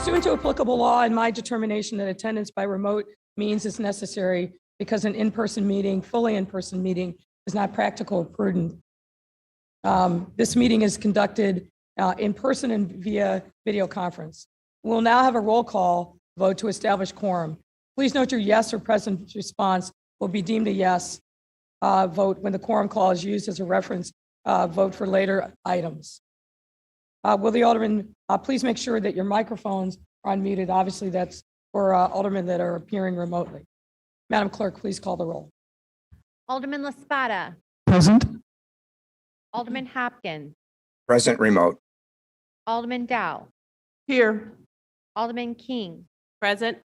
Pursuant to applicable law and my determination that attendance by remote means is necessary because an in-person meeting, fully in-person meeting, is not practical or prudent. This meeting is conducted in person and via video conference. We'll now have a roll call vote to establish quorum. Please note your yes or present response will be deemed a yes vote when the quorum call is used as a reference vote for later items. Will the alderman please make sure that your microphones are unmuted? Obviously, that's for aldermen that are appearing remotely. Madam Clerk, please call the roll. Alderman LaSpada. Present. Alderman Hopkins. Present remote. Alderman Dow. Here. Alderman King. Present.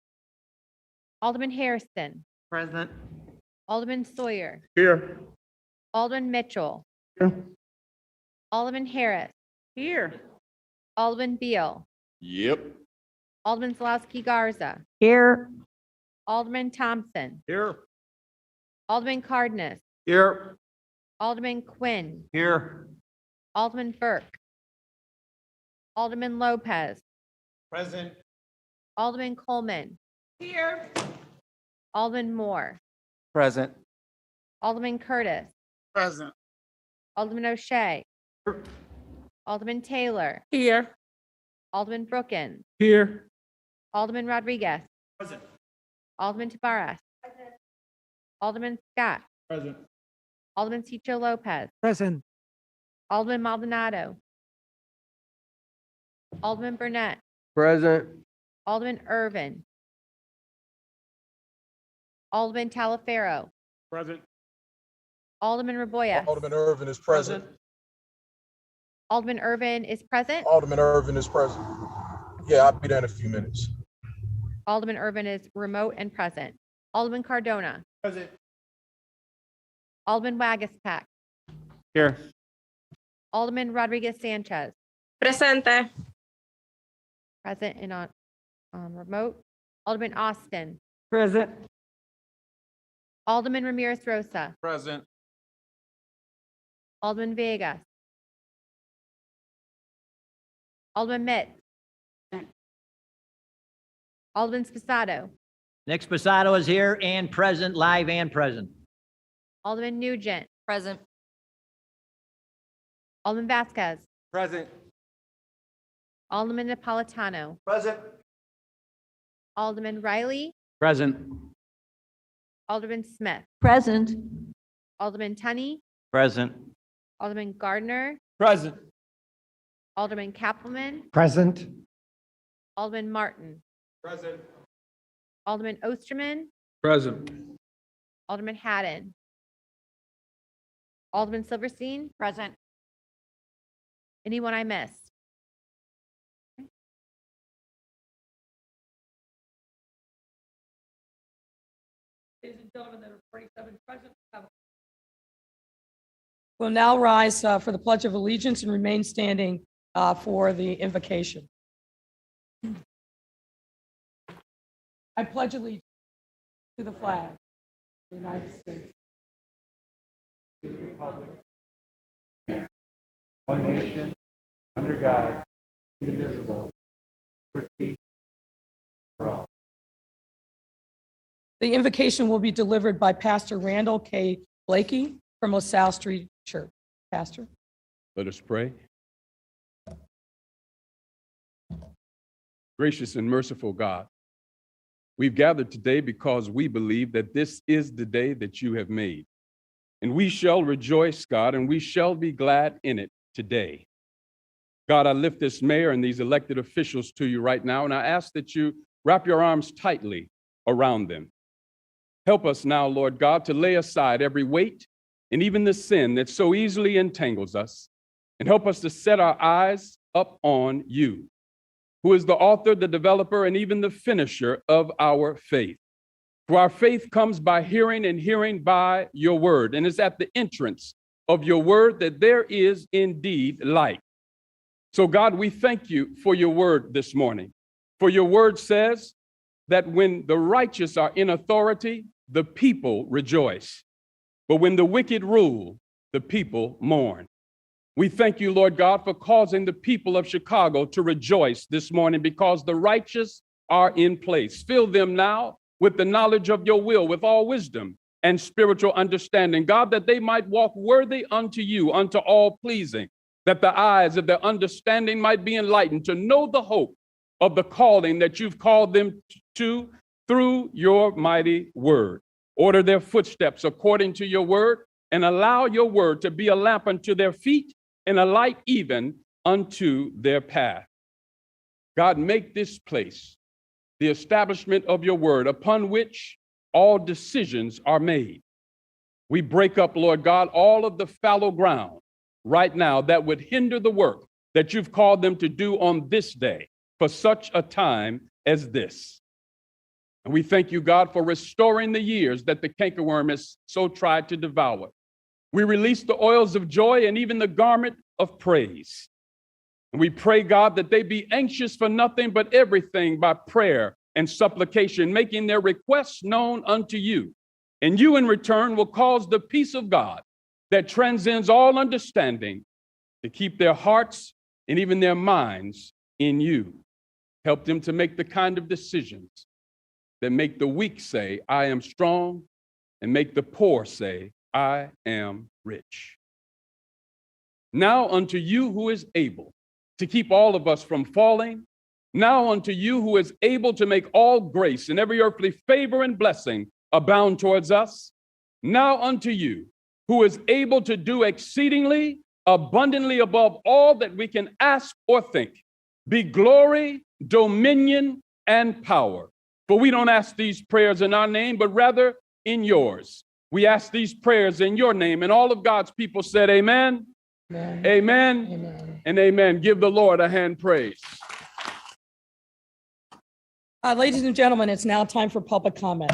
Alderman Harrison. Present. Alderman Sawyer. Here. Alderman Mitchell. Here. Alderman Harris. Here. Alderman Beal. Yep. Alderman Zalowski Garza. Here. Alderman Thompson. Here. Alderman Cardenas. Here. Alderman Quinn. Here. Alderman Burke. Alderman Lopez. Present. Alderman Coleman. Here. Alderman Moore. Present. Alderman Curtis. Present. Alderman O'Shea. Alderman Taylor. Here. Alderman Brookins. Here. Alderman Rodriguez. Present. Alderman Tabarras. Alderman Scott. Present. Alderman Cicho Lopez. Present. Alderman Maldonado. Alderman Burnett. Present. Alderman Irvin. Alderman Talaferro. Present. Alderman Raboyes. Alderman Irvin is present. Alderman Irvin is present. Alderman Irvin is present. Yeah, I'll be there in a few minutes. Alderman Irvin is remote and present. Alderman Cardona. Present. Alderman Wagaspack. Here. Alderman Rodriguez Sanchez. Presente. Present and on remote. Alderman Austin. Present. Alderman Ramirez Rosa. Present. Alderman Vegas. Alderman Mitt. Alderman Spasado. Nick Spasado is here and present, live and present. Alderman Nugent. Present. Alderman Vasquez. Present. Alderman Napolitano. Present. Alderman Riley. Present. Alderman Smith. Present. Alderman Tunney. Present. Alderman Gardner. Present. Alderman Kappelman. Present. Alderman Martin. Present. Alderman Osterman. Present. Alderman Haddon. Alderman Silverstein. Present. Anyone I missed? Ladies and gentlemen, there are 47 present. We'll now rise for the Pledge of Allegiance and remain standing for the invocation. I pledge allegiance to the flag of the United States. To the republic, one nation, under God, indivisible, with peace for all. The invocation will be delivered by Pastor Randall K. Blakey from LaSalle Street Church. Pastor. Let us pray. Gracious and merciful God, we've gathered today because we believe that this is the day that you have made. And we shall rejoice, God, and we shall be glad in it today. God, I lift this mayor and these elected officials to you right now, and I ask that you wrap your arms tightly around them. Help us now, Lord God, to lay aside every weight and even the sin that so easily entangles us, and help us to set our eyes up on you, who is the author, the developer, and even the finisher of our faith. For our faith comes by hearing, and hearing by your word. And it's at the entrance of your word that there is indeed light. So God, we thank you for your word this morning. For your word says that when the righteous are in authority, the people rejoice. But when the wicked rule, the people mourn. We thank you, Lord God, for causing the people of Chicago to rejoice this morning because the righteous are in place. Fill them now with the knowledge of your will, with all wisdom and spiritual understanding, God, that they might walk worthy unto you, unto all pleasing, that the eyes of their understanding might be enlightened to know the hope of the calling that you've called them to through your mighty word. Order their footsteps according to your word, and allow your word to be a lamp unto their feet and a light even unto their path. God, make this place the establishment of your word upon which all decisions are made. We break up, Lord God, all of the fallow ground right now that would hinder the work that you've called them to do on this day for such a time as this. And we thank you, God, for restoring the years that the cankerworm has so tried to devour. We release the oils of joy and even the garment of praise. And we pray, God, that they be anxious for nothing but everything by prayer and supplication, making their requests known unto you. And you in return will cause the peace of God that transcends all understanding to keep their hearts and even their minds in you. Help them to make the kind of decisions that make the weak say, I am strong, and make the poor say, I am rich. Now unto you who is able to keep all of us from falling, now unto you who is able to make all grace and every earthly favor and blessing abound towards us, now unto you who is able to do exceedingly abundantly above all that we can ask or think, be glory, dominion, and power. For we don't ask these prayers in our name, but rather in yours. We ask these prayers in your name, and all of God's people said amen, Amen. amen, Amen. and amen. Give the Lord a hand praise. Ladies and gentlemen, it's now time for public comment.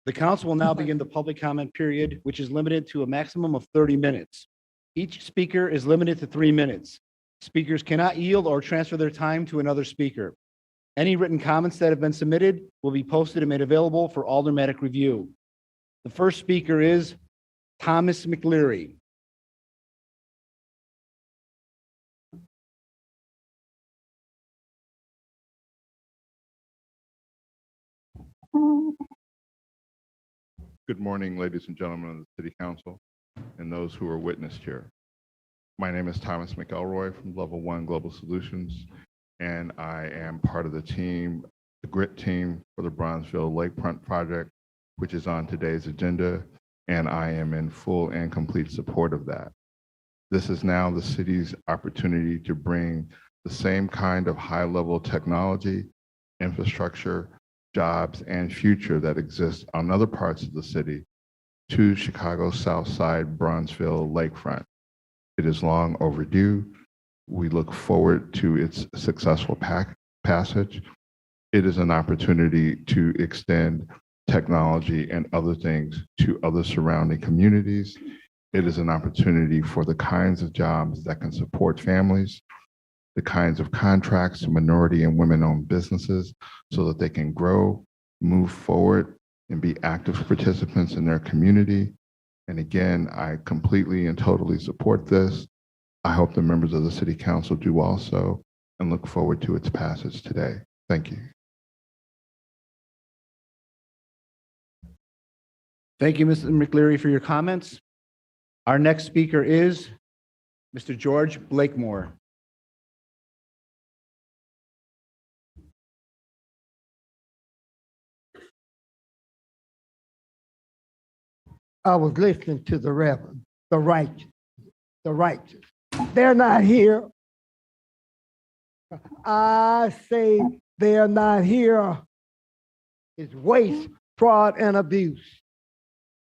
The council will now begin the public comment period, which is limited to a maximum of 30 minutes. Each speaker is limited to 3 minutes. Speakers cannot yield or transfer their time to another speaker. Any written comments that have been submitted will be posted and made available for aldermanic review. The first speaker is Thomas McLeary. Good morning, ladies and gentlemen of the City Council and those who are witnessed here. My name is Thomas McElroy from Level 1 Global Solutions, and I am part of the team, the GRIT team for the Bronzeville Lakefront project, which is on today's agenda, and I am in full and complete support of that. This is now the city's opportunity to bring the same kind of high-level technology, infrastructure, jobs, and future that exists on other parts of the city to Chicago's South Side, Bronzeville Lakefront. It is long overdue. We look forward to its successful passage. It is an opportunity to extend technology and other things to other surrounding communities. It is an opportunity for the kinds of jobs that can support families, the kinds of contracts to minority and women-owned businesses so that they can grow, move forward, and be active participants in their community. And again, I completely and totally support this. I hope the members of the City Council do also, and look forward to its passage today. Thank you. Thank you, Mr. McLeary, for your comments. Our next speaker is Mr. George Blakemore. I was listening to the reverend, the righteous. They're not here. I say they're not here. It's waste, fraud, and abuse.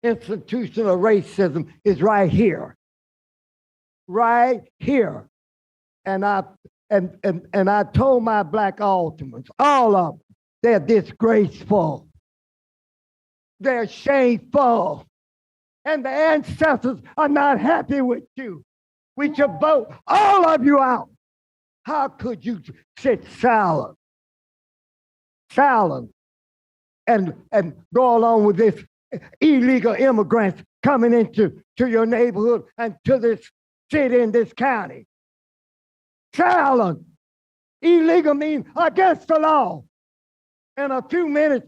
Institutional racism is right here. Right here. And I told my black aldermen, all of them, they're disgraceful. They're shameful. And the ancestors are not happy with you. We should vote all of you out. How could you sit silent? Silent. and go along with this illegal immigrants coming into your neighborhood and to this city and this county. Challenge. Illegal means against the law. In a few minutes,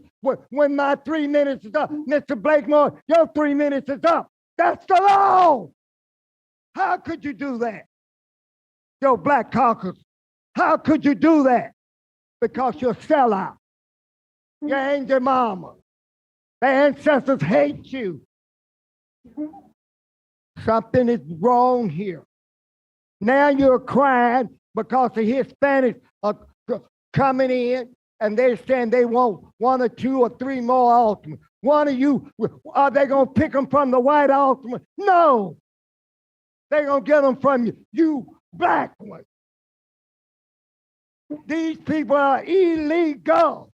when my 3 minutes is up, Mr. Blakemore, your 3 minutes is up. That's the law. How could you do that? Your Black Caucus, how could you do that? Because you're sellout. You ain't your mama. The ancestors hate you. Something is wrong here. Now you're crying because the Hispanics are coming in and they're saying they want 1 or 2 or 3 more aldermen. One of you, are they going to pick them from the white aldermen? No. They're going to get them from you black ones. These people are illegal,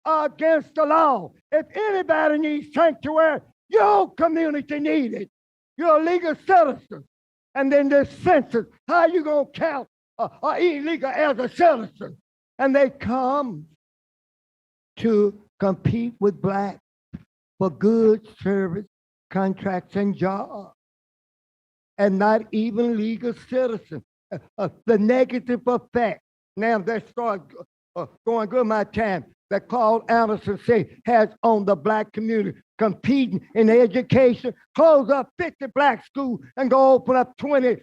against the law. If anybody needs sanctuary, your community needs it. You're a legal citizen. And then this census, how you going to count illegal as a citizen? And they come to compete with blacks for goods, service, contracts, and jobs. And not even legal citizens. The negative effect. Now they start going good my time that Claude Anderson say has on the black community competing in education, close up 50 black schools and go open up 20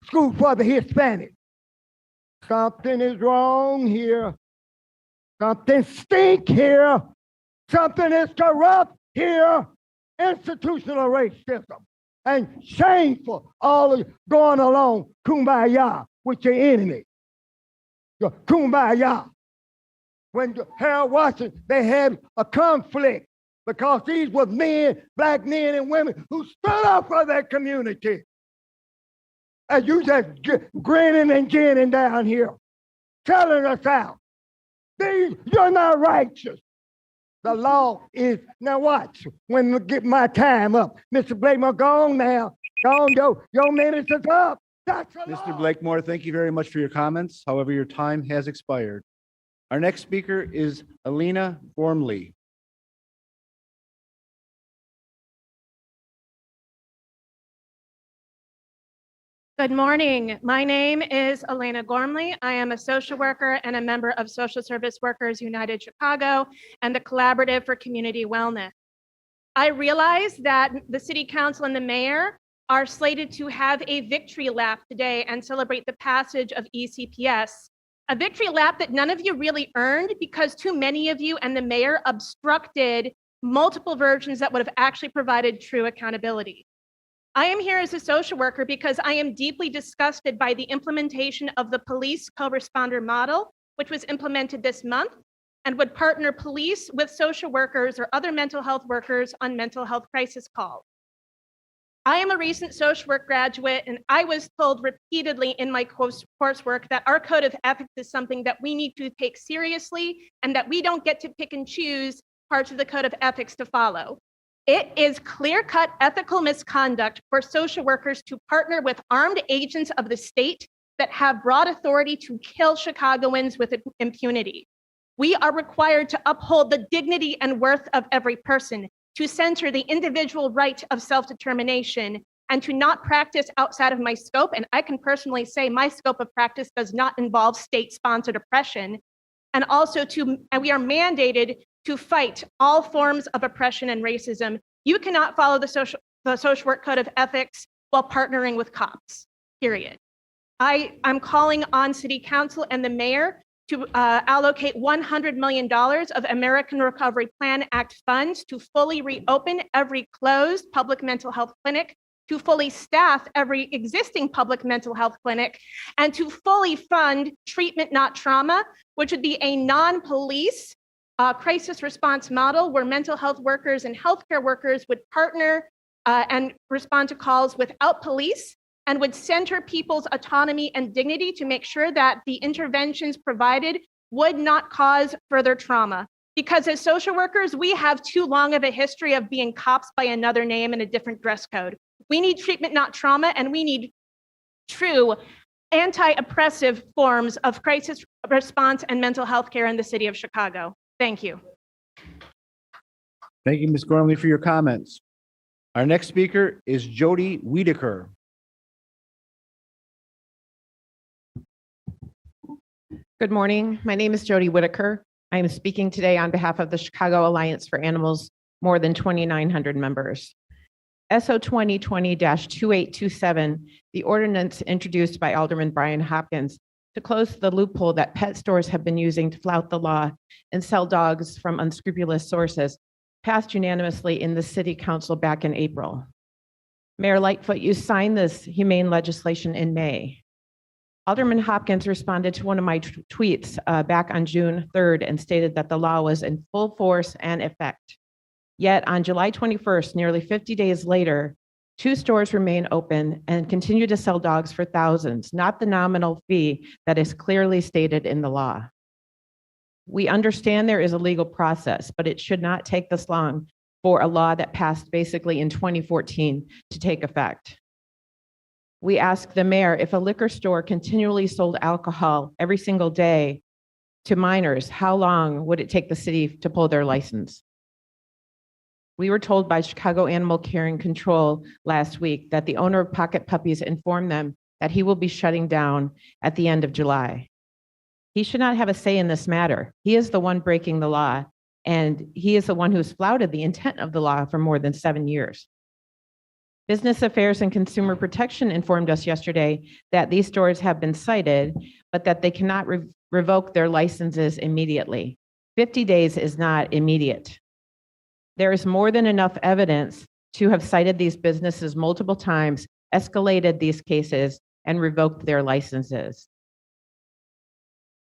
schools for the Hispanic. Something is wrong here. Something stink here. Something is corrupt here. Institutional racism. And shameful, all of you going along kumbaya with your enemy. Kumbaya. When Harold Washington, they had a conflict because these were men, black men and women who stood up for their community. And you just grinning and grinning down here, telling us out. You're not righteous. The law is, now watch, when we get my time up. Mr. Blakemore, go on now. Go on, your minutes is up. That's the Mr. law. Blakemore, thank you very much for your comments. However, your time has expired. Our next speaker is Alina Gormley. Good morning. My name is Elena Gormley. I am a social worker and a member of Social Service Workers United Chicago and the Collaborative for Community Wellness. I realize that the City Council and the Mayor are slated to have a victory lap today and celebrate the passage of ECPS, a victory lap that none of you really earned because too many of you and the Mayor obstructed multiple versions that would have actually provided true accountability. I am here as a social worker because I am deeply disgusted by the implementation of the police co-responder model, which was implemented this month and would partner police with social workers or other mental health workers on mental health crisis calls. I am a recent social work graduate, and I was told repeatedly in my coursework that our code of ethics is something that we need to take seriously and that we don't get to pick and choose parts of the code of ethics to follow. It is clear-cut ethical misconduct for social workers to partner with armed agents of the state that have broad authority to kill Chicagoans with impunity. We are required to uphold the dignity and worth of every person, to center the individual right of self-determination, and to not practice outside of my scope. And I can personally say my scope of practice does not involve state-sponsored oppression. And also we are mandated to fight all forms of oppression and racism. You cannot follow the social work code of ethics while partnering with cops, period. I'm calling on City Council and the Mayor to allocate $100 million of American Recovery Plan Act funds to fully reopen every closed public mental health clinic, to fully staff every existing public mental health clinic, and to fully fund Treatment Not Trauma, which would be a non-police crisis response model where mental health workers and healthcare workers would partner and respond to calls without police and would center people's autonomy and dignity to make sure that the interventions provided would not cause further trauma. Because as social workers, we have too long of a history of being cops by another name and a different dress code. We need treatment, not trauma, and we need true anti-oppressive forms of crisis response and mental health care in the city of Chicago. Thank you. Thank you, Ms. Gormley, for your comments. Our next speaker is Jody Wiedeker. Good morning. My name is Jody Whitaker. I am speaking today on behalf of the Chicago Alliance for Animals, more than 2,900 members. SO 2020-2827, the ordinance introduced by Alderman Brian Hopkins to close the loophole that pet stores have been using to flout the law and sell dogs from unscrupulous sources, passed unanimously in the City Council back in April. Mayor Lightfoot, you signed this humane legislation in May. Alderman Hopkins responded to one of my tweets back on June 3rd and stated that the law was in full force and effect. Yet on July 21st, nearly 50 days later, 2 stores remain open and continue to sell dogs for thousands, not the nominal fee that is clearly stated in the law. We understand there is a legal process, but it should not take this long for a law that passed basically in 2014 to take effect. We ask the mayor, if a liquor store continually sold alcohol every single day to minors, how long would it take the city to pull their license? We were told by Chicago Animal Care and Control last week that the owner of Pocket Puppies informed them that he will be shutting down at the end of July. He should not have a say in this matter. He is the one breaking the law, and he is the one who's flouted the intent of the law for more than 7 years. Business Affairs and Consumer Protection informed us yesterday that these stores have been cited, but that they cannot revoke their licenses immediately. 50 days is not immediate. There is more than enough evidence to have cited these businesses multiple times, escalated these cases, and revoked their licenses.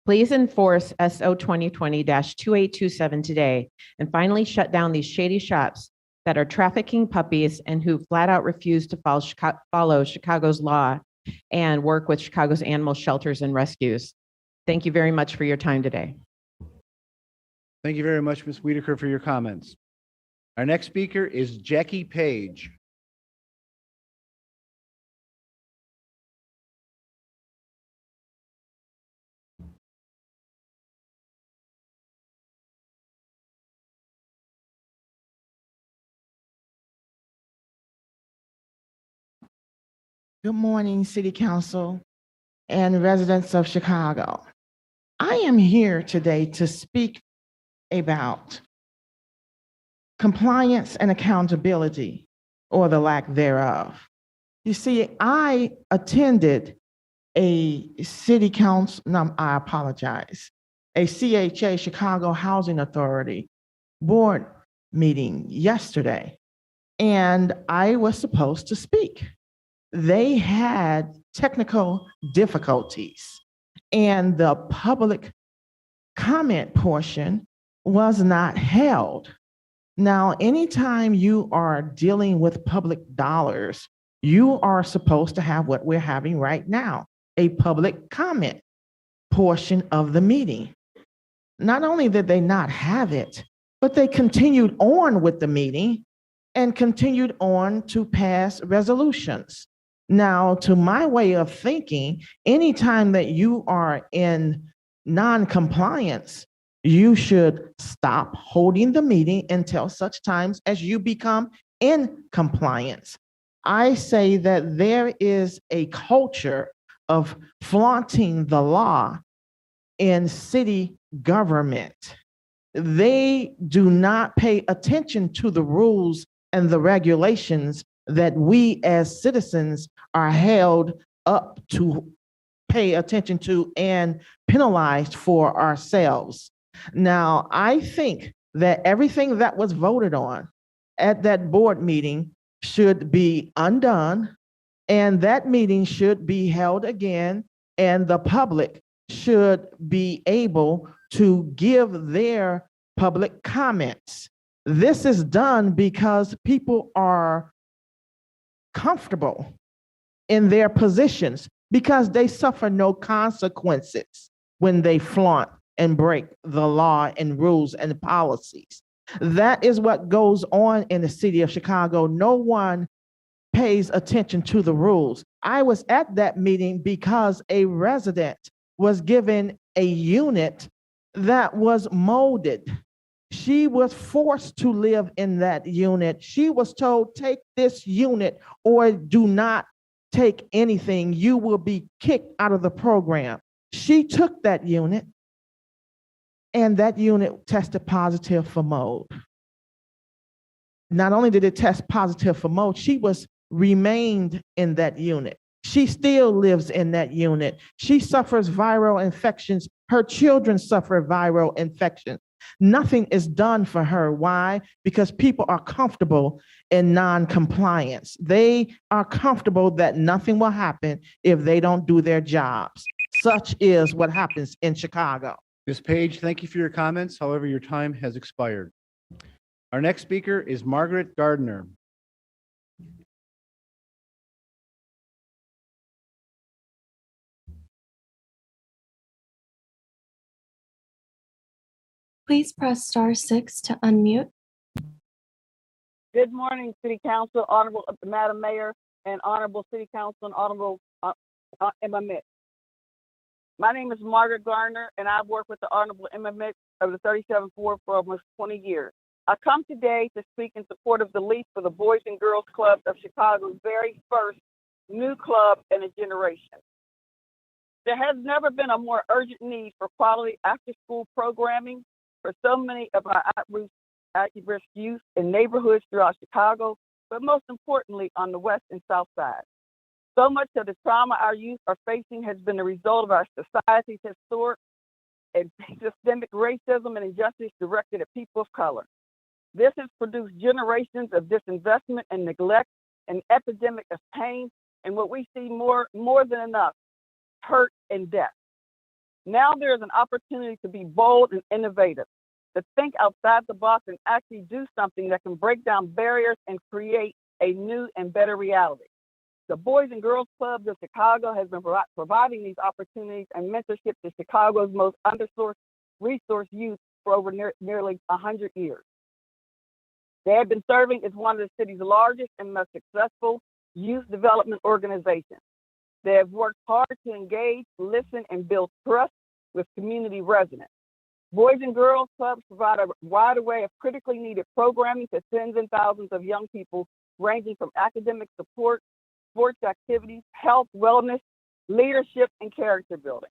Please enforce SO 2020-2827 today and finally shut down these shady shops that are trafficking puppies and who flat out refuse to follow Chicago's law and work with Chicago's animal shelters and rescues. Thank you very much for your time today. Thank you very much, Ms. Wiedeker, for your comments. Our next speaker is Jackie Page. Good morning, City Council and residents of Chicago. I am here today to speak about compliance and accountability, or the lack thereof. You see, I attended a city council, no, I apologize, a CHA, Chicago Housing Authority board meeting yesterday, and I was supposed to speak. They had technical difficulties, and the public comment portion was not held. Now, anytime you are dealing with public dollars, you are supposed to have what we're having right now, a public comment portion of the meeting. Not only did they not have it, but they continued on with the meeting and continued on to pass resolutions. Now, to my way of thinking, anytime that you are in non-compliance, you should stop holding the meeting until such times as you become in compliance. I say that there is a culture of flaunting the law in city government. They do not pay attention to the rules and the regulations that we as citizens are held up to pay attention to and penalized for ourselves. Now, I think that everything that was voted on at that board meeting should be undone, and that meeting should be held again, and the public should be able to give their public comments. This is done because people are comfortable in their positions because they suffer no consequences when they flaunt and break the law and rules and policies. That is what goes on in the city of Chicago. No one pays attention to the rules. I was at that meeting because a resident was given a unit that was molded She was forced to live in that unit. She was told, take this unit or do not take anything. You will be kicked out of the program. She took that unit, and that unit tested positive for mold. Not only did it test positive for mold, she remained in that unit. She still lives in that unit. She suffers viral infections. Her children suffer viral infections. Nothing is done for her. Why? Because people are comfortable in non-compliance. They are comfortable that nothing will happen if they don't do their jobs. Such is what happens in Chicago. Ms. Page, thank you for your comments. However, your time has expired. Our next speaker is Margaret Gardner. Please press *6 to unmute. Good morning, City Council, Honorable Madam Mayor, and Honorable City Council, and Honorable Emma Mitch. My name is Margaret Garner, and I've worked with the Honorable Emma Mitch of the 37th Ward for almost 20 years. I come today to speak in support of the LEAF for the Boys and Girls Club of Chicago's very first new club in a generation. There has never been a more urgent need for quality after-school programming for so many of our at-risk youth in neighborhoods throughout Chicago, but most importantly on the West and South Side. So much of the trauma our youth are facing has been the result of our society's historic and systemic racism and injustice directed at people of color. This has produced generations of disinvestment and neglect, an epidemic of pain, and what we see more than enough, hurt and death. Now there is an opportunity to be bold and innovative, to think outside the box and actually do something that can break down barriers and create a new and better reality. The Boys and Girls Clubs of Chicago has been providing these opportunities and mentorship to Chicago's most under-resourced youth for over nearly 100 years. They have been serving as one of the city's largest and most successful youth development organizations. They have worked hard to engage, listen, and build trust with community residents. Boys and Girls Clubs provide a wide array of critically needed programming to tens and thousands of young people, ranging from academic support, sports activities, health, wellness, leadership, and character building.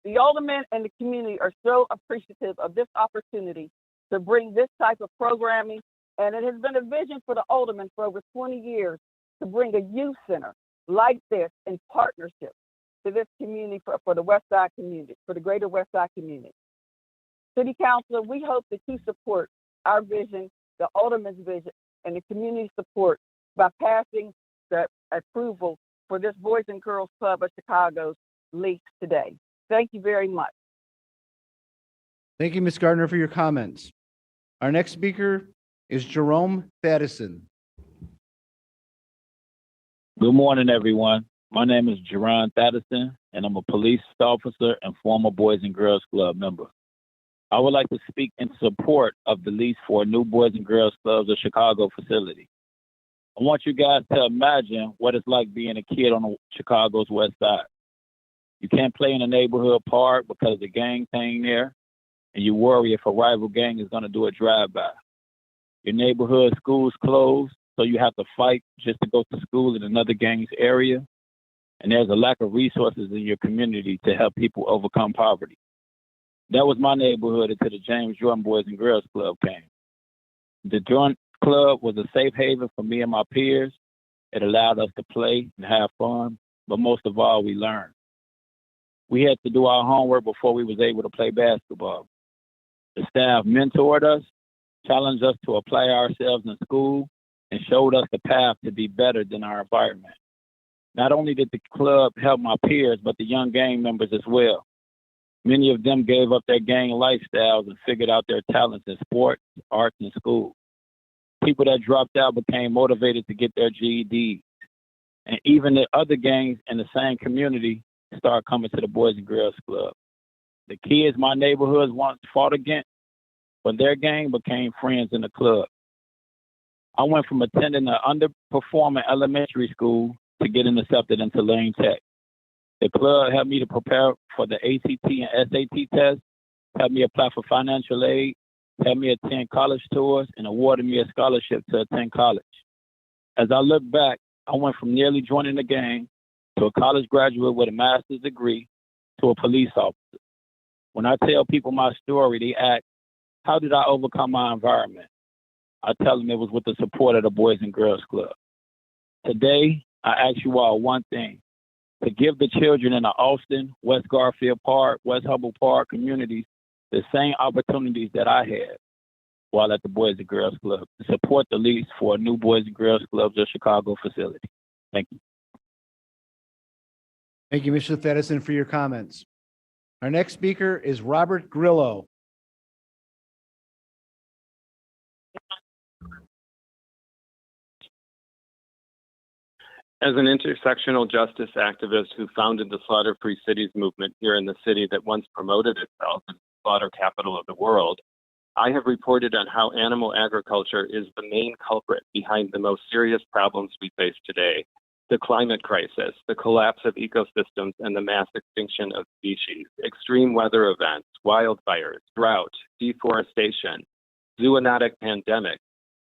The aldermen and the community are so appreciative of this opportunity to bring this type of programming, and it has been a vision for the aldermen for over 20 years to bring a youth center like this in partnership to this community for the West Side community, for the greater West Side community. City Council, we hope that you support our vision, the alderman's vision, and the community support by passing the approval for this Boys and Girls Club of Chicago's LEAF today. Thank you very much. Thank you, Ms. Gardner, for your comments. Our next speaker is Jerome Faddison. Good morning, everyone. My name is Jerron Faddison, and I'm a police officer and former Boys and Girls Club member. I would like to speak in support of the lease for a new Boys and Girls Clubs of Chicago facility. I want you guys to imagine what it's like being a kid on Chicago's West Side. You can't play in a neighborhood park because of the gang thing there, and you worry if a rival gang is going to do a drive-by. Your neighborhood school's closed, so you have to fight just to go to school in another gang's area, and there's a lack of resources in your community to help people overcome poverty. That was my neighborhood until the James Jordan Boys and Girls Club came. The Jordan Club was a safe haven for me and my peers. It allowed us to play and have fun, but most of all, we learned. We had to do our homework before we was able to play basketball. The staff mentored us, challenged us to apply ourselves in school, and showed us the path to be better than our environment. Not only did the club help my peers, but the young gang members as well. Many of them gave up their gang lifestyles and figured out their talents in sports, arts, and school. People that dropped out became motivated to get their GEDs. And even the other gangs in the same community started coming to the Boys and Girls Club. The kids my neighborhoods once fought against, but their gang became friends in the club. I went from attending an underperforming elementary school to getting accepted into Lane Tech. The club helped me to prepare for the ACT and SAT tests, helped me apply for financial aid, had me attend college tours, and awarded me a scholarship to attend college. As I look back, I went from nearly joining the gang to a college graduate with a master's degree to a police officer. When I tell people my story, they ask, how did I overcome my environment? I tell them it was with the support of the Boys and Girls Club. Today, I ask you all one thing, to give the children in the Austin, West Garfield Park, West Hubble Park communities the same opportunities that I had while at the Boys and Girls Club, to support the lease for a new Boys and Girls Clubs of Chicago facility. Thank you. Thank you, Mr. Thedison, for your comments. Our next speaker is Robert Grillo. As an intersectional justice activist who founded the Slaughter-Free Cities movement here in the city that once promoted itself as the slaughter capital of the world, I have reported on how animal agriculture is the main culprit behind the most serious problems we face today: the climate crisis, the collapse of ecosystems, and the mass extinction of species, extreme weather events, wildfires, drought, deforestation, zoonotic pandemic,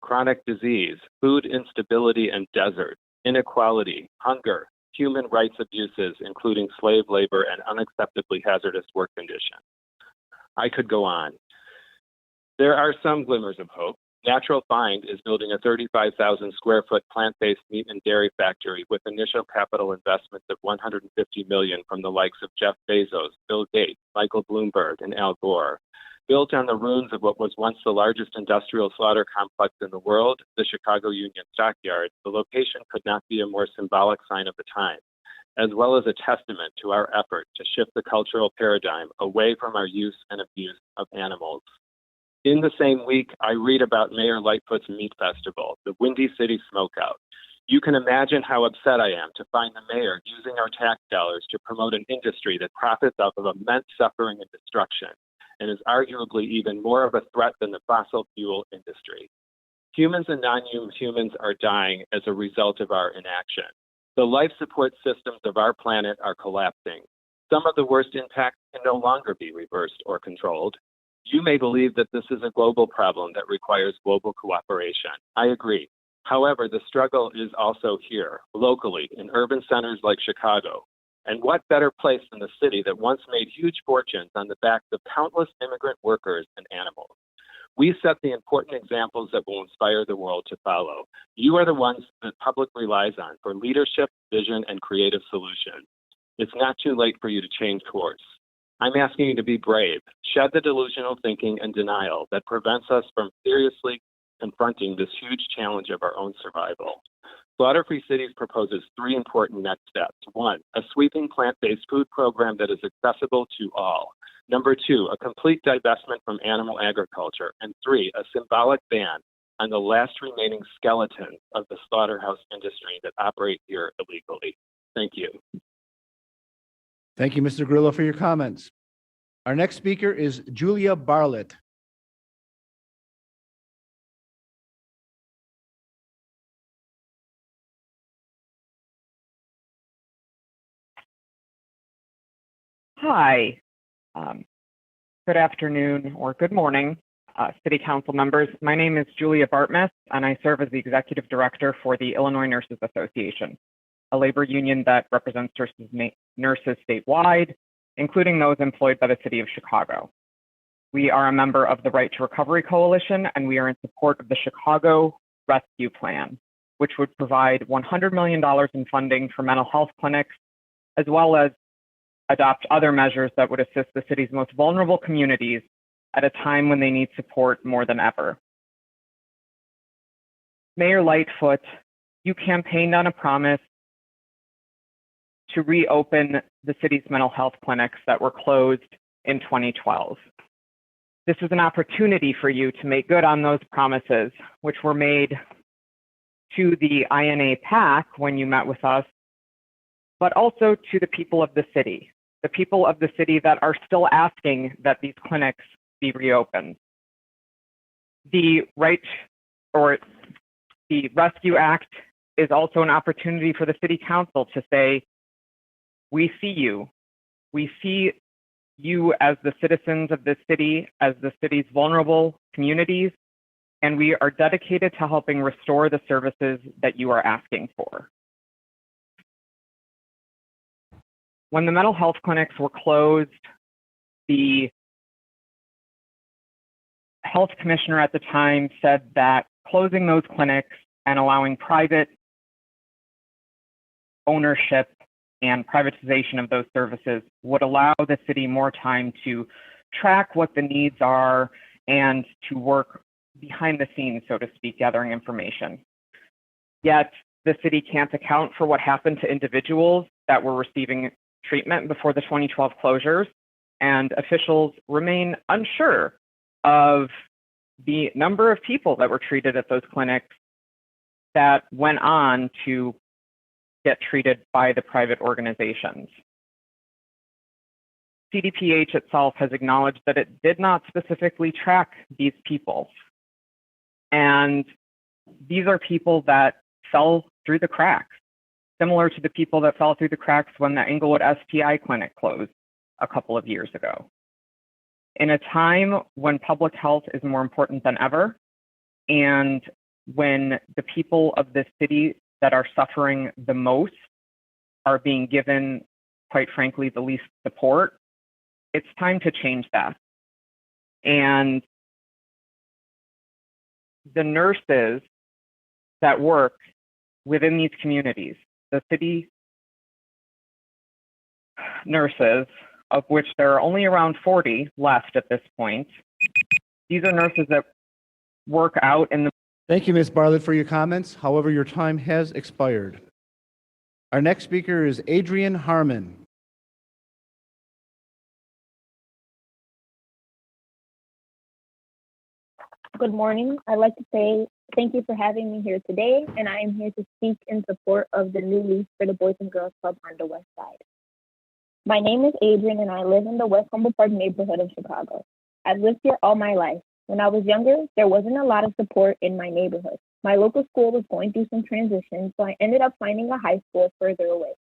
chronic disease, food instability and desert, inequality, hunger, human rights abuses, including slave labor and unacceptably hazardous work conditions. I could go on. There are some glimmers of hope. Natural Find is building a 35,000 square foot plant-based meat and dairy factory with initial capital investments of $150 million from the likes of Jeff Bezos, Bill Gates, Michael Bloomberg, and Al Gore. Built on the ruins of what was once the largest industrial slaughter complex in the world, the Chicago Union Stockyards, the location could not be a more symbolic sign of the time, as well as a testament to our effort to shift the cultural paradigm away from our use and abuse of animals. In the same week, I read about Mayor Lightfoot's Meat Festival, the Windy City Smokeout. You can imagine how upset I am to find the mayor using our tax dollars to promote an industry that profits off of immense suffering and destruction, and is arguably even more of a threat than the fossil fuel industry. Humans and non-humans are dying as a result of our inaction. The life support systems of our planet are collapsing. Some of the worst impacts can no longer be reversed or controlled. You may believe that this is a global problem that requires global cooperation. I agree. However, the struggle is also here, locally, in urban centers like Chicago. And what better place than the city that once made huge fortunes on the backs of countless immigrant workers and animals? We set the important examples that will inspire the world to follow. You are the ones that the public relies on for leadership, vision, and creative solutions. It's not too late for you to change course. I'm asking you to be brave, shed the delusional thinking and denial that prevents us from seriously confronting this huge challenge of our own survival. Slaughter-Free Cities proposes 3 important next steps. 1, a sweeping plant-based food program that is accessible to all. Number 2, a complete divestment from animal agriculture. And 3, a symbolic ban on the last remaining skeleton of the slaughterhouse industry that operate here illegally. Thank you. Thank you, Mr. Grillo, for your comments. Our next speaker is Julia Bartlett. Hi. Good afternoon or good morning, City Council members. My name is Julia Bartmeth, and I serve as the Executive Director for the Illinois Nurses Association, a labor union that represents nurses statewide, including those employed by the City of Chicago. We are a member of the Right to Recovery Coalition, and we are in support of the Chicago Rescue Plan, which would provide $100 million in funding for mental health clinics, as well as adopt other measures that would assist the city's most vulnerable communities at a time when they need support more than ever. Mayor Lightfoot, you campaigned on a promise to reopen the city's mental health clinics that were closed in 2012. This is an opportunity for you to make good on those promises, which were made to the INA PAC when you met with us, but also to the people of the city that are still asking that these clinics be reopened. The Rescue Act is also an opportunity for the City Council to say, we see you. We see you as the citizens of this city, as the city's vulnerable communities, and we are dedicated to helping restore the services that you are asking for. When the mental health clinics were closed, the health commissioner at the time said that closing those clinics and allowing private ownership and privatization of those services would allow the city more time to track what the needs are and to work behind the scenes, so to speak, gathering information. Yet the city can't account for what happened to individuals that were receiving treatment before the 2012 closures, and officials remain unsure of the number of people that were treated at those clinics that went on to get treated by the private organizations. CDPH itself has acknowledged that it did not specifically track these people. And these are people that fell through the cracks, similar to the people that fell through the cracks when the Englewood STI clinic closed a couple of years ago. In a time when public health is more important than ever, and when the people of this city that are suffering the most are being given, quite frankly, the least support, it's time to change that. And the nurses that work within these communities, the city nurses, of which there are only around 40 left at this point, these are nurses that work out in the... Thank you, Ms. Bartlett, for your comments. However, your time has expired. Our next speaker is Adrian Harmon. Good morning. I'd like to say thank you for having me here today, and I am here to speak in support of the new lease for the Boys and Girls Club on the West Side. My name is Adrian, and I live in the West Humboldt Park neighborhood of Chicago. I've lived here all my life. When I was younger, there wasn't a lot of support in my neighborhood. My local school was going through some transition, so I ended up finding a high school further away.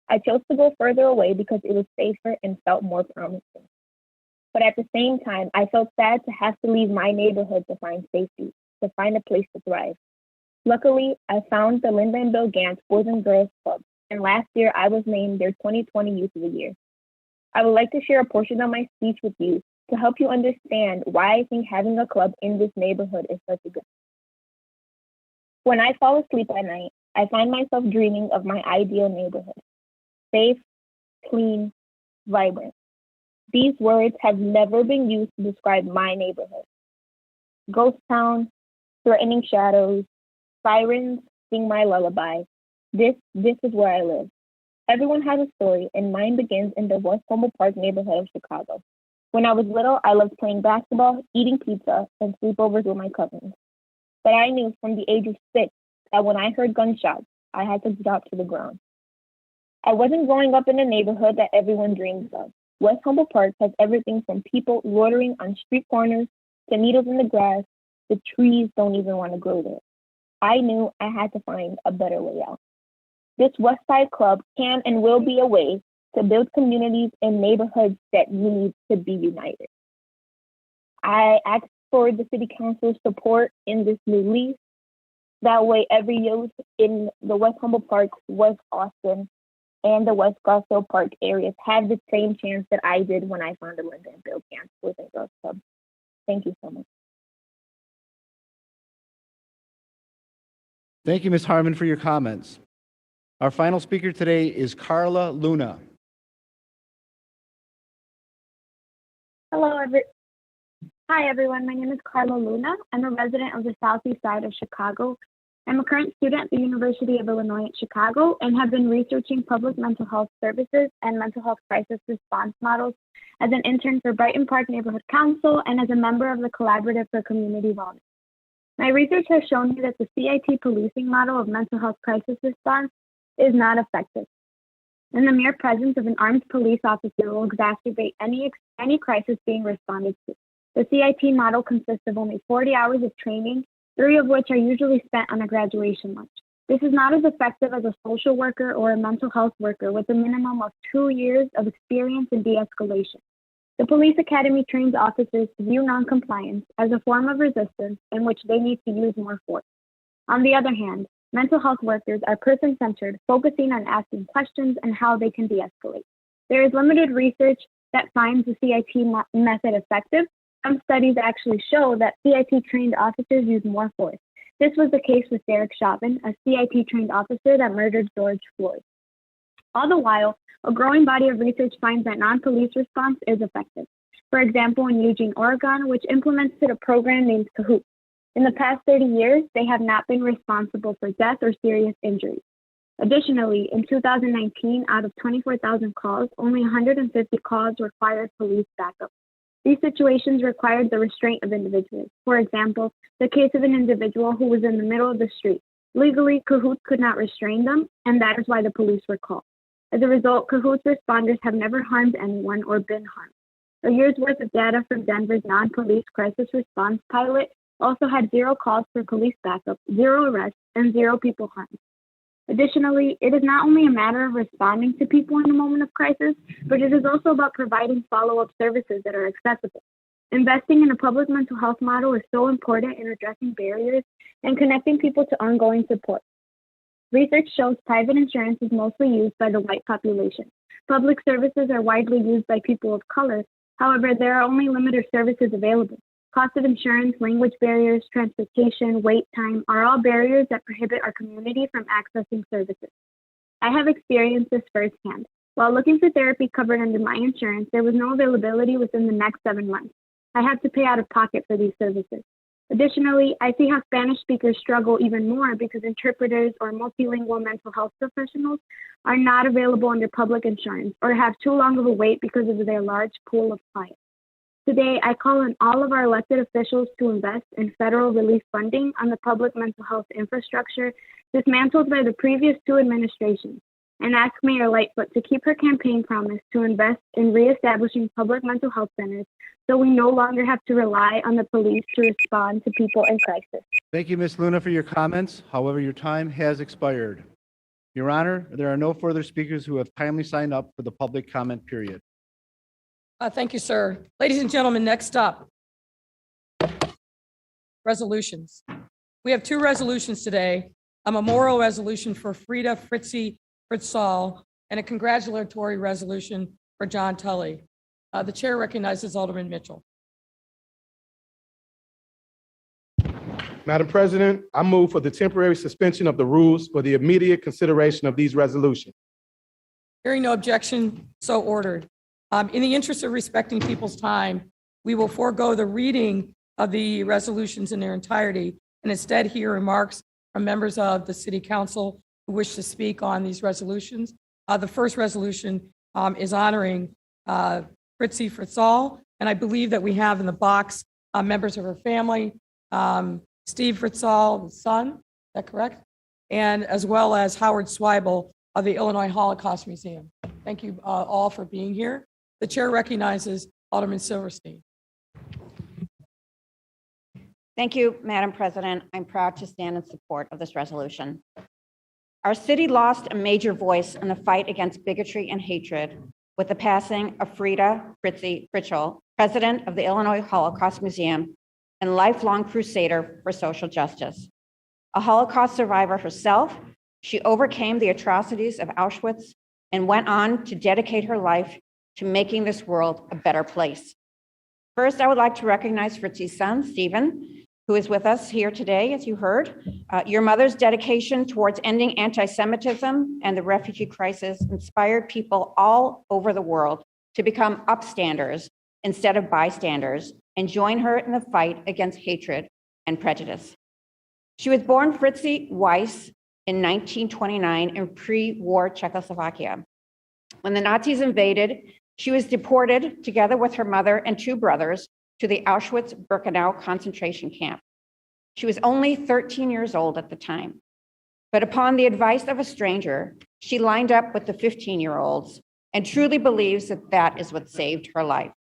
I chose to go further away because it was safer and felt more promising. But at the same time, I felt sad to have to leave my neighborhood to find safety, to find a place to thrive. Luckily, I found the Linda and Bill Gantz Boys and Girls Club, and last year I was named their 2020 Youth of the Year. I would like to share a portion of my speech with you to help you understand why I think having a club in this neighborhood is such a good thing. When I fall asleep at night, I find myself dreaming of my ideal neighborhood. Safe, clean, vibrant. These words have never been used to describe my neighborhood. Ghost town, threatening shadows, sirens sing my lullaby. This is where I live. Everyone has a story, and mine begins in the West Humboldt Park neighborhood of Chicago. When I was little, I loved playing basketball, eating pizza, and sleepovers with my cousins. But I knew from the age of 6 that when I heard gunshots, I had to drop to the ground. I wasn't growing up in a neighborhood that everyone dreams of. West Humboldt Park has everything from people loitering on street corners to needles in the grass. The trees don't even want to grow there. I knew I had to find a better way out. This West Side Club can and will be a way to build communities and neighborhoods that need to be united. I asked for the City Council's support in this new lease. That way, every youth in the West Humboldt Park, West Austin, and the West Garfield Park areas have the same chance that I did when I found the Linda and Bill Gantz Boys and Girls Club. Thank you so much. Thank you, Ms. Harmon, for your comments. Our final speaker today is Carla Luna. Hi, everyone. My name is Carla Luna. I'm a resident of the southeast side of Chicago. I'm a current student at the University of Illinois at Chicago and have been researching public mental health services and mental health crisis response models as an intern for Brighton Park Neighborhood Council and as a member of the Collaborative for Community Wellness. My research has shown me that the CIT policing model of mental health crisis response is not effective, and the mere presence of an armed police officer will exacerbate any crisis being responded to. The CIT model consists of only 40 hours of training, 3 of which are usually spent on a graduation lunch. This is not as effective as a social worker or a mental health worker with a minimum of 2 years of experience in de-escalation. The police academy trains officers to view noncompliance as a form of resistance in which they need to use more force. On the other hand, mental health workers are person-centered, focusing on asking questions and how they can de-escalate. There is limited research that finds the CIT method effective. Some studies actually show that CIT-trained officers use more force. This was the case with Derek Chauvin, a CIT-trained officer that murdered George Floyd. All the while, a growing body of research finds that non-police response is effective. For example, in Eugene, Oregon, which implemented a program named Cahoots. In the past 30 years, they have not been responsible for death or serious injuries. Additionally, in 2019, out of 24,000 calls, only 150 calls required police backup. These situations required the restraint of individuals. For example, the case of an individual who was in the middle of the street. Legally, Cahoots could not restrain them, and that is why the police were called. As a result, Cahoots responders have never harmed anyone or been harmed. A year's worth of data from Denver's non-police crisis response pilot also had 0 calls for police backup, 0 arrests, and 0 people harmed. Additionally, it is not only a matter of responding to people in a moment of crisis, but it is also about providing follow-up services that are accessible. Investing in a public mental health model is so important in addressing barriers and connecting people to ongoing support. Research shows private insurance is mostly used by the white population. Public services are widely used by people of color. However, there are only limited services available. Cost of insurance, language barriers, transportation, wait time are all barriers that prohibit our community from accessing services. I have experienced this firsthand. While looking for therapy covered under my insurance, there was no availability within the next 7 months. I had to pay out of pocket for these services. Additionally, I see how Spanish speakers struggle even more because interpreters or multilingual mental health professionals are not available under public insurance or have too long of a wait because of their large pool of clients. Today, I call on all of our elected officials to invest in federal relief funding on the public mental health infrastructure dismantled by the previous 2 administrations, and ask Mayor Lightfoot to keep her campaign promise to invest in reestablishing public mental health centers so we no longer have to rely on the police to respond to people in crisis. Thank you, Ms. Luna, for your comments. However, your time has expired. Your Honor, there are no further speakers who have timely signed up for the public comment period. Thank you, sir. Ladies and gentlemen, next up, resolutions. We have 2 resolutions today, a memorial resolution for Frida Fritzie Fritzal and a congratulatory resolution for John Tully. The chair recognizes Alderman Mitchell. Madam President, I move for the temporary suspension of the rules for the immediate consideration of these resolutions. Hearing no objection, so ordered. In the interest of respecting people's time, we will forego the reading of the resolutions in their entirety and instead hear remarks from members of the City Council who wish to speak on these resolutions. The first resolution is honoring Fritzie Fritzal, and I believe that we have in the box members of her family, Steve Fritzal, the son, is that correct? And as well as Howard Swibel of the Illinois Holocaust Museum. Thank you all for being here. The chair recognizes Alderman Silverstein. Thank you, Madam President. I'm proud to stand in support of this resolution. Our city lost a major voice in the fight against bigotry and hatred with the passing of Frida Fritzie Fritzal, president of the Illinois Holocaust Museum and lifelong crusader for social justice. A Holocaust survivor herself, she overcame the atrocities of Auschwitz and went on to dedicate her life to making this world a better place. First, I would like to recognize Fritzie's son, Stephen, who is with us here today, as you heard. Your mother's dedication towards ending anti-Semitism and the refugee crisis inspired people all over the world to become upstanders instead of bystanders and join her in the fight against hatred and prejudice. She was born Fritzie Weiss in 1929 in pre-war Czechoslovakia. When the Nazis invaded, she was deported together with her mother and 2 brothers to the Auschwitz-Birkenau concentration camp. She was only 13 years old at the time. But upon the advice of a stranger, she lined up with the 15-year-olds and truly believes that that is what saved her life.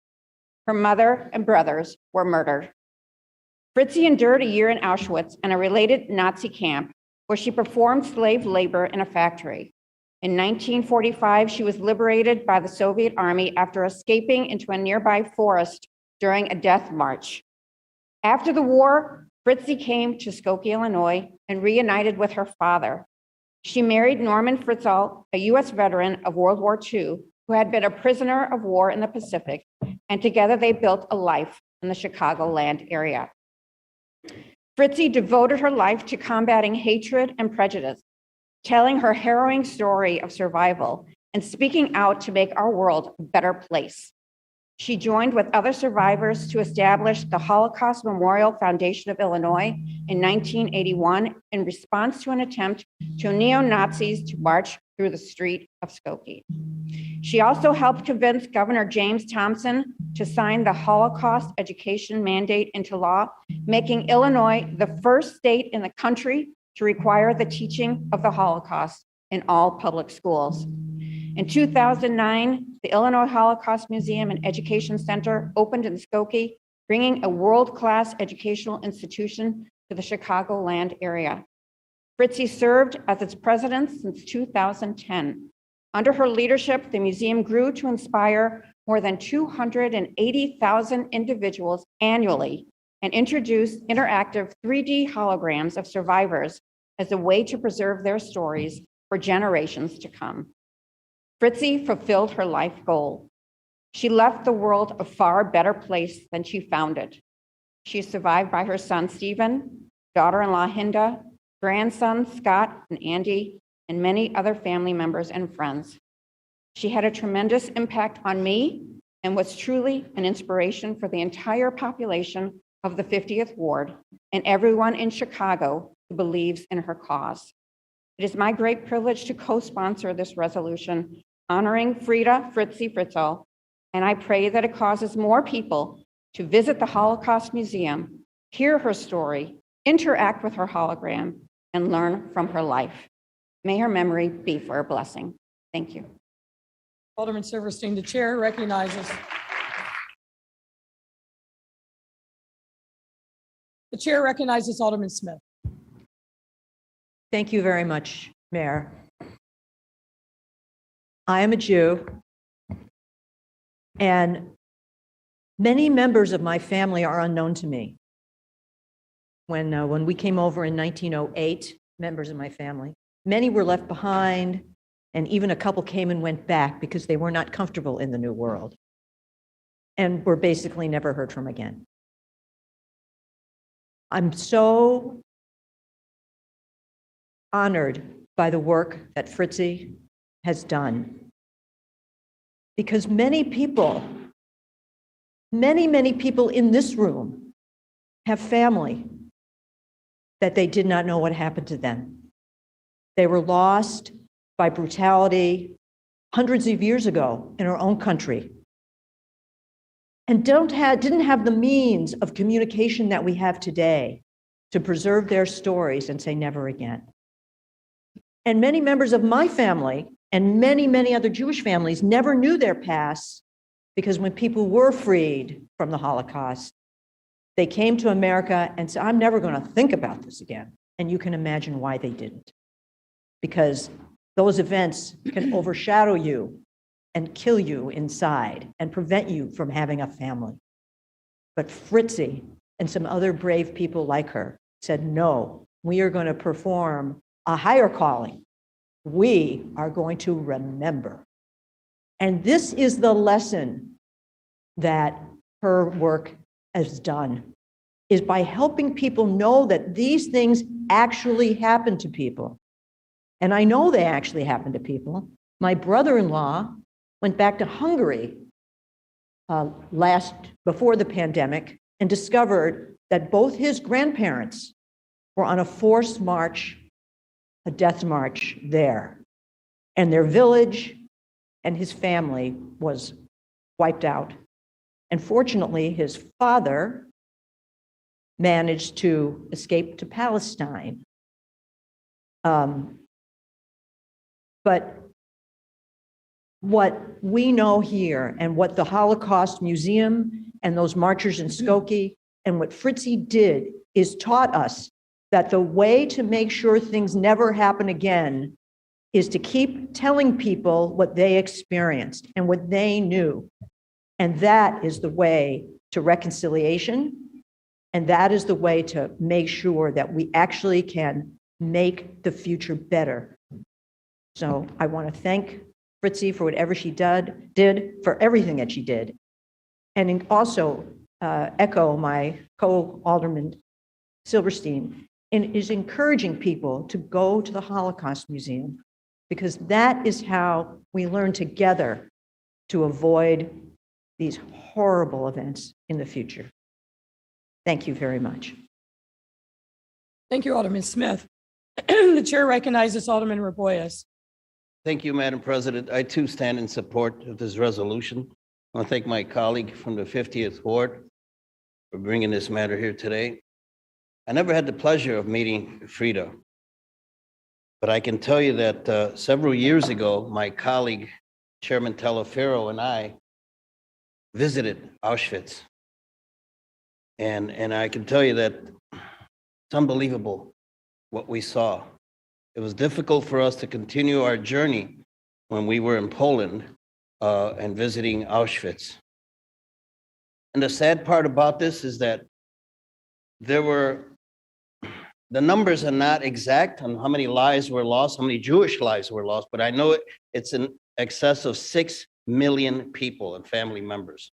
Her mother and brothers were murdered. Fritzie endured a year in Auschwitz and a related Nazi camp where she performed slave labor in a factory. In 1945, she was liberated by the Soviet Army after escaping into a nearby forest during a death march. After the war, Fritzie came to Skokie, Illinois, and reunited with her father. She married Norman Fritzl, a U.S. veteran of World War II, who had been a prisoner of war in the Pacific, and together they built a life in the Chicagoland area. Fritzie devoted her life to combating hatred and prejudice, telling her harrowing story of survival and speaking out to make our world a better place. She joined with other survivors to establish the Holocaust Memorial Foundation of Illinois in 1981 in response to an attempt to neo-Nazis to march through the street of Skokie. She also helped convince Governor James Thompson to sign the Holocaust education mandate into law, making Illinois the first state in the country to require the teaching of the Holocaust in all public schools. In 2009, the Illinois Holocaust Museum and Education Center opened in Skokie, bringing a world-class educational institution to the Chicagoland area. Fritzie served as its president since 2010. Under her leadership, the museum grew to inspire more than 280,000 individuals annually and introduced interactive 3D holograms of survivors as a way to preserve their stories for generations to come. Fritzie fulfilled her life goal. She left the world a far better place than she found it. She is survived by her son, Stephen, daughter-in-law, Hinda, grandsons, Scott and Andy, and many other family members and friends. She had a tremendous impact on me and was truly an inspiration for the entire population of the 50th Ward and everyone in Chicago who believes in her cause. It is my great privilege to co-sponsor this resolution honoring Frida Fritzie Fritzl, and I pray that it causes more people to visit the Holocaust Museum, hear her story, interact with her hologram, and learn from her life. May her memory be for a blessing. Thank you. Alderman Silverstein, the chair recognizes. The chair recognizes Alderman Smith. Thank you very much, Mayor. I am a Jew, and many members of my family are unknown to me. When we came over in 1908, members of my family, many were left behind, and even a couple came and went back because they were not comfortable in the New World and were basically never heard from again. I'm so honored by the work that Fritzie has done, because many people, many people in this room have family that they did not know what happened to them. They were lost by brutality hundreds of years ago in our own country, and didn't have the means of communication that we have today to preserve their stories and say never again. And many members of my family and many other Jewish families never knew their past, because when people were freed from the Holocaust, they came to America and said, I'm never going to think about this again. And you can imagine why they didn't, because those events can overshadow you and kill you inside and prevent you from having a family. But Fritzie and some other brave people like her said, no, we are going to perform a higher calling. We are going to remember. And this is the lesson that her work has done, is by helping people know that these things actually happen to people. And I know they actually happen to people. My brother-in-law went back to Hungary before the pandemic and discovered that both his grandparents were on a forced march, a death march there. And their village and his family was wiped out. And fortunately, his father managed to escape to Palestine. But what we know here, and what the Holocaust Museum and those marchers in Skokie and what Fritzie did, is taught us that the way to make sure things never happen again is to keep telling people what they experienced and what they knew. And that is the way to reconciliation. And that is the way to make sure that we actually can make the future better. So I want to thank Fritzy for whatever she did, for everything that she did. And also echo my co-alderman Silverstein, and is encouraging people to go to the Holocaust Museum, because that is how we learn together to avoid these horrible events in the future. Thank you very much. Thank you, Alderman Smith. The chair recognizes Alderman Raboyes. Thank you, Madam President. I too stand in support of this resolution. I want to thank my colleague from the 50th Ward for bringing this matter here today. I never had the pleasure of meeting Frida, but I can tell you that several years ago, my colleague, Chairman Talaferro, and I visited Auschwitz. And I can tell you that it's unbelievable what we saw. It was difficult for us to continue our journey when we were in Poland and visiting Auschwitz. And the sad part about this is that the numbers are not exact on how many lives were lost, how many Jewish lives were lost, but I know it's in excess of 6 million people and family members.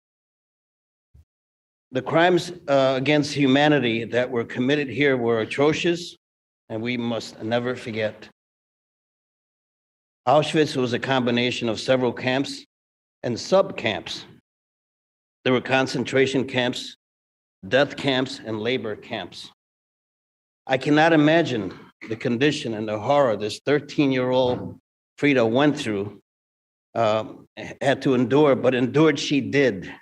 The crimes against humanity that were committed here were atrocious, and we must never forget. Auschwitz was a combination of several camps and sub-camps. There were concentration camps, death camps, and labor camps. I cannot imagine the condition and the horror this 13-year-old Frida went through, had to endure, but endured she did.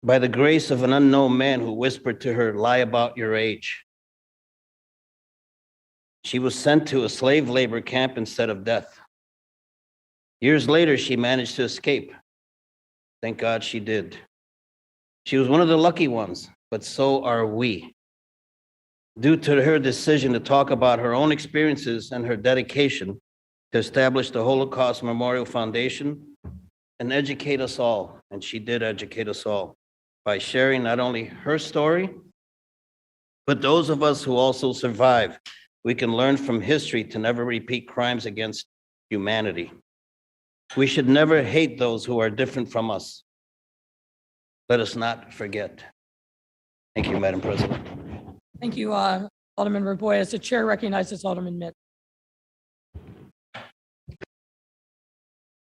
By the grace of an unknown man who whispered to her, "Lie about your age." She was sent to a slave labor camp instead of death. Years later, she managed to escape. Thank God she did. She was one of the lucky ones, but so are we. Due to her decision to talk about her own experiences and her dedication to establish the Holocaust Memorial Foundation and educate us all, and she did educate us all by sharing not only her story, but those of us who also survive. We can learn from history to never repeat crimes against humanity. We should never hate those who are different from us. Let us not forget. Thank you, Madam President. Thank you, Alderman Raboyes. The chair recognizes Alderman Mitt.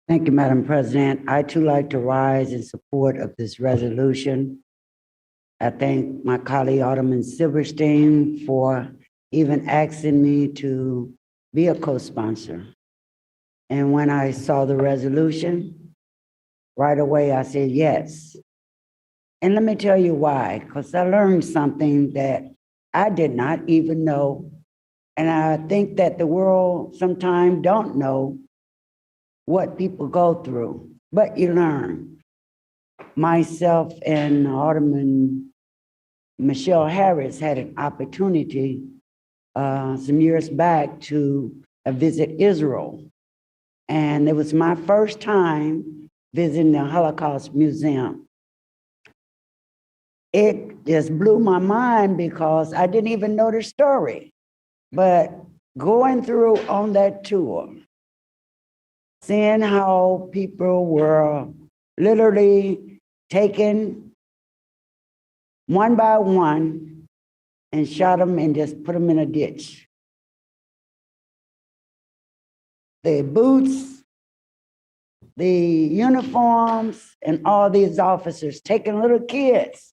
Thank you, Madam President. I too like to rise in support of this resolution. I thank my colleague Alderman Silverstein for even asking me to be a co-sponsor. And when I saw the resolution, right away I said yes. And let me tell you why, because I learned something that I did not even know. And I think that the world sometimes don't know what people go through, but you learn. Myself and Alderman Michelle Harris had an opportunity some years back to visit Israel. And it was my first time visiting the Holocaust Museum. It just blew my mind because I didn't even know the story. But going through on that tour, seeing how people were literally taken one by one and shot them and just put them in a ditch. The boots, the uniforms, and all these officers taking little kids.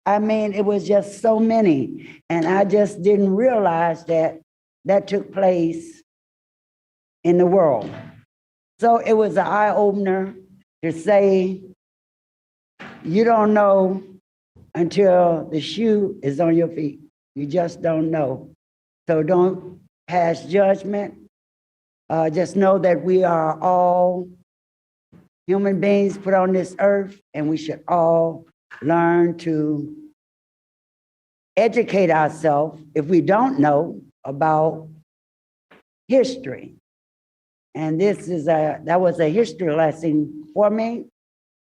I mean, it was just so many. And I just didn't realize that that took place in the world. So it was an eye-opener to say, you don't know until the shoe is on your feet. You just don't know. So don't pass judgment. Just know that we are all human beings put on this earth, and we should all learn to educate ourselves if we don't know about history. And that was a history lesson for me.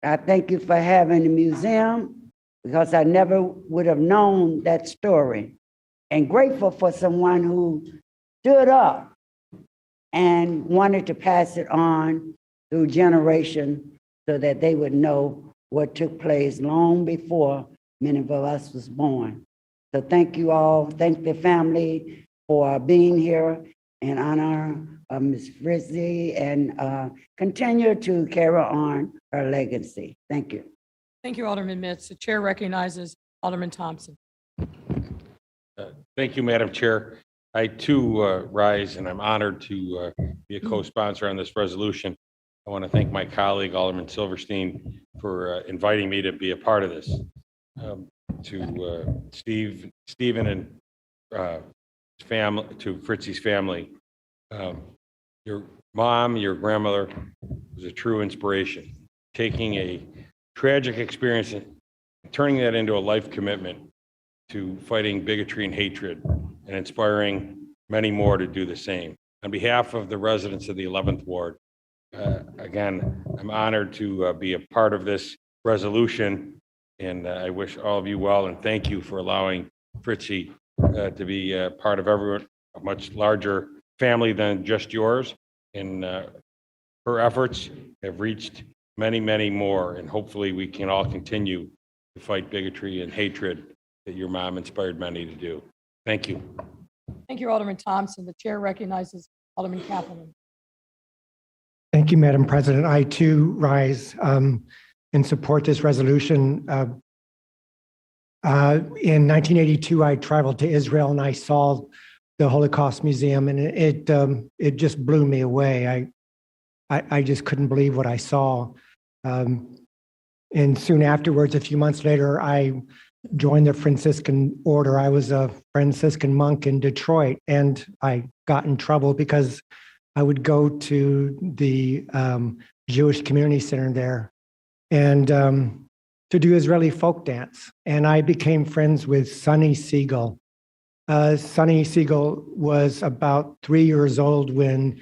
I thank you for having the museum because I never would have known that story. And grateful for someone who stood up and wanted to pass it on through generation so that they would know what took place long before many of us was born. So thank you all. Thank the family for being here in honor of Ms. Fritzy and continue to carry on her legacy. Thank you. Thank you, Alderman Mitz. The chair recognizes Alderman Thompson. Thank you, Madam Chair. I too rise, and I'm honored to be a co-sponsor on this resolution. I want to thank my colleague, Alderman Silverstein, for inviting me to be a part of this. To Stephen and family, to Fritzy's family, your mom, your grandmother was a true inspiration. Taking a tragic experience and turning that into a life commitment to fighting bigotry and hatred and inspiring many more to do the same. On behalf of the residents of the 11th Ward, again, I'm honored to be a part of this resolution, and I wish all of you well, and thank you for allowing Fritzy to be part of a much larger family than just yours. And her efforts have reached many, many more, and hopefully we can all continue to fight bigotry and hatred that your mom inspired many to do. Thank you. Thank you, Alderman Thompson. The chair recognizes Alderman Kaplan. Thank you, Madam President. I too rise and support this resolution. In 1982, I traveled to Israel and I saw the Holocaust Museum, and it just blew me away. I just couldn't believe what I saw. And soon afterwards, a few months later, I joined the Franciscan order. I was a Franciscan monk in Detroit, and I got in trouble because I would go to the Jewish community center there and to do Israeli folk dance. And I became friends with Sonny Siegel. Sonny Siegel was about 3 years old when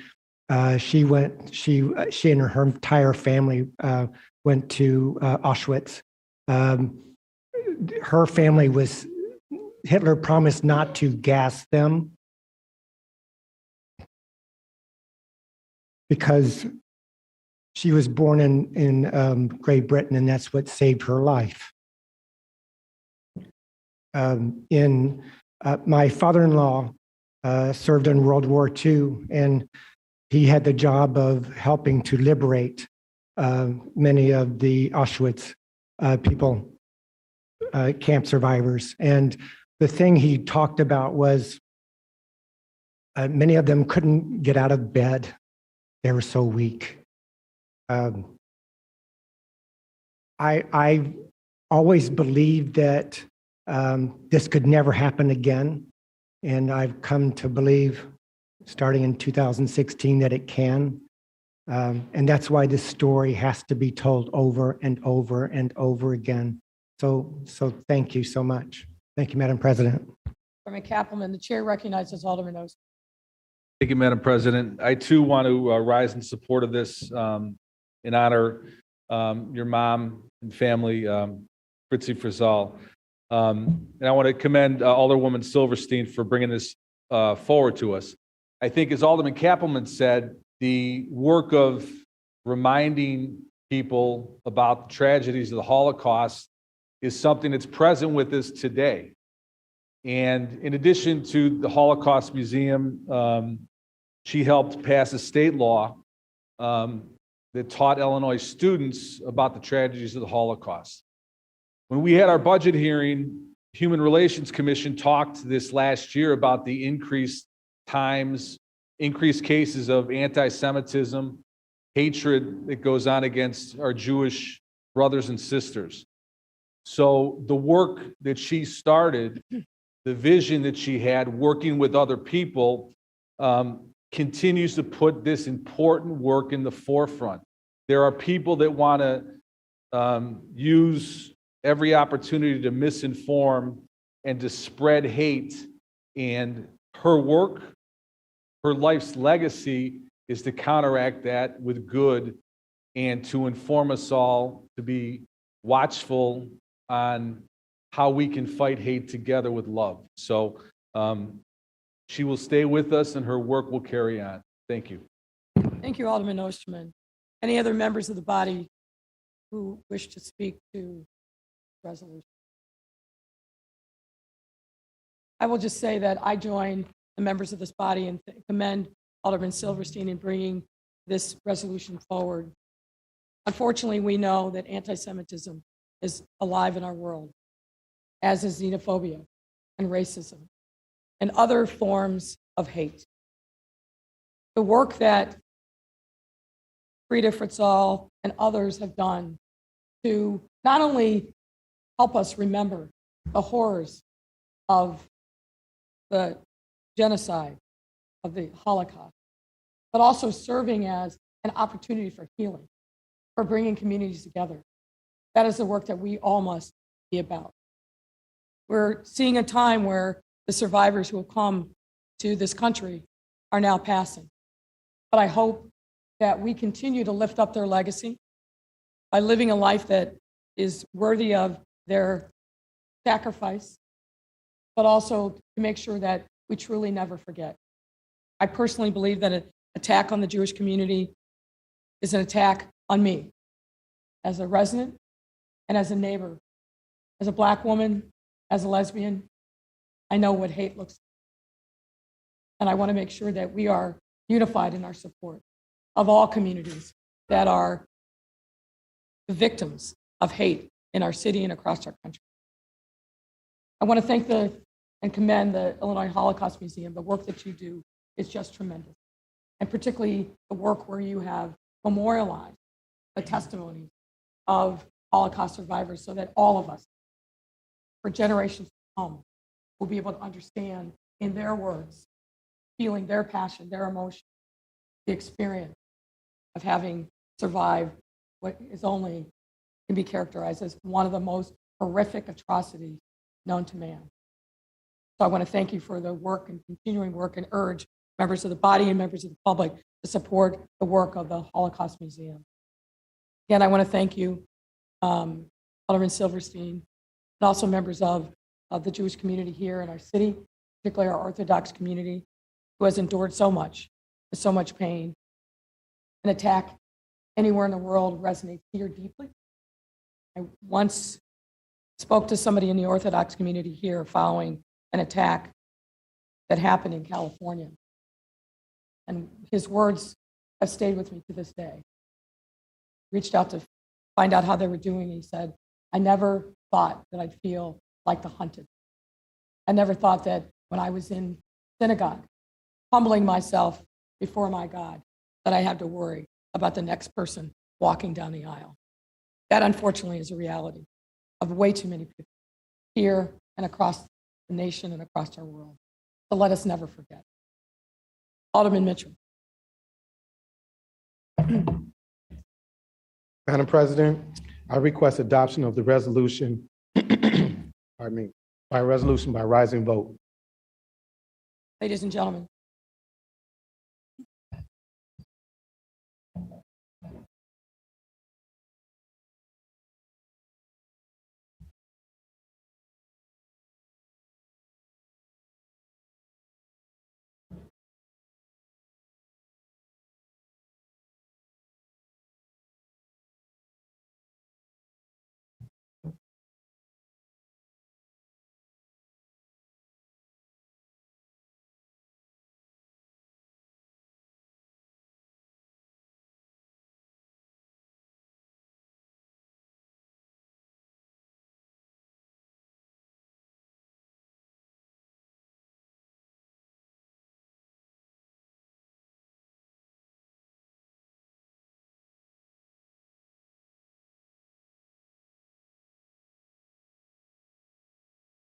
she and her entire family went to Auschwitz. Her family Hitler promised not to gas them because she was born in Great Britain, and that's what saved her life. My father-in-law served in World War II, and he had the job of helping to liberate many of the Auschwitz people, camp survivors. And the thing he talked about was many of them couldn't get out of bed. They were so weak. I always believed that this could never happen again. And I've come to believe, starting in 2016, that it can. And that's why this story has to be told over and over and over again. So thank you so much. Thank you, Madam President. Alderman Kaplan, the chair recognizes Alderman Oster. Thank you, Madam President. I too want to rise in support of this in honor your mom and family, Fritzy Frizzell. And I want to commend Alderwoman Silverstein for bringing this forward to us. I think, as Alderman Kappelman said, the work of reminding people about the tragedies of the Holocaust is something that's present with us today. And in addition to the Holocaust Museum, she helped pass a state law that taught Illinois students about the tragedies of the Holocaust. When we had our budget hearing, Human Relations Commission talked this last year about the increased times, increased cases of anti-Semitism, hatred that goes on against our Jewish brothers and sisters. So the work that she started, the vision that she had working with other people, continues to put this important work in the forefront. There are people that want to use every opportunity to misinform and to spread hate, and her work, her life's legacy is to counteract that with good and to inform us all to be watchful on how we can fight hate together with love. So she will stay with us and her work will carry on. Thank you. Thank you, Alderman Osterman. Any other members of the body who wish to speak to the resolution? I will just say that I join the members of this body and commend Alderman Silverstein in bringing this resolution forward. Unfortunately, we know that anti-Semitism is alive in our world, as is xenophobia and racism and other forms of hate. The work that Frieda Fritzl and others have done to not only help us remember the horrors of the genocide, of the Holocaust, but also serving as an opportunity for healing, for bringing communities together. That is the work that we all must be about. We're seeing a time where the survivors who have come to this country are now passing. But I hope that we continue to lift up their legacy by living a life that is worthy of their sacrifice, but also to make sure that we truly never forget. I personally believe that an attack on the Jewish community is an attack on me as a resident and as a neighbor, as a Black woman, as a lesbian. I know what hate looks like. And I want to make sure that we are unified in our support of all communities that are the victims of hate in our city and across our country. I want to thank and commend the Illinois Holocaust Museum. The work that you do is just tremendous. And particularly the work where you have memorialized the testimonies of Holocaust survivors so that all of us, for generations to come, will be able to understand in their words, feeling their passion, their emotion, the experience of having survived what is only can be characterized as one of the most horrific atrocities known to man. So I want to thank you for the work and continuing work and urge members of the body and members of the public to support the work of the Holocaust Museum. Again, I want to thank you, Alderman Silverstein, and also members of the Jewish community here in our city, particularly our Orthodox community, who has endured so much, with so much pain. An attack anywhere in the world resonates here deeply. I once spoke to somebody in the Orthodox community here following an attack that happened in California. And his words have stayed with me to this day. Reached out to find out how they were doing. He said, I never thought that I'd feel like the hunted. I never thought that when I was in synagogue, humbling myself before my God, that I had to worry about the next person walking down the aisle. That, unfortunately, is a reality of way too many people here and across the nation and across our world. So let us never forget. Alderman Mitchell. Madam President, I request adoption of the resolution, by resolution by rising vote. Ladies and gentlemen.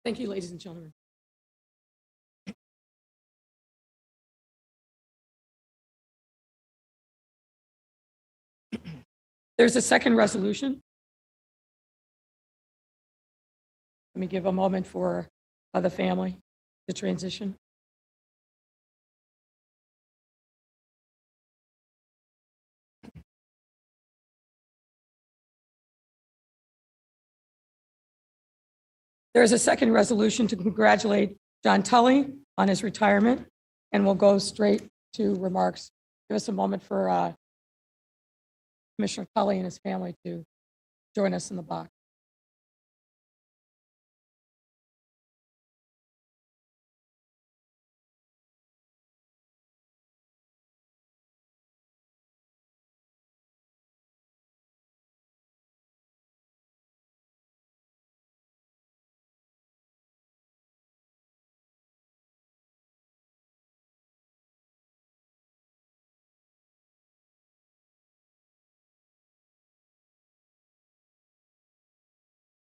Thank you, ladies and gentlemen. There's a second resolution. Let me give a moment for the family to transition. There is a second resolution to congratulate John Tully on his retirement, and we'll go straight to remarks. Give us a moment for Commissioner Tully and his family to join us in the box.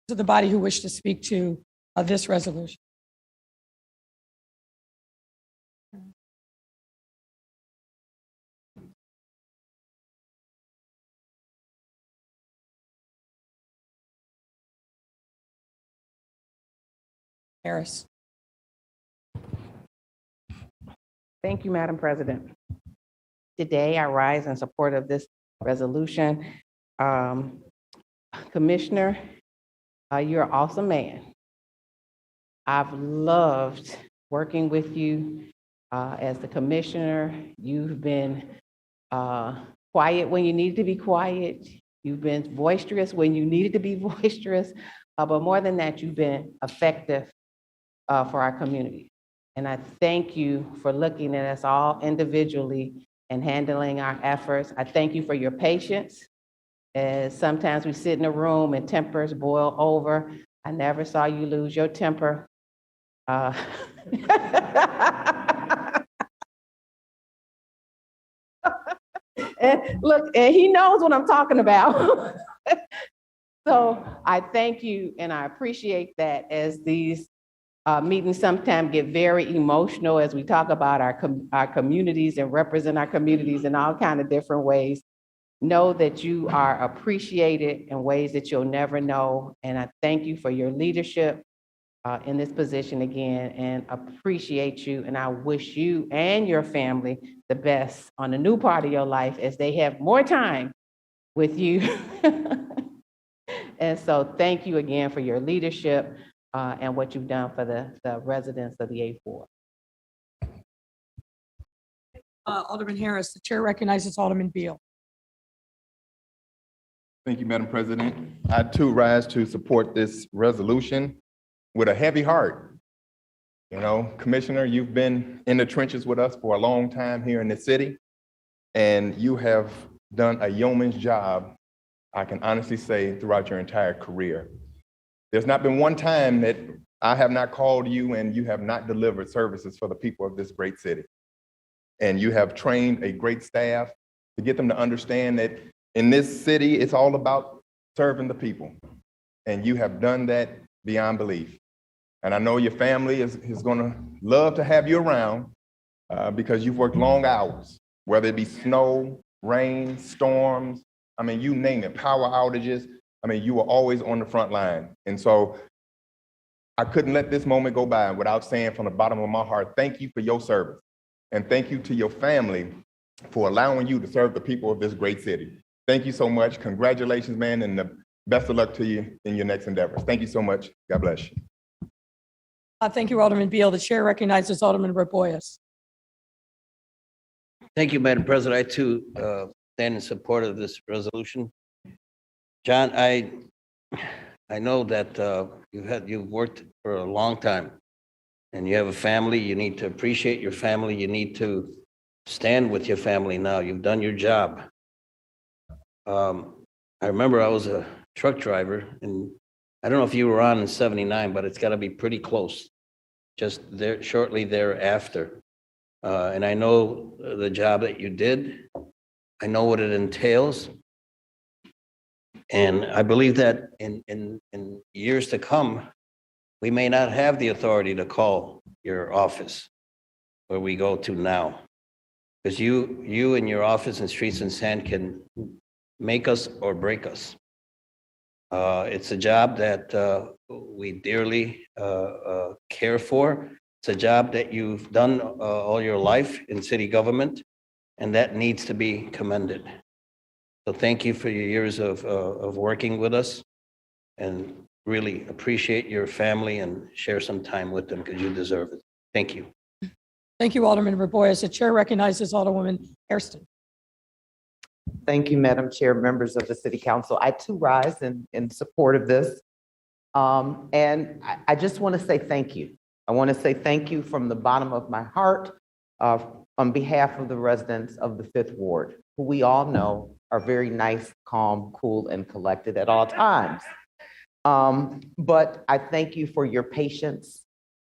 To the body who wish to speak to this resolution. Harris. Thank you, Madam President. Today, I rise in support of this resolution. Commissioner, you're an awesome man. I've loved working with you as the commissioner. You've been quiet when you needed to be quiet. You've been boisterous when you needed to be boisterous. But more than that, you've been effective for our community. And I thank you for looking at us all individually and handling our efforts. I thank you for your patience. As sometimes we sit in a room and tempers boil over. I never saw you lose your temper. Look, and he knows what I'm talking about. So I thank you and I appreciate that as these meetings sometimes get very emotional as we talk about our communities and represent our communities in all kinds of different ways. Know that you are appreciated in ways that you'll never know. And I thank you for your leadership in this position again and appreciate you. And I wish you and your family the best on the new part of your life as they have more time with you. And so thank you again for your leadership and what you've done for the residents of the A4. Alderman Harris, the chair recognizes Alderman Beal. Thank you, Madam President. I too rise to support this resolution with a heavy heart. You know, Commissioner, you've been in the trenches with us for a long time here in the city, and you have done a yeoman's job, I can honestly say, throughout your entire career. There's not been one time that I have not called you and you have not delivered services for the people of this great city. And you have trained a great staff to get them to understand that in this city, it's all about serving the people. And you have done that beyond belief. And I know your family is going to love to have you around because you've worked long hours, whether it be snow, rain, storms, I mean, you name it, power outages. I mean, you were always on the front line. And so I couldn't let this moment go by without saying from the bottom of my heart, thank you for your service. And thank you to your family for allowing you to serve the people of this great city. Thank you so much. Congratulations, man, and the best of luck to you in your next endeavors. Thank you so much. God bless you. Thank you, Alderman Beal. The chair recognizes Alderman Raboyes. Thank you, Madam President. I too stand in support of this resolution. John, I know that you've worked for a long time and you have a family. You need to appreciate your family. You need to stand with your family now. You've done your job. I remember I was a truck driver, and I don't know if you were on in '79, but it's got to be pretty close, just there shortly thereafter. And I know the job that you did. I know what it entails. And I believe that in years to come, we may not have the authority to call your office where we go to now. Because you and your office in Streets and Sand can make us or break us. It's a job that we dearly care for. It's a job that you've done all your life in city government, and that needs to be commended. So thank you for your years of working with us, and really appreciate your family and share some time with them because you deserve it. Thank you. Thank you, Alderman Raboyes. The chair recognizes Alderwoman Hairston. Thank you, Madam Chair, members of the City Council. I too rise in support of this. And I just want to say thank you. I want to say thank you from the bottom of my heart on behalf of the residents of the Fifth Ward, who we all know are very nice, calm, cool, and collected at all times. But I thank you for your patience.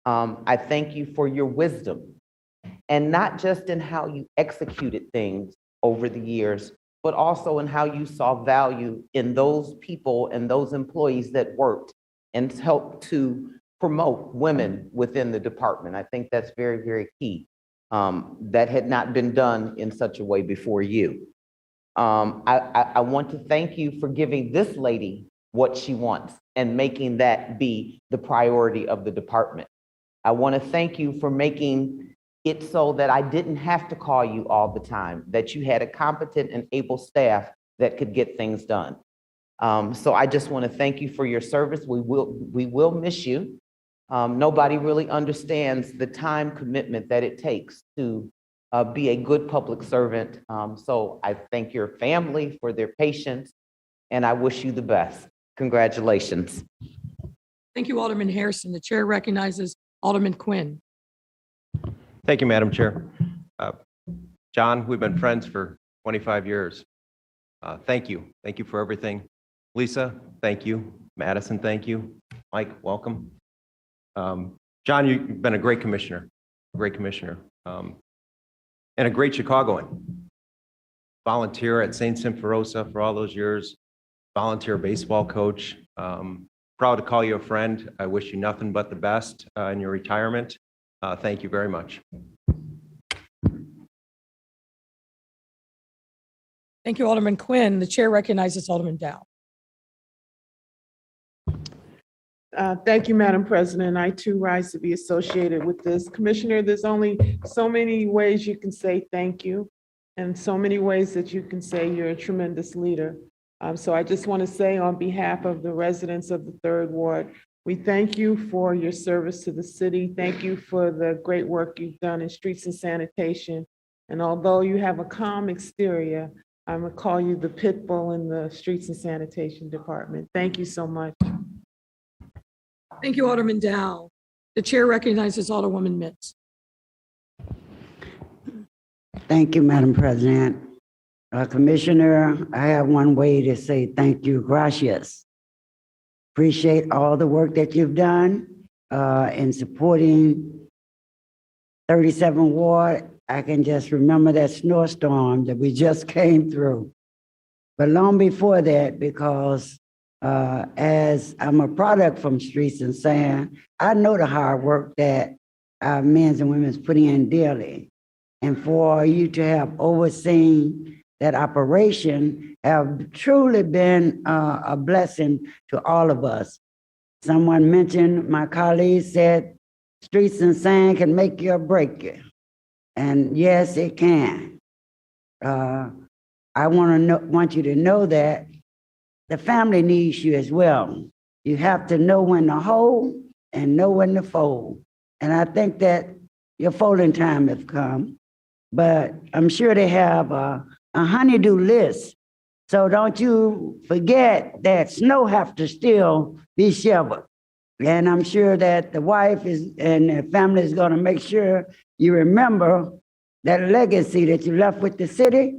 I thank you for your wisdom, and not just in how you executed things over the years, but also in how you saw value in those people and those employees that worked and helped to promote women within the department. I think that's very, very key. That had not been done in such a way before you. I want to thank you for giving this lady what she wants and making that be the priority of the department. I want to thank you for making it so that I didn't have to call you all the time, that you had a competent and able staff that could get things done. So I just want to thank you for your service. We will miss you. Nobody really understands the time commitment that it takes to be a good public servant. So I thank your family for their patience, and I wish you the best. Congratulations. Thank you, Alderman Hairston. The chair recognizes Alderman Quinn. Thank you, Madam Chair. John, we've been friends for 25 years. Thank you. Thank you for everything. Lisa, thank you. Madison, thank you. Mike, welcome. John, you've been a great commissioner, and a great Chicagoan. Volunteer at St. Symphorosa for all those years, volunteer baseball coach. Proud to call you a friend. I wish you nothing but the best in your retirement. Thank you very much. Thank you, Alderman Quinn. The chair recognizes Alderman Dow. Thank you, Madam President. I too rise to be associated with this. Commissioner, there's only so many ways you can say thank you and so many ways that you can say you're a tremendous leader. So I just want to say on behalf of the residents of the Third Ward, we thank you for your service to the city. Thank you for the great work you've done in streets and sanitation. And although you have a calm exterior, I'm gonna call you the pit bull in the streets and sanitation department. Thank you so much. Thank you, Alderman Dow. The chair recognizes Alderwoman Mitz. Thank you, Madam President. Commissioner, I have one way to say thank you, gracias. Appreciate all the work that you've done in supporting 37 Ward. I can just remember that snowstorm that we just came through. But long before that, because as I'm a product from Streets and Sand, I know the hard work that our men and women is putting in daily. And for you to have overseen that operation have truly been a blessing to all of us. Someone mentioned, my colleague said, Streets and Sand can make you or break you. And yes, it can. I want you to know that the family needs you as well. You have to know when to hold and know when to fold. And I think that your folding time has come, but I'm sure they have a honey-do list. So don't you forget that snow have to still be shoveled. And I'm sure that the wife and the family is gonna make sure you remember that legacy that you left with the city.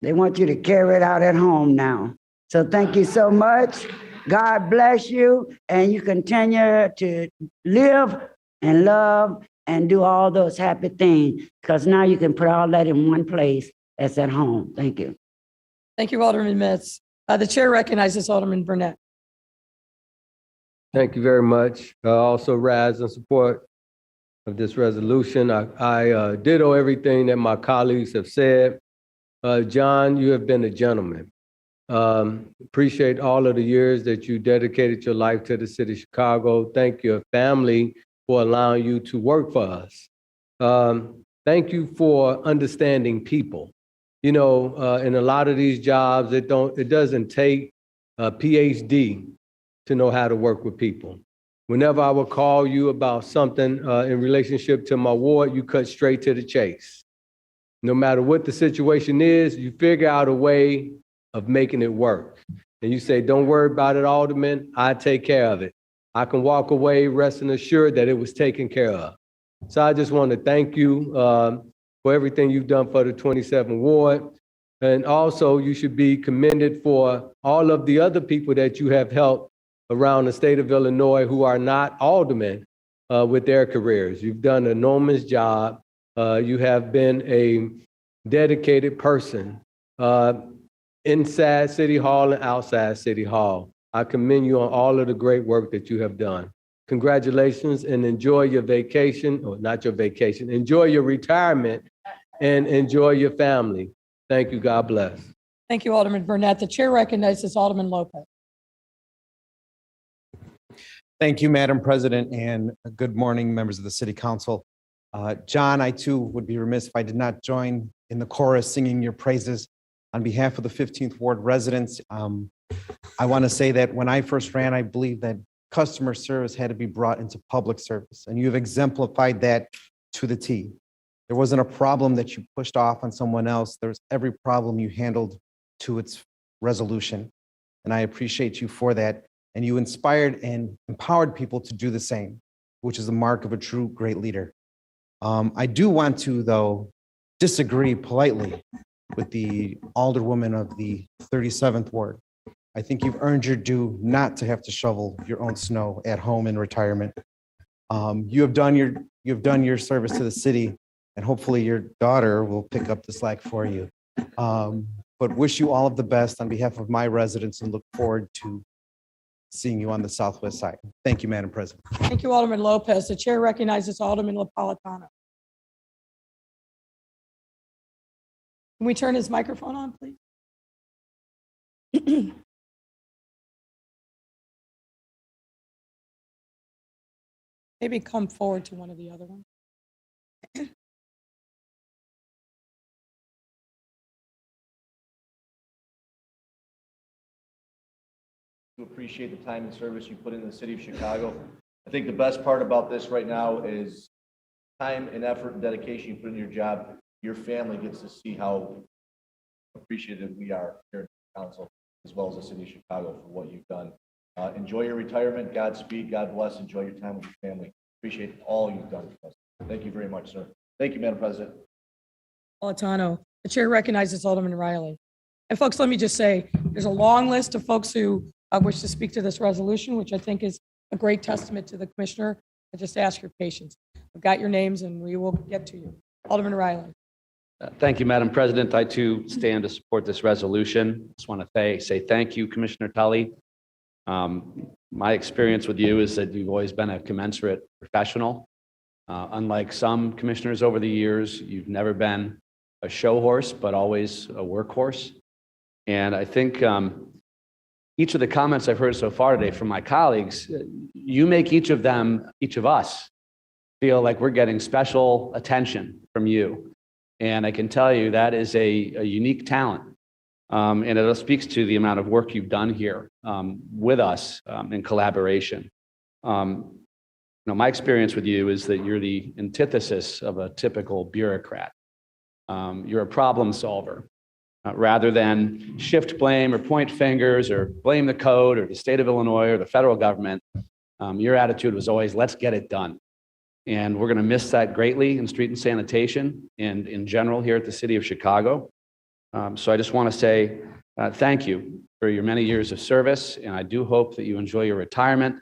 They want you to carry it out at home now. So thank you so much. God bless you, and you continue to live and love and do all those happy things, because now you can put all that in one place as at home. Thank you. Thank you, Alderman Mitz. The chair recognizes Alderman Burnett. Thank you very much. I also rise in support of this resolution. I ditto everything that my colleagues have said. John, you have been a gentleman. Appreciate all of the years that you dedicated your life to the city of Chicago. Thank your family for allowing you to work for us. Thank you for understanding people. You know, in a lot of these jobs, it doesn't take a PhD to know how to work with people. Whenever I would call you about something in relationship to my ward, you cut straight to the chase. No matter what the situation is, you figure out a way of making it work. And you say, don't worry about it, Alderman, I take care of it. I can walk away resting assured that it was taken care of. So I just want to thank you for everything you've done for the 27th Ward. And also you should be commended for all of the other people that you have helped around the state of Illinois who are not aldermen with their careers. You've done an enormous job. You have been a dedicated person inside City Hall and outside City Hall. I commend you on all of the great work that you have done. Congratulations and enjoy your vacation, or not your vacation, enjoy your retirement and enjoy your family. Thank you. God bless. Thank you, Alderman Burnett. The chair recognizes Alderman Lopez. Thank you, Madam President, and good morning, members of the City Council. John, I too would be remiss if I did not join in the chorus singing your praises. On behalf of the 15th Ward residents, I want to say that when I first ran, I believe that customer service had to be brought into public service, and you have exemplified that to the T. There wasn't a problem that you pushed off on someone else. There was every problem you handled to its resolution, and I appreciate you for that. And you inspired and empowered people to do the same, which is the mark of a true great leader. I do want to, though, disagree politely with the alderwoman of the 37th Ward. I think you've earned your due not to have to shovel your own snow at home in retirement. You have done your service to the city, and hopefully your daughter will pick up the slack for you. But wish you all of the best on behalf of my residents and look forward to seeing you on the southwest side. Thank you, Madam President. Thank you, Alderman Lopez. The chair recognizes Alderman Napolitano. Can we turn his microphone on, please? Maybe come forward to one of the other ones. To appreciate the time and service you put in the city of Chicago. I think the best part about this right now is time and effort and dedication you put in your job. Your family gets to see how appreciative we are here at the council, as well as the city of Chicago, for what you've done. Enjoy your retirement. Godspeed. God bless. Enjoy your time with your family. Appreciate all you've done for us. Thank you very much, sir. Thank you, Madam President. Napolitano. The chair recognizes Alderman Riley. And folks, let me just say, there's a long list of folks who wish to speak to this resolution, which I think is a great testament to the commissioner. I just ask your patience. I've got your names and we will get to you. Alderman Riley. Thank you, Madam President. I too stand to support this resolution. Just want to say thank you, Commissioner Tully. My experience with you is that you've always been a commensurate professional. Unlike some commissioners over the years, you've never been a show horse, but always a workhorse. And I think each of the comments I've heard so far today from my colleagues, you make each of us, feel like we're getting special attention from you. And I can tell you that is a unique talent. And it speaks to the amount of work you've done here with us in collaboration. My experience with you is that you're the antithesis of a typical bureaucrat. You're a problem solver. Rather than shift blame or point fingers or blame the code or the state of Illinois or the federal government, your attitude was always, let's get it done. And we're going to miss that greatly in street and sanitation and in general here at the city of Chicago. So I just want to say thank you for your many years of service, and I do hope that you enjoy your retirement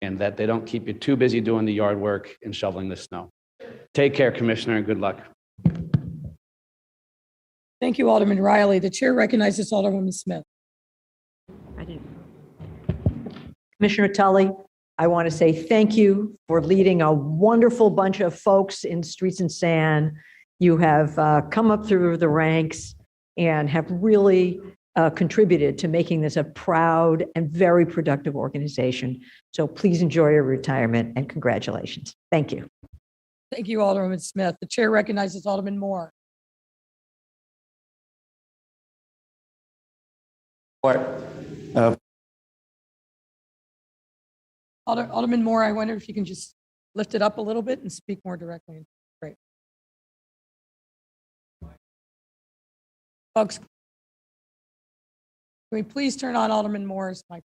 and that they don't keep you too busy doing the yard work and shoveling the snow. Take care, Commissioner, and good luck. Thank you, Alderman Riley. The chair recognizes Alderwoman Smith. I do. Commissioner Tully, I want to say thank you for leading a wonderful bunch of folks in Streets and Sand. You have come up through the ranks and have really contributed to making this a proud and very productive organization. So please enjoy your retirement and congratulations. Thank you. Thank you, Alderwoman Smith. The chair recognizes Alderman Moore. Alderman Moore, I wonder if you can just lift it up a little bit and speak more directly. Great. Folks, can we please turn on Alderman Moore's mic?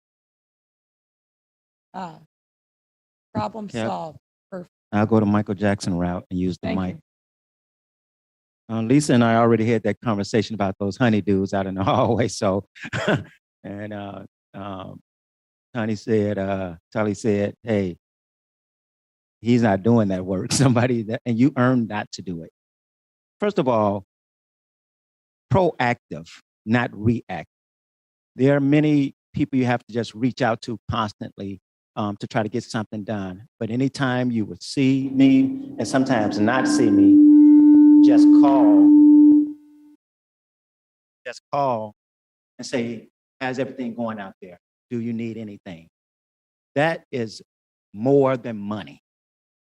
Problem Yeah. solved. Perfect. I'll go to Michael Jackson route and use the Thank mic. you. Lisa and I already had that conversation about those honeydews out in the hallway. So, and Tali said, "Hey, he's not doing that work. Somebody that, and you earned not to do it." First of all, proactive, not reactive. There are many people you have to just reach out to constantly to try to get something done. But anytime you would see me and sometimes not see me, just call and say, "How's everything going out there? Do you need anything?" That is more than money.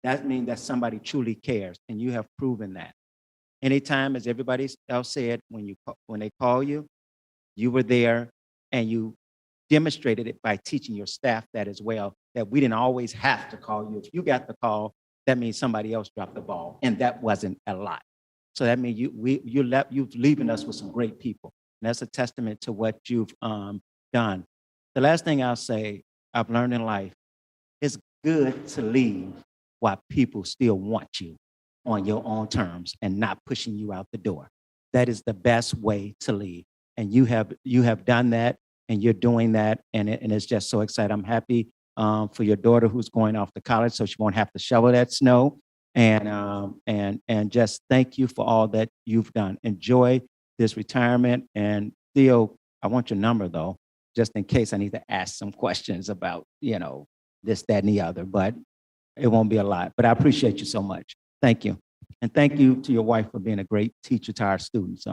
That means that somebody truly cares, and you have proven that. Anytime, as everybody else said, when they call you, you were there, and you demonstrated it by teaching your staff that as well, that we didn't always have to call you. If you got the call, that means somebody else dropped the ball, and that wasn't a lot. So that means you've leaving us with some great people. And that's a testament to what you've done. The last thing I'll say, I've learned in life, it's good to leave while people still want you on your own terms and not pushing you out the door. That is the best way to leave. And you have done that, and you're doing that, and it's just so exciting. I'm happy for your daughter who's going off to college, so she won't have to shovel that snow. And just thank you for all that you've done. Enjoy this retirement. And Theo, I want your number though, just in case I need to ask some questions about, this, that, and the other, but it won't be a lot. But I appreciate you so much. Thank you. And thank you to your wife for being a great teacher to our students.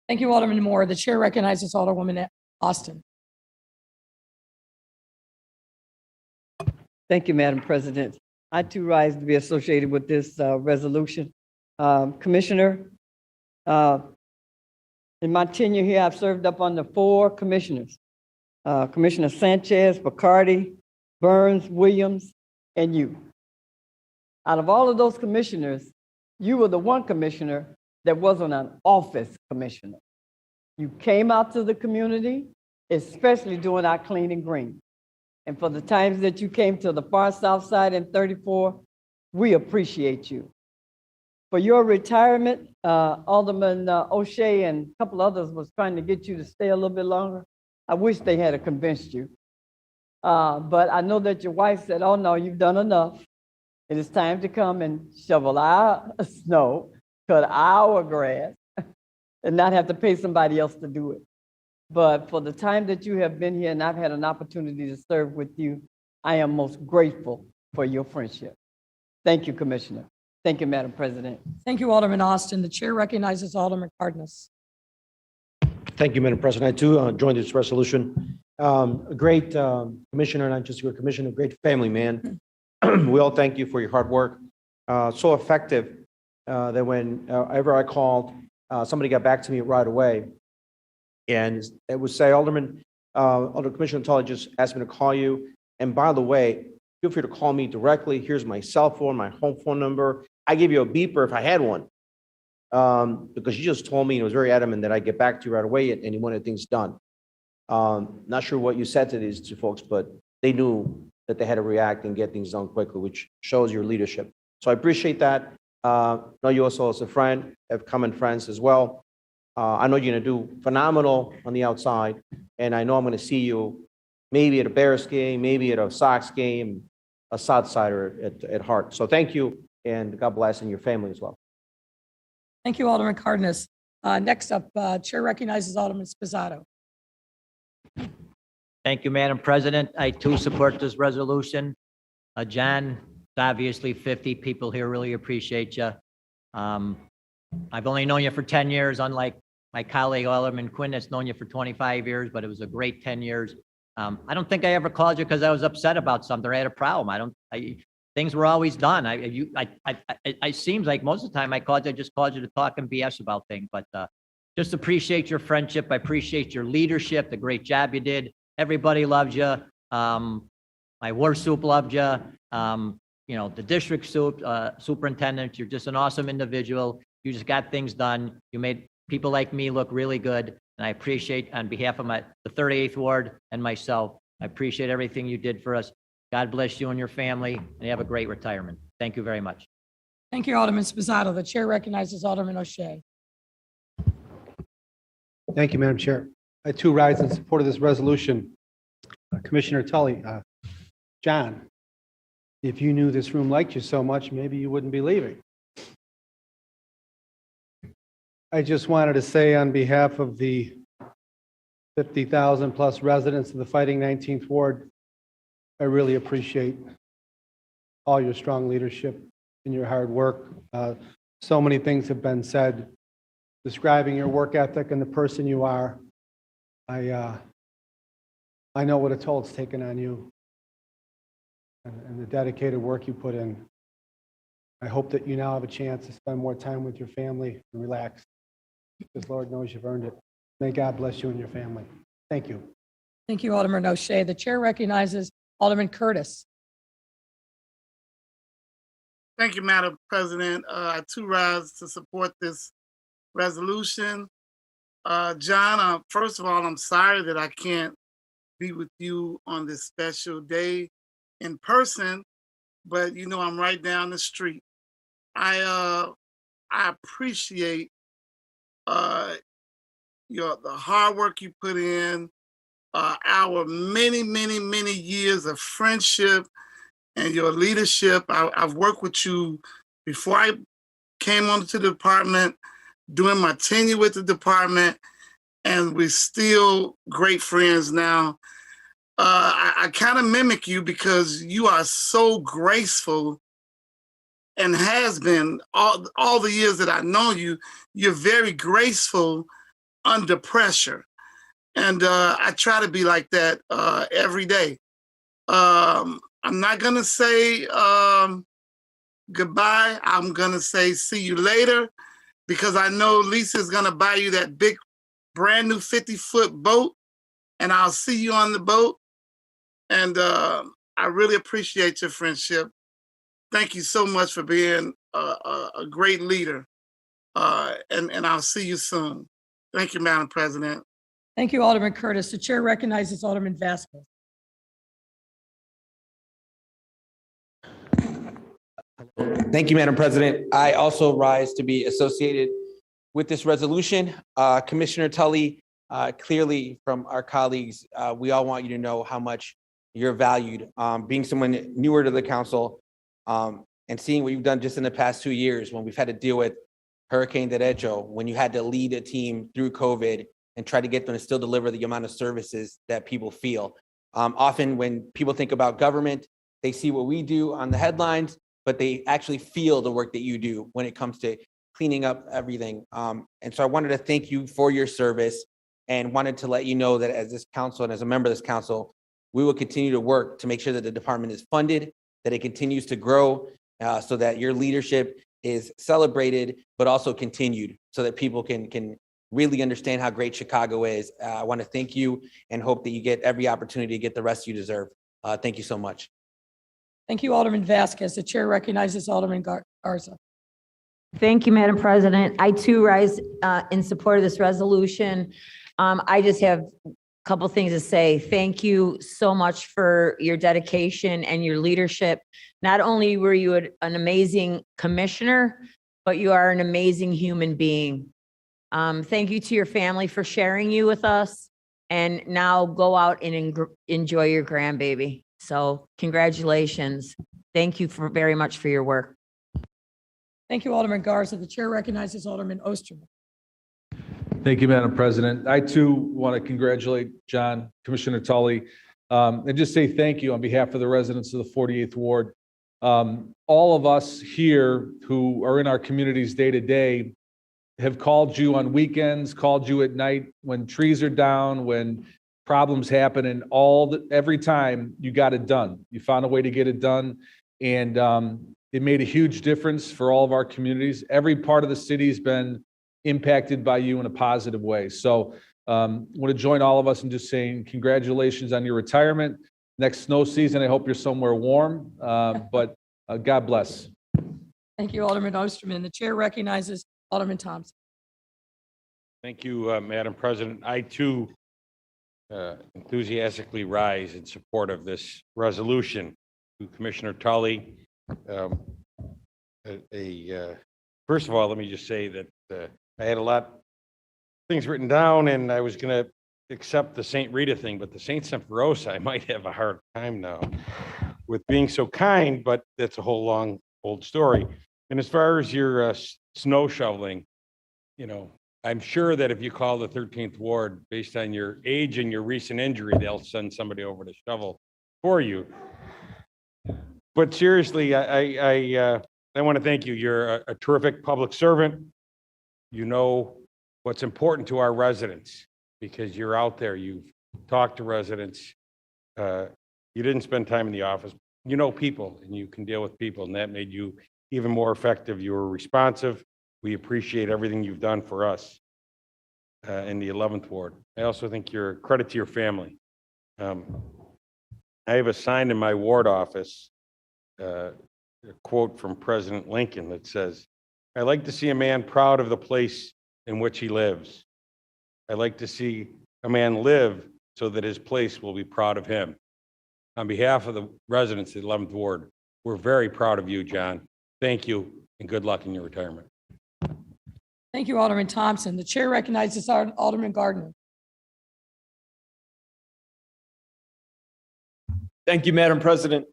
Thank you, Alderman Moore. The chair recognizes Alderwoman Austin. Thank you, Madam President. I too rise to be associated with this resolution. Commissioner, in my tenure here, I've served up under 4 commissioners. Commissioner Sanchez, Bacardi, Burns, Williams, and you. Out of all of those commissioners, you were the one commissioner that wasn't an office commissioner. You came out to the community, especially during our clean and green. And for the times that you came to the far south side in 34, we appreciate you. For your retirement, Alderman O'Shea and a couple others was trying to get you to stay a little bit longer. I wish they had convinced you. But I know that your wife said, "Oh no, you've done enough. It is time to come and shovel our snow, cut our grass, and not have to pay somebody else to do it." But for the time that you have been here and I've had an opportunity to serve with you, I am most grateful for your friendship. Thank you, Commissioner. Thank you, Madam President. Thank you, Alderman Austin. The chair recognizes Alderman Cardenas. Thank you, Madam President. I too joined this resolution. A great commissioner, not just your commissioner, a great family man. We all thank you for your hard work. So effective that whenever I called, somebody got back to me right away. And it would say, Alderman Commissioner Tully just asked me to call you. And by the way, feel free to call me directly. Here's my cell phone, my home phone number. I give you a beeper if I had one. Because you just told me and was very adamant that I get back to you right away and you wanted things done. Not sure what you said to these 2 folks, but they knew that they had to react and get things done quickly, which shows your leadership. So I appreciate that. I know you also as a friend, have common friends as well. I know you're going to do phenomenal on the outside, and I know I'm going to see you maybe at a Bears game, maybe at a Sox game, a Southsider at heart. So thank you, and God bless, and your family as well. Thank you, Alderman Cardenas. Next up, chair recognizes Alderman Spizzato. Thank you, Madam President. I too support this resolution. John, it's obviously 50 people here really appreciate you. I've only known you for 10 years, unlike my colleague Alderman Quinn that's known you for 25 years, but it was a great 10 years. I don't think I ever called you because I was upset about something or I had a problem. Things were always done. It seems like most of the time I just called you to talk and BS about things, but just appreciate your friendship. I appreciate your leadership, the great job you did. Everybody loves you. My war soup loved you. The district superintendent, you're just an awesome individual. You just got things done. You made people like me look really good. And I appreciate, on behalf of the 38th Ward and myself, I appreciate everything you did for us. God bless you and your family, and you have a great retirement. Thank you very much. Thank you, Alderman Spizzato. The chair recognizes Alderman O'Shea. Thank you, Madam Chair. I too rise in support of this resolution. Commissioner Tully, John, if you knew this room liked you so much, maybe you wouldn't be leaving. I just wanted to say on behalf of the 50,000 plus residents of the Fighting 19th Ward, I really appreciate all your strong leadership and your hard work. So many things have been said describing your work ethic and the person you are. I know what a toll it's taken on you and the dedicated work you put in. I hope that you now have a chance to spend more time with your family and relax, because Lord knows you've earned it. May God bless you and your family. Thank you. Thank you, Alderman O'Shea. The chair recognizes Alderman Curtis. Thank you, Madam President. I too rise to support this resolution. John, first of all, I'm sorry that I can't be with you on this special day in person, but I'm right down the street. I appreciate the hard work you put in, our many, many, many years of friendship and your leadership. I've worked with you before I came onto the department, during my tenure with the department, and we're still great friends now. I kind of mimic you because you are so graceful and has been all the years that I know you. You're very graceful under pressure. And I try to be like that every day. I'm not going to say goodbye. I'm going to say see you later, because I know Lisa's going to buy you that big, brand new 50-foot boat, and I'll see you on the boat. And I really appreciate your friendship. Thank you so much for being a great leader. And I'll see you soon. Thank you, Madam President. Thank you, Alderman Curtis. The chair recognizes Alderman Vasquez. Thank you, Madam President. I also rise to be associated with this resolution. Commissioner Tully, clearly from our colleagues, we all want you to know how much you're valued. Being someone newer to the council and seeing what you've done just in the past 2 years when we've had to deal with Hurricane Derecho, when you had to lead a team through COVID and try to get them to still deliver the amount of services that people feel. Often when people think about government, they see what we do on the headlines, but they actually feel the work that you do when it comes to cleaning up everything. And so I wanted to thank you for your service and wanted to let you know that as this council and as a member of this council, we will continue to work to make sure that the department is funded, that it continues to grow, so that your leadership is celebrated, but also continued so that people can really understand how great Chicago is. I want to thank you and hope that you get every opportunity to get the rest you deserve. Thank you so much. Thank you, Alderman Vasquez. The chair recognizes Alderman Garza. Thank you, Madam President. I too rise in support of this resolution. I just have a couple things to say. Thank you so much for your dedication and your leadership. Not only were you an amazing commissioner, but you are an amazing human being. Thank you to your family for sharing you with us. And now go out and enjoy your grandbaby. So congratulations. Thank you very much for your work. Thank you, Alderman Garza. The chair recognizes Alderman Osterman. Thank you, Madam President. I too want to congratulate John, Commissioner Tully, and just say thank you on behalf of the residents of the 48th Ward. All of us here who are in our communities day to day have called you on weekends, called you at night when trees are down, when problems happen, and every time you got it done. You found a way to get it done, and it made a huge difference for all of our communities. Every part of the city has been impacted by you in a positive way. So I want to join all of us in just saying congratulations on your retirement. next snow season. I hope you're somewhere warm, but God bless. Thank you, Alderman Osterman. The chair recognizes Alderman Thompson. Thank you, Madam President. I too enthusiastically rise in support of this resolution. To Commissioner Tully, first of all, let me just say that I had a lot of things written down, and I was going to accept the St. Rita thing, but the St. Semperosa, I might have a hard time now with being so kind, but that's a whole long old story. And as far as your snow shoveling, I'm sure that if you call the 13th Ward, based on your age and your recent injury, they'll send somebody over to shovel for you. But seriously, I want to thank you. You're a terrific public servant. You know what's important to our residents because you're out there. You've talked to residents. You didn't spend time in the office. You know people, and you can deal with people, and that made you even more effective. You were responsive. We appreciate everything you've done for us in the 11th Ward. I also think you're a credit to your family. I have a sign in my ward office, a quote from President Lincoln that says, "I like to see a man proud of the place in which he lives. I like to see a man live so that his place will be proud of him." On behalf of the residents of the 11th Ward, we're very proud of you, John. Thank you, and good luck in your retirement. Thank you, Alderman Thompson. The chair recognizes Alderman Gardner. Thank you, Madam President.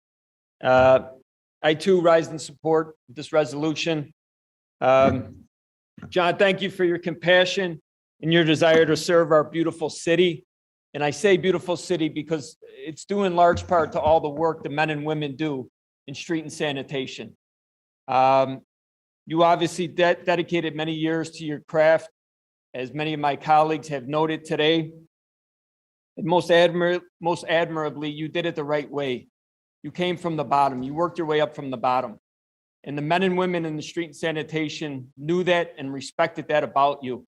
I too rise in support of this resolution. John, thank you for your compassion and your desire to serve our beautiful city. And I say beautiful city because it's due in large part to all the work the men and women do in street and sanitation. You obviously dedicated many years to your craft, as many of my colleagues have noted today. And most admirably, you did it the right way. You came from the bottom. You worked your way up from the bottom. And the men and women in the street and sanitation knew that and respected that about you.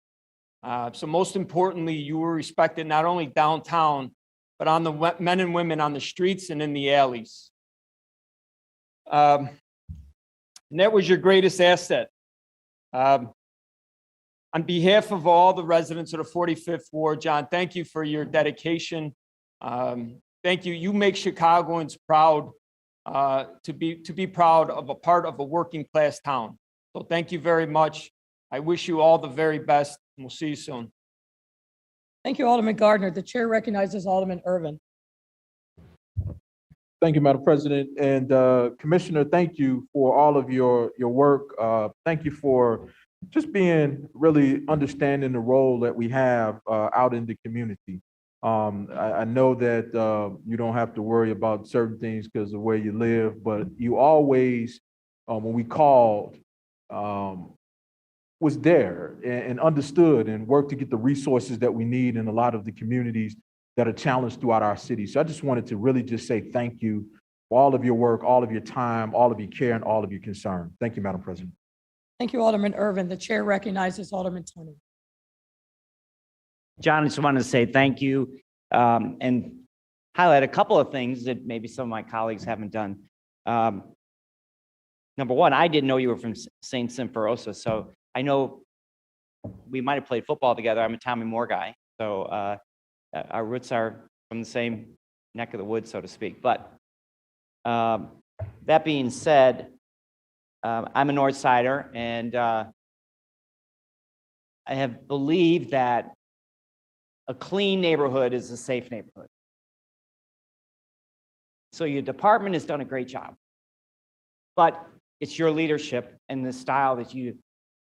So most importantly, you were respected not only downtown, but on the men and women on the streets and in the alleys. And that was your greatest asset. On behalf of all the residents of the 45th Ward, John, thank you for your dedication. Thank you. You make Chicagoans proud to be proud of a part of a working class town. So thank you very much. I wish you all the very best, and we'll see you soon. Thank you, Alderman Gardner. The chair recognizes Alderman Irvin. Thank you, Madam President. And Commissioner, thank you for all of your work. Thank you for just being really understanding the role that we have out in the community. I know that you don't have to worry about certain things because of where you live, but you always, when we called, was there and understood and worked to get the resources that we need in a lot of the communities that are challenged throughout our city. So I just wanted to really just say thank you for all of your work, all of your time, all of your care, and all of your concern. Thank you, Madam President. Thank you, Alderman Irvin. The chair recognizes Alderman Tony. John, I just wanted to say thank you and highlight a couple of things that maybe some of my colleagues haven't done. Number one, I didn't know you were from St. Semperosa, so I know we might have played football together. I'm a Tommy Moore guy, so our roots are from the same neck of the woods, so to speak. But that being said, I'm a North Sider, and I have believed that a clean neighborhood is a safe neighborhood. So your department has done a great job, but it's your leadership and the style that you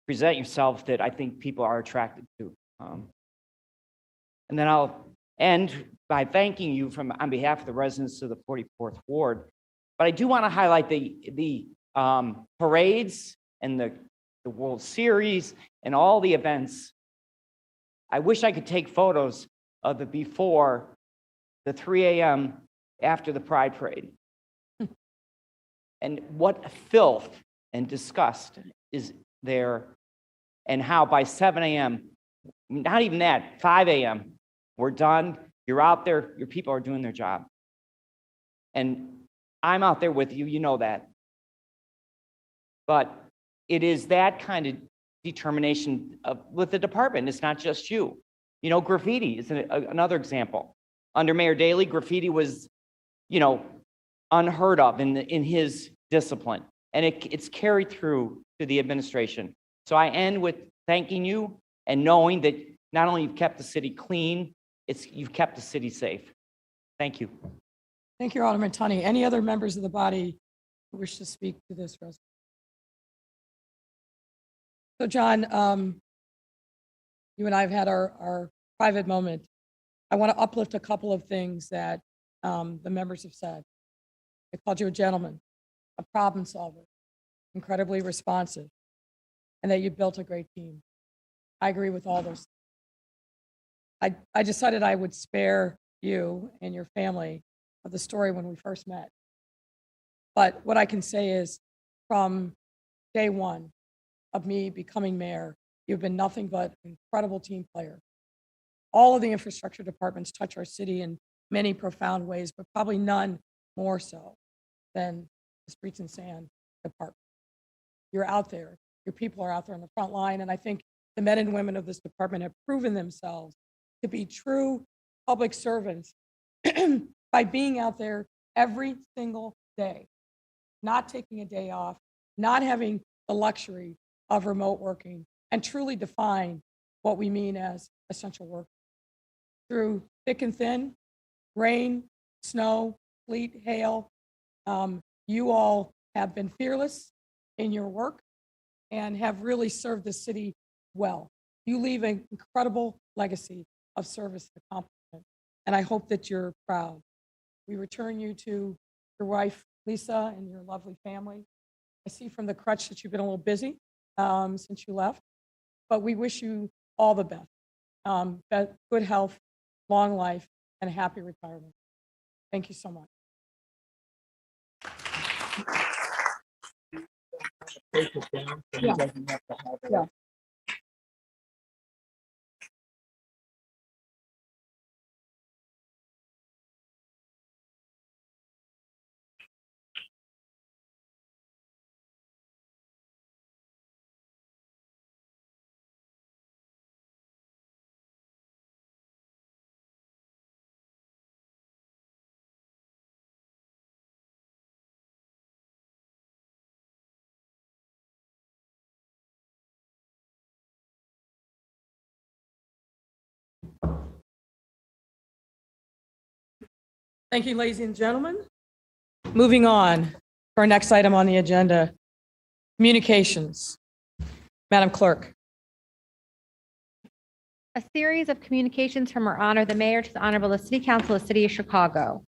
present yourself that I think people are attracted to. And then I'll end by thanking you on behalf of the residents of the 44th Ward. But I do want to highlight the parades and the World Series and all the events. I wish I could take photos of the before the 3 a.m. after the Pride Parade. And what filth and disgust is there, and how by 7 a.m., not even that, 5 a.m., we're done, you're out there, your people are doing their job. And I'm out there with you, you know that. But it is that kind of determination with the department. It's not just you. You know, graffiti is another example. Under Mayor Daley, graffiti was, you know, unheard of in his discipline. And it's carried through to the administration. So I end with thanking you and knowing that not only you've kept the city clean, you've kept the city safe. Thank you. Thank you, Alderman Tunney. Any other members of the body who wish to speak to this resolution? So John, you and I have had our private moment. I want to uplift a couple of things that the members have said. I called you a gentleman, a problem solver, incredibly responsive, and that you built a great team. I agree with all those. I decided I would spare you and your family of the story when we first met. But what I can say is from day one of me becoming mayor, you've been nothing but an incredible team player. All of the infrastructure departments touch our city in many profound ways, but probably none more so than the streets and sand department. You're out there, your people are out there on the front line, and I think the men and women of this department have proven themselves to be true public servants by being out there every single day, not taking a day off, not having the luxury of remote working, and truly define what we mean as essential work. Through thick and thin, rain, snow, sleet, hail, you all have been fearless in your work and have really served the city well. You leave an incredible legacy of service and accomplishment, and I hope that you're proud. We return you to your wife, Lisa, and your lovely family. I see from the crutch that you've been a little busy since you left, but we wish you all the best. Good health, long life, and a happy retirement. Thank you so much. Yeah. Yeah. Thank you, ladies and gentlemen. Moving on to our next item on the agenda, communications. Madam Clerk. A series of communications from our honor, the mayor, to the honorable the city council of the city of Chicago.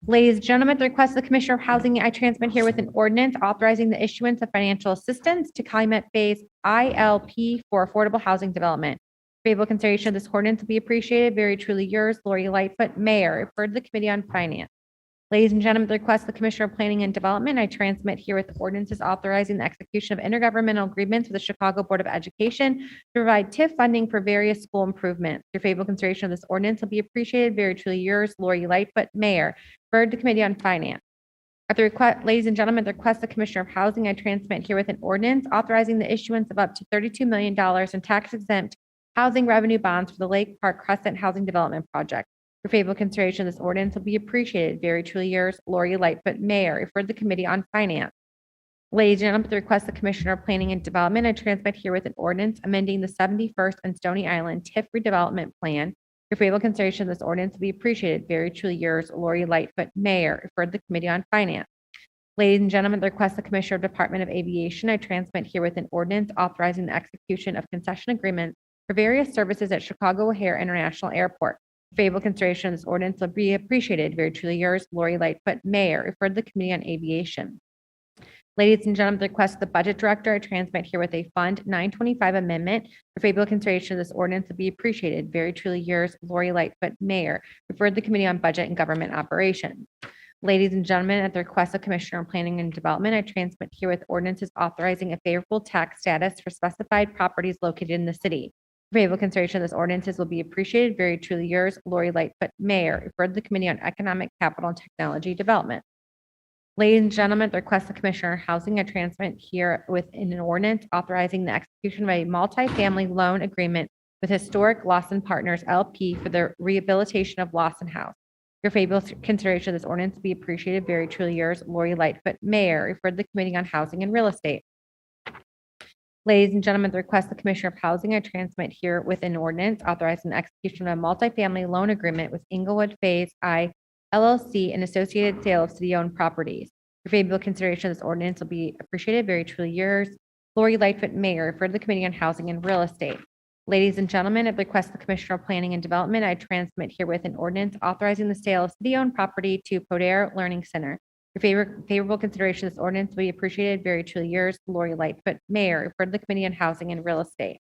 Ladies and gentlemen, at the request of the Commissioner of Housing, I transmit here with an ordinance authorizing the issuance of financial assistance to Calumet Bay's ILP for affordable housing development. Favorable consideration of this ordinance will be appreciated. Very truly yours, Lori Lightfoot, Mayor. Referred to the Committee on Finance. Ladies and gentlemen, at the request of the Commissioner of Planning and Development, I transmit here with ordinances authorizing the execution of intergovernmental agreements with the Chicago Board of Education to provide TIF funding for various school improvements. Your favorable consideration of this ordinance will be appreciated. Very truly yours, Lori Lightfoot, Mayor. Referred to the Committee on Finance. At the request, ladies and gentlemen, at the request of the Commissioner of Housing, I transmit here with an ordinance authorizing the issuance of up to $32 million in tax-exempt housing revenue bonds for the Lake Park Crescent Housing Development Project. For favorable consideration of this ordinance will be appreciated. Very truly yours, Lori Lightfoot, Mayor. Referred to the Committee on Finance. Ladies and gentlemen, at the request of the Commissioner of Planning and Development, I transmit here with an ordinance amending the 71st and Stony Island TIF redevelopment plan. Your favorable consideration of this ordinance will be appreciated. Very truly yours, Lori Lightfoot, Mayor. Referred to the Committee on Finance. Ladies and gentlemen, at the request of the Commissioner of Department of Aviation, I transmit here with an ordinance authorizing the execution of concession agreements for various services at Chicago O'Hare International Airport. Favorable consideration of this ordinance will be appreciated. Very truly yours, Lori Lightfoot, Mayor. Referred to the Committee on Aviation. Ladies and gentlemen, at the request of the Budget Director, I transmit here with a Fund 925 amendment. For favorable consideration of this ordinance will be appreciated. Very truly yours, Lori Lightfoot, Mayor. Referred to the Committee on Budget and Government Operations. Ladies and gentlemen, at the request of Commissioner of Planning and Development, I transmit here with ordinances authorizing a favorable tax status for specified properties located in the city. Favorable consideration of this ordinances will be appreciated. Very truly yours, Lori Lightfoot, Mayor. Referred to the Committee on Economic, Capital, and Technology Development. Ladies and gentlemen, at the request of Commissioner of Housing, I transmit here within an ordinance authorizing the execution of a multifamily loan agreement with Historic Lawson Partners LP for the rehabilitation of Lawson House. Your favorable consideration of this ordinance be appreciated. Very truly yours, Lori Lightfoot, Mayor. Referred to the Committee on Housing and Real Estate. Ladies and gentlemen, at the request of the Commissioner of Housing, I transmit here with an ordinance authorizing the execution of a multifamily loan agreement with Inglewood Phase I LLC and associated sale of city-owned properties. Your favorable consideration of this ordinance will be appreciated. Very truly yours, Lori Lightfoot, Mayor. Referred to the Committee on Housing and Real Estate. Ladies and gentlemen, at the request of the Commissioner of Planning and Development, I transmit herewith an ordinance authorizing the sale of city-owned property to Poder Learning Center. Your favorable consideration of this ordinance will be appreciated. Very truly yours, Lori Lightfoot, Mayor. Referred to the Committee on Housing and Real Estate.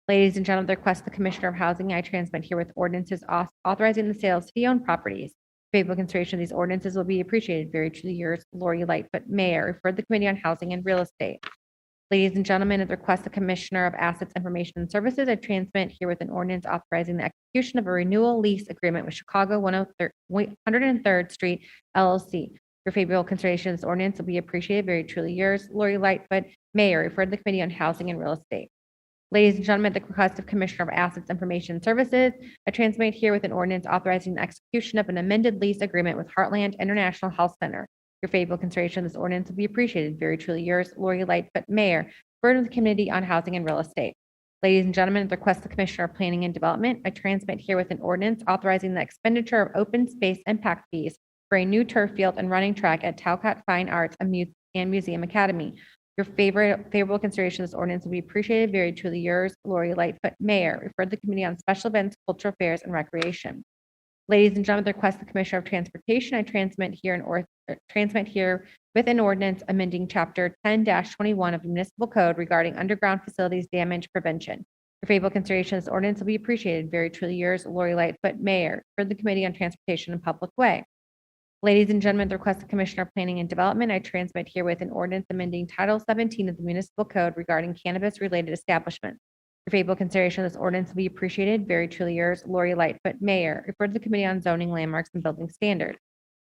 Ladies and gentlemen, at the request of the Commissioner of Housing, I transmit herewith ordinances authorizing the sale of city-owned properties. Favorable consideration of these ordinances will be appreciated. Very truly yours, Lori Lightfoot, Mayor. Referred to the Committee on Housing and Real Estate. Ladies and gentlemen, at the request of the Commissioner of Assets, Information and Services, I transmit herewith an ordinance authorizing the execution of a renewal lease agreement with Chicago 103rd Street LLC. Your favorable consideration of this ordinance will be appreciated. Very truly yours, Lori Lightfoot, Mayor. Referred to the Committee on Housing and Real Estate. Ladies and gentlemen, at the request of Commissioner of Assets, Information and Services, I transmit here with an ordinance authorizing the execution of an amended lease agreement with Heartland International Health Center. Your favorable consideration of this ordinance will be appreciated. Very truly yours, Lori Lightfoot, Mayor. Referred to the Committee on Housing and Real Estate. Ladies and gentlemen, at the request of the Commissioner of Planning and Development, I transmit here with an ordinance authorizing the expenditure of open space impact fees for a new turf field and running track at Talcott Fine Arts and Museum Academy. Your favorable consideration of this ordinance will be appreciated. Very truly yours, Lori Lightfoot, Mayor. Referred to the Committee on Special Events, Cultural Affairs, and Recreation. Ladies and gentlemen, at the request of the Commissioner of Transportation, I transmit here with an ordinance amending Chapter 10-21 of the Municipal Code regarding underground facilities damage prevention. Your favorable consideration of this ordinance will be appreciated. Very truly yours, Lori Lightfoot, Mayor. For the Committee on Transportation and Public Way. Ladies and gentlemen, at the request of Commissioner of Planning and Development, I transmit herewith an ordinance amending Title 17 of the Municipal Code regarding cannabis-related establishments. Your favorable consideration of this ordinance will be appreciated. Very truly yours, Lori Lightfoot, Mayor. Referred to the Committee on Zoning, Landmarks, and Building Standards.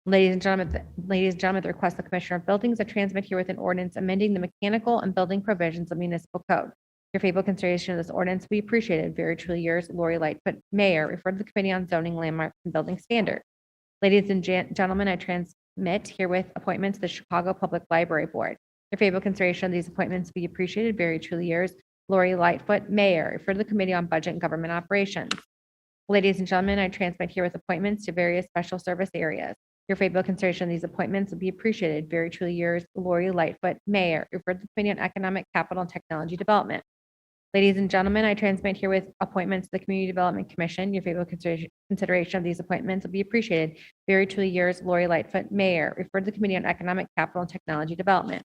Ladies and gentlemen, at the request of the Commissioner of Buildings, I transmit herewith an ordinance amending the mechanical and building provisions of municipal code. Your favorable consideration of this ordinance will be appreciated. Very truly yours, Lori Lightfoot, Mayor. Referred to the Committee on Zoning, Landmarks, and Building Standards. Ladies and gentlemen, I transmit herewith appointments to the Chicago Public Library Board. Your favorable consideration of these appointments will be appreciated. Very truly yours, Lori Lightfoot, Mayor. Referred to the Committee on Budget and Government Operations. Ladies and gentlemen, I transmit herewith appointments to various special service areas. Your favorable consideration of these appointments will be appreciated. Very truly yours, Lori Lightfoot, Mayor. Referred to the Committee on Economic, Capital, and Technology Development. Ladies and gentlemen, I transmit herewith appointments to the Community Development Commission. Your favorable consideration of these appointments will be appreciated. Very truly yours, Lori Lightfoot, Mayor. Referred to the Committee on Economic, Capital, and Technology Development.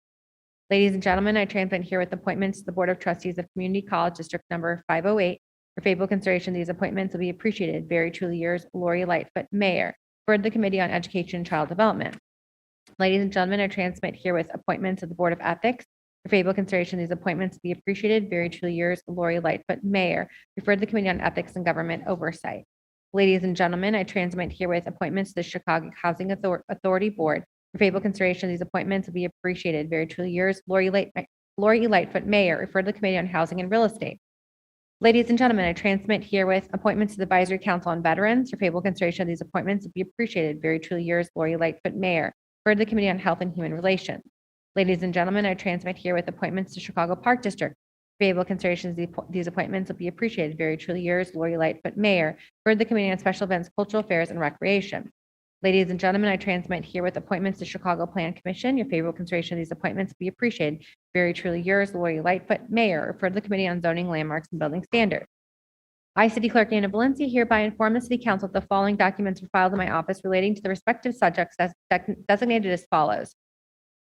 Ladies and gentlemen, I transmit herewith appointments to the Board of Trustees of Community College District Number 508. Your favorable consideration of these appointments will be appreciated. Very truly yours, Lori Lightfoot, Mayor. Referred to the Committee on Education and Child Development. Ladies and gentlemen, I transmit herewith appointments to the Board of Ethics. Your favorable consideration of these appointments will be appreciated. Very truly yours, Lori Lightfoot, Mayor. Referred to the Committee on Ethics and Government Oversight. Ladies and gentlemen, I transmit herewith appointments to the Chicago Housing Authority Board. Your favorable consideration of these appointments will be appreciated. Very truly yours, Lori Lightfoot, Mayor. Referred to the Committee on Housing and Real Estate. Ladies and gentlemen, I transmit herewith appointments to the Advisory Council on Veterans. Your favorable consideration of these appointments will be appreciated. Very truly yours, Lori Lightfoot, Mayor. Referred to the Committee on Health and Human Relations. Ladies and gentlemen, I transmit herewith appointments to Chicago Park District. Favorable considerations of these appointments will be appreciated. Very truly yours, Lori Lightfoot, Mayor. For the Committee on Special Events, Cultural Affairs, and Recreation. Ladies and gentlemen, I transmit herewith appointments to Chicago Plan Commission. Your favorable consideration of these appointments will be appreciated. Very truly yours, Lori Lightfoot, Mayor. For the Committee on Zoning, Landmarks, and Building Standards. I, City Clerk Anna Valencia, hereby inform the City Council that the following documents were filed in my office relating to the respective subjects as designated as follows.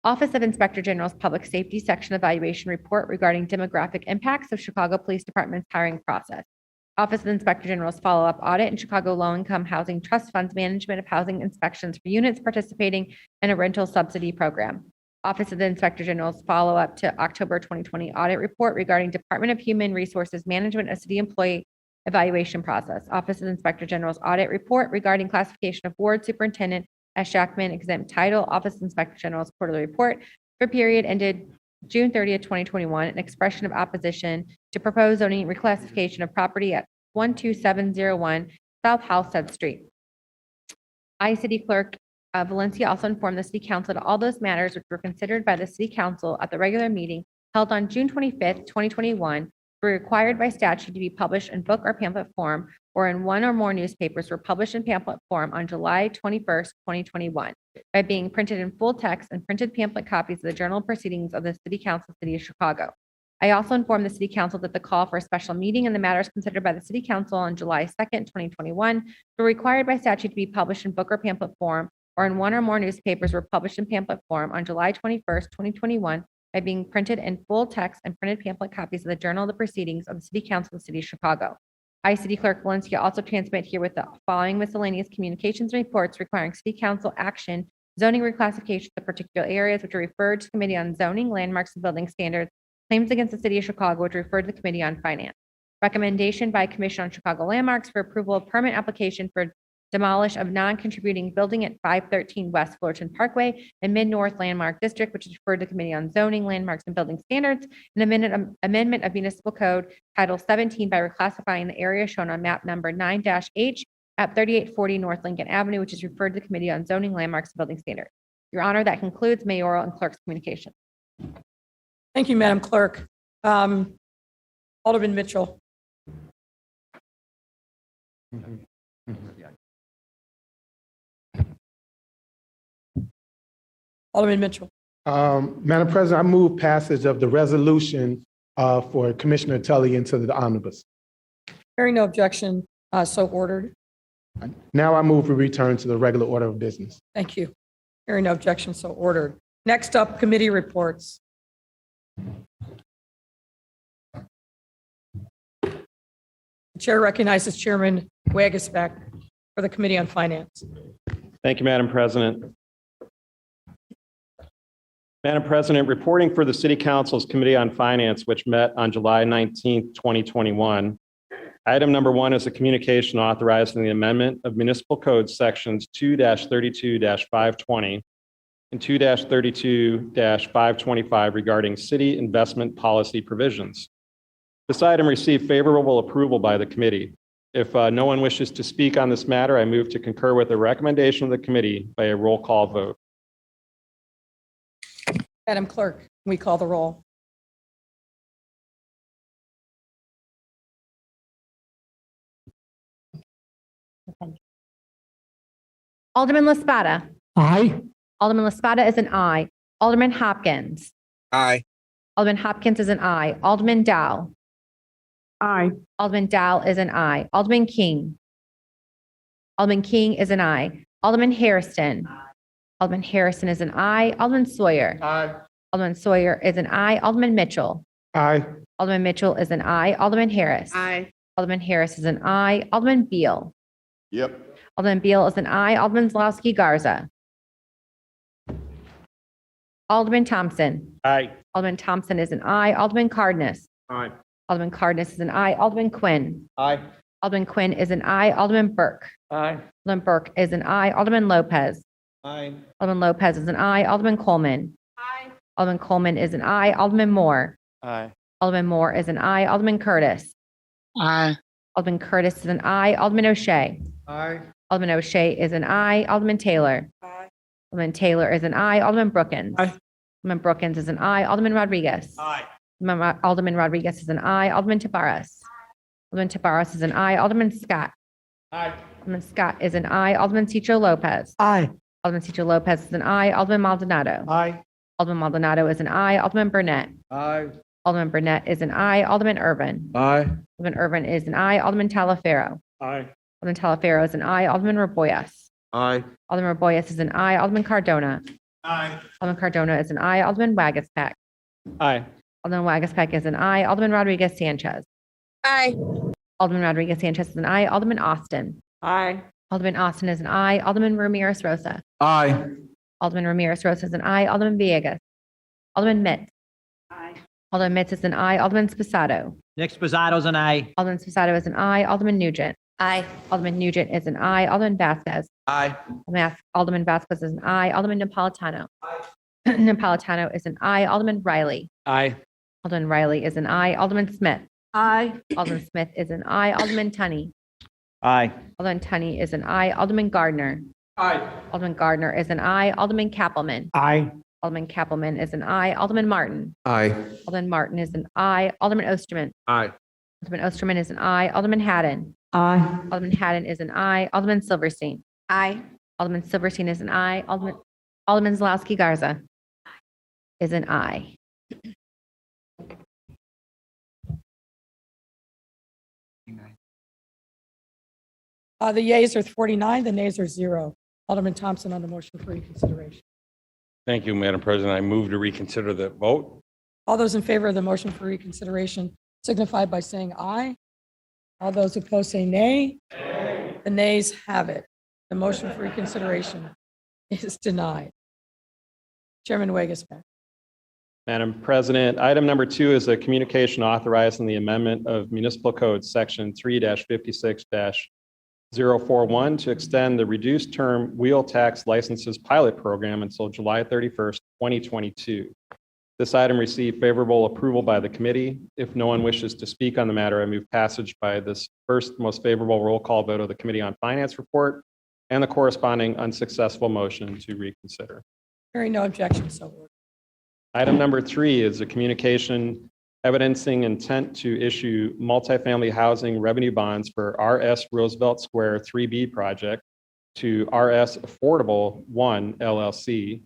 Office of Inspector General's Public Safety Section Evaluation Report regarding demographic impacts of Chicago Police Department's hiring process. Office of Inspector General's follow-up audit and Chicago Low-Income Housing Trust Fund's management of housing inspections for units participating in a rental subsidy program. Office of the Inspector General's follow-up to October 2020 audit report regarding Department of Human Resources Management of City Employee Evaluation Process. Office of the Inspector General's audit report regarding classification of board superintendent S. Jackman, exempt title, Office Inspector General's quarterly report for period ended June 30th, 2021, an expression of opposition to proposed zoning reclassification of property at 12701 South Halsted Street. I, City Clerk Valencia, also informed the City Council that all those matters which were considered by the City Council at the regular meeting held on June 25th, 2021, were required by statute to be published in book or pamphlet form or in one or more newspapers were published in pamphlet form on July 21st, 2021, by being printed in full text and printed pamphlet copies of the journal proceedings of the City Council, City of Chicago. I also informed the City Council that the call for a special meeting and the matters considered by the City Council on July 2nd, 2021, were required by statute to be published in book or pamphlet form or in one or more newspapers were published in pamphlet form on July 21st, 2021, by being printed in full text and printed pamphlet copies of the journal of the proceedings of the City Council of the City of Chicago. I, City Clerk Valencia, also transmit herewith the following miscellaneous communications and reports requiring City Council action, zoning reclassification of particular areas which are referred to Committee on Zoning, Landmarks, and Building Standards, claims against the City of Chicago which are referred to the Committee on Finance. Recommendation by Commission on Chicago Landmarks for approval of permit application for demolish of non-contributing building at 513 West Fullerton Parkway and Mid-North Landmark District, which is referred to Committee on Zoning, Landmarks, and Building Standards, and amendment of Municipal Code Title 17 by reclassifying the area shown on map number 9-H at 3840 North Lincoln Avenue, which is referred to the Committee on Zoning, Landmarks, and Building Standards. Your Honor, that concludes mayoral and clerk's communication. Thank you, Madam Clerk. Alderman Mitchell. Alderman Mitchell. Madam President, I move passage of the resolution for Commissioner Tully into the omnibus. Hearing no objection, so ordered. Now I move we return to the regular order of business. Thank you. Hearing no objection, so ordered. Next up, committee reports. The chair recognizes Chairman Wagasback for the Committee on Finance. Thank you, Madam President. Madam President, reporting for the City Council's Committee on Finance, which met on July 19th, 2021. Item number 1 is a communication authorizing the amendment of Municipal Code Sections 2-32-520 and 2-32-525 regarding city investment policy provisions. This item received favorable approval by the committee. If no one wishes to speak on this matter, I move to concur with the recommendation of the committee by a roll call vote. Madam Clerk, we call the roll. Alderman LaSpada. Aye. Alderman LaSpada is an aye. Alderman Hopkins. Aye. Alderman Hopkins is an aye. Alderman Dow. Aye. Alderman Dow is an aye. Alderman King. Alderman King is an aye. Alderman Harrison. Alderman Harrison is an aye. Alderman Sawyer. Aye. Alderman Sawyer is an aye. Alderman Mitchell. Aye. Alderman Mitchell is an aye. Alderman Harris. Aye. Alderman Harris is an aye. Alderman Beal. Yep. Alderman Beal is an aye. Alderman Zlowski Garza. Alderman Thompson. Aye. Alderman Thompson is an aye. Alderman Cardenas. Aye. Alderman Cardenas is an aye. Alderman Quinn. Aye. Alderman Quinn is an aye. Alderman Burke. Aye. Alderman Burke is an aye. Alderman Lopez. Aye. Alderman Lopez is an aye. Alderman Coleman. Aye. Alderman Coleman is an aye. Alderman Moore. Aye. Alderman Moore is an aye. Alderman Curtis. Aye. Alderman Curtis is an aye. Alderman O'Shea. Aye. Alderman O'Shea is an aye. Alderman Taylor. Aye. Alderman Taylor is an aye. Alderman Brookins. Aye. Alderman Brookins is an aye. Alderman Rodriguez. Aye. Alderman Rodriguez is an aye. Alderman Tabarrus. Alderman Tabarrus is an aye. Alderman Scott. Aye. Alderman Scott is an aye. Alderman Cicho Lopez. Aye. Alderman Cicho Lopez is an aye. Alderman Maldonado. Aye. Alderman Maldonado is an aye. Alderman Burnett. Aye. Alderman Burnett is an aye. Alderman Irvin. Aye. Alderman Irvin is an aye. Alderman Talaferro. Aye. Alderman Talaferro is an aye. Alderman Raboyes. Aye. Alderman Raboyes is an aye. Alderman Cardona. Aye. Alderman Cardona is an aye. Alderman Wagaspack. Aye. Alderman Wagaspack is an aye. Alderman Rodriguez Sanchez. Aye. Alderman Rodriguez Sanchez is an aye. Alderman Austin. Aye. Alderman Austin is an aye. Alderman Ramirez Rosa. Aye. Alderman Ramirez Rosa is an aye. Alderman Villegas. Alderman Mitz. Aye. Alderman Mitz is an aye. Alderman Sposato. Nick Spozato's an aye. Alderman Sposato is an aye. Alderman Nugent. Aye. Alderman Nugent is an aye. Alderman Vasquez. Aye. Alderman Vasquez is an aye. Alderman Napolitano. Napolitano is an aye. Alderman Riley. Aye. Alderman Riley is an aye. Alderman Smith. Aye. Alderman Smith is an aye. Alderman Tunney. Aye. Alderman Tunney is an aye. Alderman Gardner. Aye. Alderman Gardner is an aye. Alderman Kappelman. Aye. Alderman Kappelman is an aye. Alderman Martin. Aye. Alderman Martin is an aye. Alderman Osterman. Aye. Alderman Osterman is an aye. Alderman Haddon. Aye. Alderman Haddon is an aye. Alderman Silverstein. Aye. Alderman Silverstein is an aye. Alderman Zalowski Garza is an aye. The yeas are 49, the nays are 0. Alderman Thompson on the motion for reconsideration. Thank you, Madam President. I move to reconsider the vote. All those in favor of the motion for reconsideration signify by saying aye. All those opposed say nay. The nays have it. The motion for reconsideration is denied. Chairman Wagasback. Madam President, item number 2 is a communication authorizing the amendment of Municipal Code Section 3-56-041 to extend the reduced term wheel tax licenses pilot program until July 31st, 2022. This item received favorable approval by the committee. If no one wishes to speak on the matter, I move passage by this first most favorable roll call vote of the Committee on Finance report and the corresponding unsuccessful motion to reconsider. Hearing no objection, so ordered. Item number 3 is a communication evidencing intent to issue multifamily housing revenue bonds for RS Roosevelt Square 3B project to RS Affordable 1 LLC,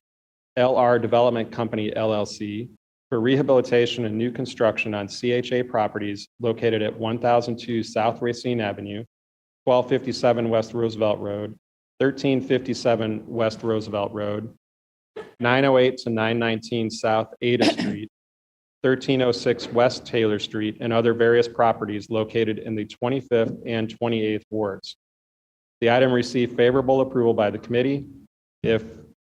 LR Development Company LLC for rehabilitation and new construction on CHA properties located at 1002 South Racine Avenue, 1257 West Roosevelt Road, 1357 West Roosevelt Road, 908 to 919 South Ada Street, 1306 West Taylor Street, and other various properties located in the 25th and 28th wards. The item received favorable approval by the committee. If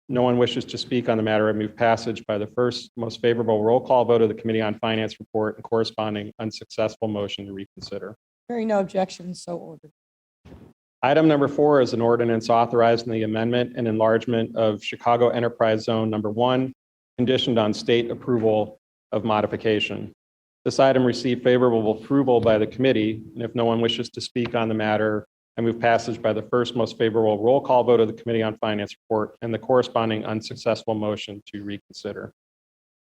no one wishes to speak on the matter, I move passage by the first most favorable roll call vote of the Committee on Finance report and corresponding unsuccessful motion to reconsider. Hearing no objection, so ordered. Item number 4 is an ordinance authorizing the amendment and enlargement of Chicago Enterprise Zone Number 1, conditioned on state approval of modification. This item received favorable approval by the committee, and if no one wishes to speak on the matter, I move passage by the first most favorable roll call vote of the Committee on Finance report and the corresponding unsuccessful motion to reconsider.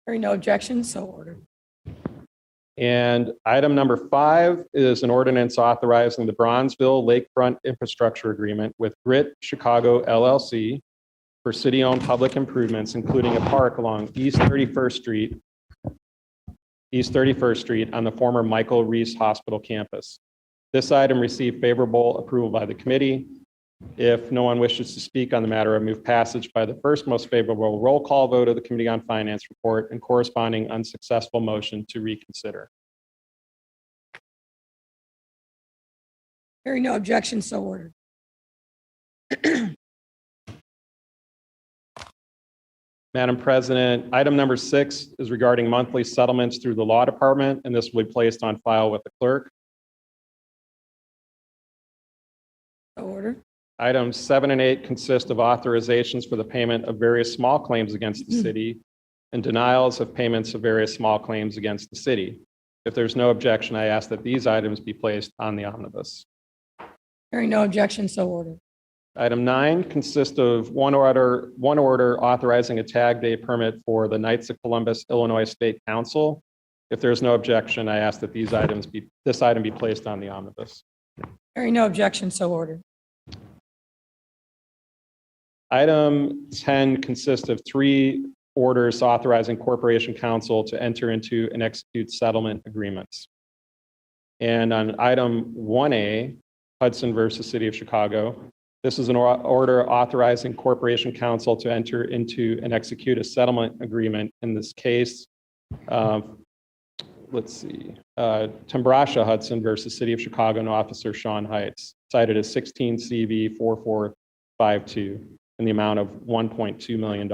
Hearing no objection, so ordered. And item number 5 is an ordinance authorizing the Bronzeville Lakefront Infrastructure Agreement with Grit Chicago LLC for city-owned public improvements, including a park along East 31st Street on the former Michael Reese Hospital campus. This item received favorable approval by the committee. If no one wishes to speak on the matter, I move passage by the first most favorable roll call vote of the Committee on Finance report and corresponding unsuccessful motion to reconsider. Hearing no objection, so ordered. Madam President, item number 6 is regarding monthly settlements through the law department, and this will be placed on file with the clerk. So ordered. Items 7 and 8 consist of authorizations for the payment of various small claims against the city and denials of payments of various small claims against the city. If there's no objection, I ask that these items be placed on the omnibus. Hearing no objection, so ordered. Item 9 consists of one order authorizing a tag day permit for the Knights of Columbus, Illinois State Council. If there's no objection, I ask that this item be placed on the omnibus. Hearing no objection, so ordered. Item 10 consists of 3 orders authorizing Corporation Counsel to enter into and execute settlement agreements. And on item 1A, Hudson versus City of Chicago, this is an order authorizing Corporation Counsel to enter into and execute a settlement agreement. In this case, Tambrasha Hudson versus City of Chicago and Officer Sean Heights, cited as 16 CV 4452 in the amount of $1.2 million.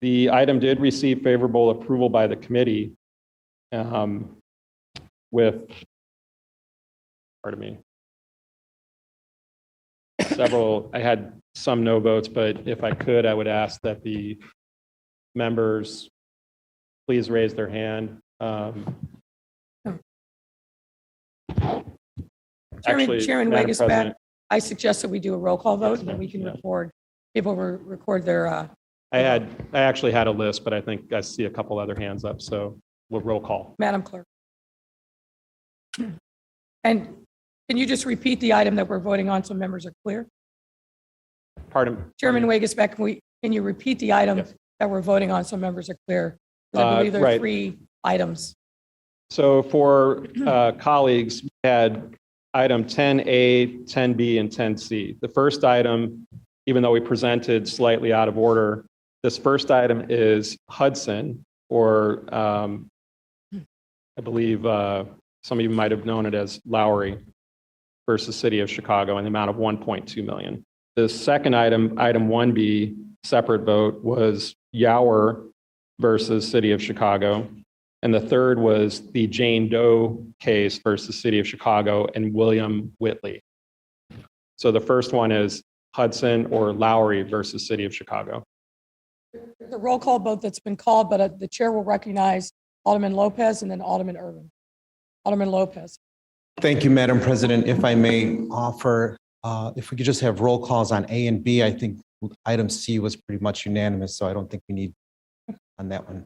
The item did receive favorable approval by the committee with I had some no votes, but if I could, I would ask that the members please raise their hand. Actually, Chairman Madam Wagasback, President, I suggest that we do a roll call vote and then we can record, people record their, I actually had a list, but I think I see a couple other hands up, so we'll roll call. Madam Clerk. And can you just repeat the item that we're voting on so members are clear? Pardon? Chairman Wagasback, can you repeat the item that we're voting on so members are clear? 'Cause I believe there are Right. 3 items. So for colleagues, we had item 10A, 10B, and 10C. The first item, even though we presented slightly out of order, this first item is Hudson, or I believe some of you might have known it as Lowry versus City of Chicago in the amount of 1.2 million. The second item, item 1B, separate vote, was Yower versus City of Chicago. And the third was the Jane Doe case versus City of Chicago and William Whitley. So the first one is Hudson or Lowry versus City of Chicago. The roll call vote that's been called, but the chair will recognize Alderman Lopez and then Alderman Irvin. Alderman Lopez. Thank you, Madam President. If I may offer, if we could just have roll calls on A and B, I think item C was pretty much unanimous, so I don't think we need on that one.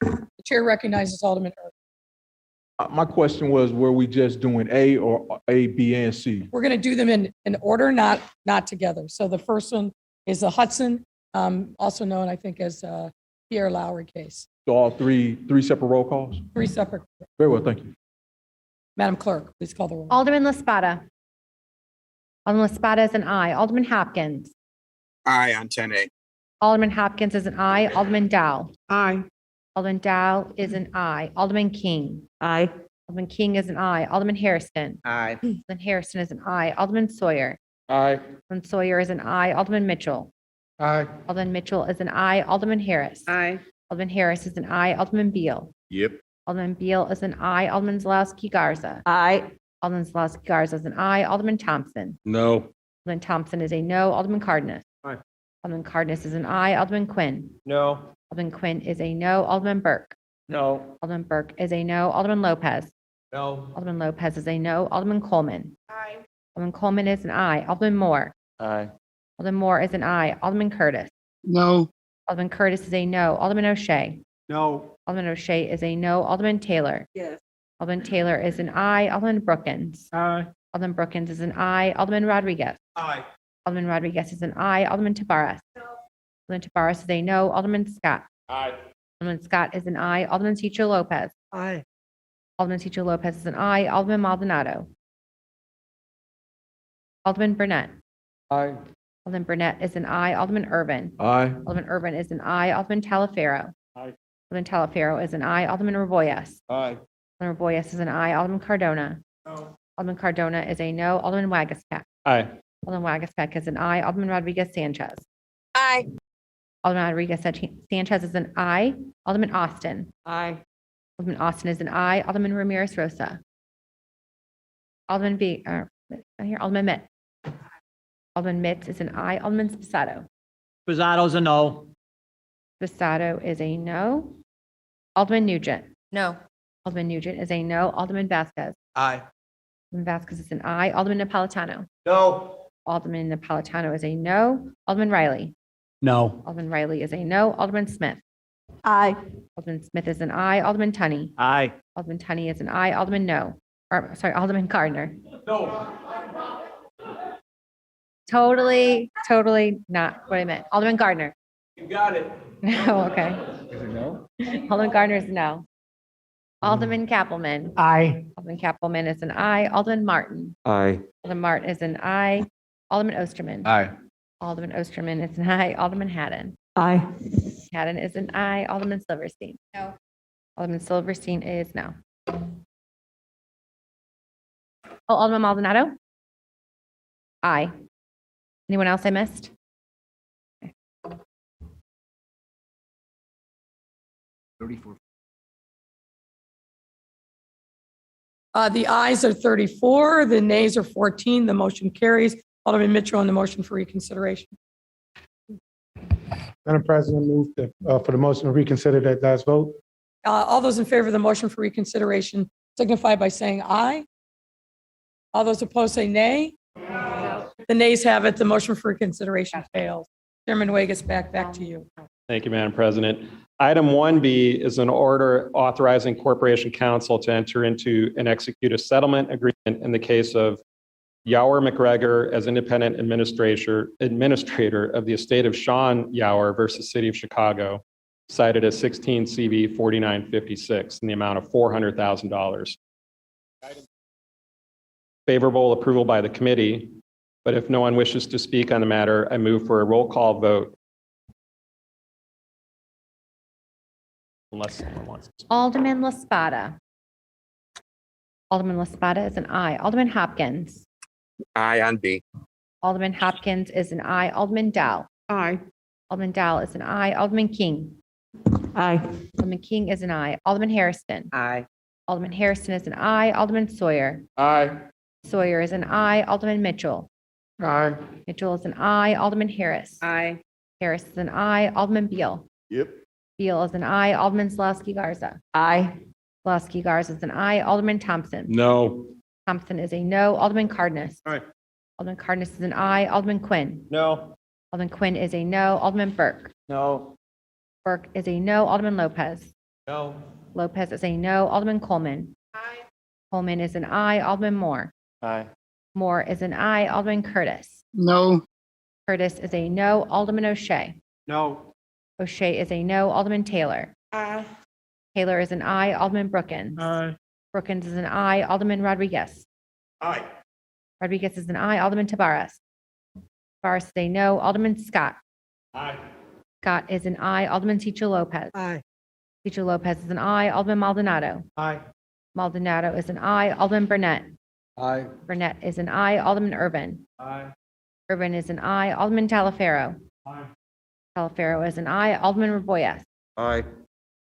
The chair recognizes Alderman Irvin. My question was, were we just doing A or A, B, and C? We're going to do them in order, not together. So the first one is the Hudson, also known, I think, as Pierre Lowry case. So all three separate roll calls? 3 separate. Very well, thank you. Madam Clerk, please call the roll. Alderman LaSpada. Alderman LaSpada is an aye. Alderman Hopkins. Aye on 10A. Alderman Hopkins is an aye. Alderman Dow. Aye. Alderman Dow is an aye. Alderman King. Aye. Alderman King is an aye. Alderman Harrison. Aye. Alderman Harrison is an aye. Alderman Sawyer. Aye. Alderman Sawyer is an aye. Alderman Mitchell. Aye. Alderman Mitchell is an aye. Alderman Harris. Aye. Alderman Harris is an aye. Alderman Beal. Yep. Alderman Beal is an aye. Alderman Zalowski Garza. Aye. Alderman Zalowski Garza is an aye. Alderman Thompson. No. Alderman Thompson is a no. Alderman Cardenas. Aye. Alderman Cardenas is an aye. Alderman Quinn. No. Alderman Quinn is a no. Alderman Burke. No. Alderman Burke is a no. Alderman Lopez. No. Alderman Lopez is a no. Alderman Coleman. Aye. Alderman Coleman is an aye. Alderman Moore. Aye. Alderman Moore is an aye. Alderman Curtis. No. Alderman Curtis is a no. Alderman O'Shea. No. Alderman O'Shea is a no. Alderman Taylor. Yes. Alderman Taylor is an aye. Alderman Brookins. Aye. Alderman Brookins is an aye. Alderman Rodriguez. Aye. Alderman Rodriguez is an aye. Alderman Tabarez. Alderman Tabarez is a no. Alderman Scott. Aye. Alderman Scott is an aye. Alderman Teacher Lopez. Aye. Alderman Teacher Lopez is an aye. Alderman Maldonado. Alderman Burnett. Aye. Alderman Burnett is an aye. Alderman Irvin. Aye. Alderman Irvin is an aye. Alderman Talaferro. Aye. Alderman Talaferro is an aye. Alderman Raboyes. Aye. Alderman Raboyes is an aye. Alderman Cardona. No. Alderman Cardona is a no. Alderman Wagaspack. Aye. Alderman Wagaspack is an aye. Alderman Rodriguez Sanchez. Aye. Alderman Rodriguez Sanchez is an aye. Alderman Austin. Aye. Alderman Austin is an aye. Alderman Ramirez Rosa. Alderman Alderman Mitt. Alderman Mitts is an aye. Alderman Spasato. Spizato's a no. Spasato is a no. Alderman Nugent. No. Alderman Nugent is a no. Alderman Vasquez. Aye. Alderman Vasquez is an aye. Alderman Napolitano. No. Alderman Napolitano is a no. Alderman Riley. No. Alderman Riley is a no. Alderman Smith. Aye. Alderman Smith is an aye. Alderman Tunney. Aye. Alderman Tunney is an aye. Alderman no. Or, sorry, Alderman Gardner. No. Totally not what I meant. Alderman Gardner. You got it. No, okay. Is it no? Alderman Gardner is no. Alderman Kappelman. Aye. Alderman Kappelman is an aye. Alderman Martin. Aye. Alderman Martin is an aye. Alderman Osterman. Aye. Alderman Osterman is an aye. Alderman Haddon. Aye. Haddon is an aye. Alderman Silverstein. No. Alderman Silverstein is no. Oh, Alderman Maldonado? Aye. Anyone else I missed? Okay. 34. The ayes are 34, the nays are 14. The motion carries. Alderman Mitchell on the motion for reconsideration. Madam President, move for the motion to reconsider that last vote. All those in favor of the motion for reconsideration signify by saying aye. All those opposed say nay. The nays have it. The motion for reconsideration fails. Chairman Wegas, back to you. Thank you, Madam President. Item 1B is an order authorizing Corporation Counsel to enter into and execute a settlement agreement in the case of Yower McGregor as independent administrator of the estate of Sean Yower versus City of Chicago, cited as 16 CV 4956 in the amount of $400,000. Favorable approval by the committee, but if no one wishes to speak on the matter, I move for a roll call vote. Unless someone wants to. Alderman LaSpada. Alderman LaSpada is an aye. Alderman Hopkins. Aye on B. Alderman Hopkins is an aye. Alderman Dow. Aye. Alderman Dow is an aye. Alderman King. Aye. Alderman King is an aye. Alderman Harrison. Aye. Alderman Harrison is an aye. Alderman Sawyer. Aye. Sawyer is an aye. Alderman Mitchell. Aye. Mitchell is an aye. Alderman Harris. Aye. Harris is an aye. Alderman Beal. Yep. Beal is an aye. Alderman Solosky Garza. Aye. Solosky Garza is an aye. Alderman Thompson. No. Thompson is a no. Alderman Cardenas. Aye. Alderman Cardenas is an aye. Alderman Quinn. No. Alderman Quinn is a no. Alderman Burke. No. Burke is a no. Alderman Lopez. No. Lopez is a no. Alderman Coleman. Aye. Coleman is an aye. Alderman Moore. Aye. Moore is an aye. Alderman Curtis. No. Curtis is a no. Alderman O'Shea. No. O'Shea is a no. Alderman Taylor. Aye. Taylor is an aye. Alderman Brookins. Aye. Brookins is an aye. Alderman Rodriguez. Aye. Rodriguez is an aye. Alderman Tabarez. Tabarez is a no. Alderman Scott. Aye. Scott is an aye. Alderman Cicho Lopez. Aye. Cicho Lopez is an aye. Alderman Maldonado. Aye. Maldonado is an aye. Alderman Burnett. Aye. Burnett is an aye. Alderman Irvin. Aye. Irvin is an aye. Alderman Talaferro. Aye. Talaferro is an aye. Alderman Raboyes. Aye.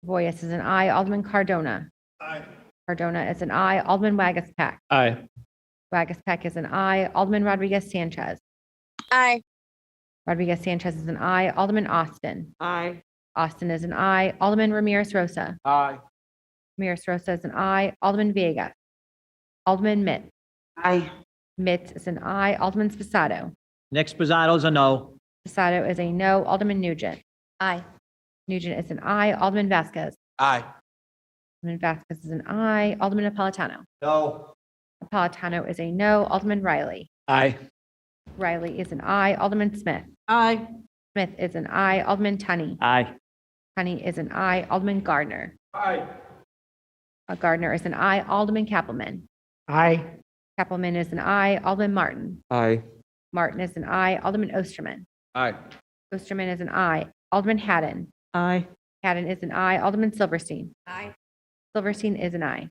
Raboyes is an aye. Alderman Cardona. Aye. Cardona is an aye. Alderman Wagaspack. Aye. Wagaspack is an aye. Alderman Rodriguez Sanchez. Aye. Rodriguez Sanchez is an aye. Alderman Austin. Aye. Austin is an aye. Alderman Ramirez Rosa. Aye. Ramirez Rosa is an aye. Alderman Vega. Alderman Mitt. Aye. Mitt is an aye. Alderman Spasado. Nick Spazzato is a no. Spasado is a no. Alderman Nugent. Aye. Nugent is an aye. Alderman Vasquez. Aye. Alderman Vasquez is an aye. Alderman Napolitano. No. Napolitano is a no. Alderman Riley. Aye. Riley is an aye. Alderman Smith. Aye. Smith is an aye. Alderman Tunney. Aye. Tunney is an aye. Alderman Gardner. Aye. Gardner is an aye. Alderman Kappelman. Aye. Kappelman is an aye. Alderman Martin. Aye. Martin is an aye. Alderman Osterman. Aye. Osterman is an aye. Alderman Haddon. Aye. Haddon is an aye. Alderman Silverstein. Aye. Silverstein is an aye.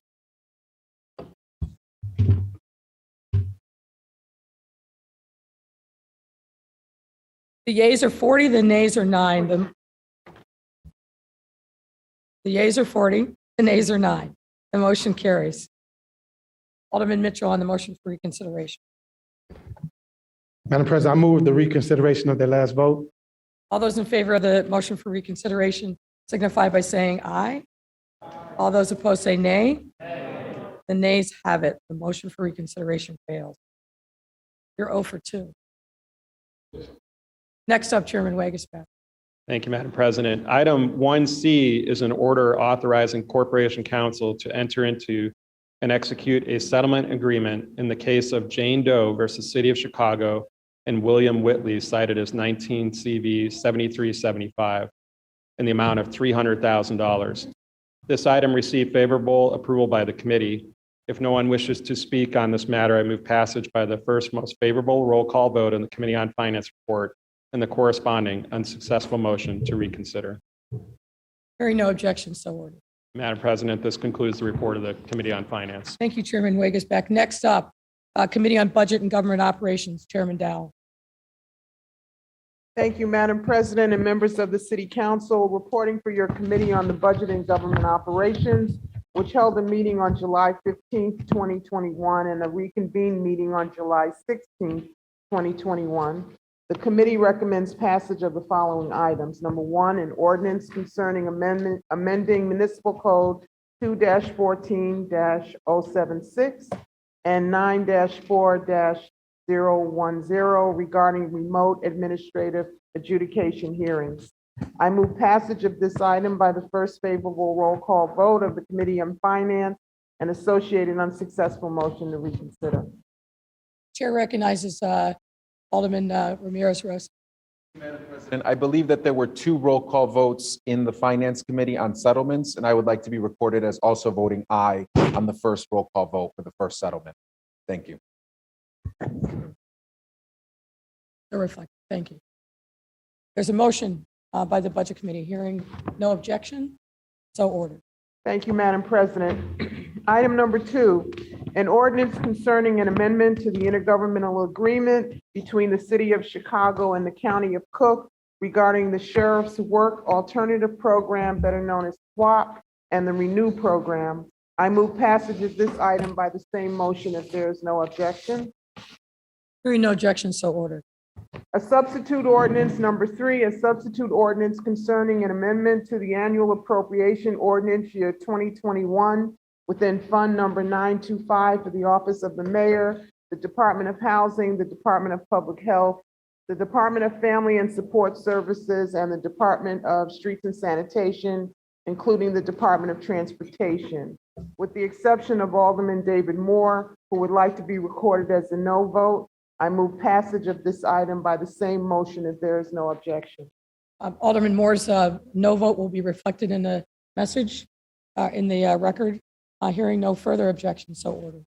The yeas are 40, the nays are 9. The yeas are 40, the nays are 9. The motion carries. Alderman Mitchell on the motion for reconsideration. Madam President, I move the reconsideration of the last vote. All those in favor of the motion for reconsideration signify by saying aye. All those opposed say nay. The nays have it. The motion for reconsideration fails. You're 0 for 2. Next up, Chairman Wagaspack. Thank you, Madam President. Item 1C is an order authorizing Corporation Counsel to enter into and execute a settlement agreement in the case of Jane Doe versus City of Chicago and William Whitley, cited as 19 CV 7375, in the amount of $300,000. This item received favorable approval by the committee. If no one wishes to speak on this matter, I move passage by the first most favorable roll call vote in the Committee on Finance report and the corresponding unsuccessful motion to reconsider. Hearing no objections, so ordered. Madam President, this concludes the report of the Committee on Finance. Thank you, Chairman Wagasback. Next up, Committee on Budget and Government Operations, Chairman Dow. Thank you, Madam President and members of the City Council. Reporting for your Committee on the Budget and Government Operations, which held a meeting on July 15th, 2021, and a reconvened meeting on July 16th, 2021. The committee recommends passage of the following items. Number one, an ordinance concerning amending municipal code 2-14-076 and 9-4-010 regarding remote administrative adjudication hearings. I move passage of this item by the first favorable roll call vote of the Committee on Finance and associated unsuccessful motion to reconsider. Chair recognizes Alderman Ramirez Rosas. And I believe that there were 2 roll call votes in the Finance Committee on settlements, and I would like to be recorded as also voting aye on the first roll call vote for the first settlement. Thank you. Thank you. There's a motion by the Budget Committee. Hearing no objection, so ordered. Thank you, Madam President. Item number 2, an ordinance concerning an amendment to the intergovernmental agreement between the City of Chicago and the County of Cook regarding the Sheriff's Work Alternative Program, better known as SWAP, and the Renew Program. I move passage of this item by the same motion if there is no objection. Hearing no objection, so ordered. A substitute ordinance, number 3, a substitute ordinance concerning an amendment to the annual appropriation ordinance year 2021 within Fund Number 925 for the Office of the Mayor, the Department of Housing, the Department of Public Health, the Department of Family and Support Services, and the Department of Streets and Sanitation, including the Department of Transportation. With the exception of Alderman David Moore, who would like to be recorded as a no vote, I move passage of this item by the same motion if there is no objection. Alderman Moore's no vote will be reflected in the message, in the record. Hearing no further objection, so ordered.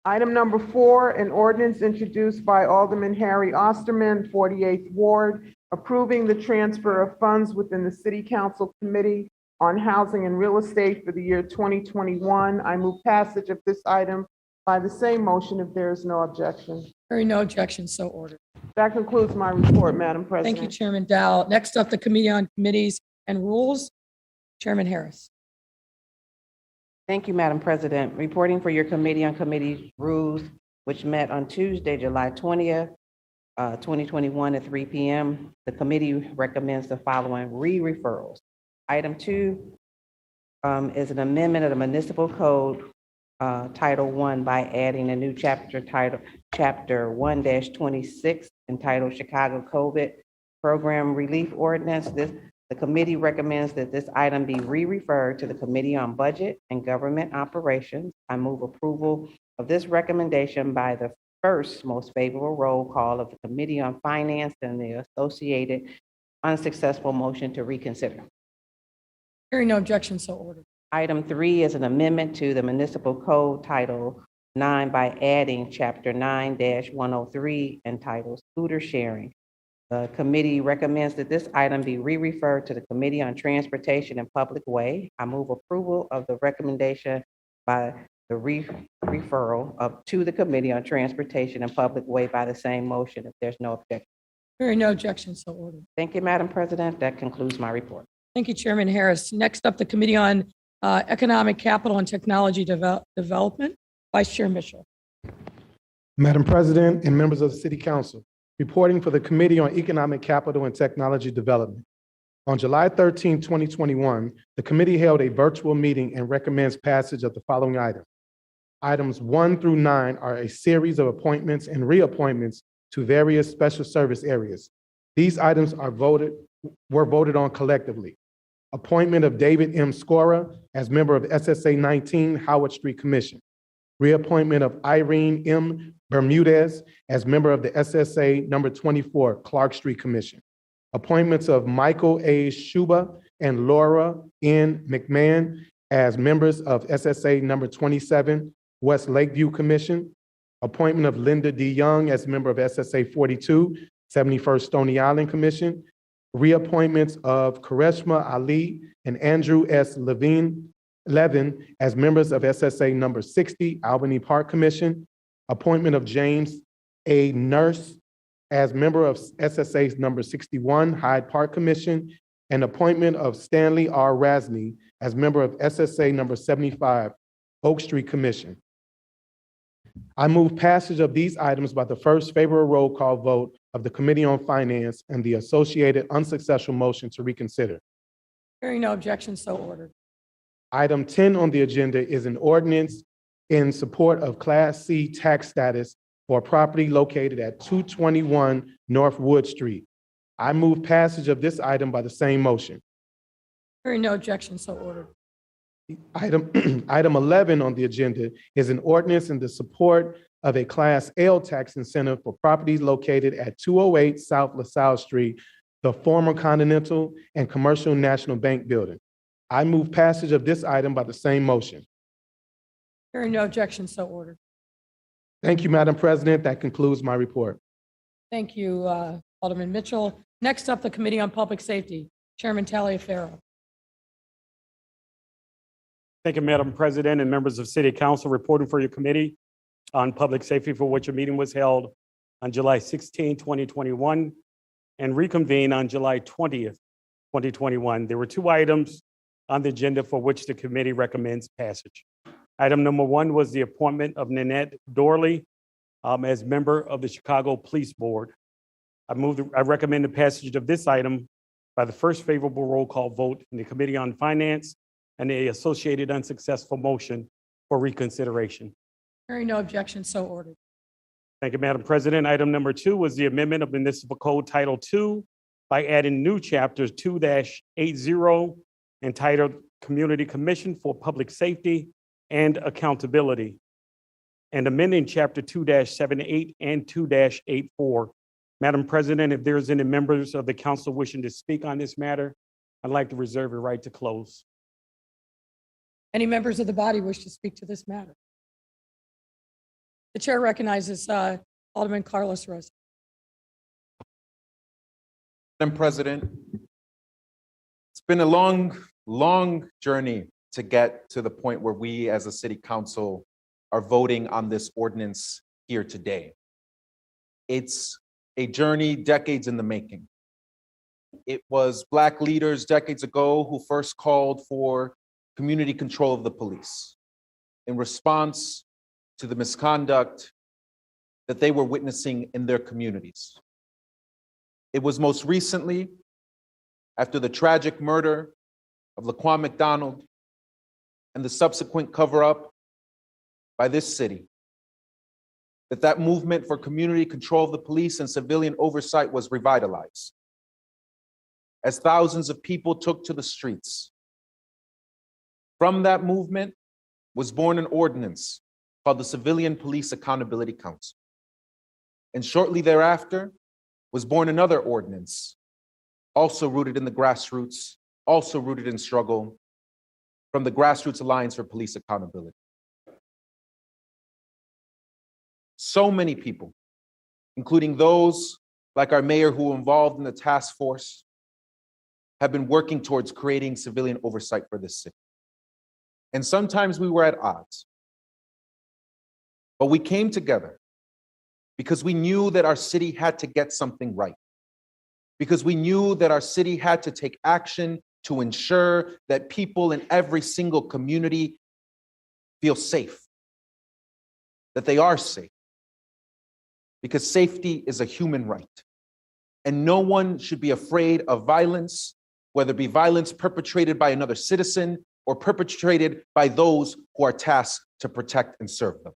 Item number 4, an ordinance introduced by Alderman Harry Osterman, 48th Ward, approving the transfer of funds within the City Council Committee on Housing and Real Estate for the year 2021. I move passage of this item by the same motion if there is no objection. Hearing no objection, so ordered. That concludes my report, Madam President. Thank you, Chairman Dow. Next up, the Committee on Committees and Rules. Chairman Harris. Thank you, Madam President. Reporting for your Committee on Committees Rules, which met on Tuesday, July 20th, 2021 at 3 p.m. The committee recommends the following re-referrals. Item 2 is an amendment of the Municipal Code Title I by adding a new chapter titled Chapter 1-26 entitled Chicago COVID Program Relief Ordinance. The committee recommends that this item be re-referred to the Committee on Budget and Government Operations. I move approval of this recommendation by the first most favorable roll call of the Committee on Finance and the associated unsuccessful motion to reconsider. Hearing no objection, so ordered. Item 3 is an amendment to the Municipal Code Title 9 by adding Chapter 9-103 entitled Scooter Sharing. The committee recommends that this item be re-referred to the Committee on Transportation and Public Way. I move approval of the recommendation by the referral to the Committee on Transportation and Public Way by the same motion if there's no objection. Hearing no objection, so ordered. Thank you, Madam President. That concludes my report. Thank you, Chairman Harris. Next up, the Committee on Economic Capital and Technology Development. Vice Chair Mitchell. Madam President and members of the City Council, reporting for the Committee on Economic Capital and Technology Development. On July 13, 2021, the committee held a virtual meeting and recommends passage of the following items. Items 1 through 9 are a series of appointments and reappointments to various special service areas. These items were voted on collectively. Appointment of David M. Scora as member of SSA 19 Howard Street Commission. Reappointment of Irene M. Bermudez as member of the SSA number 24 Clark Street Commission. Appointments of Michael A. Schuba and Laura N. McMahon as members of SSA number 27 West Lakeview Commission. Appointment of Linda D. Young as member of SSA 42 71st Stony Island Commission. Reappointments of Kareshma Ali and Andrew S. Levin as members of SSA number 60 Albany Park Commission. Appointment of James A. Nurse as member of SSA number 61 Hyde Park Commission, and appointment of Stanley R. Rasney as member of SSA number 75 Oak Street Commission. I move passage of these items by the first favorable roll call vote of the Committee on Finance and the associated unsuccessful motion to reconsider. Hearing no objection, so ordered. Item 10 on the agenda is an ordinance in support of Class C tax status for property located at 221 North Wood Street. I move passage of this item by the same motion. Hearing no objection, so ordered. Item 11 on the agenda is an ordinance in the support of a Class L tax incentive for properties located at 208 South LaSalle Street, the former Continental and Commercial National Bank building. I move passage of this item by the same motion. Hearing no objection, so ordered. Thank you, Madam President. That concludes my report. Thank you, Alderman Mitchell. Next up, the Committee on Public Safety, Chairman Taliaferro. Thank you, Madam President and members of City Council. Reporting for your Committee on Public Safety, for which a meeting was held on July 16, 2021, and reconvened on July 20th, 2021. There were two items on the agenda for which the committee recommends passage. Item number one was the appointment of Nanette Dorley as member of the Chicago Police Board. I recommend the passage of this item by the first favorable roll call vote in the Committee on Finance and the associated unsuccessful motion for reconsideration. Hearing no objection, so ordered. Thank you, Madam President. Item number two was the amendment of Municipal Code Title II by adding new chapters 2-80 entitled Community Commission for Public Safety and Accountability, and amending chapter 2-78 and 2-84. Madam President, if there's any members of the council wishing to speak on this matter, I'd like to reserve the right to close. Any members of the body wish to speak to this matter? The chair recognizes Alderman Carlos Rosa. Madam President, it's been a long journey to get to the point where we as a city council are voting on this ordinance here today. It's a journey decades in the making. It was Black leaders decades ago who first called for community control of the police in response to the misconduct that they were witnessing in their communities. It was most recently, after the tragic murder of Laquan McDonald and the subsequent cover-up by this city, that movement for community control of the police and civilian oversight was revitalized. As thousands of people took to the streets. From that movement was born an ordinance called the Civilian Police Accountability Council. And shortly thereafter was born another ordinance, also rooted in the grassroots, also rooted in struggle, from the Grassroots Alliance for Police Accountability. So many people, including those like our mayor who were involved in the task force, have been working towards creating civilian oversight for this city. And sometimes we were at odds. But we came together because we knew that our city had to get something right. Because we knew that our city had to take action to ensure that people in every single community feel safe, that they are safe. Because safety is a human right. And no one should be afraid of violence, whether it be violence perpetrated by another citizen or perpetrated by those who are tasked to protect and serve them.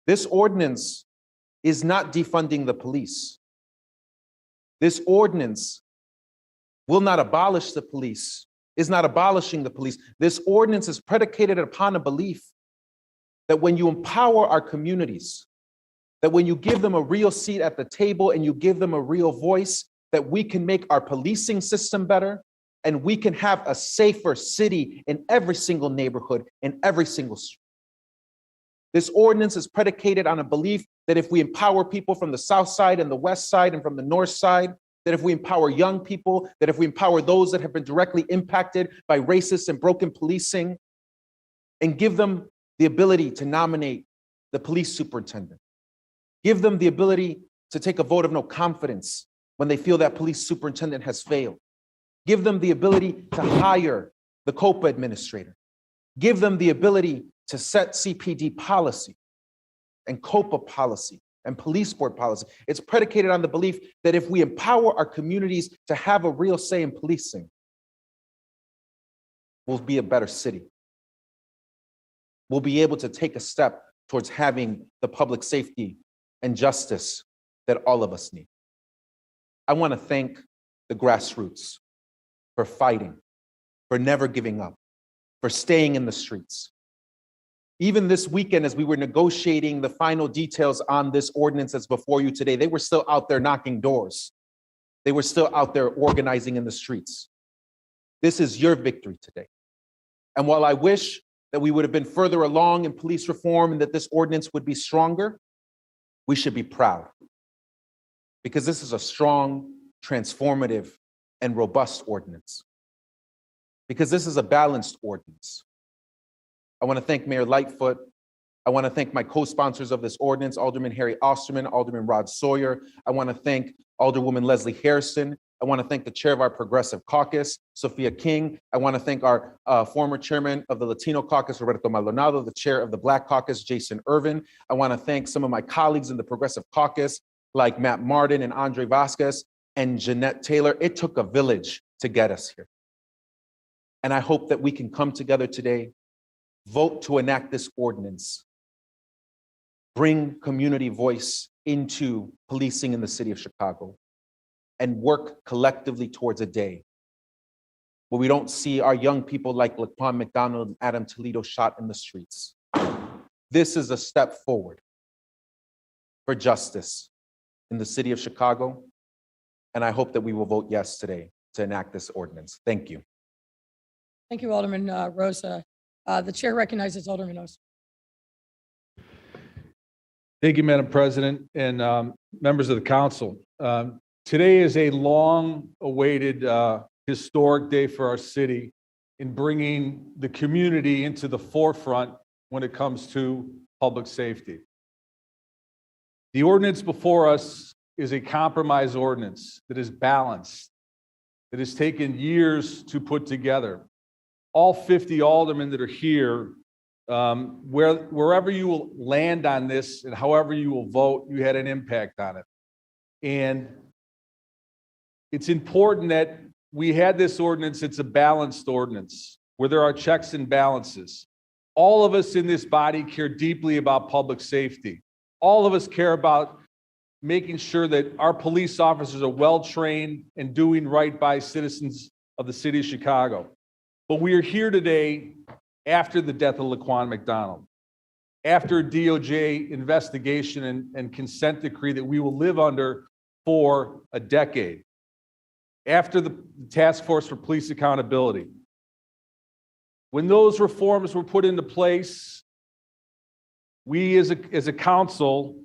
This ordinance is not defunding the police. This ordinance will not abolish the police, is not abolishing the police. This ordinance is predicated upon a belief that when you empower our communities, that when you give them a real seat at the table and you give them a real voice, that we can make our policing system better and we can have a safer city in every single neighborhood, in every single street. This ordinance is predicated on a belief that if we empower people from the south side and the west side and from the north side, that if we empower young people, that if we empower those that have been directly impacted by racist and broken policing, and give them the ability to nominate the police superintendent, give them the ability to take a vote of no confidence when they feel that police superintendent has failed, give them the ability to hire the COPA administrator, Give them the ability to set CPD policy and COPA policy and police board policy. It's predicated on the belief that if we empower our communities to have a real say in policing, we'll be a better city. We'll be able to take a step towards having the public safety and justice that all of us need. I want to thank the grassroots for fighting, for never giving up, for staying in the streets. Even this weekend, as we were negotiating the final details on this ordinance that's before you today, they were still out there knocking doors. They were still out there organizing in the streets. This is your victory today. And while I wish that we would have been further along in police reform and that this ordinance would be stronger, we should be proud. Because this is a strong, transformative, and robust ordinance. Because this is a balanced ordinance. I want to thank Mayor Lightfoot. I want to thank my co-sponsors of this ordinance, Alderman Harry Osterman, Alderman Rod Sawyer. I want to thank Alderwoman Leslie Harrison. I want to thank the chair of our Progressive Caucus, Sophia King. I want to thank our former chairman of the Latino Caucus, Roberto Maldonado, the chair of the Black Caucus, Jason Irvin. I want to thank some of my colleagues in the Progressive Caucus, like Matt Martin and Andre Vasquez and Jeanette Taylor. It took a village to get us here. And I hope that we can come together today, vote to enact this ordinance, bring community voice into policing in the city of Chicago, and work collectively towards a day where we don't see our young people like Laquan McDonald and Adam Toledo shot in the streets. This is a step forward for justice in the city of Chicago, and I hope that we will vote yes today to enact this ordinance. Thank you. Thank you, Alderman Rosa. The chair recognizes Alderman Oster. Thank you, Madam President, and members of the council. Today is a long-awaited historic day for our city in bringing the community into the forefront when it comes to public safety. The ordinance before us is a compromise ordinance that is balanced, that has taken years to put together. All 50 aldermen that are here, wherever you will land on this and however you will vote, you had an impact on it. And it's important that we had this ordinance. It's a balanced ordinance where there are checks and balances. All of us in this body care deeply about public safety. All of us care about making sure that our police officers are well-trained and doing right by citizens of the city of Chicago. But we are here today after the death of Laquan McDonald, after a DOJ investigation and consent decree that we will live under for a decade, after the Task Force for Police Accountability. When those reforms were put into place, we as a council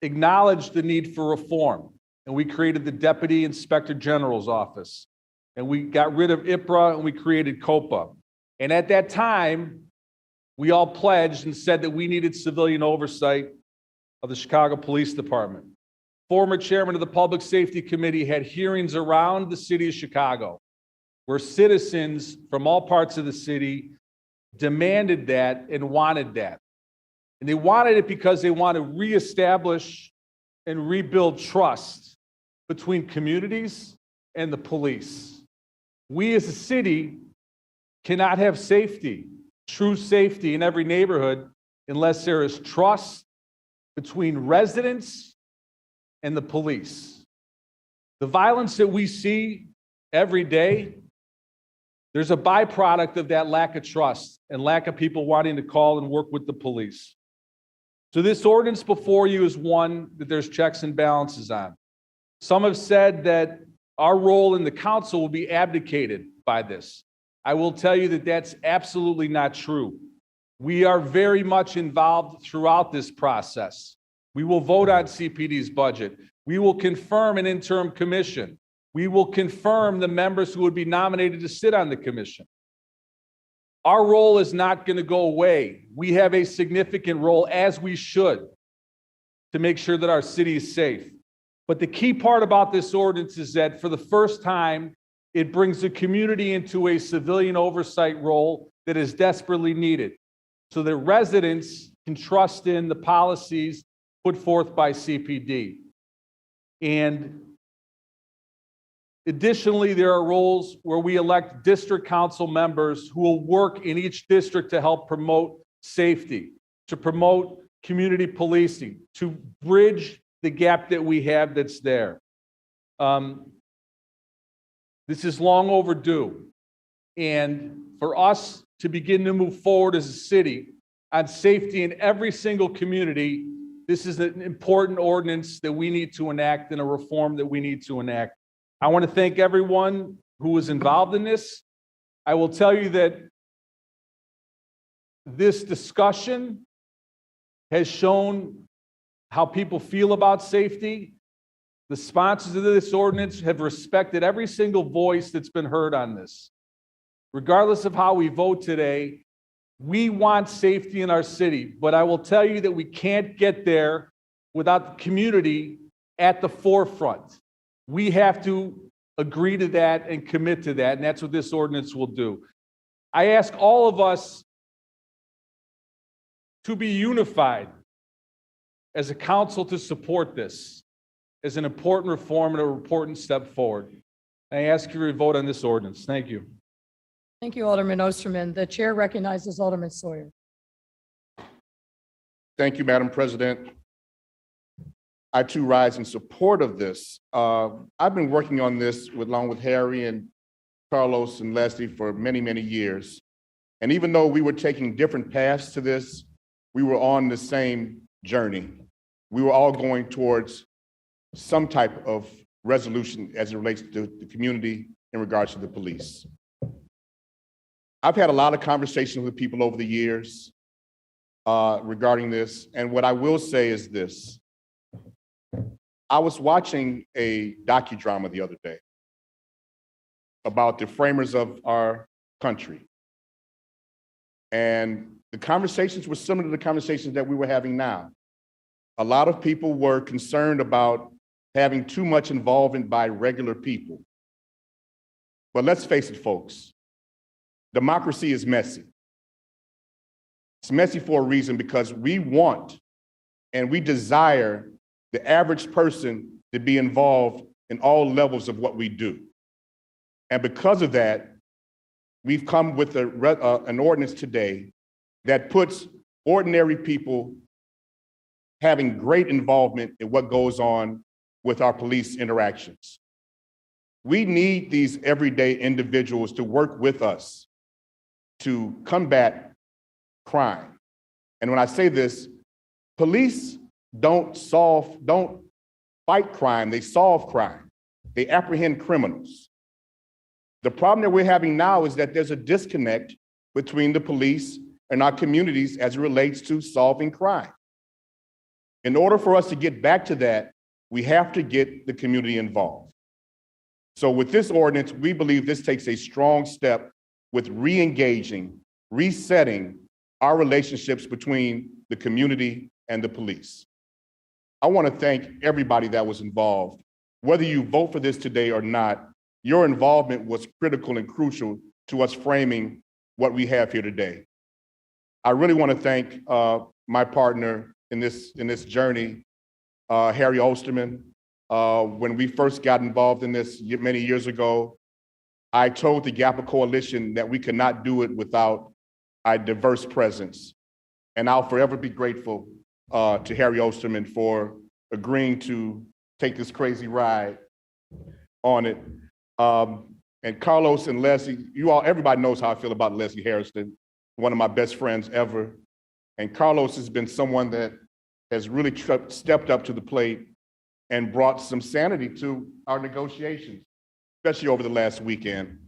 acknowledged the need for reform, and we created the Deputy Inspector General's office, and we got rid of IPRA and we created COPA. And at that time, we all pledged and said that we needed civilian oversight of the Chicago Police Department. Former chairman of the Public Safety Committee had hearings around the city of Chicago where citizens from all parts of the city demanded that and wanted that. And they wanted it because they want to reestablish and rebuild trust between communities and the police. We as a city cannot have safety, true safety in every neighborhood unless there is trust between residents and the police. The violence that we see every day, there's a byproduct of that lack of trust and lack of people wanting to call and work with the police. So this ordinance before you is one that there's checks and balances on. Some have said that our role in the council will be abdicated by this. I will tell you that that's absolutely not true. We are very much involved throughout this process. We will vote on CPD's budget. We will confirm an interim commission. We will confirm the members who would be nominated to sit on the commission. Our role is not going to go away. We have a significant role, as we should, to make sure that our city is safe. But the key part about this ordinance is that for the first time, it brings the community into a civilian oversight role that is desperately needed so that residents can trust in the policies put forth by CPD. And additionally, there are roles where we elect district council members who will work in each district to help promote safety, to promote community policing, to bridge the gap that we have that's there. This is long overdue. And for us to begin to move forward as a city on safety in every single community, this is an important ordinance that we need to enact and a reform that we need to enact. I want to thank everyone who was involved in this. I will tell you that this discussion has shown how people feel about safety. The sponsors of this ordinance have respected every single voice that's been heard on this. Regardless of how we vote today, we want safety in our city, but I will tell you that we can't get there without the community at the forefront. We have to agree to that and commit to that, and that's what this ordinance will do. I ask all of us to be unified as a council to support this as an important reform and an important step forward. I ask you to vote on this ordinance. Thank you. Thank you, Alderman Osterman. The chair recognizes Alderman Sawyer. Thank you, Madam President. I too rise in support of this. I've been working on this along with Harry and Carlos and Leslie for many, many years. And even though we were taking different paths to this, we were on the same journey. We were all going towards some type of resolution as it relates to the community in regards to the police. I've had a lot of conversations with people over the years regarding this, and what I will say is this. I was watching a docudrama the other day about the framers of our country, and the conversations were similar to the conversations that we were having now. A lot of people were concerned about having too much involvement by regular people. But let's face it, folks. Democracy is messy. It's messy for a reason because we want and we desire the average person to be involved in all levels of what we do. And because of that, we've come with an ordinance today that puts ordinary people having great involvement in what goes on with our police interactions. We need these everyday individuals to work with us to combat crime. And when I say this, police don't fight crime, they solve crime. They apprehend criminals. The problem that we're having now is that there's a disconnect between the police and our communities as it relates to solving crime. In order for us to get back to that, we have to get the community involved. So with this ordinance, we believe this takes a strong step with re-engaging, resetting our relationships between the community and the police. I want to thank everybody that was involved. Whether you vote for this today or not, your involvement was critical and crucial to us framing what we have here today. I really want to thank my partner in this journey, Harry Osterman. When we first got involved in this many years ago, I told the GAPA Coalition that we could not do it without a diverse presence. And I'll forever be grateful to Harry Osterman for agreeing to take this crazy ride on it. And Carlos and Leslie, everybody knows how I feel about Leslie Harrison, one of my best friends ever. And Carlos has been someone that has really stepped up to the plate and brought some sanity to our negotiations, especially over the last weekend.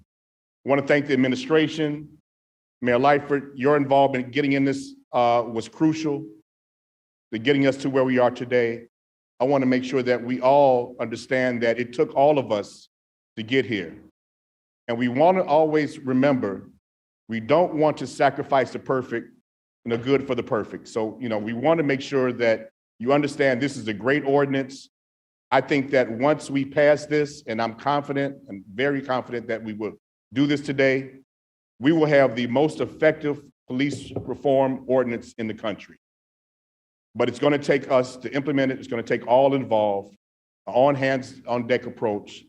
I want to thank the administration, Mayor Lightfoot. Your involvement in getting in this was crucial to getting us to where we are today. I want to make sure that we all understand that it took all of us to get here. And we want to always remember, we don't want to sacrifice the perfect and the good for the perfect. So, we want to make sure that you understand this is a great ordinance. I think that once we pass this, and I'm very confident that we will do this today, we will have the most effective police reform ordinance in the country. But it's going to take us to implement it. It's going to take all involved, on hands on deck approach.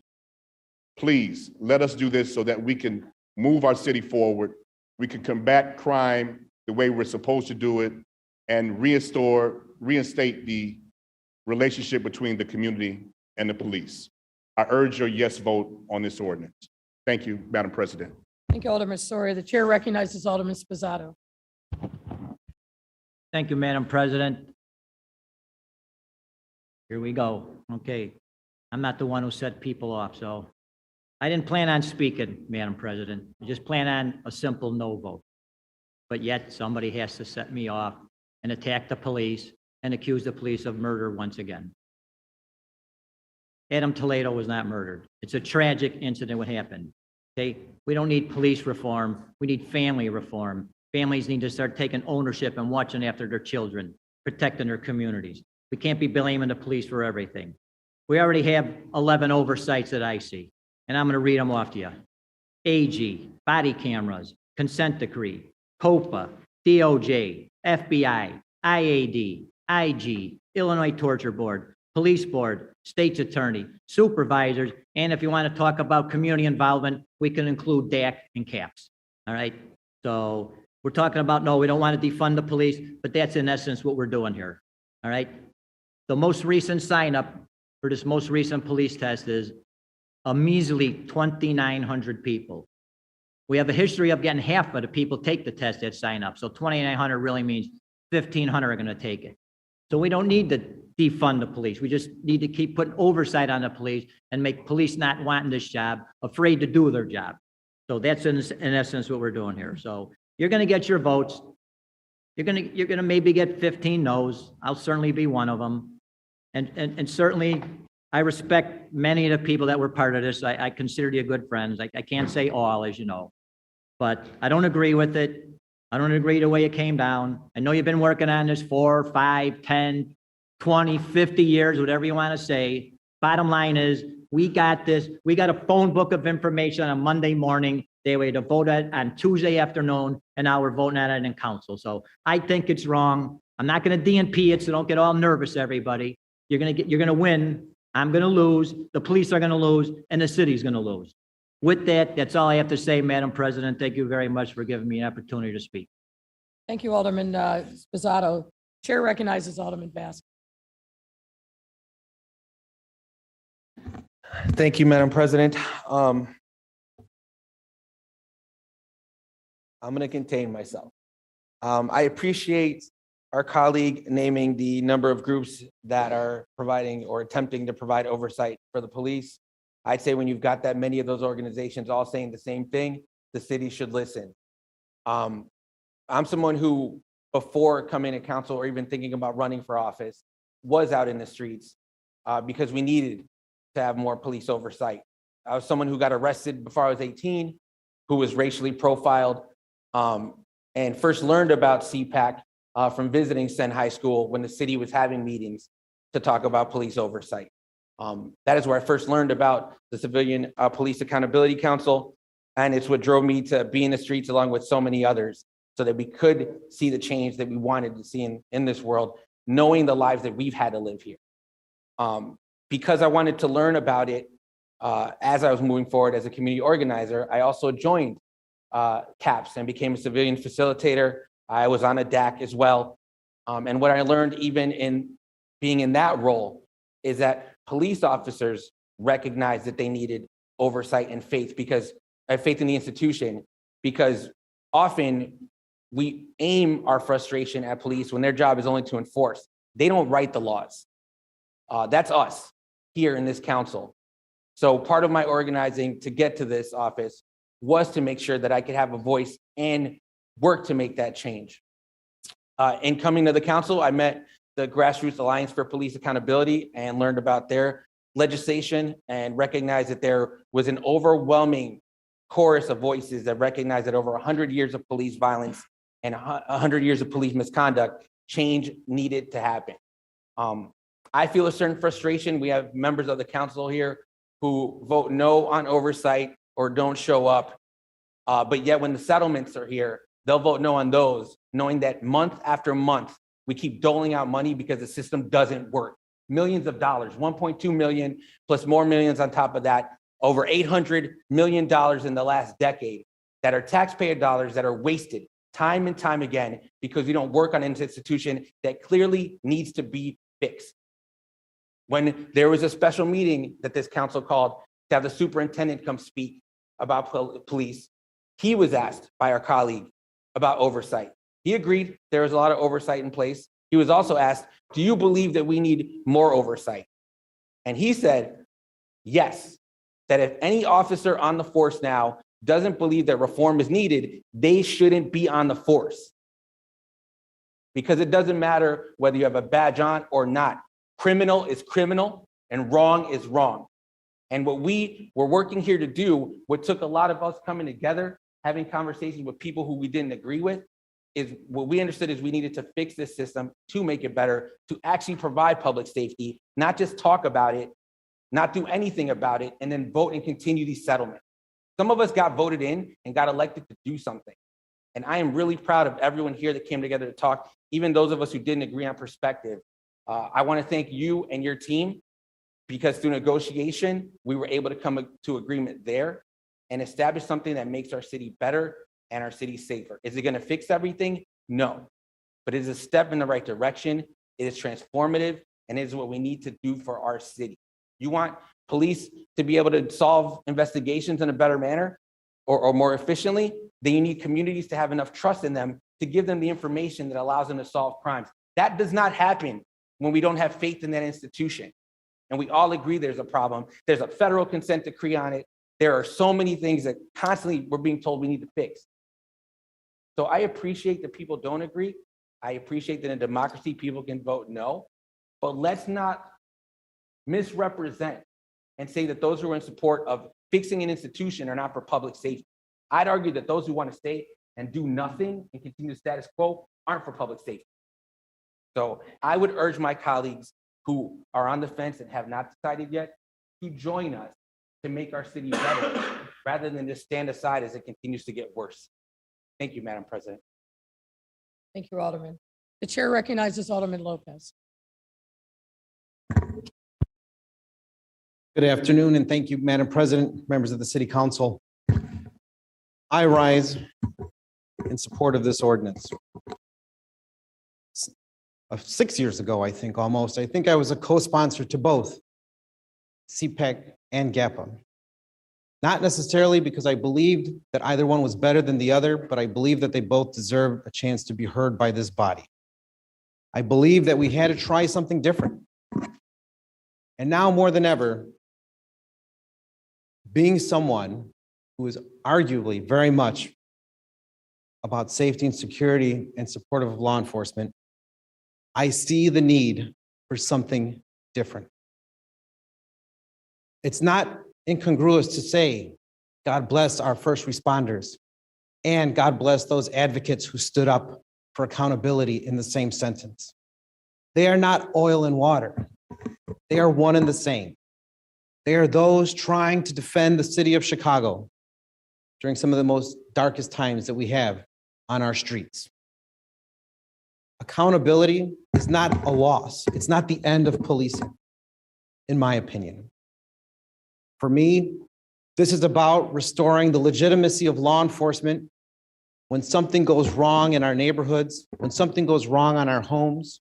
Please let us do this so that we can move our city forward. We can combat crime the way we're supposed to do it and reinstate the relationship between the community and the police. I urge your yes vote on this ordinance. Thank you, Madam President. Thank you, Alderman Soria. The chair recognizes Alderman Spizzato. Thank you, Madam President. Here we go. Okay. I'm not the one who set people off, so I didn't plan on speaking, Madam President. I just plan on a simple no vote. But yet somebody has to set me off and attack the police and accuse the police of murder once again. Adam Toledo was not murdered. It's a tragic incident what happened. Okay, we don't need police reform. We need family reform. Families need to start taking ownership and watching after their children, protecting their communities. We can't be blaming the police for everything. We already have 11 oversights that I see, and I'm going to read them off to you. AG, body cameras, consent decree, COPA, DOJ, FBI, IAD, IG, Illinois Torture Board, Police Board, State's Attorney, supervisors, and if you want to talk about community involvement, we can include DAC and CAPS. All right? So we're talking about, no, we don't want to defund the police, but that's in essence what we're doing here. All right? The most recent sign up for this most recent police test is a measly 2,900 people. We have a history of getting half of the people take the test that sign up. So 2,900 really means 1,500 are going to take it. So we don't need to defund the police. We just need to keep putting oversight on the police and make police not wanting this job, afraid to do their job. So that's in essence what we're doing here. So you're going to get your votes. You're going to maybe get 15 no's. I'll certainly be one of them. And certainly I respect many of the people that were part of this. I consider you good friends. I can't say all, as you know, but I don't agree with it. I don't agree the way it came down. I know you've been working on this 4, 5, 10, 20, 50 years, whatever you want to say. Bottom line is, we got this. We got a phone book of information on Monday morning. They were to vote on Tuesday afternoon, and now we're voting on it in council. So I think it's wrong. I'm not going to DNP it, so don't get all nervous, everybody. You're going to win. I'm going to lose. The police are going to lose, and the city's going to lose. With that, that's all I have to say, Madam President. Thank you very much for giving me an opportunity to speak. Thank you, Alderman Spizzato. Chair recognizes Alderman Bass. Thank you, Madam President. I'm going to contain myself. I appreciate our colleague naming the number of groups that are providing or attempting to provide oversight for the police. I'd say when you've got that many of those organizations all saying the same thing, the city should listen. I'm someone who, before coming to council or even thinking about running for office, was out in the streets because we needed to have more police oversight. I was someone who got arrested before I was 18, who was racially profiled, and first learned about CPAC from visiting Senn High School when the city was having meetings to talk about police oversight. That is where I first learned about the Civilian Police Accountability Council, and it's what drove me to be in the streets along with so many others so that we could see the change that we wanted to see in this world, knowing the lives that we've had to live here. Because I wanted to learn about it as I was moving forward as a community organizer, I also joined CAPS and became a civilian facilitator. I was on a DAC as well. And what I learned even in being in that role is that police officers recognized that they needed oversight and faith in the institution, because often we aim our frustration at police when their job is only to enforce. They don't write the laws. That's us here in this council. So part of my organizing to get to this office was to make sure that I could have a voice and work to make that change. In coming to the council, I met the Grassroots Alliance for Police Accountability and learned about their legislation and recognized that there was an overwhelming chorus of voices that recognized that over 100 years of police violence and 100 years of police misconduct, change needed to happen. I feel a certain frustration. We have members of the council here who vote no on oversight or don't show up. But yet when the settlements are here, they'll vote no on those, knowing that month after month, we keep doling out money because the system doesn't work. Millions of dollars, 1.2 million plus more millions on top of that, over $800 million in the last decade that are taxpayer dollars that are wasted time and time again because we don't work on an institution that clearly needs to be fixed. When there was a special meeting that this council called to have the superintendent come speak about police, he was asked by our colleague about oversight. He agreed there was a lot of oversight in place. He was also asked, do you believe that we need more oversight? And he said, yes, that if any officer on the force now doesn't believe that reform is needed, they shouldn't be on the force. Because it doesn't matter whether you have a badge on or not. Criminal is criminal and wrong is wrong. And what we were working here to do, what took a lot of us coming together, having conversations with people who we didn't agree with, is what we understood is we needed to fix this system to make it better, to actually provide public safety, not just talk about it, not do anything about it, and then vote and continue these settlements. Some of us got voted in and got elected to do something. And I am really proud of everyone here that came together to talk, even those of us who didn't agree on perspective. I want to thank you and your team, because through negotiation, we were able to come to agreement there and establish something that makes our city better and our city safer. Is it going to fix everything? No, but it is a step in the right direction. It is transformative, and it is what we need to do for our city. You want police to be able to solve investigations in a better manner or more efficiently, then you need communities to have enough trust in them to give them the information that allows them to solve crimes. That does not happen when we don't have faith in that institution. And we all agree there's a problem. There's a federal consent decree on it. There are so many things that constantly we're being told we need to fix. So I appreciate that people don't agree. I appreciate that in democracy, people can vote no, but let's not misrepresent and say that those who are in support of fixing an institution are not for public safety. I'd argue that those who want to stay and do nothing and continue the status quo aren't for public safety. So I would urge my colleagues who are on the fence and have not decided yet to join us to make our city better rather than just stand aside as it continues to get worse. Thank you, Madam President. Thank you, Alderman. The chair recognizes Alderman Lopez. Good afternoon, and thank you, Madam President, members of the City Council. I rise in support of this ordinance. 6 years ago, I think almost, I think I was a co-sponsor to both CPAC and GAPA. Not necessarily because I believed that either one was better than the other, but I believe that they both deserve a chance to be heard by this body. I believe that we had to try something different. And now more than ever, being someone who is arguably very much about safety and security and supportive of law enforcement, I see the need for something different. It's not incongruous to say, God bless our first responders, and God bless those advocates who stood up for accountability in the same sentence. They are not oil and water. They are one and the same. They are those trying to defend the city of Chicago during some of the most darkest times that we have on our streets. Accountability is not a loss. It's not the end of policing, in my opinion. For me, this is about restoring the legitimacy of law enforcement when something goes wrong in our neighborhoods, when something goes wrong on our homes,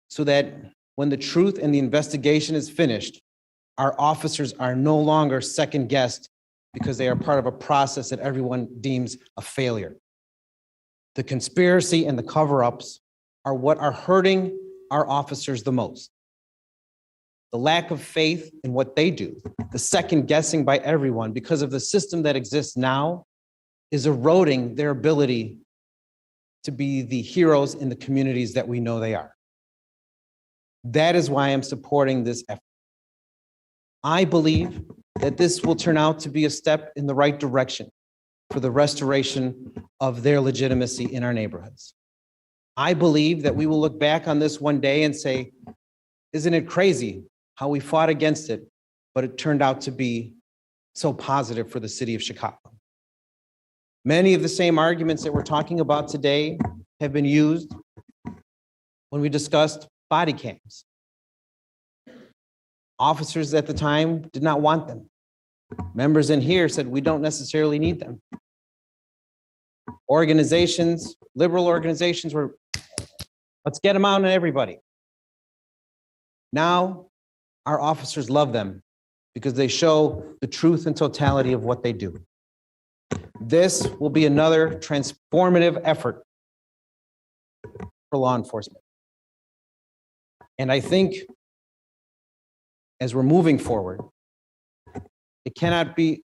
so that when the truth and the investigation is finished, our officers are no longer second-guessed because they are part of a process that everyone deems a failure. The conspiracy and the cover-ups are what are hurting our officers the most. The lack of faith in what they do, the second guessing by everyone because of the system that exists now, is eroding their ability to be the heroes in the communities that we know they are. That is why I'm supporting this effort. I believe that this will turn out to be a step in the right direction for the restoration of their legitimacy in our neighborhoods. I believe that we will look back on this one day and say, isn't it crazy how we fought against it, but it turned out to be so positive for the city of Chicago. Many of the same arguments that we're talking about today have been used when we discussed body cams. Officers at the time did not want them. Members in here said we don't necessarily need them. Organizations, liberal organizations were, let's get them out on everybody. Now, our officers love them because they show the truth and totality of what they do. This will be another transformative effort for law enforcement. And I think as we're moving forward, it cannot be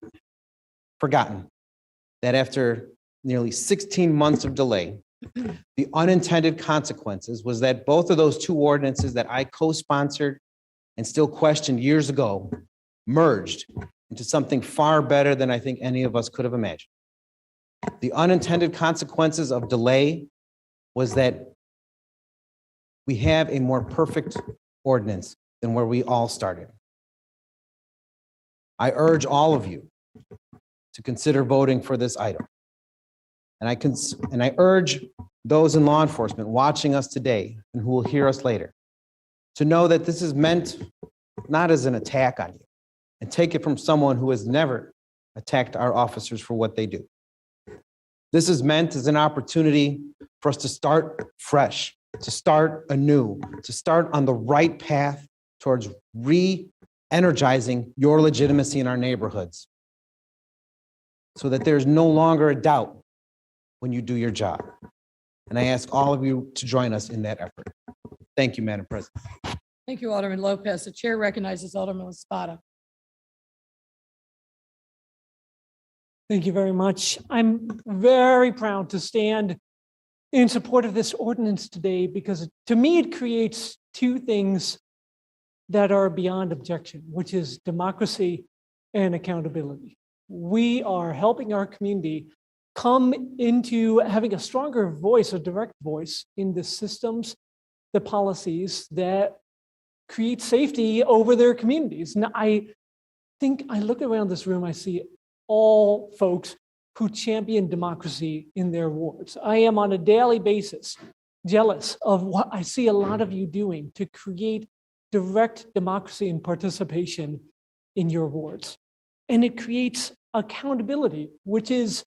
forgotten that after nearly 16 months of delay, the unintended consequences was that both of those two ordinances that I co-sponsored and still questioned years ago merged into something far better than I think any of us could have imagined. The unintended consequences of delay was that we have a more perfect ordinance than where we all started. I urge all of you to consider voting for this item. And I urge those in law enforcement watching us today and who will hear us later to know that this is meant not as an attack on you, and take it from someone who has never attacked our officers for what they do. This is meant as an opportunity for us to start fresh, to start anew, to start on the right path towards re-energizing your legitimacy in our neighborhoods so that there's no longer a doubt when you do your job. And I ask all of you to join us in that effort. Thank you, Madam President. Thank you, Alderman Lopez. The chair recognizes Alderman Espada. Thank you very much. I'm very proud to stand in support of this ordinance today because to me, it creates two things that are beyond objection, which is democracy and accountability. We are helping our community come into having a stronger voice, a direct voice in the systems, the policies that create safety over their communities. Now, I think I look around this room, I see all folks who champion democracy in their wards. I am on a daily basis jealous of what I see a lot of you doing to create direct democracy and participation in your wards. And it creates accountability, which is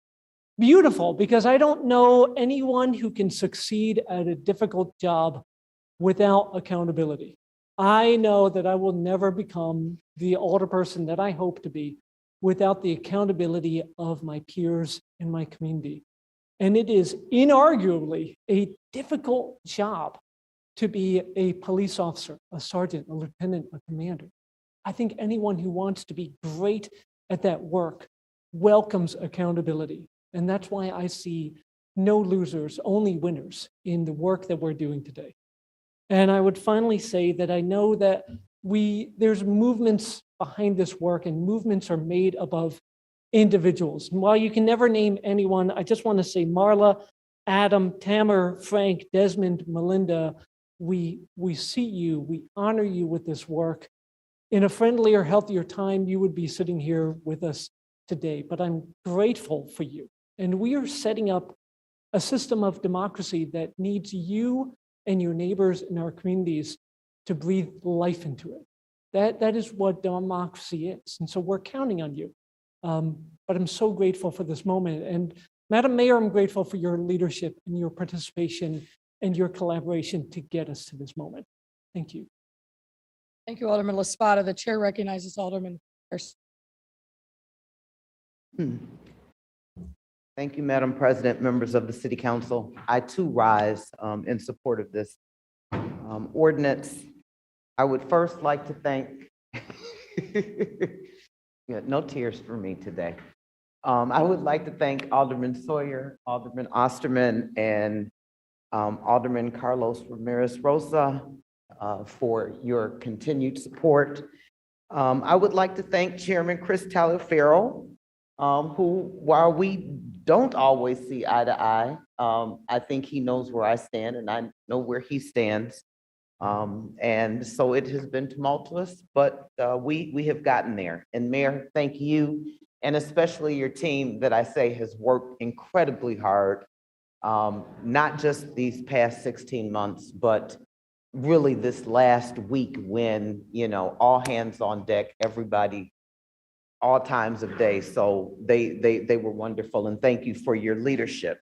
beautiful because I don't know anyone who can succeed at a difficult job without accountability. I know that I will never become the alderperson that I hope to be without the accountability of my peers in my community. And it is inarguably a difficult job to be a police officer, a sergeant, a lieutenant, a commander. I think anyone who wants to be great at that work welcomes accountability. And that's why I see no losers, only winners in the work that we're doing today. And I would finally say that I know that there's movements behind this work and movements are made above individuals. And while you can never name anyone, I just want to say Marla, Adam, Tamer, Frank, Desmond, Melinda, we see you, we honor you with this work. In a friendlier, healthier time, you would be sitting here with us today, but I'm grateful for you. And we are setting up a system of democracy that needs you and your neighbors in our communities to breathe life into it. That is what democracy is. And so we're counting on you. But I'm so grateful for this moment. And Madam Mayor, I'm grateful for your leadership and your participation and your collaboration to get us to this moment. Thank you. Thank you, Alderman Espada. The chair recognizes Alderman Pierce. Thank you, Madam President, members of the City Council. I too rise in support of this ordinance. I would first like to thank, yeah, no tears for me today. I would like to thank Alderman Sawyer, Alderman Osterman, and Alderman Carlos Ramirez Rosa for your continued support. I would like to thank Chairman Chris Taliaferro, who, while we don't always see eye to eye, I think he knows where I stand and I know where he stands. And so it has been tumultuous, but we have gotten there. And Mayor, thank you and especially your team that I say has worked incredibly hard, not just these past 16 months, but really this last week when, all hands on deck, everybody, all times of day. So they were wonderful, and thank you for your leadership.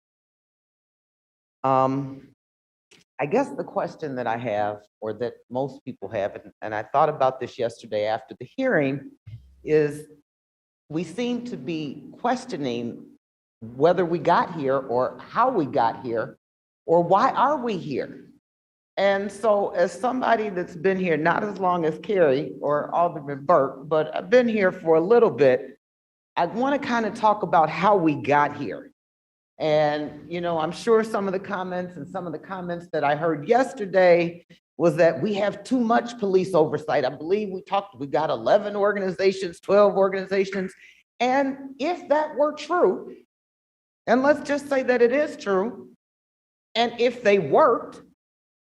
I guess the question that I have, or that most people have, and I thought about this yesterday after the hearing, is we seem to be questioning whether we got here or how we got here or why are we here. And so as somebody that's been here not as long as Carrie or Alderman Burke, but I've been here for a little bit, I want to kind of talk about how we got here. And, I'm sure some of the comments that I heard yesterday was that we have too much police oversight. I believe we got 11 organizations, 12 organizations. And if that were true, and let's just say that it is true, and if they worked,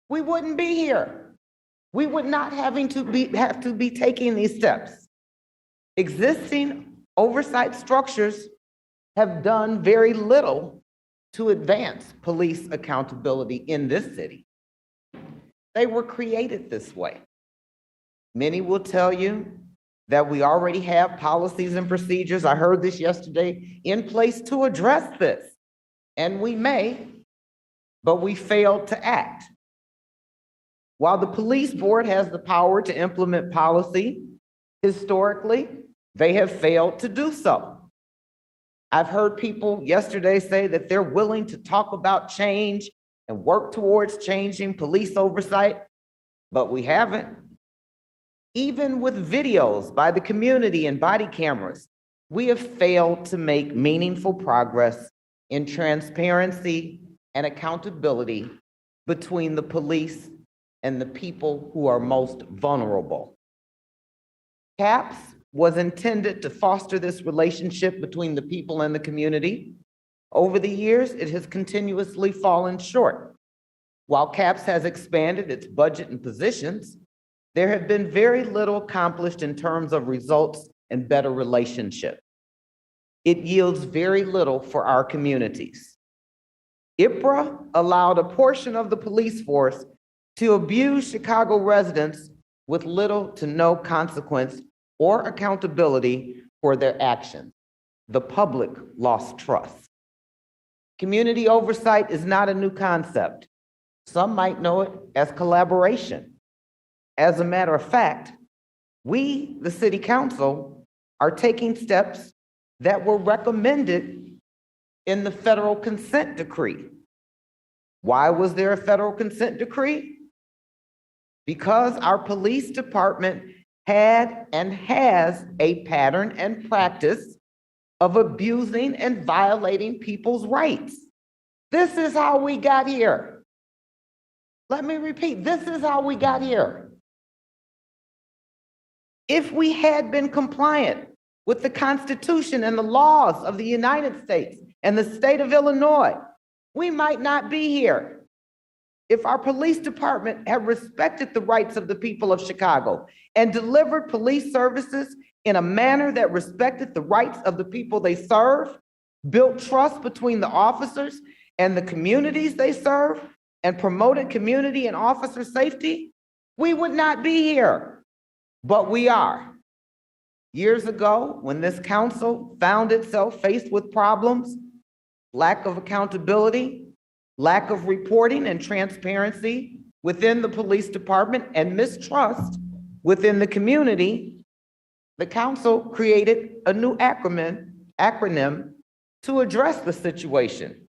we wouldn't be here. We would not have to be taking these steps. Existing oversight structures have done very little to advance police accountability in this city. They were created this way. Many will tell you that we already have policies and procedures, I heard this yesterday, in place to address this. And we may, but we failed to act. While the police board has the power to implement policy, historically, they have failed to do so. I've heard people yesterday say that they're willing to talk about change and work towards changing police oversight, but we haven't. Even with videos by the community and body cameras, we have failed to make meaningful progress in transparency and accountability between the police and the people who are most vulnerable. CAPS was intended to foster this relationship between the people and the community. Over the years, it has continuously fallen short. While CAPS has expanded its budget and positions, there have been very little accomplished in terms of results and better relationship. It yields very little for our communities. IPRA allowed a portion of the police force to abuse Chicago residents with little to no consequence or accountability for their actions. The public lost trust. Community oversight is not a new concept. Some might know it as collaboration. As a matter of fact, we, the City Council, are taking steps that were recommended in the federal consent decree. Why was there a federal consent decree? Because our police department had and has a pattern and practice of abusing and violating people's rights. This is how we got here. Let me repeat, this is how we got here. If we had been compliant with the Constitution and the laws of the United States and the state of Illinois, we might not be here. If our police department had respected the rights of the people of Chicago and delivered police services in a manner that respected the rights of the people they serve, built trust between the officers and the communities they serve, and promoted community and officer safety, we would not be here, but we are. Years ago, when this council found itself faced with problems, lack of accountability, lack of reporting and transparency within the police department, and mistrust within the community, the council created a new acronym to address the situation.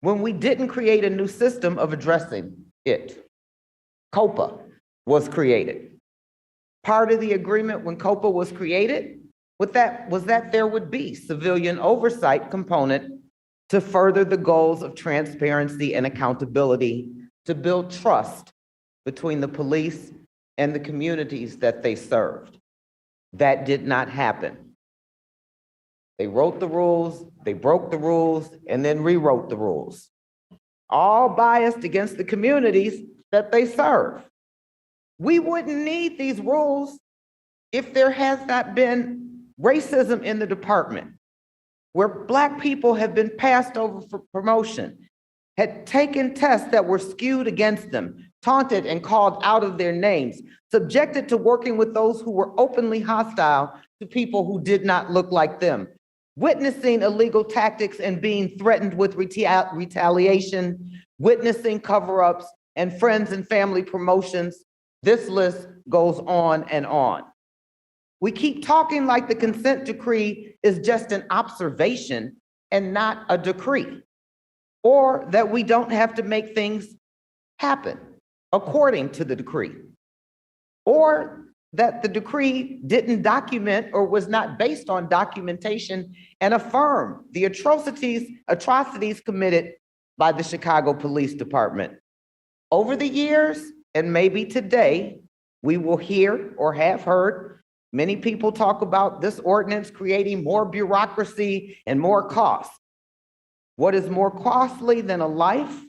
When we didn't create a new system of addressing it, COPA was created. Part of the agreement when COPA was created was that there would be civilian oversight component to further the goals of transparency and accountability, to build trust between the police and the communities that they served. That did not happen. They wrote the rules, they broke the rules, and then rewrote the rules, all biased against the communities that they serve. We wouldn't need these rules if there has not been racism in the department, where Black people have been passed over for promotion, had taken tests that were skewed against them, taunted and called out of their names, subjected to working with those who were openly hostile to people who did not look like them, witnessing illegal tactics and being threatened with retaliation, witnessing cover-ups and friends and family promotions. This list goes on and on. We keep talking like the consent decree is just an observation and not a decree, or that we don't have to make things happen according to the decree, or that the decree didn't document or was not based on documentation and affirm the atrocities committed by the Chicago Police Department. Over the years, and maybe today, we will hear or have heard many people talk about this ordinance creating more bureaucracy and more costs. What is more costly than a life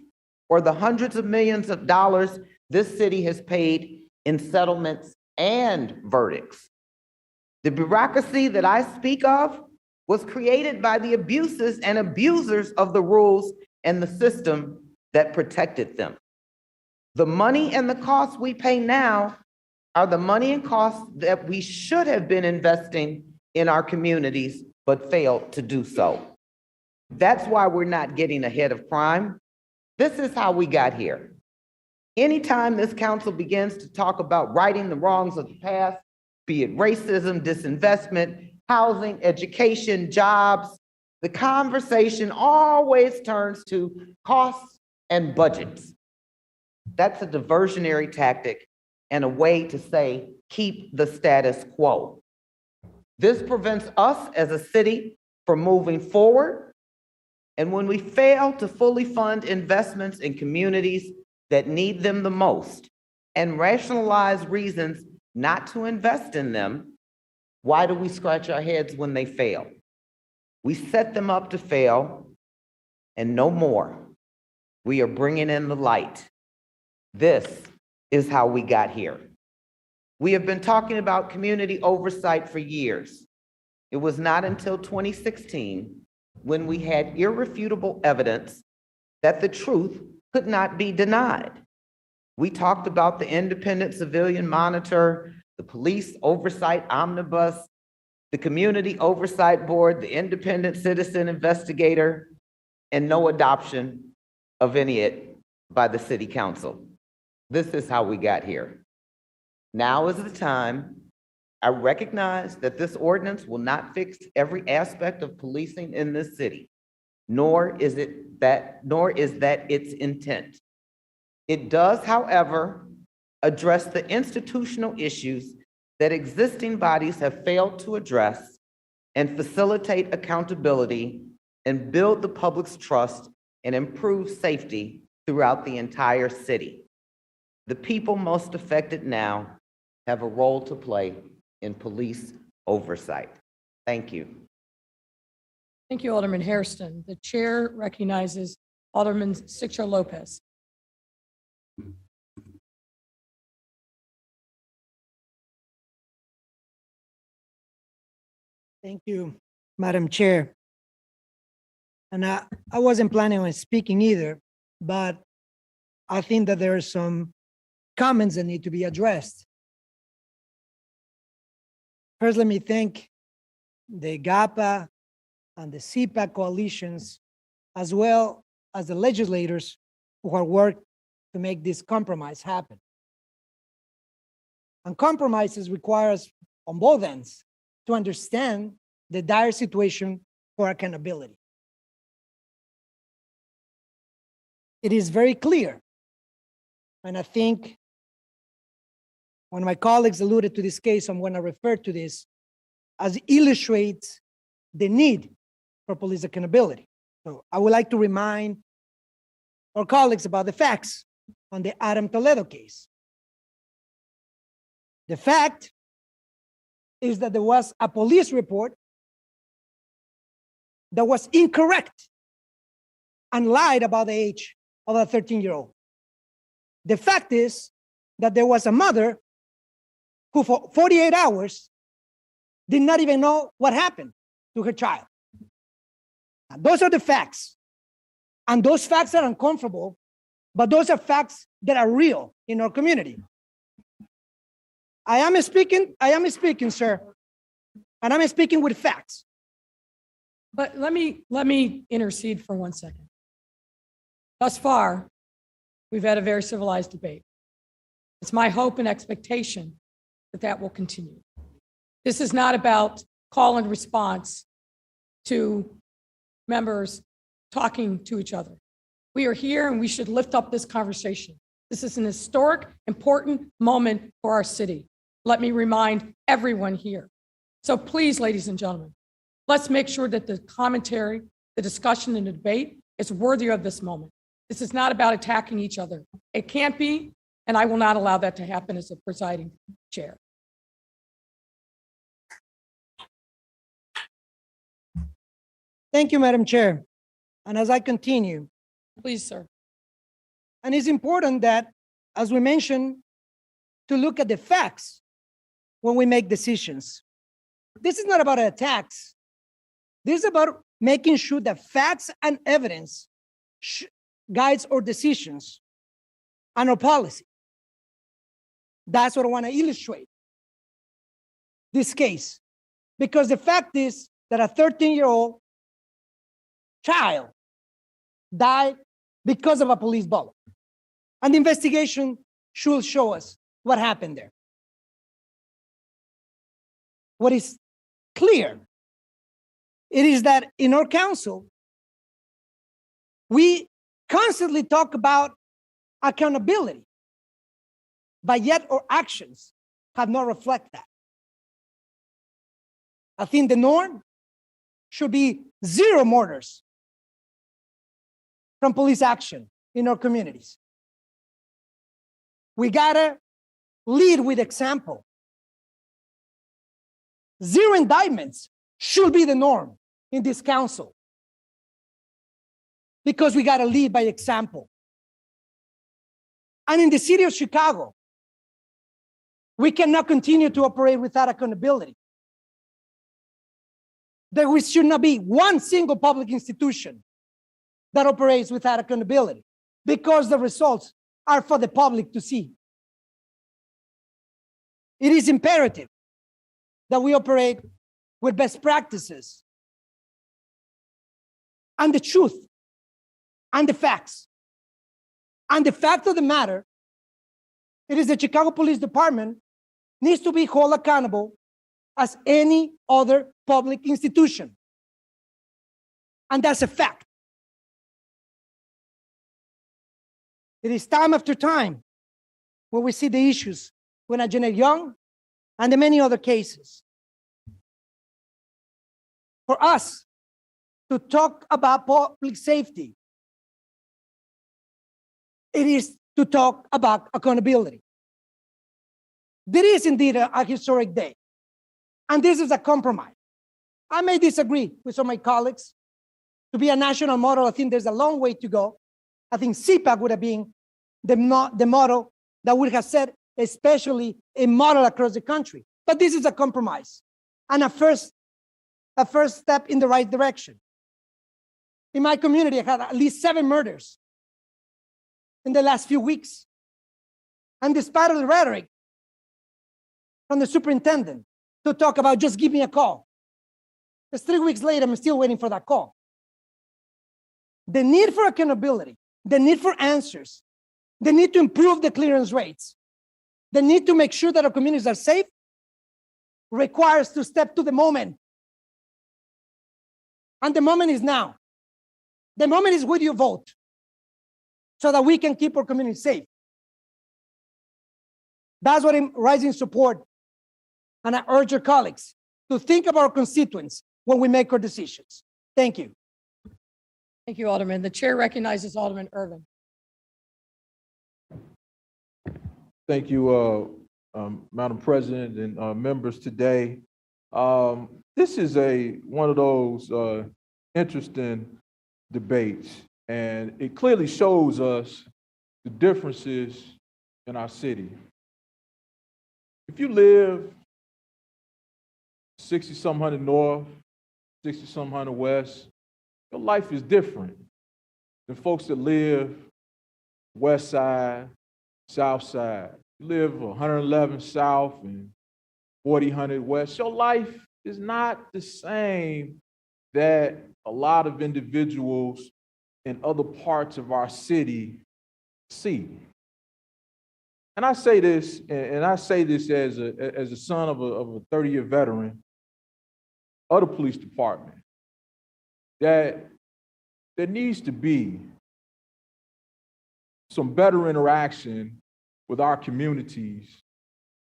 or the hundreds of millions of dollars this city has paid in settlements and verdicts? The bureaucracy that I speak of was created by the abuses and abusers of the rules and the system that protected them. The money and the costs we pay now are the money and costs that we should have been investing in our communities, but failed to do so. That's why we're not getting ahead of crime. This is how we got here. Anytime this council begins to talk about righting the wrongs of the past, be it racism, disinvestment, housing, education, jobs, the conversation always turns to costs and budgets. That's a diversionary tactic and a way to say, keep the status quo. This prevents us as a city from moving forward. And when we fail to fully fund investments in communities that need them the most and rationalize reasons not to invest in them, why do we scratch our heads when they fail? We set them up to fail and no more. We are bringing in the light. This is how we got here. We have been talking about community oversight for years. It was not until 2016 when we had irrefutable evidence that the truth could not be denied. We talked about the independent civilian monitor, the police oversight omnibus, the community oversight board, the independent citizen investigator, and no adoption of any of it by the city council. This is how we got here. Now is the time. I recognize that this ordinance will not fix every aspect of policing in this city, nor is that its intent. It does, however, address the institutional issues that existing bodies have failed to address and facilitate accountability and build the public's trust and improve safety throughout the entire city. The people most affected now have a role to play in police oversight. Thank you. Thank you, Alderman Hairston. The chair recognizes Alderman Sixto Lopez. Thank you, Madam Chair. And I wasn't planning on speaking either, but I think that there are some comments that need to be addressed. First, let me thank the GAPA and the CPAC coalitions, as well as the legislators who have worked to make this compromise happen. And compromises require us on both ends to understand the dire situation for accountability. It is very clear, and I think when my colleagues alluded to this case, I'm going to refer to this as it illustrates the need for police accountability. So I would like to remind our colleagues about the facts on the Adam Toledo case. The fact is that there was a police report that was incorrect and lied about the age of a 13-year-old. The fact is that there was a mother who for 48 hours did not even know what happened to her child. And those are the facts. And those facts are uncomfortable, but those are facts that are real in our community. I am speaking, sir, and I'm speaking with facts. But let me intercede for 1 second. Thus far, we've had a very civilized debate. It's my hope and expectation that that will continue. This is not about call and response to members talking to each other. We are here and we should lift up this conversation. This is an historic, important moment for our city. Let me remind everyone here. So please, ladies and gentlemen, let's make sure that the commentary, the discussion, and the debate is worthy of this moment. This is not about attacking each other. It can't be, and I will not allow that to happen as the presiding chair. Thank you, Madam Chair. And as I continue, Please, sir. and it's important that, as we mentioned, to look at the facts when we make decisions. This is not about attacks. This is about making sure that facts and evidence guides our decisions and our policy. That's what I want to illustrate this case. Because the fact is that a 13-year-old child died because of a police bullet. And the investigation should show us what happened there. What is clear, it is that in our council, we constantly talk about accountability, but yet our actions have not reflected that. I think the norm should be 0 murders from police action in our communities. We gotta lead with example. 0 indictments should be the norm in this council, because we gotta lead by example. And in the city of Chicago, we cannot continue to operate without accountability. There should not be one single public institution that operates without accountability, because the results are for the public to see. It is imperative that we operate with best practices and the truth and the facts. And the fact of the matter, it is the Chicago Police Department needs to be held accountable as any other public institution. And that's a fact. It is time after time when we see the issues when Janet Young and the many other cases. For us to talk about public safety, it is to talk about accountability. There is indeed a historic day, and this is a compromise. I may disagree with some of my colleagues. To be a national model, I think there's a long way to go. I think CPAC would have been the model that would have set especially a model across the country. But this is a compromise and a first step in the right direction. In my community, I had at least 7 murders in the last few weeks. And despite of the rhetoric from the superintendent to talk about just give me a call, just 3 weeks later, I'm still waiting for that call. The need for accountability, the need for answers, the need to improve the clearance rates, the need to make sure that our communities are safe requires to step to the moment. And the moment is now. The moment is with your vote so that we can keep our community safe. That's what I'm rising support. And I urge your colleagues to think about our constituents when we make our decisions. Thank you. Thank you, Alderman. The chair recognizes Alderman Irvin. Thank you, Madam President and members today. This is one of those interesting debates, and it clearly shows us the differences in our city. If you live 60-some hundred north, 60-some hundred west, your life is different than folks that live west side, south side. You live 111 south and 40 west. Your life is not the same that a lot of individuals in other parts of our city see. And I say this, and I say this as a son of a 30-year veteran of the police department, that there needs to be some better interaction with our communities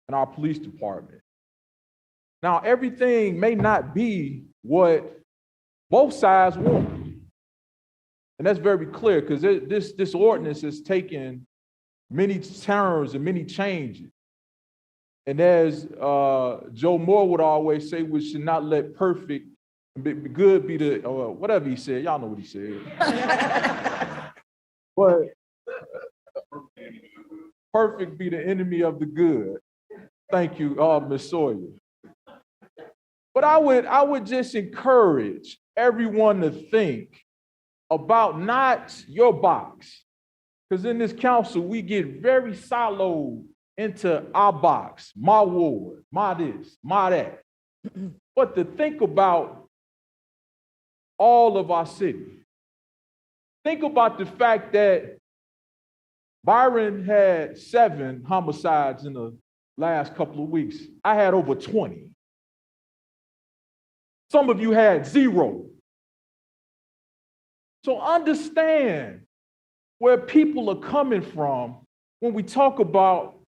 and our police department. Now, everything may not be what both sides want. And that's very clear, because this ordinance has taken many terms and many changes. And as Joe Moore would always say, we should not let perfect be good be the, whatever he said, y'all know what he said. But perfect be the enemy of the good. Thank you, Alderman Sawyer. But I would just encourage everyone to think about not your box, because in this council, we get very siloed into our box, my ward, my this, my that. But to think about all of our city. Think about the fact that Byron had 7 homicides in the last couple of weeks. I had over 20. Some of you had 0. So understand where people are coming from when we talk about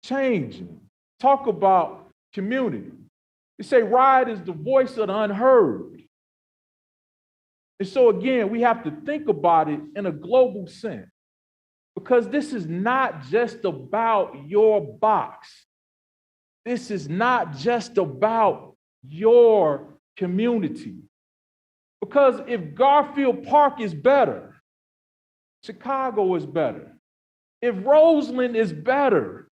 changing, talk about community. They say RIDE is the voice of the unheard. And so again, we have to think about it in a global sense, because this is not just about your box. This is not just about your community. Because if Garfield Park is better, Chicago is better. If Roseland is better,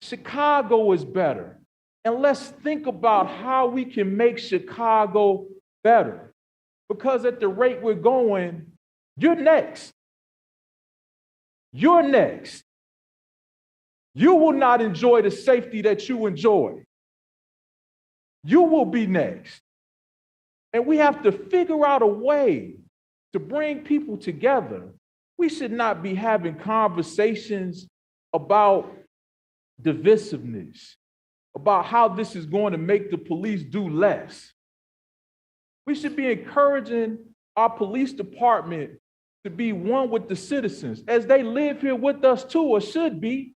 Chicago is better. And let's think about how we can make Chicago better. Because at the rate we're going, you're next. You're next. You will not enjoy the safety that you enjoy. You will be next. And we have to figure out a way to bring people together. We should not be having conversations about divisiveness, about how this is going to make the police do less. We should be encouraging our police department to be one with the citizens, as they live here with us too, or should be.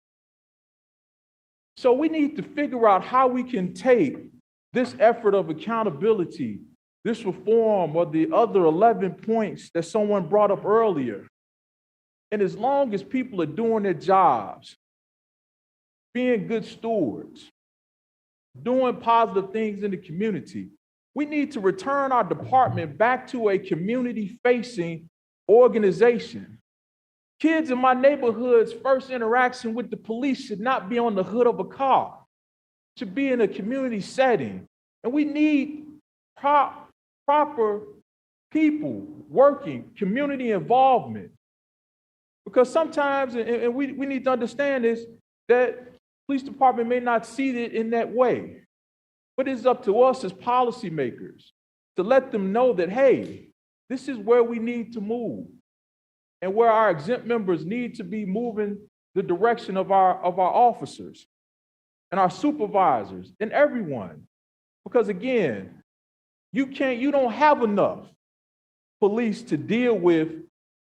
So we need to figure out how we can take this effort of accountability, this reform, or the other 11 points that someone brought up earlier. And as long as people are doing their jobs, being good stewards, doing positive things in the community, we need to return our department back to a community-facing organization. Kids in my neighborhood's first interaction with the police should not be on the hood of a car. It should be in a community setting. And we need proper people working, community involvement. Because sometimes, and we need to understand this, that police department may not see it in that way. But it's up to us as policymakers to let them know that, hey, this is where we need to move, and where our exempt members need to be moving the direction of our officers and our supervisors and everyone. Because again, you don't have enough police to deal with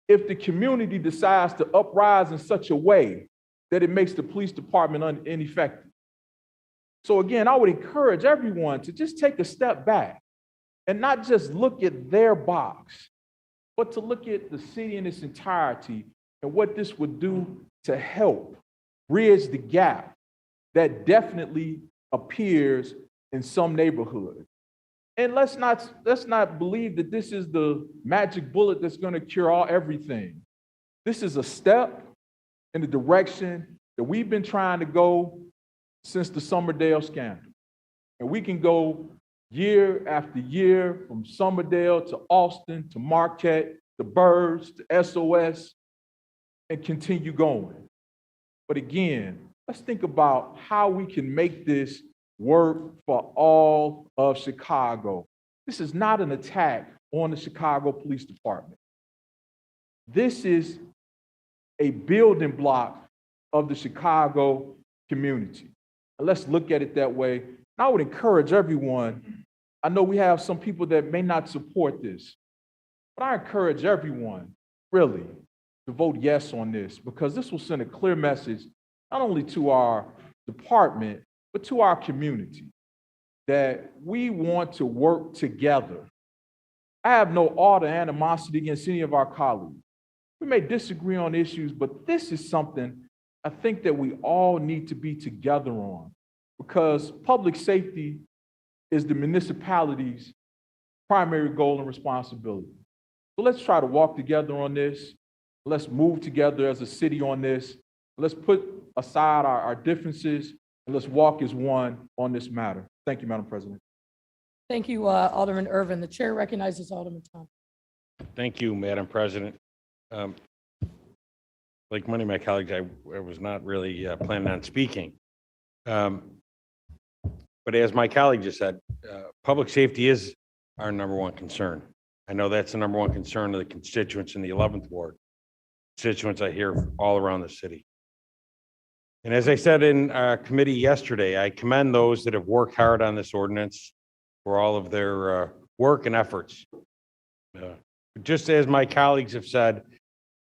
if the community decides to uprise in such a way that it makes the police department ineffective. So again, I would encourage everyone to just take a step back and not just look at their box, but to look at the city in its entirety and what this would do to help bridge the gap that definitely appears in some neighborhoods. And let's not believe that this is the magic bullet that's going to cure everything. This is a step in the direction that we've been trying to go since the Summerdale scandal. And we can go year after year, from Somerdale to Austin to Marquette to Burrs to SOS, and continue going. But again, let's think about how we can make this work for all of Chicago. This is not an attack on the Chicago Police Department. This is a building block of the Chicago community. And let's look at it that way. And I would encourage everyone, I know we have some people that may not support this, but I encourage everyone, really, to vote yes on this, because this will send a clear message, not only to our department, but to our community, that we want to work together. I have no ought or animosity against any of our colleagues. We may disagree on issues, but this is something I think that we all need to be together on, because public safety is the municipality's primary goal and responsibility. So let's try to walk together on this. Let's move together as a city on this. Let's put aside our differences and let's walk as one on this matter. Thank you, Madam President. Thank you, Alderman Irvin. The chair recognizes Alderman Thompson. Thank you, Madam President. Like many of my colleagues, I was not really planning on speaking. But as my colleague just said, public safety is our number one concern. I know that's the number one concern of the constituents in the 11th Ward, constituents I hear all around the city. And as I said in committee yesterday, I commend those that have worked hard on this ordinance for all of their work and efforts. Just as my colleagues have said,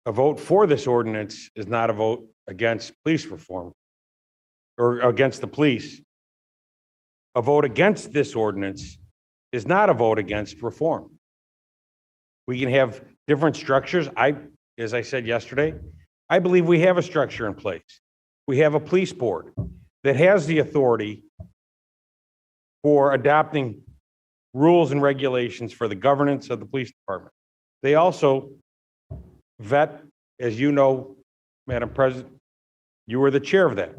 a vote for this ordinance is not a vote against police reform or against the police. A vote against this ordinance is not a vote against reform. We can have different structures. As I said yesterday, I believe we have a structure in place. We have a police board that has the authority for adopting rules and regulations for the governance of the police department. They also vet, as you know, Madam President, you were the chair of that,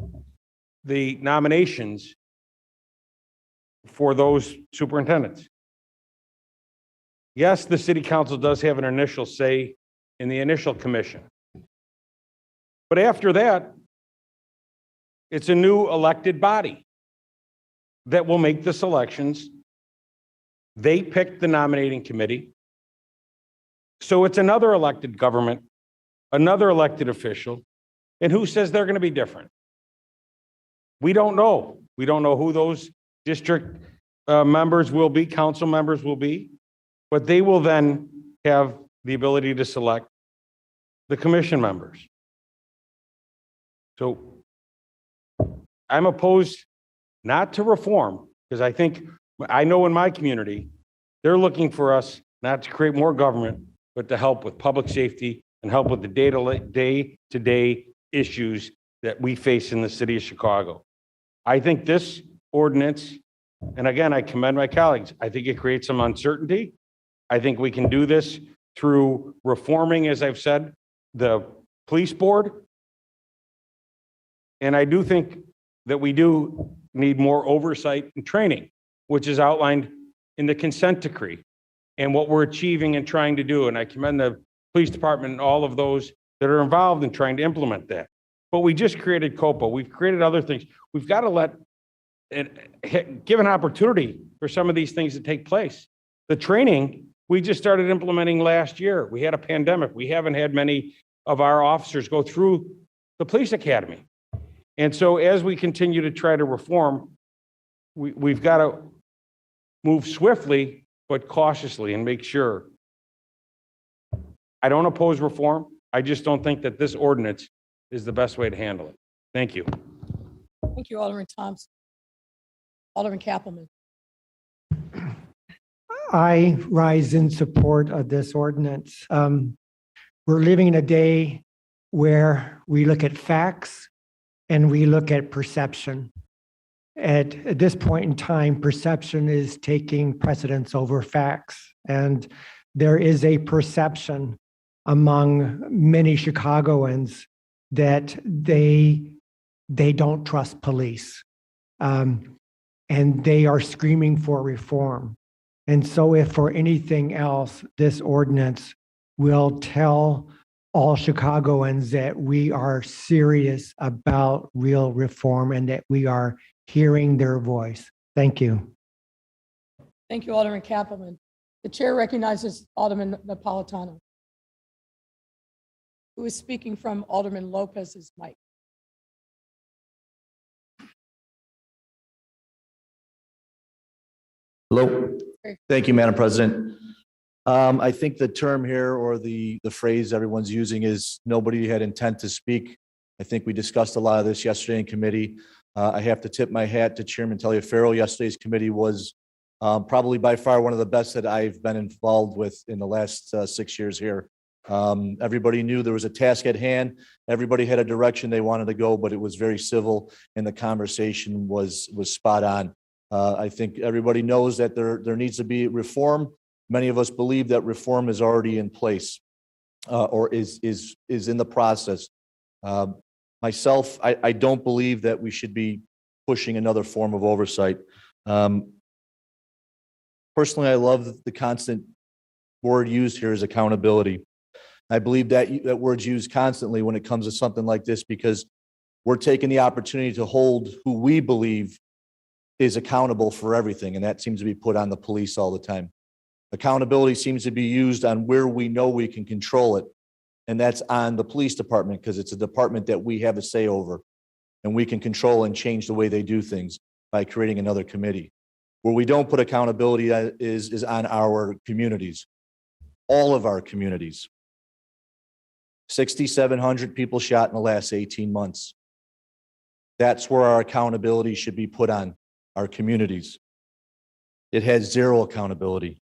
the nominations for those superintendents. Yes, the city council does have an initial say in the initial commission. But after that, it's a new elected body that will make the selections. They pick the nominating committee. So it's another elected government, another elected official. And who says they're going to be different? We don't know. We don't know who those district members will be, council members will be, but they will then have the ability to select the commission members. So I'm opposed not to reform, because I know in my community, they're looking for us not to create more government, but to help with public safety and help with the day-to-day issues that we face in the city of Chicago. I think this ordinance, and again, I commend my colleagues, I think it creates some uncertainty. I think we can do this through reforming, as I've said, the police board. And I do think that we do need more oversight and training, which is outlined in the consent decree and what we're achieving and trying to do. And I commend the police department and all of those that are involved in trying to implement that. But we just created COPA. We've created other things. We've got to give an opportunity for some of these things to take place. The training, we just started implementing last year. We had a pandemic. We haven't had many of our officers go through the police academy. And so as we continue to try to reform, we've got to move swiftly, but cautiously and make sure. I don't oppose reform. I just don't think that this ordinance is the best way to handle it. Thank you. Thank you, Alderman Thompson. Alderman Kappelman. I rise in support of this ordinance. We're living in a day where we look at facts and we look at perception. At this point in time, perception is taking precedence over facts. And there is a perception among many Chicagoans that they don't trust police. and they are screaming for reform. And so if for anything else, this ordinance will tell all Chicagoans that we are serious about real reform and that we are hearing their voice. Thank you. Thank you, Alderman Kappelman. The chair recognizes Alderman Napolitano, who is speaking from Alderman Lopez's mic. Hello. Thank you, Madam President. I think the term here or the phrase everyone's using is nobody had intent to speak. I think we discussed a lot of this yesterday in committee. I have to tip my hat to Chairman Taliaferro. Yesterday's committee was probably by far one of the best that I've been involved with in the last 6 years here. Everybody knew there was a task at hand. Everybody had a direction they wanted to go, but it was very civil and the conversation was spot on. I think everybody knows that there needs to be reform. Many of us believe that reform is already in place or is in the process. Myself, I don't believe that we should be pushing another form of oversight. Personally, I love the constant word used here is accountability. I believe that word's used constantly when it comes to something like this because we're taking the opportunity to hold who we believe is accountable for everything, and that seems to be put on the police all the time. Accountability seems to be used on where we know we can control it, and that's on the police department because it's a department that we have a say over, and we can control and change the way they do things by creating another committee. Where we don't put accountability is on our communities, all of our communities. 6,700 people shot in the last 18 months. That's where our accountability should be put on our communities. It has zero accountability.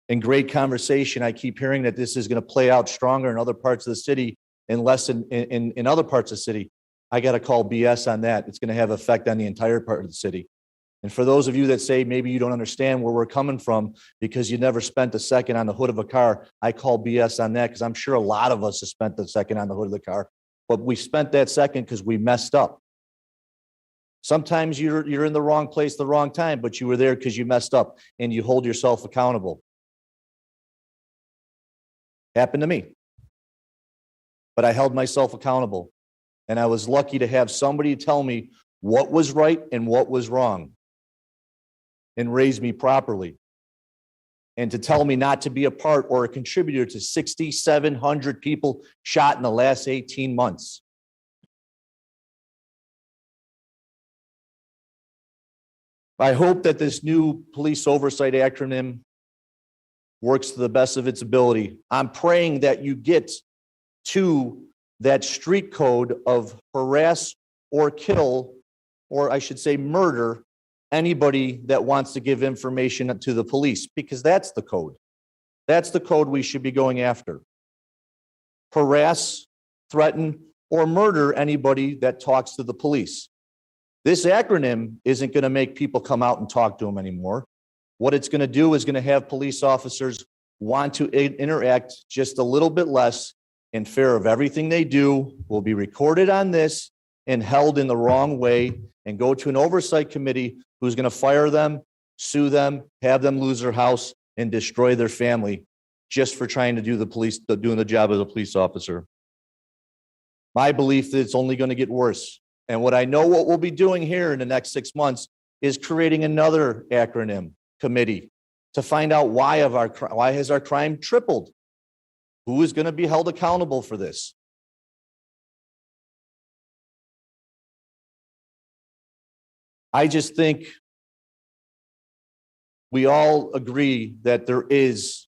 In great conversation, I keep hearing that this is going to play out stronger in other parts of the city and less in other parts of the city. I got to call BS on that. It's going to have effect on the entire part of the city. And for those of you that say maybe you don't understand where we're coming from because you never spent a second on the hood of a car, I call BS on that because I'm sure a lot of us have spent the second on the hood of the car, but we spent that second because we messed up. Sometimes you're in the wrong place, the wrong time, but you were there because you messed up and you hold yourself accountable. Happened to me. But I held myself accountable. And I was lucky to have somebody tell me what was right and what was wrong and raise me properly. And to tell me not to be a part or a contributor to 6,700 people shot in the last 18 months. I hope that this new police oversight acronym works to the best of its ability. I'm praying that you get to that street code of harass or kill, or I should say murder, anybody that wants to give information to the police, because that's the code. That's the code we should be going after. Harass, threaten, or murder anybody that talks to the police. This acronym isn't going to make people come out and talk to them anymore. What it's going to do is going to have police officers want to interact just a little bit less in fear of everything they do will be recorded on this and held in the wrong way and go to an oversight committee who's going to fire them, sue them, have them lose their house and destroy their family just for trying to do doing the job as a police officer. My belief is it's only going to get worse. And what I know what we'll be doing here in the next 6 months is creating another acronym committee to find out why has our crime tripled? Who is going to be held accountable for this? I just think we all agree that there is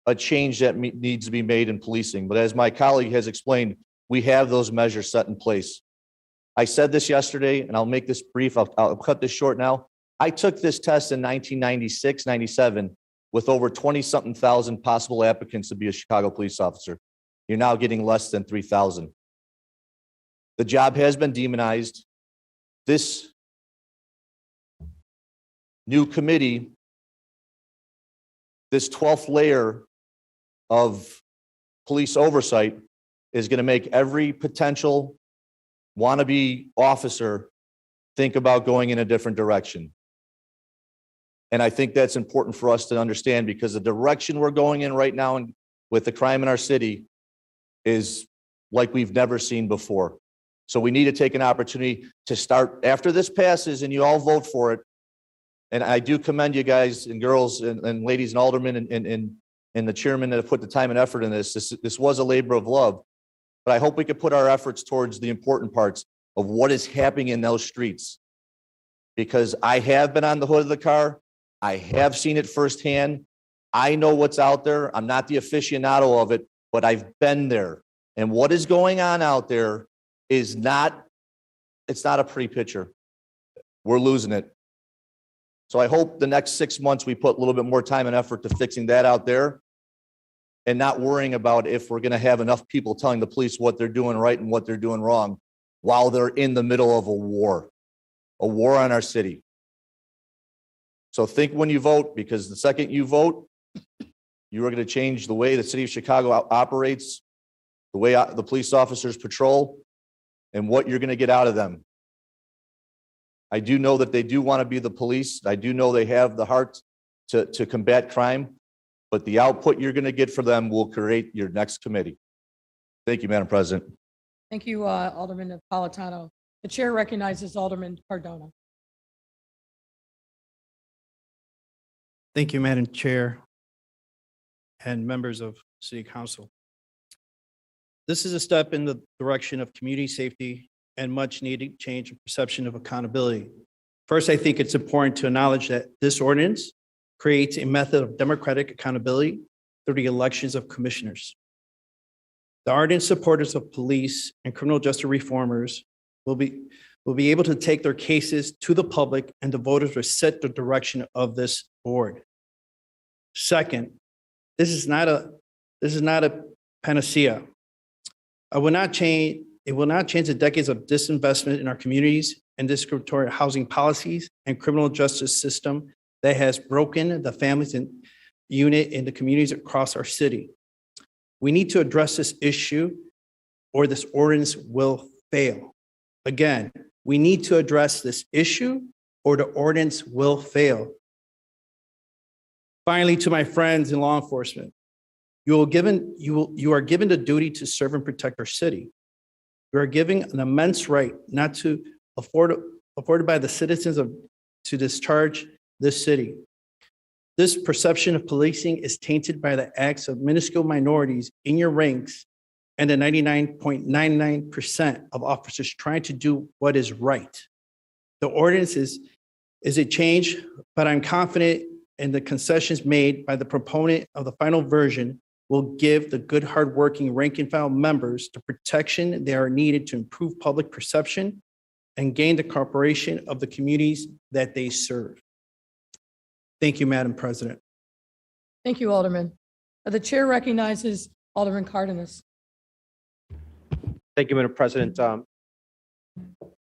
a change that needs to be made in policing. But as my colleague has explained, we have those measures set in place. I said this yesterday, and I'll make this brief. I'll cut this short now. I took this test in 1996, 97 with over 20-something thousand possible applicants to be a Chicago police officer. You're now getting less than 3,000. The job has been demonized. This new committee, this 12th layer of police oversight is going to make every potential wannabe officer think about going in a different direction. And I think that's important for us to understand because the direction we're going in right now and with the crime in our city is like we've never seen before. So we need to take an opportunity to start after this passes and you all vote for it. And I do commend you guys and girls and ladies and aldermen and the chairman that have put the time and effort in this. This was a labor of love, but I hope we could put our efforts towards the important parts of what is happening in those streets. Because I have been on the hood of the car. I have seen it firsthand. I know what's out there. I'm not the aficionado of it, but I've been there. And what is going on out there is not, it's not a pretty picture. We're losing it. So I hope the next 6 months we put a little bit more time and effort to fixing that out there and not worrying about if we're going to have enough people telling the police what they're doing right and what they're doing wrong while they're in the middle of a war on our city. So think when you vote, because the second you vote, you are going to change the way the city of Chicago operates, the way the police officers patrol, and what you're going to get out of them. I do know that they do want to be the police. I do know they have the heart to combat crime, but the output you're going to get for them will create your next committee. Thank you, Madam President. Thank you, Alderman Napolitano. The chair recognizes Alderman Cardona. Thank you, Madam Chair and members of City Council. This is a step in the direction of community safety and much needed change in perception of accountability. First, I think it's important to acknowledge that this ordinance creates a method of democratic accountability through the elections of commissioners. The ardent supporters of police and criminal justice reformers will be able to take their cases to the public, and the voters will set the direction of this board. Second, this is not a panacea. It will not change the decades of disinvestment in our communities and discriminatory housing policies and criminal justice system that has broken the families and unit in the communities across our city. We need to address this issue or this ordinance will fail. Again, we need to address this issue or the ordinance will fail. Finally, to my friends in law enforcement, you are given the duty to serve and protect our city. You are giving an immense right not to afforded by the citizens to discharge this city. This perception of policing is tainted by the acts of minuscule minorities in your ranks and the 99.99% of officers trying to do what is right. The ordinance is a change, but I'm confident in the concessions made by the proponent of the final version will give the good, hardworking rank and file members the protection they are needed to improve public perception and gain the cooperation of the communities that they serve. Thank you, Madam President. Thank you, Alderman. The chair recognizes Alderman Cardenas. Thank you, Madam President.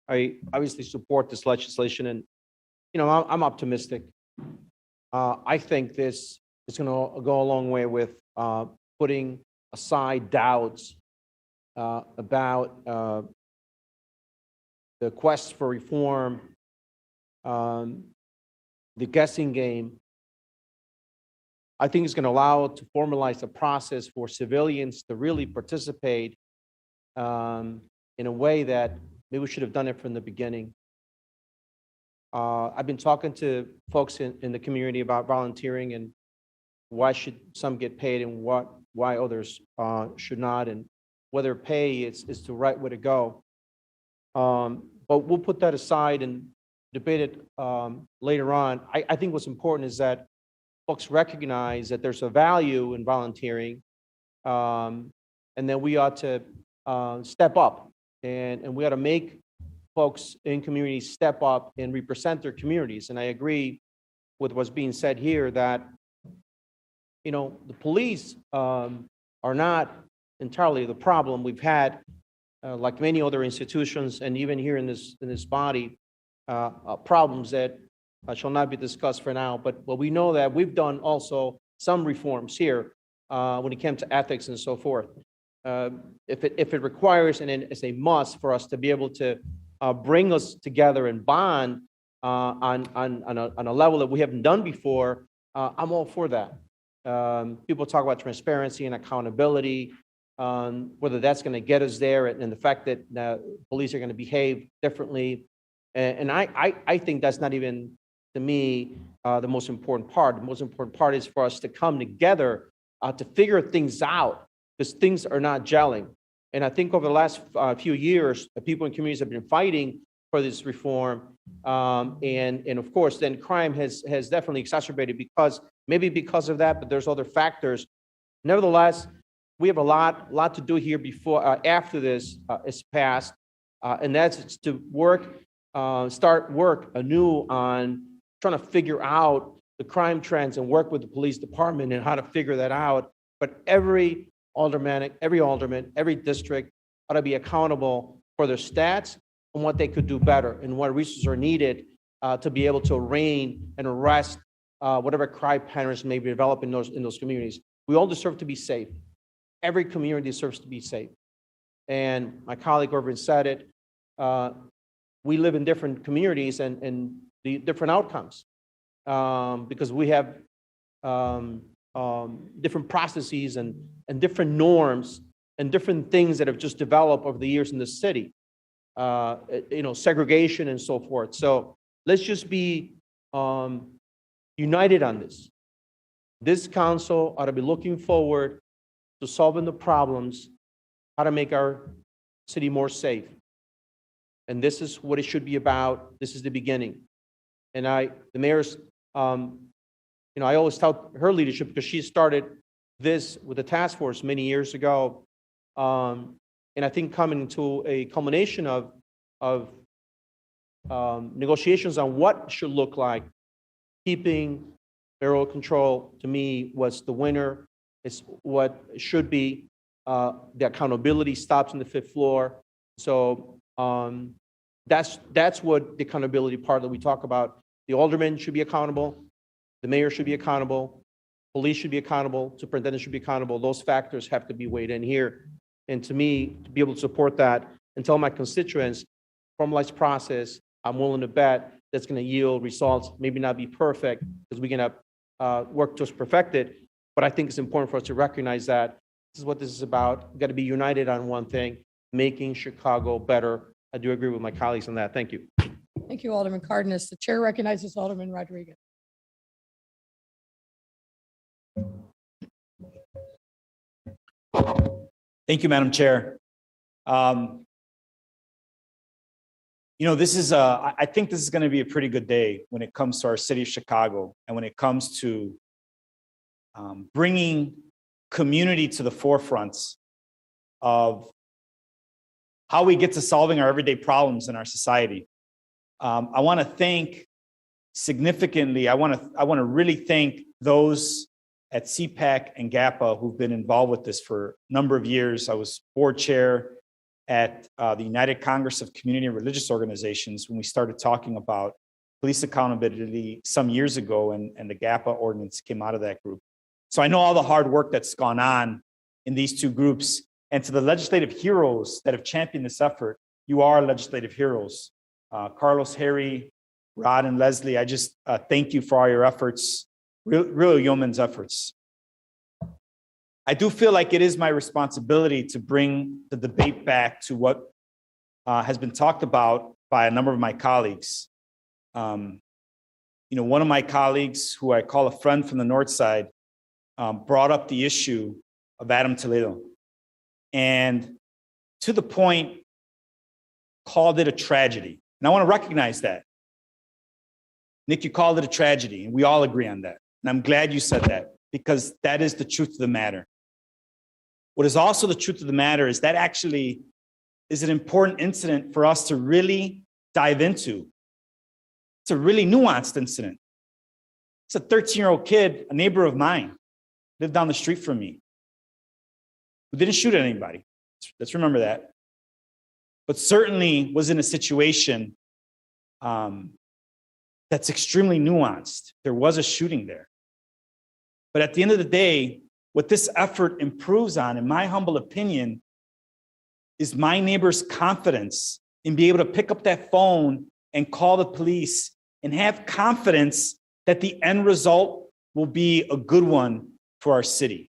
I obviously support this legislation, and I'm optimistic. I think this is going to go a long way with putting aside doubts about the quest for reform, the guessing game. I think it's going to allow to formalize a process for civilians to really participate in a way that maybe we should have done it from the beginning. I've been talking to folks in the community about volunteering and why should some get paid and why others should not, and whether pay is the right way to go. But we'll put that aside and debate it later on. I think what's important is that folks recognize that there's a value in volunteering, and that we ought to step up, and we ought to make folks in communities step up and represent their communities. And I agree with what's being said here that the police are not entirely the problem. We've had, like many other institutions, and even here in this body, problems that shall not be discussed for now. But we know that we've done also some reforms here when it came to ethics and so forth. If it requires, and it's a must for us to be able to bring us together and bond on a level that we haven't done before, I'm all for that. People talk about transparency and accountability, whether that's going to get us there, and the fact that police are going to behave differently. And I think that's not even, to me, the most important part. The most important part is for us to come together to figure things out, because things are not gelling. And I think over the last few years, the people in communities have been fighting for this reform. And of course, then crime has definitely exacerbated maybe because of that, but there's other factors. Nevertheless, we have a lot to do here after this is passed, and that's to start work anew on trying to figure out the crime trends and work with the police department and how to figure that out. But every alderman, every district ought to be accountable for their stats and what they could do better and what resources are needed to be able to arraign and arrest whatever crime patterns may be developing in those communities. We all deserve to be safe. Every community deserves to be safe. And my colleague Irvin said it, we live in different communities and the different outcomes because we have different processes and different norms and different things that have just developed over the years in the city, segregation and so forth. So let's just be united on this. This council ought to be looking forward to solving the problems, how to make our city more safe. And this is what it should be about. This is the beginning. And the mayor's, I always tout her leadership because she started this with the task force many years ago. And I think coming to a culmination of negotiations on what should look like, keeping federal control, to me, was the winner. It's what should be. The accountability stops on the fifth floor. So that's what the accountability part that we talk about. The aldermen should be accountable. The mayor should be accountable. Police should be accountable. Superintendent should be accountable. Those factors have to be weighed in here. And to me, to be able to support that and tell my constituents, formalized process, I'm willing to bet that's going to yield results, maybe not be perfect because we're going to work to perfect it. But I think it's important for us to recognize that this is what this is about. We've got to be united on one thing, making Chicago better. I do agree with my colleagues on that. Thank you. Thank you, Alderman Cardenas. The chair recognizes Alderman Rodriguez. Thank you, Madam Chair. This is, I think this is going to be a pretty good day when it comes to our city of Chicago and when it comes to bringing community to the forefronts of how we get to solving our everyday problems in our society. I want to thank significantly, I want to really thank those at CPAC and GAPA who've been involved with this for a number of years. I was board chair at the United Congress of Community and Religious Organizations when we started talking about police accountability some years ago, and the GAPA ordinance came out of that group. So I know all the hard work that's gone on in these two groups. And to the legislative heroes that have championed this effort, you are legislative heroes. Carlos, Harry, Rod, and Leslie, I just thank you for all your efforts, real yeoman's efforts. I do feel like it is my responsibility to bring the debate back to what has been talked about by a number of my colleagues. One of my colleagues, who I call a friend from the North Side, brought up the issue of Adam Toledo, and to the point, called it a tragedy. And I want to recognize that. Nick, you called it a tragedy, and we all agree on that. And I'm glad you said that, because that is the truth of the matter. What is also the truth of the matter is that actually is an important incident for us to really dive into. It's a really nuanced incident. It's a 13-year-old kid, a neighbor of mine, lived down the street from me, who didn't shoot at anybody. Let's remember that. But certainly was in a situation that's extremely nuanced. There was a shooting there. But at the end of the day, what this effort improves on, in my humble opinion, is my neighbor's confidence and be able to pick up that phone and call the police and have confidence that the end result will be a good one for our city.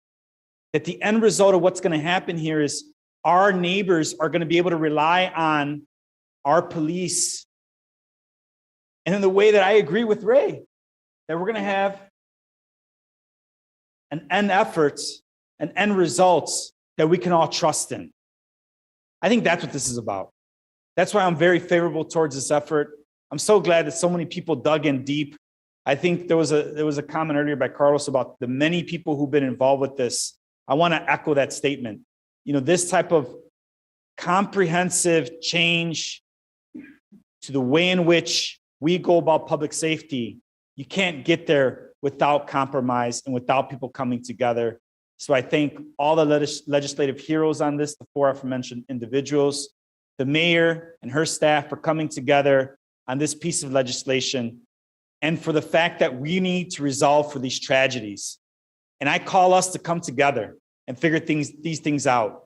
That the end result of what's going to happen here is our neighbors are going to be able to rely on our police. And in the way that I agree with Ray, that we're going to have an end efforts and end results that we can all trust in. I think that's what this is about. That's why I'm very favorable towards this effort. I'm so glad that so many people dug in deep. I think there was a comment earlier by Carlos about the many people who've been involved with this. I want to echo that statement. You know, this type of comprehensive change to the way in which we go about public safety, you can't get there without compromise and without people coming together. So I thank all the legislative heroes on this, the four aforementioned individuals, the mayor and her staff for coming together on this piece of legislation, and for the fact that we need to resolve for these tragedies. And I call us to come together and figure these things out.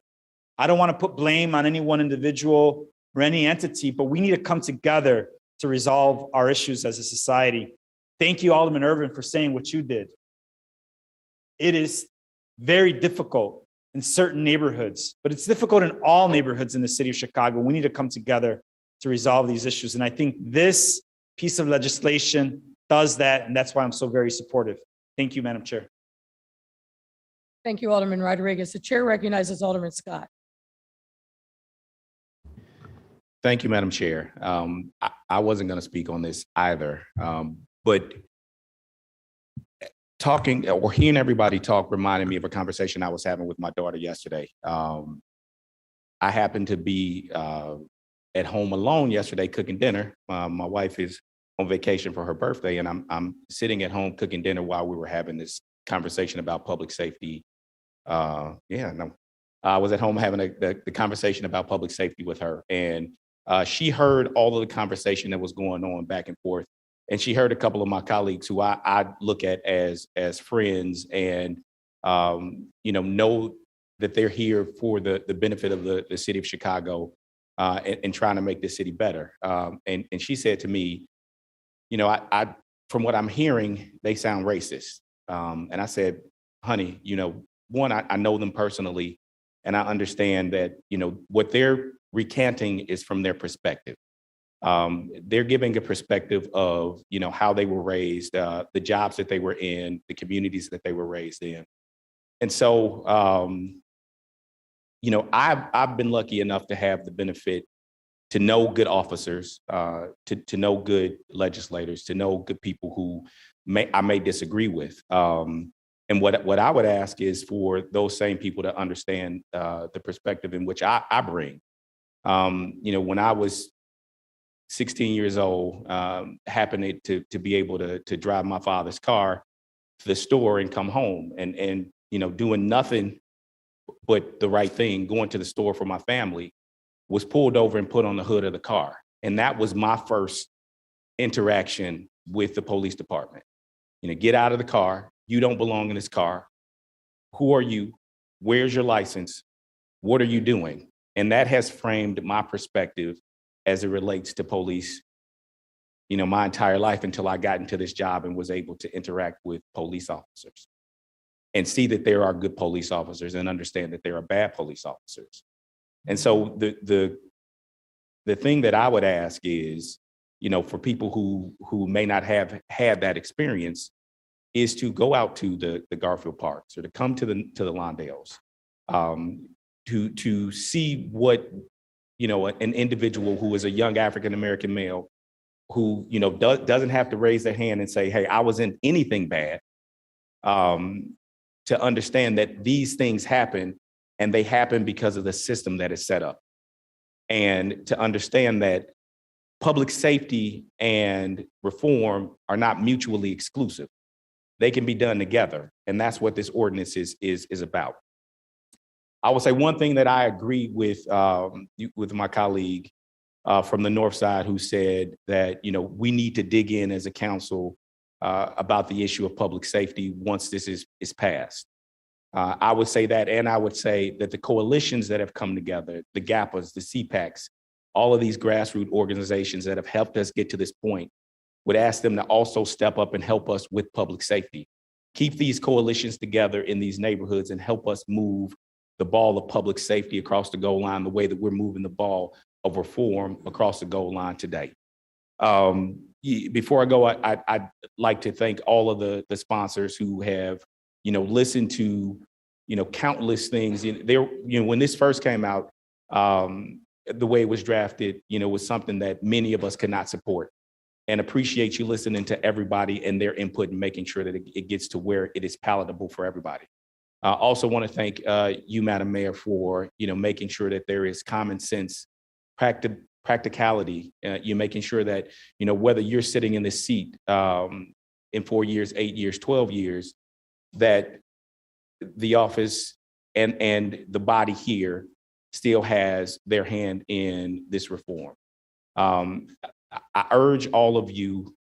I don't want to put blame on any one individual or any entity, but we need to come together to resolve our issues as a society. Thank you, Alderman Irvin, for saying what you did. It is very difficult in certain neighborhoods, but it's difficult in all neighborhoods in the city of Chicago. We need to come together to resolve these issues. And I think this piece of legislation does that, and that's why I'm so very supportive. Thank you, Madam Chair. Thank you, Alderman Rodriguez. The chair recognizes Alderman Scott. Thank you, Madam Chair. I wasn't going to speak on this either, but talking or hearing everybody talk reminded me of a conversation I was having with my daughter yesterday. I happened to be at home alone yesterday cooking dinner. My wife is on vacation for her birthday, and I'm sitting at home cooking dinner while we were having this conversation about public safety. I was at home having the conversation about public safety with her, and she heard all of the conversation that was going on back and forth. And she heard a couple of my colleagues who I look at as friends and, know that they're here for the benefit of the city of Chicago and trying to make the city better. And she said to me, I from what I'm hearing, they sound racist. And I said, honey, one, I know them personally, and I understand that, what they're recanting is from their perspective. They're giving a perspective of, how they were raised, the jobs that they were in, the communities that they were raised in. And so, I've been lucky enough to have the benefit to know good officers, to know good legislators, to know good people who I may disagree with. And what I would ask is for those same people to understand the perspective in which I bring. When I was 16 years old, happened to be able to drive my father's car to the store and come home and doing nothing but the right thing, going to the store for my family, was pulled over and put on the hood of the car. And that was my first interaction with the police department. Get out of the car. You don't belong in this car. Who are you? Where's your license? What are you doing? And that has framed my perspective as it relates to police, my entire life until I got into this job and was able to interact with police officers and see that there are good police officers and understand that there are bad police officers. And so the thing that I would ask is, for people who may not have had that experience, is to go out to the Garfield Parks or to come to the Lawndales, to see what an individual who is a young African-American male who, doesn't have to raise their hand and say, hey, I wasn't anything bad, to understand that these things happen and they happen because of the system that is set up. And to understand that public safety and reform are not mutually exclusive. They can be done together. And that's what this ordinance is about. I will say one thing that I agree with my colleague from the North Side who said that, we need to dig in as a council about the issue of public safety once this is passed. I would say that, and I would say that the coalitions that have come together, the GAPAs, the CPACs, all of these grassroots organizations that have helped us get to this point, would ask them to also step up and help us with public safety. Keep these coalitions together in these neighborhoods and help us move the ball of public safety across the goal line the way that we're moving the ball of reform across the goal line today. Before I go, I'd like to thank all of the sponsors who have, listened to, countless things. When this first came out, the way it was drafted, was something that many of us could not support. And appreciate you listening to everybody and their input and making sure that it gets to where it is palatable for everybody. I also want to thank you, Madam Mayor, for making sure that there is common sense, practicality. You're making sure that whether you're sitting in this seat in 4 years, 8 years, 12 years, that the office and the body here still has their hand in this reform. I urge all of you,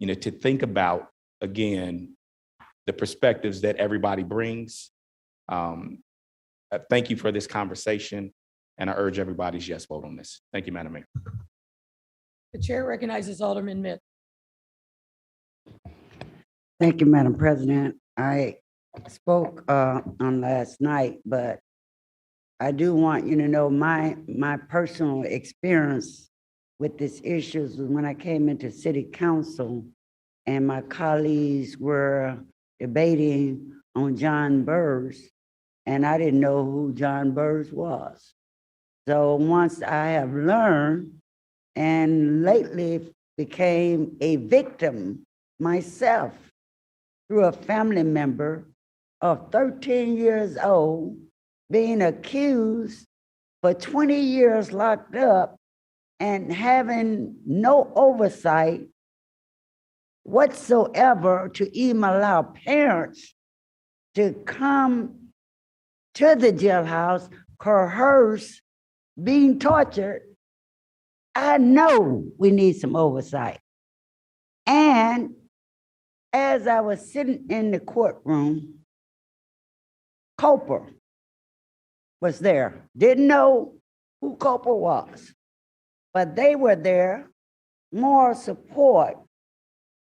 to think about, again, the perspectives that everybody brings. Thank you for this conversation, and I urge everybody's yes vote on this. Thank you, Madam Mayor. The chair recognizes Alderman Mitt. Thank you, Madam President. I spoke on last night, but I do want you to know my personal experience with this issue was when I came into city council and my colleagues were debating on John Burrs, and I didn't know who John Burrs was. So once I have learned and lately became a victim myself through a family member of 13 years old being accused for 20 years locked up and having no oversight whatsoever to even allow parents to come to the jailhouse, coerce, being tortured. I know we need some oversight. And as I was sitting in the courtroom, Coper was there. Didn't know who Coper was, but they were there, more support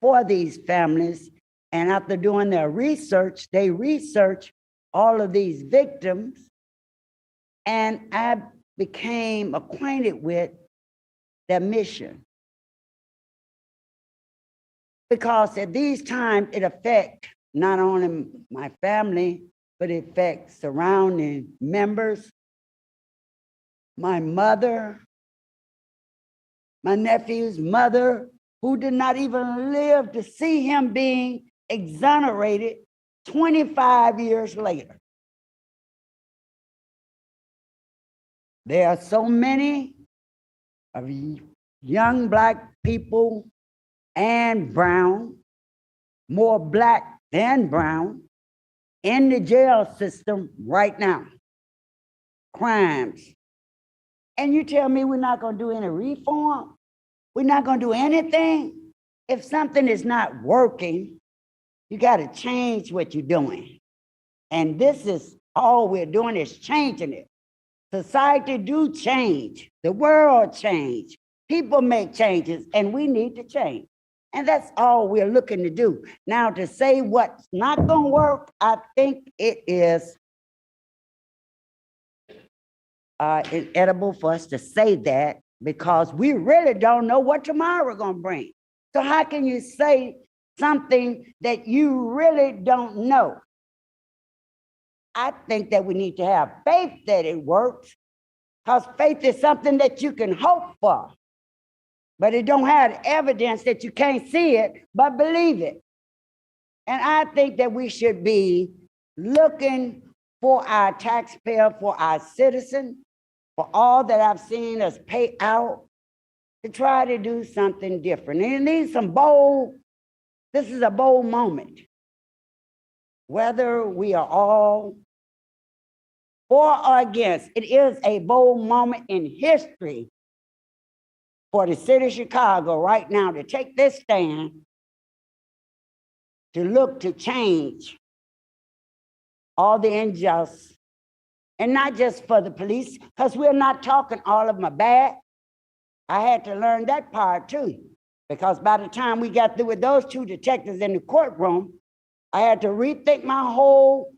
for these families. And after doing their research, they researched all of these victims, and I became acquainted with their mission. Because at these times, it affects not only my family, but it affects surrounding members, my mother, my nephew's mother, who did not even live to see him being exonerated 25 years later. There are so many of young Black people and brown, more Black than brown, in the jail system right now. Crimes. And you tell me we're not going to do any reform? We're not going to do anything? If something is not working, you got to change what you're doing. And this is all we're doing is changing it. Society do change. The world change. People make changes, and we need to change. And that's all we're looking to do. Now, to say what's not going to work, I think it is inedible for us to say that, because we really don't know what tomorrow is going to bring. So how can you say something that you really don't know? I think that we need to have faith that it works, because faith is something that you can hope for, but it don't have evidence that you can't see it, but believe it. And I think that we should be looking for our taxpayer, for our citizen, for all that I've seen us pay out, to try to do something different. And it needs some bold, this is a bold moment. Whether we are all for or against, it is a bold moment in history for the city of Chicago right now to take this stand, to look to change all the injustice And not just for the police, because we're not talking all of them are bad. I had to learn that part too, because by the time we got through with those two detectives in the courtroom, I had to rethink my whole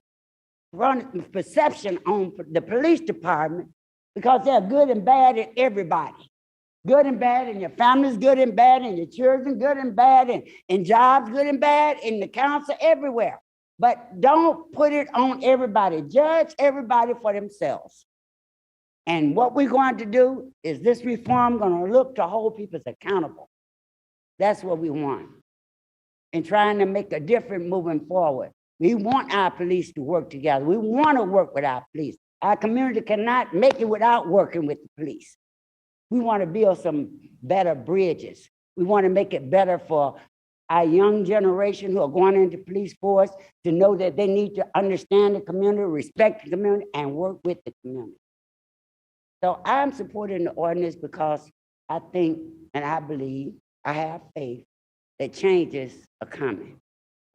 perception on the police department, because they're good and bad in everybody. Good and bad in your families, good and bad in your children, good and bad in jobs, good and bad in the council, everywhere. But don't put it on everybody. Judge everybody for themselves. And what we're going to do is this reform going to look to hold people accountable. That's what we want. And trying to make a difference moving forward. We want our police to work together. We want to work with our police. Our community cannot make it without working with the police. We want to build some better bridges. We want to make it better for our young generation who are going into police force to know that they need to understand the community, respect the community, and work with the community. So I'm supporting the ordinance because I think, and I believe, I have faith that changes are coming.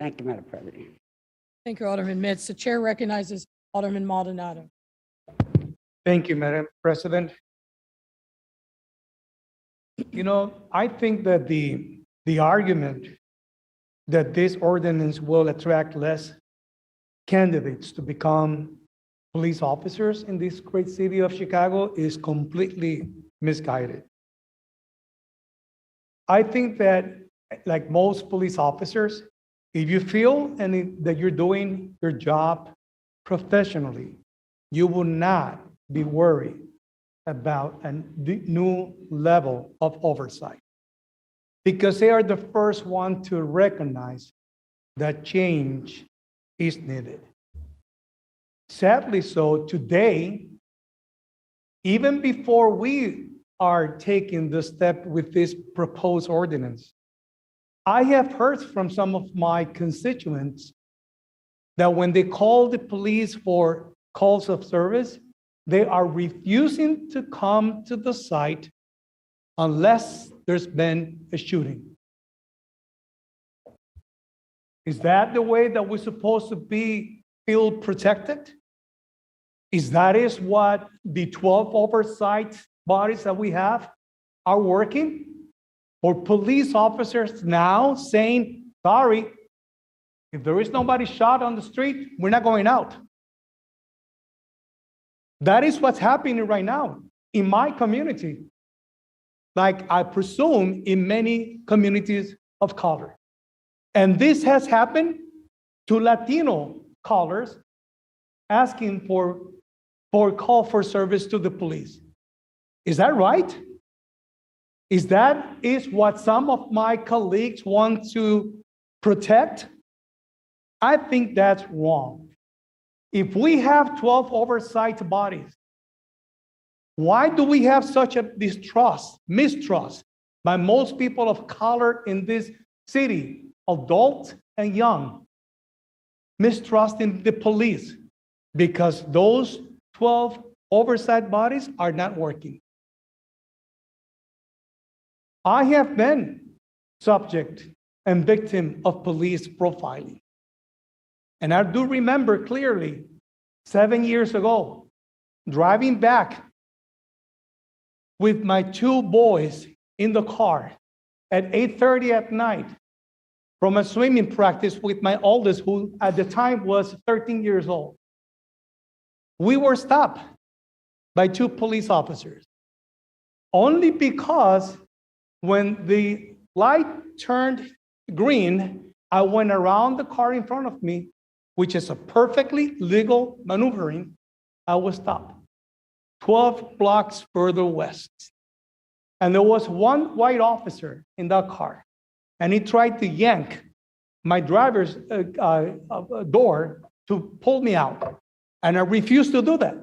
Thank you, Madam President. Thank you, Alderman Mitz. The chair recognizes Alderman Maldonado. Thank you, Madam President. You know, I think that the argument that this ordinance will attract less candidates to become police officers in this great city of Chicago is completely misguided. I think that, like most police officers, if you feel that you're doing your job professionally, you will not be worried about a new level of oversight, because they are the first one to recognize that change is needed. Sadly so, today, even before we are taking the step with this proposed ordinance, I have heard from some of my constituents that when they call the police for calls of service, they are refusing to come to the site unless there's been a shooting. Is that the way that we're supposed to feel protected? Is that what the 12 oversight bodies that we have are working? Or police officers now saying, sorry, if there is nobody shot on the street, we're not going out. That is what's happening right now in my community. Like I presume in many communities of color. And this has happened to Latino callers asking for call for service to the police. Is that right? Is what some of my colleagues want to protect? I think that's wrong. If we have 12 oversight bodies, why do we have such a mistrust by most people of color in this city, adult and young, mistrusting the police? Because those 12 oversight bodies are not working. I have been subject and victim of police profiling. And I do remember clearly 7 years ago, driving back with my two boys in the car at 8:30 at night from a swimming practice with my oldest, who at the time was 13 years old. We were stopped by two police officers only because when the light turned green, I went around the car in front of me, which is a perfectly legal maneuvering. I was stopped 12 blocks further west. And there was one white officer in that car, and he tried to yank my driver's door to pull me out. And I refused to do that.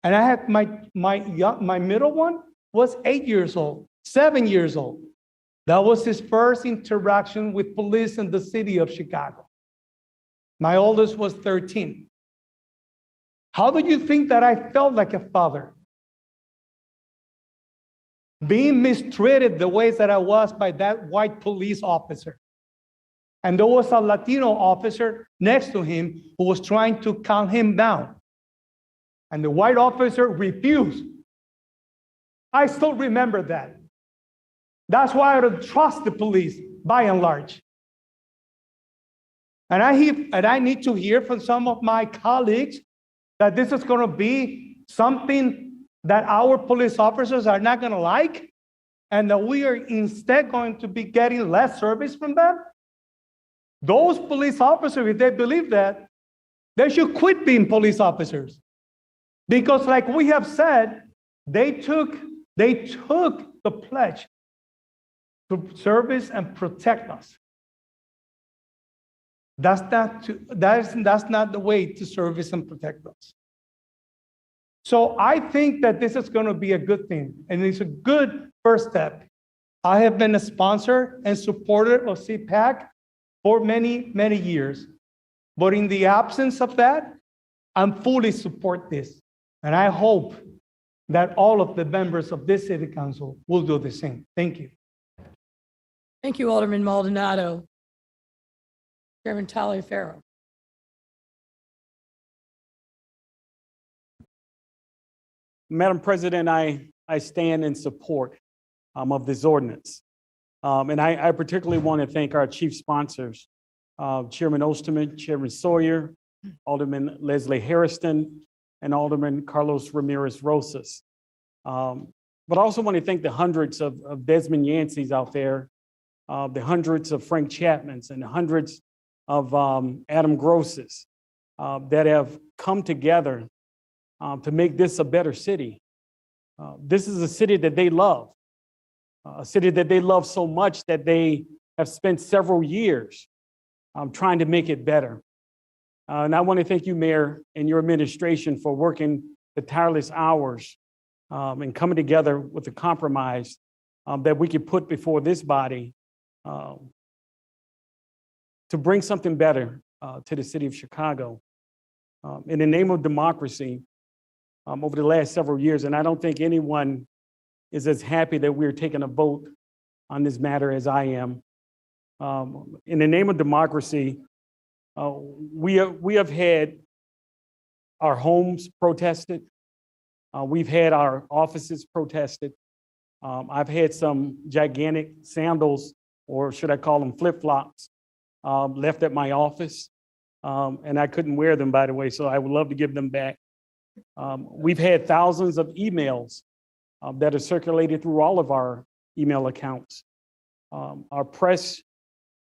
And I had my middle one was 8 years old, 7 years old. That was his first interaction with police in the city of Chicago. My oldest was 13. How do you think that I felt like a father? Being mistreated the ways that I was by that white police officer. And there was a Latino officer next to him who was trying to calm him down. and the white officer refused. I still remember that. That's why I don't trust the police by and large. And I need to hear from some of my colleagues that this is going to be something that our police officers are not going to like, and that we are instead going to be getting less service from them. Those police officers, if they believe that, they should quit being police officers. Because like we have said, they took the pledge to service and protect us. That's not the way to service and protect us. So I think that this is going to be a good thing, and it's a good first step. I have been a sponsor and supporter of CPAC for many, many years. But in the absence of that, I'm fully support this. And I hope that all of the members of this city council will do the same. Thank you. Thank you, Alderman Maldonado. Chairman Taliaferro. Madam President, I stand in support of this ordinance. And I particularly want to thank our chief sponsors, Chairman Osterman, Chairman Sawyer, Alderman Leslie Harrison, and Alderman Carlos Ramirez Rosas. But I also want to thank the hundreds of Desmond Yanceys out there, the hundreds of Frank Chapmans, and the hundreds of Adam Grosses that have come together to make this a better city. This is a city that they love, a city that they love so much that they have spent several years trying to make it better. And I want to thank you, Mayor, and your administration for working the tireless hours and coming together with a compromise that we could put before this body to bring something better to the city of Chicago. In the name of democracy, over the last several years, and I don't think anyone is as happy that we're taking a vote on this matter as I am. In the name of democracy, we have had our homes protested. We've had our offices protested. I've had some gigantic sandals, or should I call them flip-flops, left at my office. And I couldn't wear them, by the way, so I would love to give them back. We've had thousands of emails that are circulated through all of our email accounts. Our press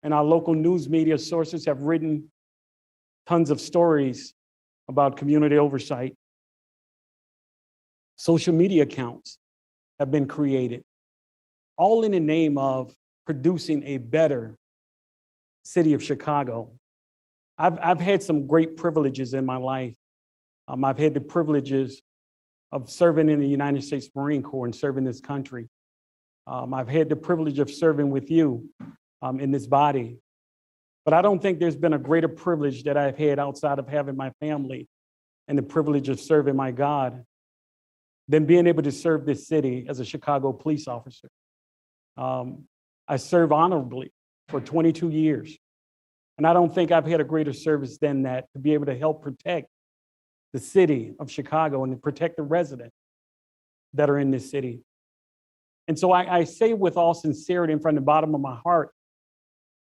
and our local news media sources have written tons of stories about community oversight. Social media accounts have been created, all in the name of producing a better city of Chicago. I've had some great privileges in my life. I've had the privileges of serving in the United States Marine Corps and serving this country. I've had the privilege of serving with you in this body. But I don't think there's been a greater privilege that I've had outside of having my family and the privilege of serving my God than being able to serve this city as a Chicago police officer. I served honorably for 22 years. And I don't think I've had a greater service than that, to be able to help protect the city of Chicago and to protect the residents that are in this city. And so I say with all sincerity and from the bottom of my heart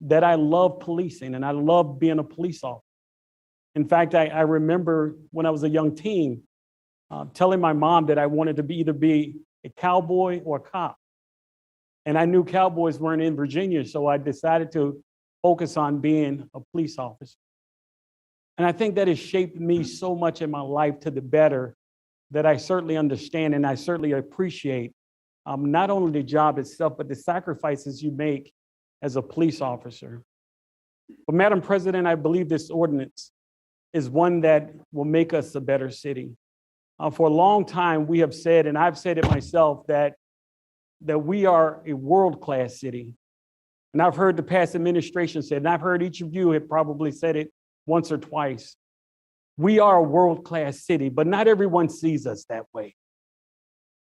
that I love policing and I love being a police officer. In fact, I remember when I was a young teen telling my mom that I wanted to either be a cowboy or a cop. And I knew cowboys weren't in Virginia, so I decided to focus on being a police officer. And I think that has shaped me so much in my life to the better that I certainly understand and I certainly appreciate not only the job itself, but the sacrifices you make as a police officer. But Madam President, I believe this ordinance is one that will make us a better city. For a long time, we have said, and I've said it myself, that we are a world-class city. And I've heard the past administration say, and I've heard each of you have probably said it once or twice. We are a world-class city, but not everyone sees us that way.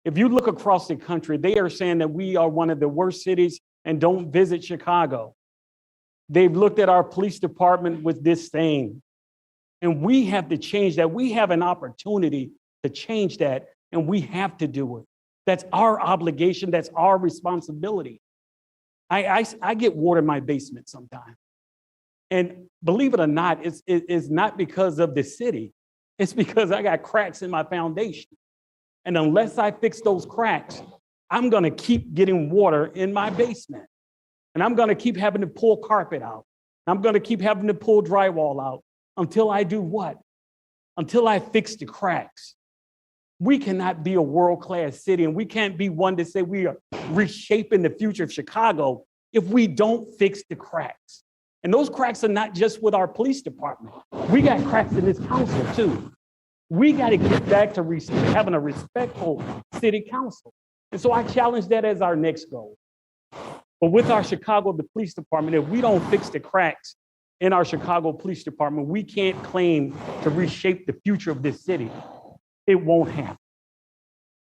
If you look across the country, they are saying that we are one of the worst cities and don't visit Chicago. They've looked at our police department with disdain. And we have to change that. We have an opportunity to change that, and we have to do it. That's our obligation. That's our responsibility. I get water in my basement sometimes. And believe it or not, it's not because of the city. It's because I got cracks in my foundation. And unless I fix those cracks, I'm gonna keep getting water in my basement. And I'm gonna keep having to pull carpet out. I'm gonna keep having to pull drywall out until I do what? Until I fix the cracks. We cannot be a world-class city, and we can't be one to say we are reshaping the future of Chicago if we don't fix the cracks. And those cracks are not just with our police department. We got cracks in this council too. We got to get back to having a respectful city council. And so I challenge that as our next goal. But with our Chicago, the police department, if we don't fix the cracks in our Chicago Police Department, we can't claim to reshape the future of this city. It won't happen.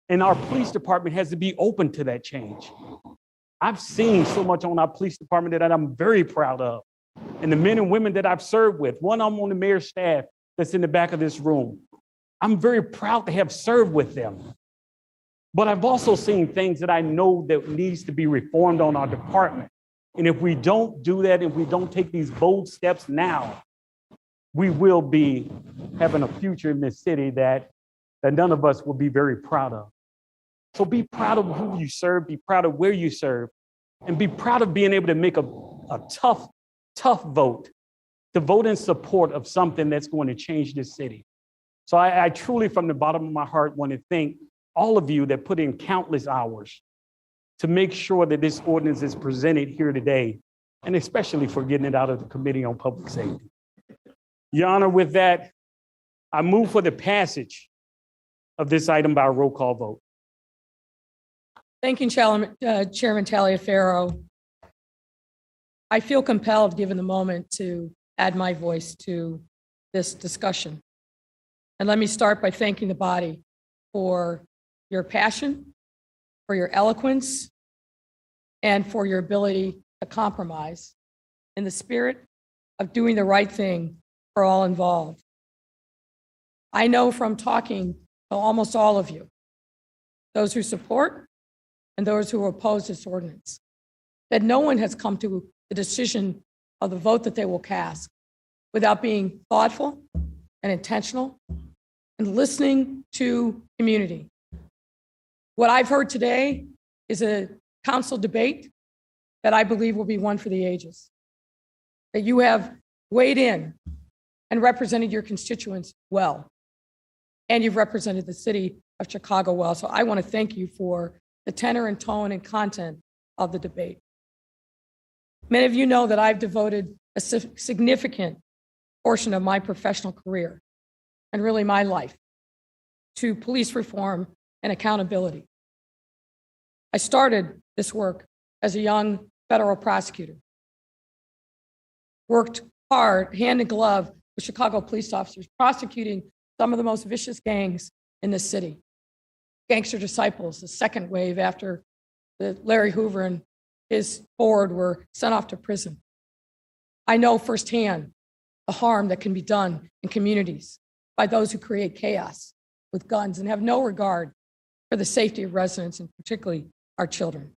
And our police department has to be open to that change. I've seen so much on our police department that I'm very proud of. And the men and women that I've served with, one of them on the mayor's staff that's in the back of this room. I'm very proud to have served with them. But I've also seen things that I know that needs to be reformed on our department. And if we don't do that, if we don't take these bold steps now, we will be having a future in this city that none of us will be very proud of. So be proud of who you serve, be proud of where you serve, and be proud of being able to make a tough vote, to vote in support of something that's going to change this city. So I truly, from the bottom of my heart, want to thank all of you that put in countless hours to make sure that this ordinance is presented here today, and especially for getting it out of the Committee on Public Safety. Your Honor, with that, I move for the passage of this item by a roll call vote. Thank you, Chairman Taliaferro. I feel compelled, given the moment, to add my voice to this discussion. And let me start by thanking the body for your passion, for your eloquence, and for your ability to compromise in the spirit of doing the right thing for all involved. I know from talking to almost all of you, those who support and those who oppose this ordinance, that no one has come to the decision of the vote that they will cast without being thoughtful and intentional and listening to community. What I've heard today is a council debate that I believe will be one for the ages, that you have weighed in and represented your constituents well, and you've represented the city of Chicago well. So I want to thank you for the tenor and tone and content of the debate. Many of you know that I've devoted a significant portion of my professional career, and really my life, to police reform and accountability. I started this work as a young federal prosecutor, worked hard, hand in glove, with Chicago police officers, prosecuting some of the most vicious gangs in this city. Gangster Disciples, the second wave after Larry Hoover and his board were sent off to prison. I know firsthand the harm that can be done in communities by those who create chaos with guns and have no regard for the safety of residents, and particularly our children.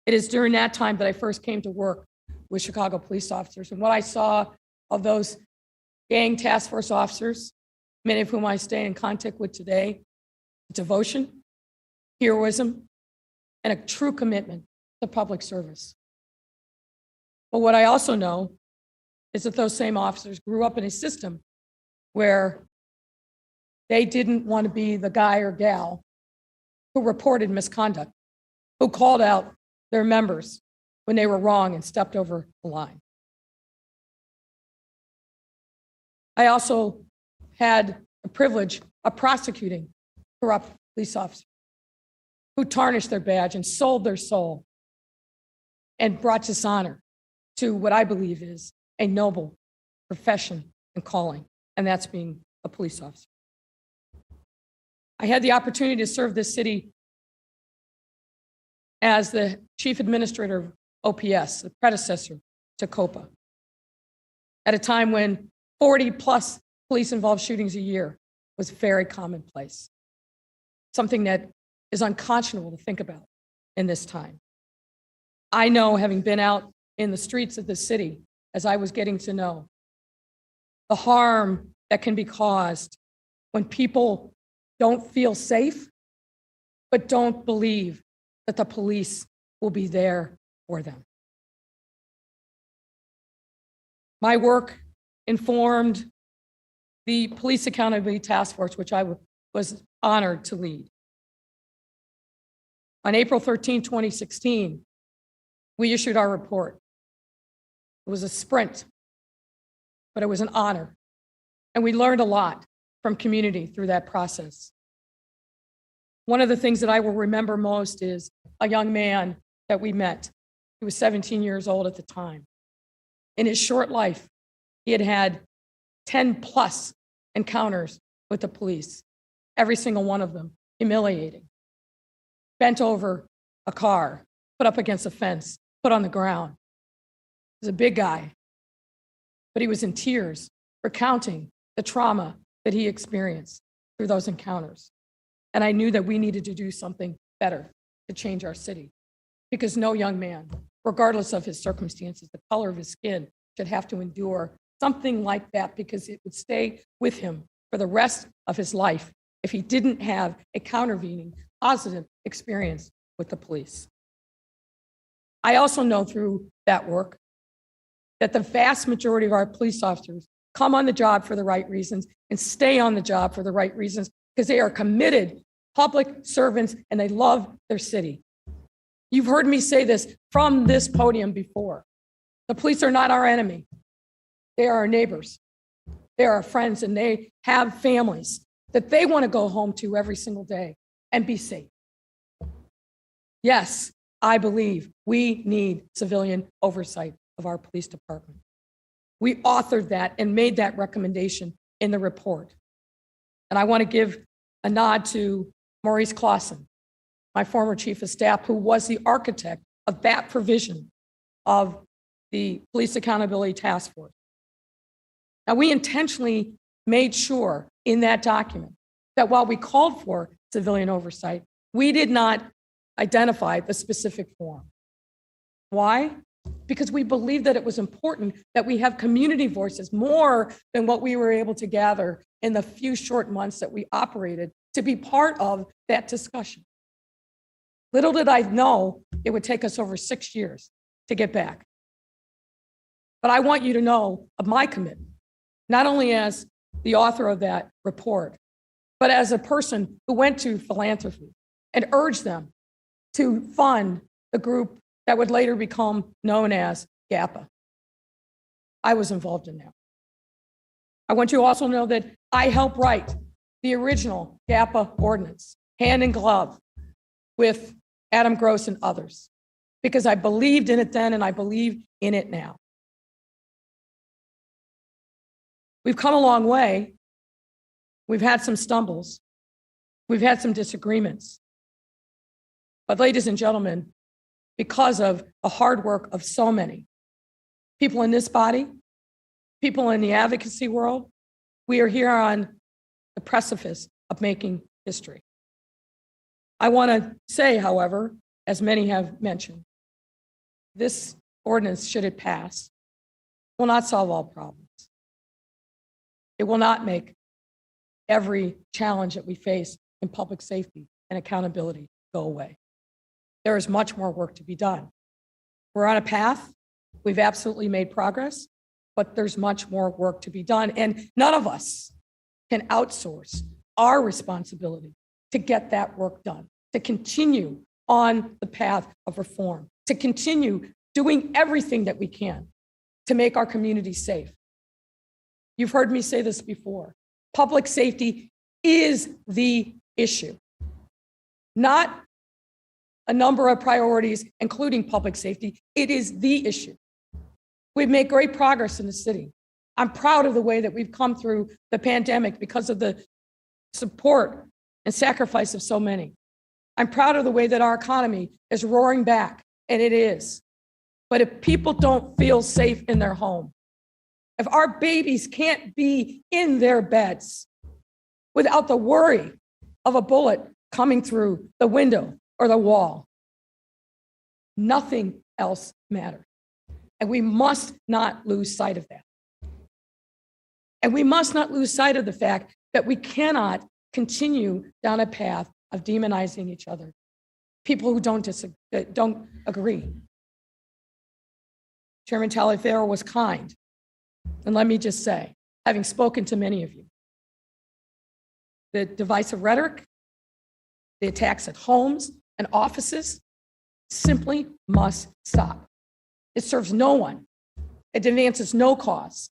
It is during that time that I first came to work with Chicago police officers, and what I saw of those gang task force officers, many of whom I stay in contact with today, devotion, heroism, and a true commitment to public service. But what I also know is that those same officers grew up in a system where they didn't want to be the guy or gal who reported misconduct, who called out their members when they were wrong and stepped over the line. I also had the privilege of prosecuting corrupt police officers who tarnished their badge and sold their soul and brought dishonor to what I believe is a noble profession and calling, and that's being a police officer. I had the opportunity to serve this city as the chief administrator of OPS, the predecessor to COPA, at a time when 40+ police-involved shootings a year was very commonplace, something that is unconscionable to think about in this time. I know, having been out in the streets of the city as I was getting to know, the harm that can be caused when people don't feel safe, but don't believe that the police will be there for them. My work informed the Police Accountability Task Force, which I was honored to lead. On April 13, 2016, we issued our report. It was a sprint, but it was an honor. And we learned a lot from community through that process. One of the things that I will remember most is a young man that we met. He was 17 years old at the time. In his short life, he had had 10 plus encounters with the police, every single one of them humiliating. Bent over a car, put up against a fence, put on the ground. He was a big guy, but he was in tears, recounting the trauma that he experienced through those encounters. And I knew that we needed to do something better to change our city, because no young man, regardless of his circumstances, the color of his skin, should have to endure something like that, because it would stay with him for the rest of his life if he didn't have a countervening, positive experience with the police. I also know through that work that the vast majority of our police officers come on the job for the right reasons and stay on the job for the right reasons, because they are committed public servants and they love their city. You've heard me say this from this podium before. The police are not our enemy. They are our neighbors. They are our friends, and they have families that they want to go home to every single day and be safe. Yes, I believe we need civilian oversight of our police department. We authored that and made that recommendation in the report. And I want to give a nod to Maurice Clausen, my former chief of staff, who was the architect of that provision of the Police Accountability Task Force. Now, we intentionally made sure in that document that while we called for civilian oversight, we did not identify the specific form. Why? Because we believed that it was important that we have community voices more than what we were able to gather in the few short months that we operated to be part of that discussion. Little did I know it would take us over 6 years to get back. But I want you to know of my commitment, not only as the author of that report, but as a person who went to philanthropy and urged them to fund the group that would later become known as GAPA. I was involved in that. I want you to also know that I helped write the original GAPA ordinance, hand in glove with Adam Gross and others, because I believed in it then and I believe in it now. We've come a long way. We've had some stumbles. We've had some disagreements. But ladies and gentlemen, because of the hard work of so many people in this body, people in the advocacy world, we are here on the precipice of making history. I want to say, however, as many have mentioned, this ordinance, should it pass, will not solve all problems. It will not make every challenge that we face in public safety and accountability go away. There is much more work to be done. We're on a path. We've absolutely made progress, but there's much more work to be done. And none of us can outsource our responsibility to get that work done, to continue on the path of reform, to continue doing everything that we can to make our community safe. You've heard me say this before. Public safety is the issue, not a number of priorities, including public safety. It is the issue. We've made great progress in the city. I'm proud of the way that we've come through the pandemic because of the support and sacrifice of so many. I'm proud of the way that our economy is roaring back, and it is. But if people don't feel safe in their home, if our babies can't be in their beds, without the worry of a bullet coming through the window or the wall. Nothing else matters. And we must not lose sight of that. And we must not lose sight of the fact that we cannot continue down a path of demonizing each other, people who don't agree. Chairman Taliaferro was kind. And let me just say, having spoken to many of you, the divisive rhetoric, the attacks at homes and offices simply must stop. It serves no one. It advances no cause.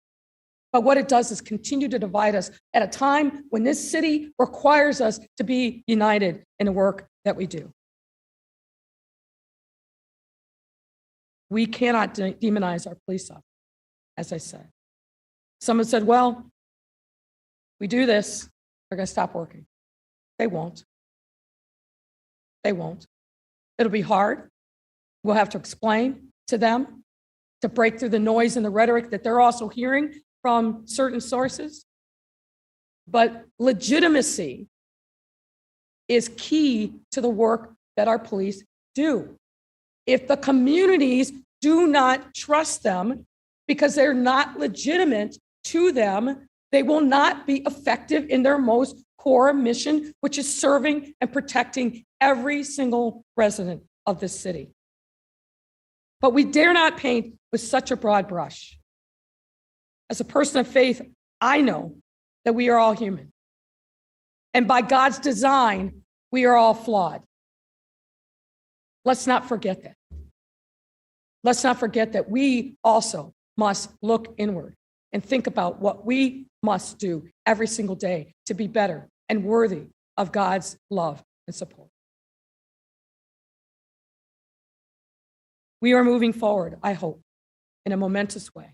But what it does is continue to divide us at a time when this city requires us to be united in the work that we do. We cannot demonize our police officers, as I said. Someone said, well, we do this, they're going to stop working. They won't. They won't. It'll be hard. We'll have to explain to them to break through the noise and the rhetoric that they're also hearing from certain sources. But legitimacy is key to the work that our police do. If the communities do not trust them because they're not legitimate to them, they will not be effective in their most core mission, which is serving and protecting every single resident of this city. But we dare not paint with such a broad brush. As a person of faith, I know that we are all human. And by God's design, we are all flawed. Let's not forget that. Let's not forget that we also must look inward and think about what we must do every single day to be better and worthy of God's love and support. We are moving forward, I hope, in a momentous way,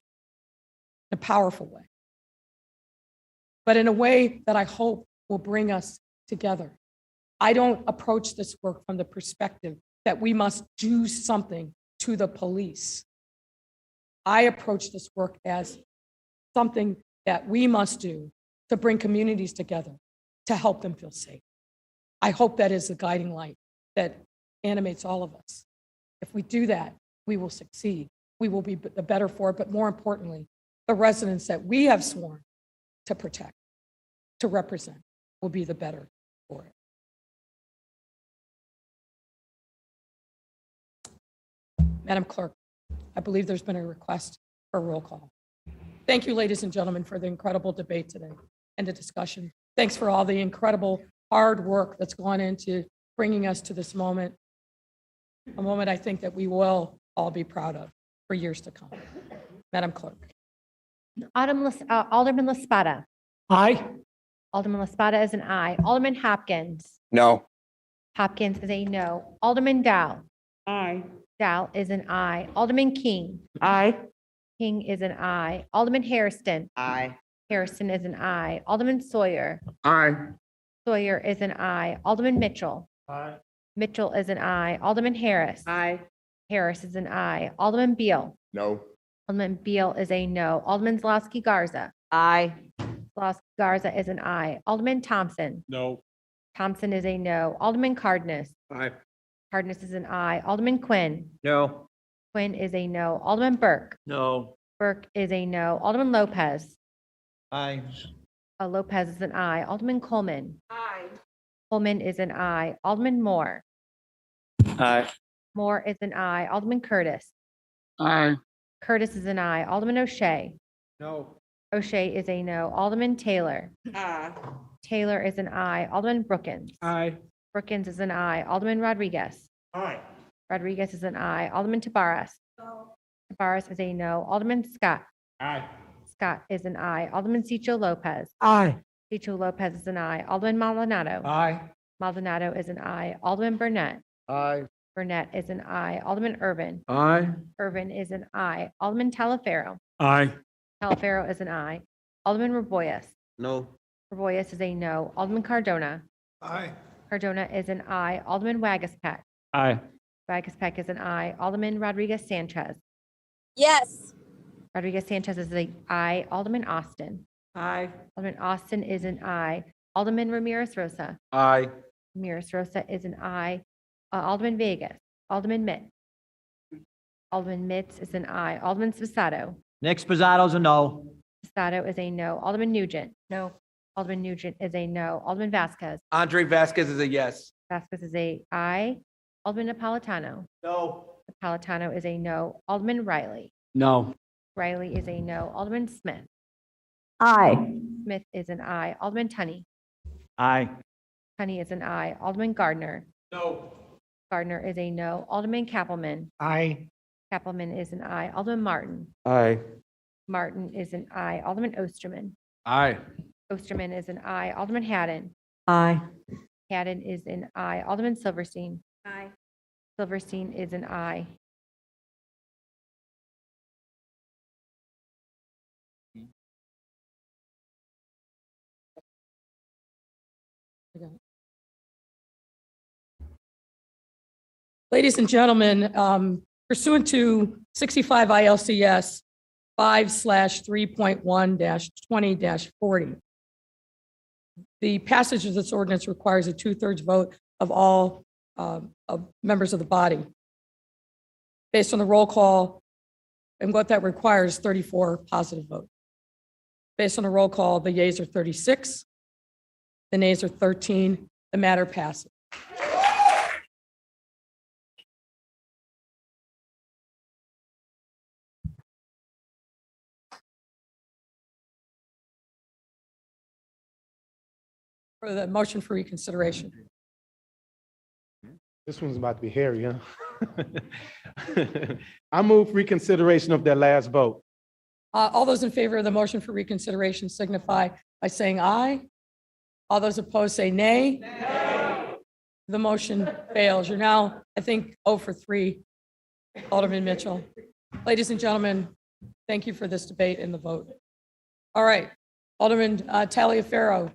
in a powerful way, but in a way that I hope will bring us together. I don't approach this work from the perspective that we must do something to the police. I approach this work as something that we must do to bring communities together, to help them feel safe. I hope that is the guiding light that animates all of us. If we do that, we will succeed. We will be the better for it, but more importantly, the residents that we have sworn to protect, to represent, will be the better for it. Madam Clerk, I believe there's been a request for a roll call. Thank you, ladies and gentlemen, for the incredible debate today and the discussion. Thanks for all the incredible hard work that's gone into bringing us to this moment, a moment I think that we will all be proud of for years to come. Madam Clerk. Alderman LaSpada. Aye. Alderman LaSpada is an aye. Alderman Hopkins. No. Hopkins is a no. Alderman Dow. Aye. Dow is an aye. Alderman King. Aye. King is an aye. Alderman Hairston. Aye. Harrison is an aye. Alderman Sawyer. Aye. Sawyer is an aye. Alderman Mitchell. Aye. Mitchell is an aye. Alderman Harris. Aye. Harris is an aye. Alderman Beal. No. Alderman Beal is a no. Alderman Zlowski Garza. Aye. Zlowski Garza is an aye. Alderman Thompson. No. Thompson is a no. Alderman Cardenas. Aye. Cardenas is an aye. Alderman Quinn. No. Quinn is a no. Alderman Burke. No. Burke is a no. Alderman Lopez. Aye. Lopez is an aye. Alderman Coleman. Aye. Coleman is an aye. Alderman Moore. Aye. Moore is an aye. Alderman Curtis. Aye. Curtis is an aye. Alderman O'Shea. No. O'Shea is a no. Alderman Taylor. Aye. Taylor is an aye. Alderman Brookins. Aye. Brookins is an aye. Alderman Rodriguez. Aye. Rodriguez is an aye. Alderman Tabarras. Tabarras is a no. Alderman Scott. Aye. Scott is an aye. Alderman Cicho Lopez. Aye. Cicho Lopez is an aye. Alderman Maldonado. Aye. Maldonado is an aye. Alderman Burnett. Aye. Burnett is an aye. Alderman Irvin. Aye. Irvin is an aye. Alderman Talaferro. Aye. Talaferro is an aye. Alderman Raboyes. No. Raboyes is a no. Alderman Cardona. Aye. Cardona is an aye. Alderman Wagaspack. Aye. Wagaspack is an aye. Alderman Rodriguez Sanchez. Yes. Rodriguez Sanchez is an aye. Alderman Austin. Aye. Alderman Austin is an aye. Alderman Ramirez Rosa. Aye. Ramirez Rosa is an aye. Alderman Vegas. Alderman Mitz. Alderman Mitz is an aye. Alderman Spatato. Nick Spozato's a no. Spatato is a no. Alderman Nugent. No. Alderman Nugent is a no. Alderman Vasquez. Andre Vasquez is a yes. Vasquez is a aye. Alderman Napolitano. No. Napolitano is a no. Alderman Riley. No. Riley is a no. Alderman Smith. Aye. Smith is an aye. Alderman Tunney. Aye. Tunney is an aye. Alderman Gardner. No. Gardner is a no. Alderman Kappelman. Aye. Kappelman is an aye. Alderman Martin. Aye. Martin is an aye. Alderman Osterman. Aye. Osterman is an aye. Alderman Haddon. Aye. Haddon is an aye. Alderman Silverstein. Aye. Silverstein is an aye. Ladies and gentlemen, pursuant to 65 ILCS 5/3.1-20-40, the passage of this ordinance requires a 2/3 vote of all of members of the body. Based on the roll call, and what that requires, 34 positive votes. Based on the roll call, the yeas are 36, the nays are 13. The matter passes. For the motion for reconsideration. This one's about to be hairy, huh? I move reconsideration of that last vote. All those in favor of the motion for reconsideration signify by saying aye. All those opposed say nay. Nay. The motion fails. You're now, I think, 0 for 3, Alderman Mitchell. Ladies and gentlemen, thank you for this debate and the vote. All right, Alderman Taliaferro.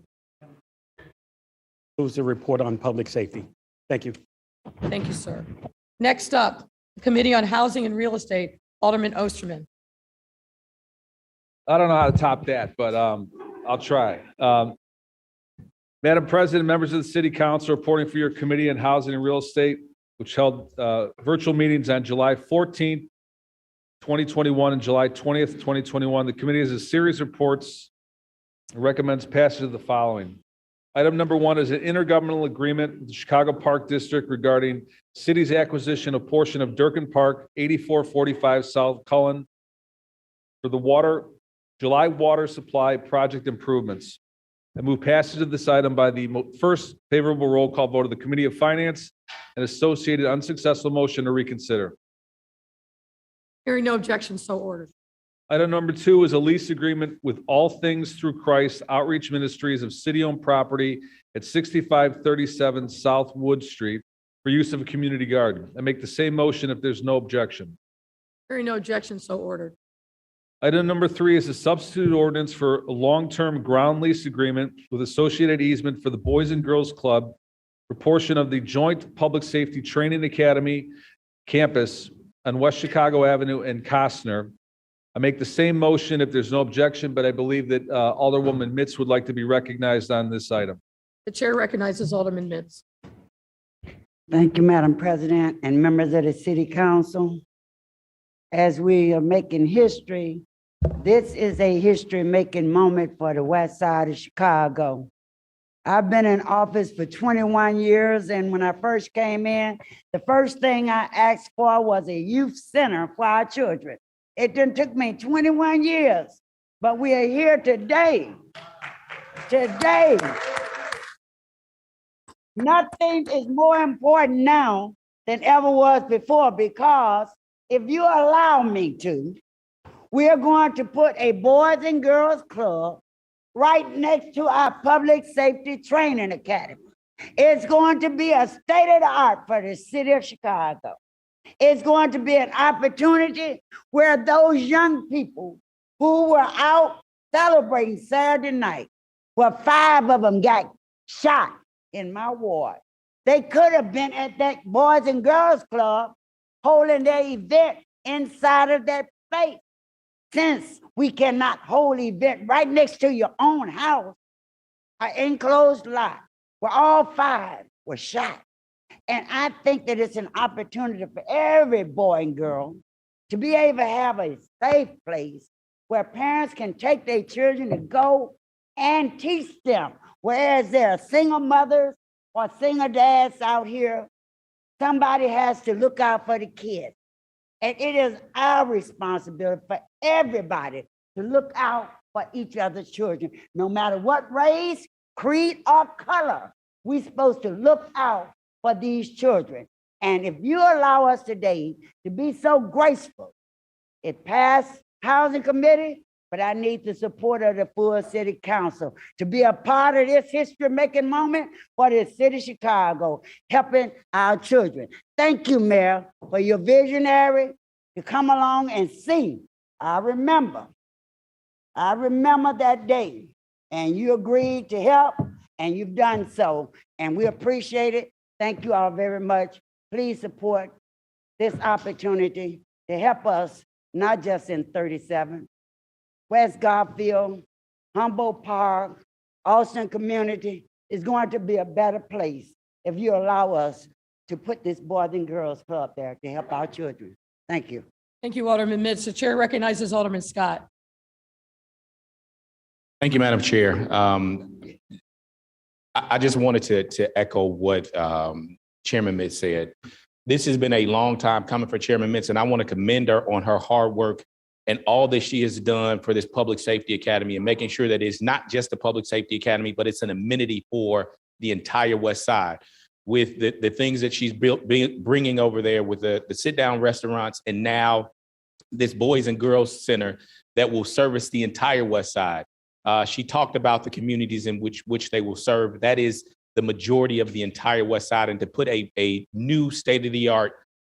Moves the report on public safety. Thank you. Thank you, sir. Next up, Committee on Housing and Real Estate, Alderman Osterman. I don't know how to top that, but I'll try. Madam President, members of the City Council, reporting for your Committee on Housing and Real Estate, which held virtual meetings on July 14th, 2021 and July 20th, 2021. The committee has a series of reports and recommends passage of the following. Item number 1 is an intergovernmental agreement with the Chicago Park District regarding city's acquisition of portion of Durkin Park, 8445 South Cullen, for the July water supply project improvements. I move passage of this item by the first favorable roll call vote of the Committee of Finance and associated unsuccessful motion to reconsider. Hearing no objection, so ordered. Item number 2 is a lease agreement with All Things Through Christ Outreach Ministries of city-owned property at 6537 South Wood Street for use of a community garden. I make the same motion if there's no objection. Hearing no objection, so ordered. Item number 3 is a substitute ordinance for a long-term ground lease agreement with associated easement for the Boys and Girls Club for portion of the Joint Public Safety Training Academy campus on West Chicago Avenue and Costner. I make the same motion if there's no objection, but I believe that Alderwoman Mitz would like to be recognized on this item. The chair recognizes Alderman Mitz. Thank you, Madam President and members of the City Council. As we are making history, this is a history-making moment for the West Side of Chicago. I've been in office for 21 years, and when I first came in, the first thing I asked for was a youth center for our children. It done took me 21 years, but we are here today. Today. Nothing is more important now than ever was before, because if you allow me to, we are going to put a Boys and Girls Club right next to our Public Safety Training Academy. It's going to be a state of the art for the city of Chicago. It's going to be an opportunity where those young people who were out celebrating Saturday night, where 5 of them got shot in my ward, they could have been at that Boys and Girls Club holding their event inside of that space. Since we cannot hold event right next to your own house, an enclosed lot where all 5 were shot. And I think that it's an opportunity for every boy and girl to be able to have a safe place where parents can take their children to go and teach them. Whereas there are single mothers or single dads out here, somebody has to look out for the kids. And it is our responsibility for everybody to look out for each other's children, no matter what race, creed, or color. We're supposed to look out for these children. And if you allow us today to be so graceful, it passed Housing Committee, but I need the support of the full City Council to be a part of this history-making moment for the City of Chicago, helping our children. Thank you, Mayor, for your visionary to come along and see. I remember that day, and you agreed to help, and you've done so, and we appreciate it. Thank you all very much. Please support this opportunity to help us, not just in 37, West Garfield, Humboldt Park, Austin community is going to be a better place if you allow us to put this Boys and Girls Club there to help our children. Thank you. Thank you, Alderman Mitz. The chair recognizes Alderman Scott. Thank you, Madam Chair. I just wanted to echo what Chairman Mitz said. This has been a long time coming for Chairman Mitz, and I want to commend her on her hard work and all that she has done for this Public Safety Academy and making sure that it's not just the Public Safety Academy, but it's an amenity for the entire West Side with the things that she's bringing over there with the sit-down restaurants and now this Boys and Girls Center that will service the entire West Side. She talked about the communities in which they will serve. That is the majority of the entire West Side, and to put a new state-of-the-art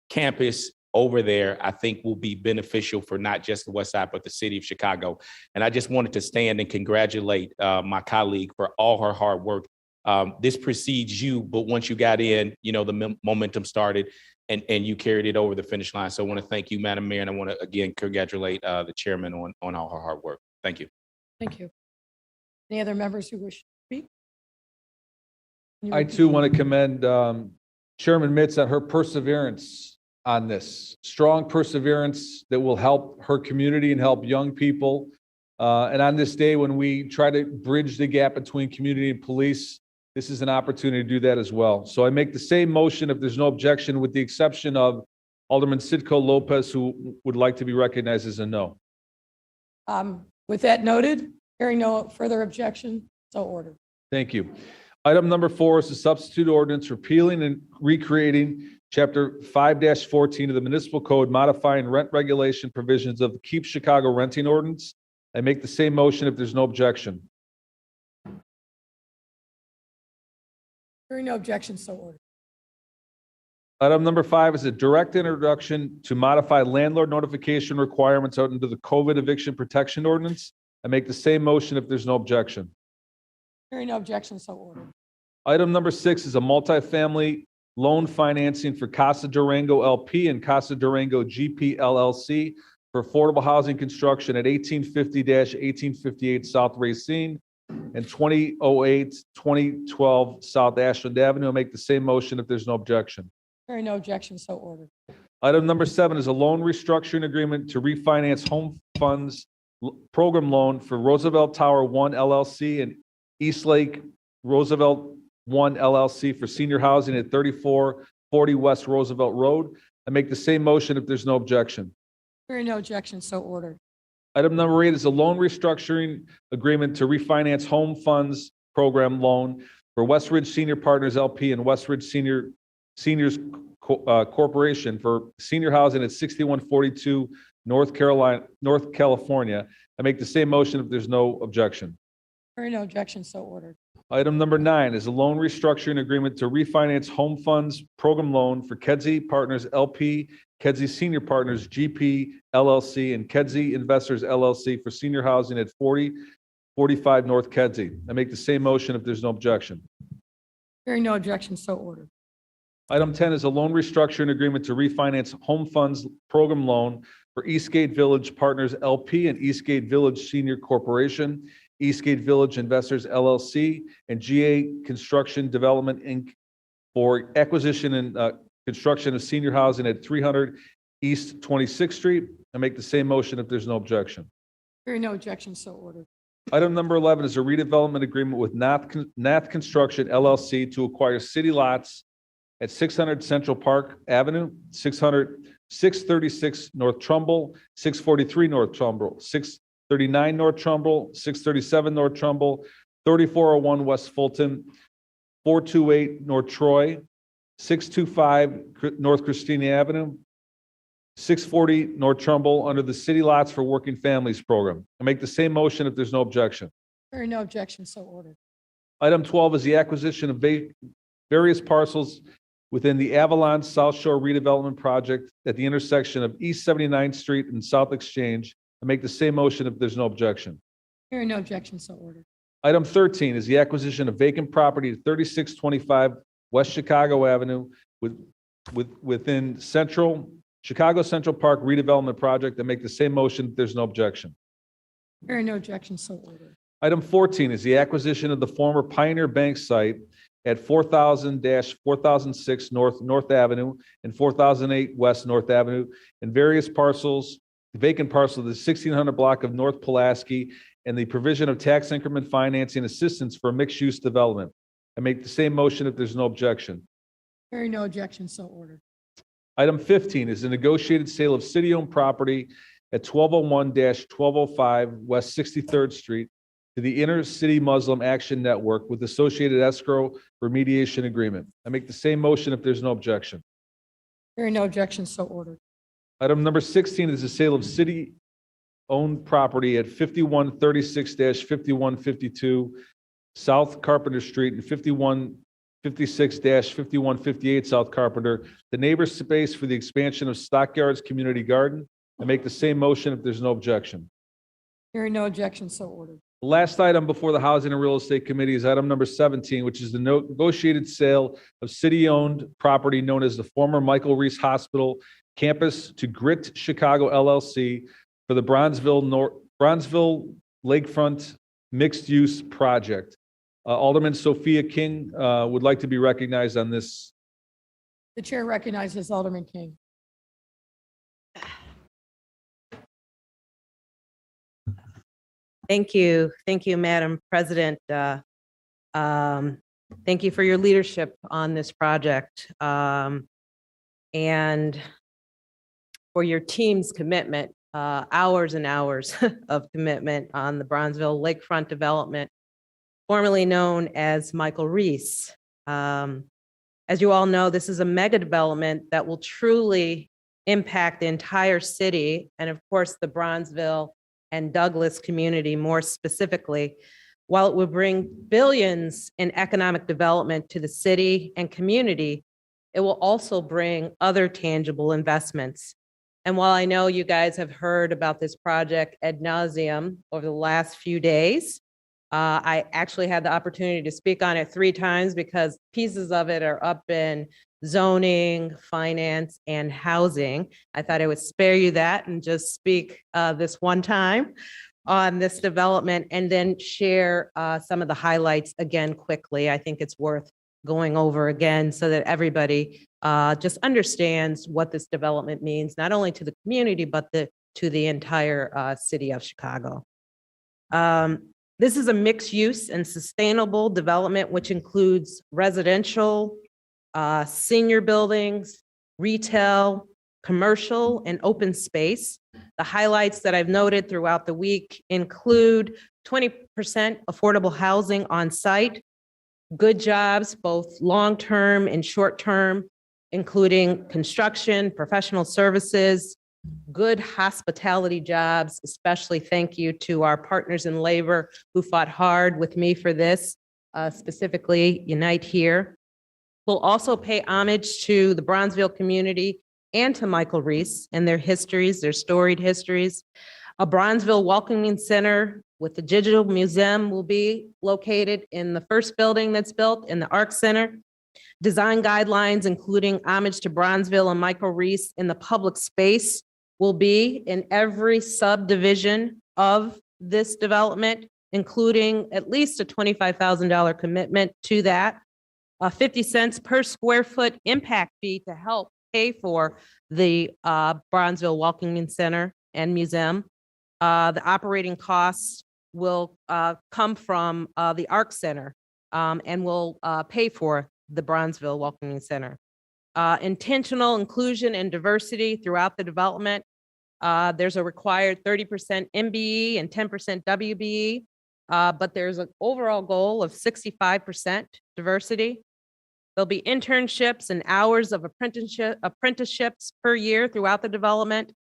campus over there, I think will be beneficial for not just the West Side, but the city of Chicago. And I just wanted to stand and congratulate my colleague for all her hard work. This precedes you, but once you got in, you know, the momentum started and you carried it over the finish line. So I want to thank you, Madam Mayor, and I want to again congratulate the chairman on all her hard work. Thank you. Thank you. Any other members who wish to speak? I too want to commend Chairman Mitz on her perseverance on this. Strong perseverance that will help her community and help young people. And on this day when we try to bridge the gap between community and police, this is an opportunity to do that as well. So I make the same motion if there's no objection, with the exception of Alderman Sidco Lopez, who would like to be recognized as a no. With that noted, hearing no further objection, so ordered. Thank you. Item number 4 is the substitute ordinance repealing and recreating Chapter 5-14 of the Municipal Code, modifying rent regulation provisions of the Keep Chicago Renting Ordinance. I make the same motion if there's no objection. Hearing no objection, so ordered. Item number 5 is a direct introduction to modify landlord notification requirements out into the COVID eviction protection ordinance. I make the same motion if there's no objection. Hearing no objection, so ordered. Item number 6 is a multifamily loan financing for Casa Durango LP and Casa Durango GP LLC for affordable housing construction at 1850-1858 South Racine and 2008-2012 South Ashland Avenue. I'll make the same motion if there's no objection. Hearing no objection, so ordered. Item number 7 is a loan restructuring agreement to refinance home funds program loan for Roosevelt Tower 1 LLC and Eastlake Roosevelt 1 LLC for senior housing at 3440 West Roosevelt Road. I make the same motion if there's no objection. Hearing no objection, so ordered. Item number 8 is a loan restructuring agreement to refinance home funds program loan for Westridge Senior Partners LP and Westridge Seniors Corporation for senior housing at 6142 North California. I make the same motion if there's no objection. Hearing no objection, so ordered. Item number 9 is a loan restructuring agreement to refinance home funds program loan for Kedzie Partners LP, Kedzie Senior Partners GP LLC, and Kedzie Investors LLC for senior housing at 4045 North Kedzie. I make the same motion if there's no objection. Hearing no objection, so ordered. Item 10 is a loan restructuring agreement to refinance home funds program loan for Eastgate Village Partners LP and Eastgate Village Senior Corporation Eastgate Village Investors LLC, and GA Construction Development, Inc. for acquisition and construction of senior housing at 300 East 26th Street. I make the same motion if there's no objection. Hearing no objection, so ordered. Item number 11 is a redevelopment agreement with Nath Construction LLC to acquire city lots at 600 Central Park Avenue, 636 North Trumbull, 643 North Trumbull, 639 North Trumbull, 637 North Trumbull, 3401 West Fulton, 428 North Troy, 625 North Christina Avenue, 640 North Trumbull under the City Lots for Working Families Program. I make the same motion if there's no objection. Hearing no objection, so ordered. Item 12 is the acquisition of various parcels within the Avalon South Shore redevelopment project at the intersection of East 79th Street and South Exchange. I make the same motion if there's no objection. Hearing no objection, so ordered. Item 13 is the acquisition of vacant property at 3625 West Chicago Avenue within Chicago Central Park redevelopment project. I make the same motion if there's no objection. Hearing no objection, so ordered. Item 14 is the acquisition of the former Pioneer Bank site at 4000-4006 North Avenue and 4008 West North Avenue and various parcels, vacant parcels of the 1600 block of North Pulaski and the provision of tax increment financing assistance for mixed-use development. I make the same motion if there's no objection. Hearing no objection, so ordered. Item 15 is a negotiated sale of city-owned property at 1201-1205 West 63rd Street to the Inner City Muslim Action Network with associated escrow remediation agreement. I make the same motion if there's no objection. Hearing no objection, so ordered. Item number 16 is the sale of city-owned property at 5136-5152 South Carpenter Street and 5156-5158 South Carpenter, the neighbor space for the expansion of Stockyards Community Garden. I make the same motion if there's no objection. Hearing no objection, so ordered. The last item before the Housing and Real Estate Committee is item number 17, which is the negotiated sale of city-owned property known as the former Michael Reese Hospital campus to Grit Chicago LLC for the Bronzeville Lakefront Mixed-Use Project. Alderman Sophia King would like to be recognized on this. The chair recognizes Alderman King. Thank you. Thank you, Madam President. Thank you for your leadership on this project and for your team's commitment, hours and hours of commitment on the Bronzeville Lakefront development, formerly known as Michael Reese. As you all know, this is a mega development that will truly impact the entire city and, of course, the Bronzeville and Douglas community more specifically. While it will bring billions in economic development to the city and community, it will also bring other tangible investments. And while I know you guys have heard about this project ad nauseum over the last few days, I actually had the opportunity to speak on it 3 times because pieces of it are up in zoning, finance, and housing. I thought I would spare you that and just speak this one time on this development and then share some of the highlights again quickly. I think it's worth going over again so that everybody just understands what this development means, not only to the community, but to the entire city of Chicago. This is a mixed use and sustainable development, which includes residential, senior buildings, retail, commercial, and open space. The highlights that I've noted throughout the week include 20% affordable housing on site, good jobs, both long-term and short-term, including construction, professional services, good hospitality jobs, especially thank you to our partners in labor who fought hard with me for this, specifically Unite Here. We'll also pay homage to the Bronzeville community and to Michael Reese and their histories, their storied histories. A Bronzeville Welcoming Center with the Digital Museum will be located in the first building that's built in the Arc Center. Design guidelines, including homage to Bronzeville and Michael Reese in the public space, will be in every subdivision of this development, including at least a $25,000 commitment to that, 50 cents per square foot impact fee to help pay for the Bronzeville Welcoming Center and Museum. The operating costs will come from the Arc Center and will pay for the Bronzeville Welcoming Center. Intentional inclusion and diversity throughout the development. There's a required 30% MBE and 10% WBE, but there's an overall goal of 65% diversity. There'll be internships and hours of apprenticeships per year throughout the development.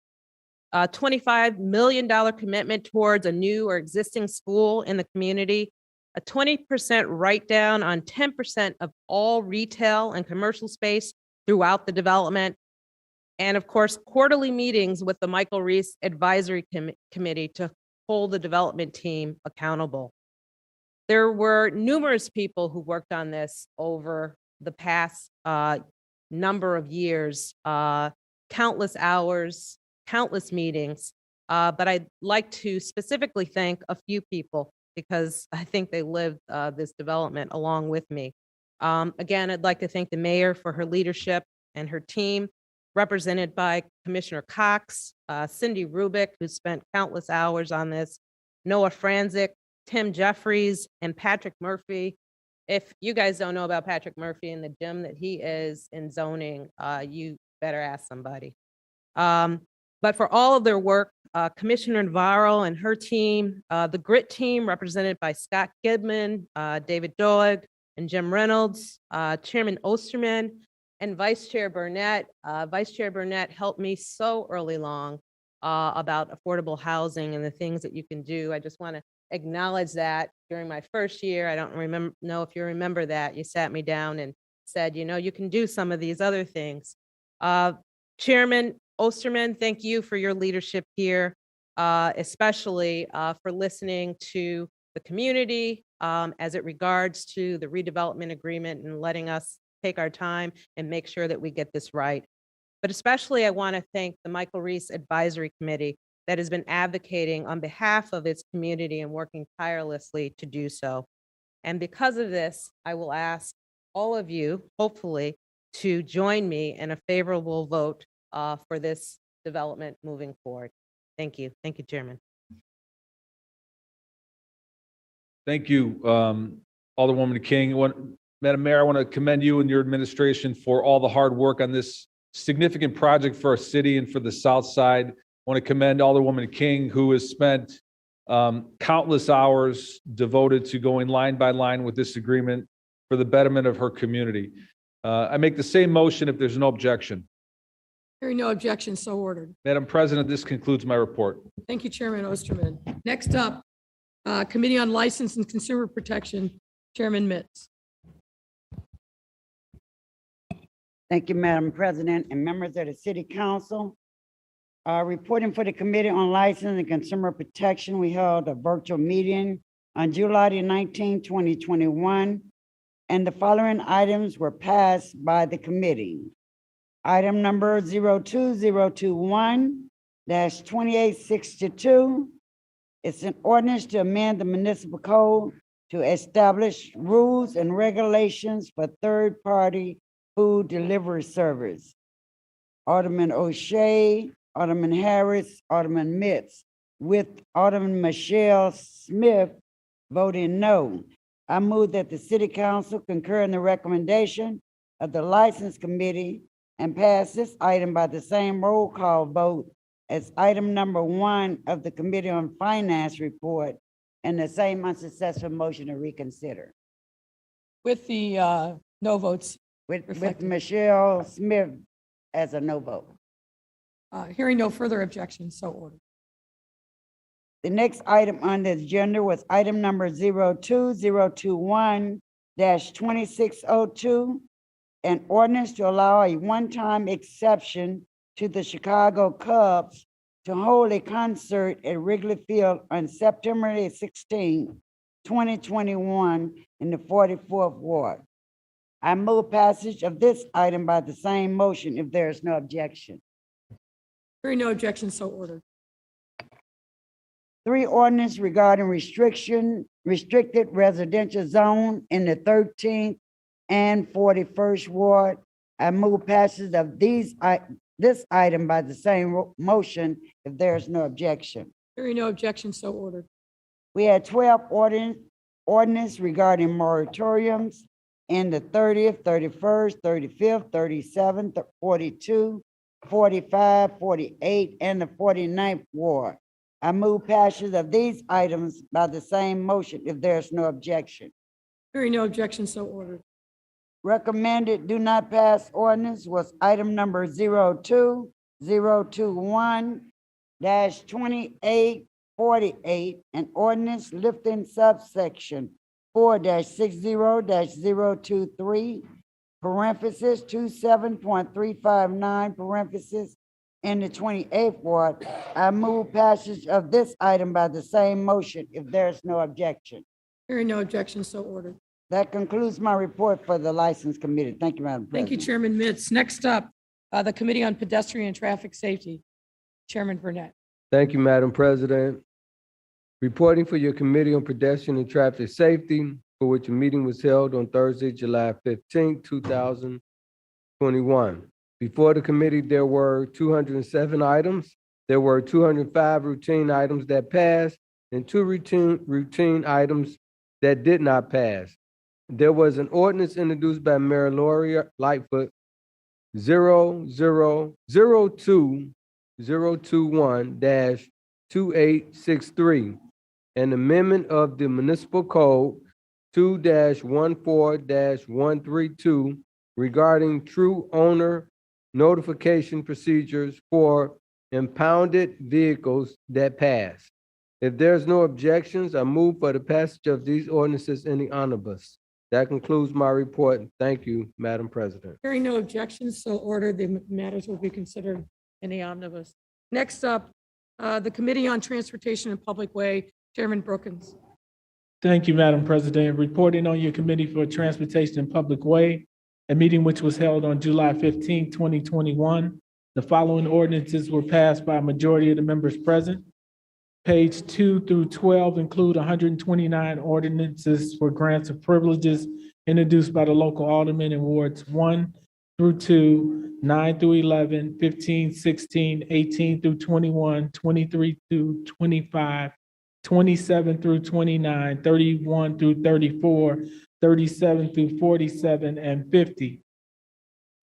$25 million commitment towards a new or existing school in the community. A 20% write-down on 10% of all retail and commercial space throughout the development. And of course, quarterly meetings with the Michael Reese Advisory Committee to hold the development team accountable. There were numerous people who worked on this over the past number of years, countless hours, countless meetings, but I'd like to specifically thank a few people because I think they lived this development along with me. Again, I'd like to thank the mayor for her leadership and her team, represented by Commissioner Cox, Cindy Rubik, who spent countless hours on this, Noah Franzik, Tim Jeffries, and Patrick Murphy. If you guys don't know about Patrick Murphy and the gym that he is in zoning, you better ask somebody. But for all of their work, Commissioner Navarro and her team, the GRIT team represented by Scott Gidman, David Doig, and Jim Reynolds, Chairman Osterman, and Vice Chair Burnett. Vice Chair Burnett helped me so early long about affordable housing and the things that you can do. I just want to acknowledge that during my first year. I don't know if you remember that. You sat me down and said, you know, you can do some of these other things. Chairman Osterman, thank you for your leadership here, especially for listening to the community as it regards to the redevelopment agreement and letting us take our time and make sure that we get this right. But especially I want to thank the Michael Reese Advisory Committee that has been advocating on behalf of its community and working tirelessly to do so. And because of this, I will ask all of you, hopefully, to join me in a favorable vote for this development moving forward. Thank you. Thank you, Chairman. Thank you, Alderwoman King. Madam Mayor, I want to commend you and your administration for all the hard work on this significant project for our city and for the South Side. I want to commend Alderwoman King, who has spent countless hours devoted to going line by line with this agreement for the betterment of her community. I make the same motion if there's no objection. Hearing no objection, so ordered. Madam President, this concludes my report. Thank you, Chairman Osterman. Next up, Committee on License and Consumer Protection, Chairman Mitz. Thank you, Madam President and members of the City Council. Reporting for the Committee on License and Consumer Protection, we held a virtual meeting on July the 19th, 2021, and the following items were passed by the committee. Item number 02021-2862. It's an ordinance to amend the municipal code to establish rules and regulations for third-party food delivery service. Alderman O'Shea, Alderman Harris, Alderman Mitz, with Alderman Michelle Smith voting no. I move that the City Council concur in the recommendation of the License Committee and pass this item by the same roll call vote as item number 1 of the Committee on Finance report and the same unsuccessful motion to reconsider. With the no votes. With Michelle Smith as a no vote. Hearing no further objections, so ordered. The next item on the agenda was item number 02021-2602, an ordinance to allow a one-time exception to the Chicago Cubs to hold a concert at Wrigley Field on September 16, 2021 in the 44th Ward. I move passage of this item by the same motion if there is no objection. Hearing no objection, so ordered. 3, ordinance regarding restricted residential zone in the 13th and 41st Ward. I move passage of this item by the same motion if there is no objection. Hearing no objection, so ordered. We had 12 ordinance regarding moratoriums in the 30th, 31st, 35th, 37th, 42, 45, 48, and the 49th Ward. I move passage of these items by the same motion if there's no objection. Hearing no objection, so ordered. Recommended do not pass ordinance was item number 02021-2848, an ordinance lifting subsection 4-60-023, parenthesis 27.359, parenthesis, in the 28th Ward. I move passage of this item by the same motion if there's no objection. Hearing no objection, so ordered. That concludes my report for the License Committee. Thank you, Madam President. Thank you, Chairman Mitz. Next up, the Committee on Pedestrian and Traffic Safety. Chairman Burnett. Thank you, Madam President. Reporting for your Committee on Pedestrian and Traffic Safety, for which a meeting was held on Thursday, July 15, 2021. Before the committee, there were 207 items. There were 205 routine items that passed and 2 routine items that did not pass. There was an ordinance introduced by Mayor Lori Lightfoot, 0002021-2863, an amendment of the Municipal Code 2-14-132 regarding true owner notification procedures for impounded vehicles that pass. If there's no objections, I move for the passage of these ordinances in the omnibus. That concludes my report. Thank you, Madam President. Hearing no objections, so ordered. The matters will be considered in the omnibus. Next up, the Committee on Transportation and Public Way, Chairman Brookins. Thank you, Madam President. Reporting on your Committee for Transportation and Public Way, a meeting which was held on July 15, 2021. The following ordinances were passed by a majority of the members present. Page 2 through 12 include 129 ordinances for grants of privileges introduced by the local aldermen in wards 1 through 2, 9 through 11, 15, 16, 18 through 21, 23 through 25, 27 through 29, 31 through 34, 37 through 47, and 50.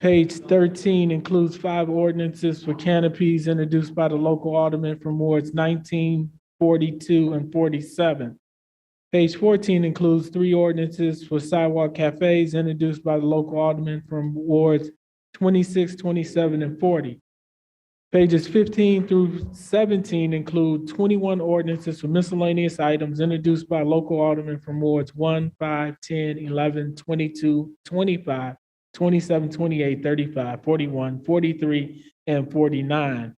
Page 13 includes 5 ordinances for canopies introduced by the local alderman from wards 19, 42, and 47. Page 14 includes 3 ordinances for sidewalk cafes introduced by the local alderman from wards 26, 27, and 40. Pages 15 through 17 include 21 ordinances for miscellaneous items introduced by local aldermen from wards 1, 5, 10, 11, 22, 25, 27, 28, 35, 41, 43, and 49.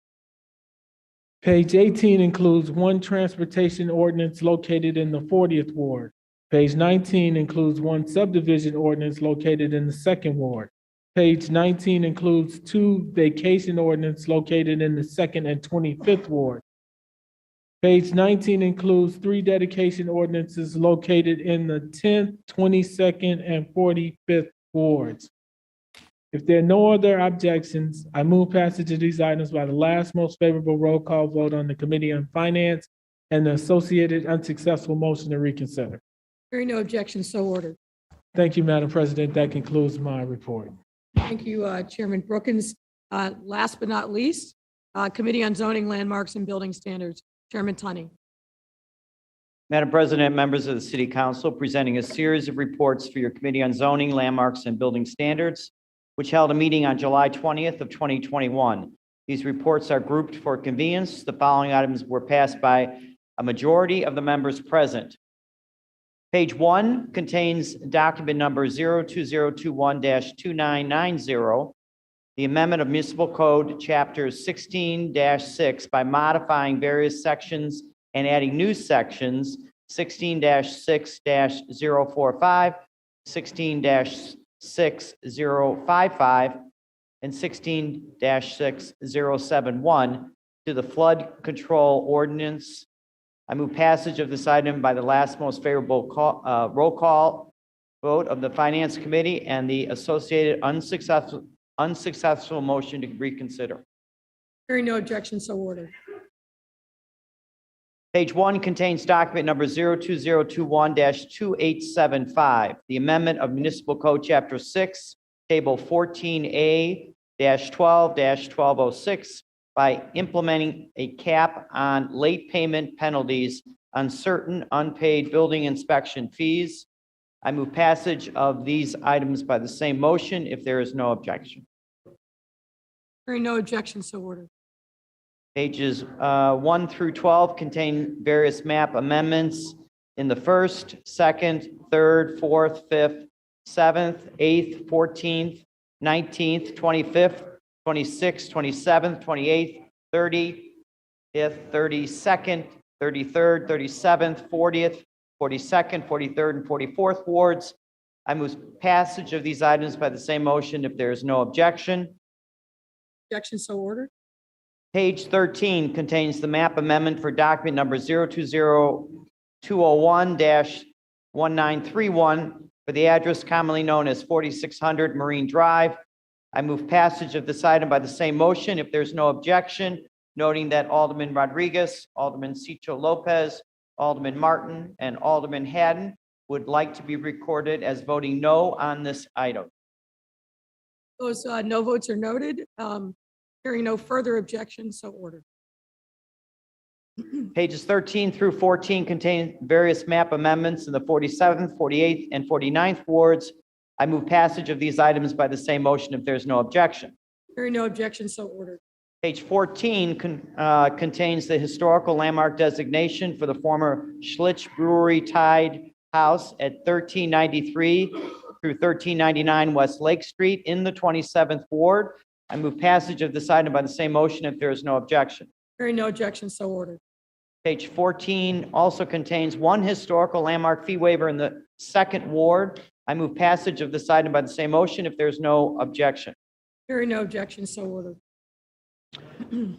Page 18 includes 1 transportation ordinance located in the 40th Ward. Page 19 includes 1 subdivision ordinance located in the 2nd Ward. Page 19 includes 2 vacation ordinance located in the 2nd and 25th Ward. Page 19 includes 3 dedication ordinances located in the 10th, 22nd, and 45th Wards. If there are no other objections, I move passage of these items by the last most favorable roll call vote on the Committee on Finance and the associated unsuccessful motion to reconsider. Hearing no objections, so ordered. Thank you, Madam President. That concludes my report. Thank you, Chairman Brookins. Last but not least, Committee on Zoning, Landmarks, and Building Standards, Chairman Tunney. Madam President, members of the City Council, presenting a series of reports for your Committee on Zoning, Landmarks, and Building Standards, which held a meeting on July 20th of 2021. These reports are grouped for convenience. The following items were passed by a majority of the members present. Page 1 contains document number 02021-2990, the amendment of Municipal Code Chapter 16-6 by modifying various sections and adding new sections 16-6-045, 16-6055, and 16-6071 to the flood control ordinance I move passage of this item by the last most favorable roll call vote of the Finance Committee and the associated unsuccessful motion to reconsider. Hearing no objection, so ordered. Page 1 contains document number 02021-2875, the amendment of Municipal Code Chapter 6, Table 14A-12-1206 by implementing a cap on late payment penalties on certain unpaid building inspection fees. I move passage of these items by the same motion if there is no objection. Hearing no objection, so ordered. Pages 1 through 12 contain various map amendments in the 1st, 2nd, 3rd, 4th, 5th, 7th, 8th, 14th, 19th, 25th, 26th, 27th, 28th, 30th, 32nd, 33rd, 37th, 40th, 42nd, 43rd, and 44th wards. I move passage of these items by the same motion if there is no objection. Objection, so ordered. Page 13 contains the map amendment for document number 020-201-1931 for the address commonly known as 4600 Marine Drive. I move passage of this item by the same motion if there's no objection, noting that Alderman Rodriguez, Alderman Cicho Lopez, Alderman Martin, and Alderman Haddon would like to be recorded as voting no on this item. Those no votes are noted. Hearing no further objection, so ordered. Pages 13 through 14 contain various map amendments in the 47th, 48th, and 49th wards. I move passage of these items by the same motion if there's no objection. Hearing no objection, so ordered. Page 14 contains the historical landmark designation for the former Schlitz Brewery Tide House at 1393 through 1399 West Lake Street in the 27th Ward. I move passage of this item by the same motion if there is no objection. Hearing no objection, so ordered. Page 14 also contains one historical landmark fee waiver in the 2nd Ward. I move passage of this item by the same motion if there's no objection. Hearing no objection, so ordered.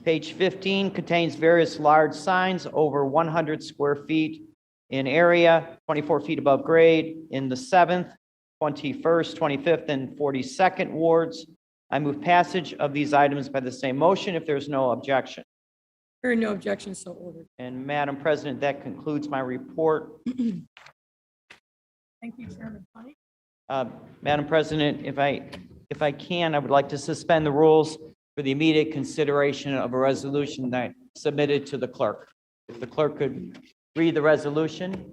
Page 15 contains various large signs over 100 square feet in area, 24 feet above grade in the 7th, 21st, 25th, and 42nd wards. I move passage of these items by the same motion if there's no objection. Hearing no objection, so ordered. And Madam President, that concludes my report. Thank you, Chairman Funny. Madam President, if I can, I would like to suspend the rules for the immediate consideration of a resolution that I submitted to the clerk. If the clerk could read the resolution.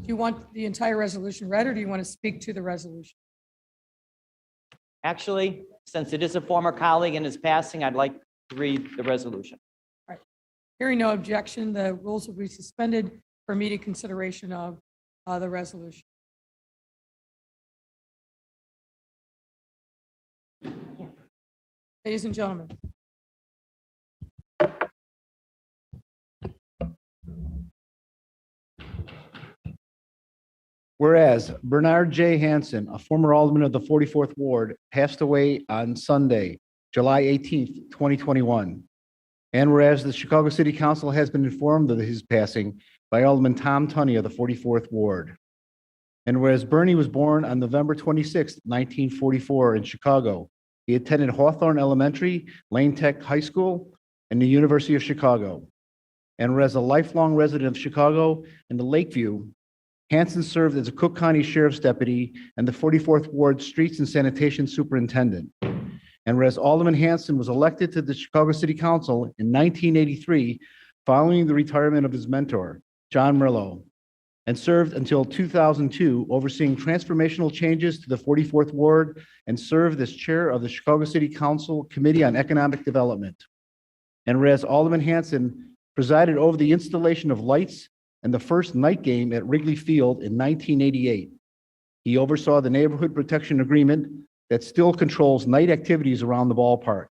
Do you want the entire resolution read, or do you want to speak to the resolution? Actually, since it is a former colleague and is passing, I'd like to read the resolution. All right. Hearing no objection, the rules will be suspended for immediate consideration of the resolution. Ladies and gentlemen. Whereas Bernard J. Hansen, a former alderman of the 44th Ward, passed away on Sunday, July 18th, 2021. And whereas the Chicago City Council has been informed of his passing by Alderman Tom Tunney of the 44th Ward. And whereas Bernie was born on November 26th, 1944 in Chicago, he attended Hawthorne Elementary, Lane Tech High School, and the University of Chicago. And whereas a lifelong resident of Chicago and the Lakeview, Hansen served as a Cook County Sheriff's Deputy and the 44th Ward Streets and Sanitation Superintendent. And whereas Alderman Hansen was elected to the Chicago City Council in 1983 following the retirement of his mentor, John Merlo, and served until 2002 overseeing transformational changes to the 44th Ward and served as chair of the Chicago City Council Committee on Economic Development. And whereas Alderman Hansen presided over the installation of lights and the first night game at Wrigley Field in 1988. He oversaw the neighborhood protection agreement that still controls night activities around the ballpark.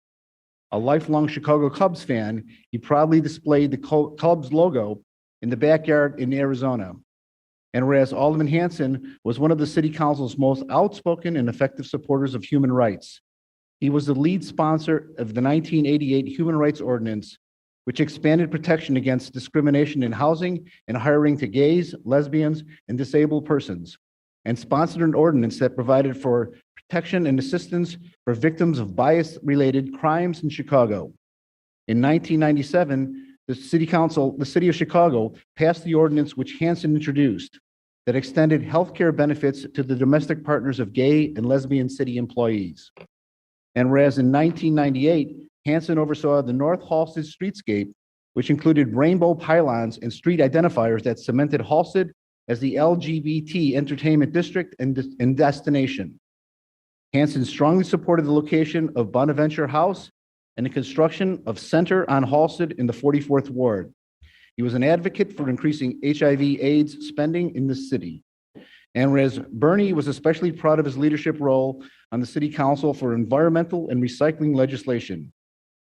A lifelong Chicago Cubs fan, he proudly displayed the Cubs logo in the backyard in Arizona. And whereas Alderman Hansen was one of the City Council's most outspoken and effective supporters of human rights, he was the lead sponsor of the 1988 Human Rights Ordinance, which expanded protection against discrimination in housing and hiring to gays, lesbians, and disabled persons, and sponsored an ordinance that provided for protection and assistance for victims of bias-related crimes in Chicago. In 1997, the City of Chicago passed the ordinance which Hansen introduced that extended healthcare benefits to the domestic partners of gay and lesbian city employees. And whereas in 1998, Hansen oversaw the North Halsted streetscape, which included rainbow pylons and street identifiers that cemented Halsted as the LGBT entertainment district and destination. Hansen strongly supported the location of Bonaventure House and the construction of Center on Halsted in the 44th Ward. He was an advocate for increasing HIV/AIDS spending in the city. And whereas Bernie was especially proud of his leadership role on the City Council for environmental and recycling legislation,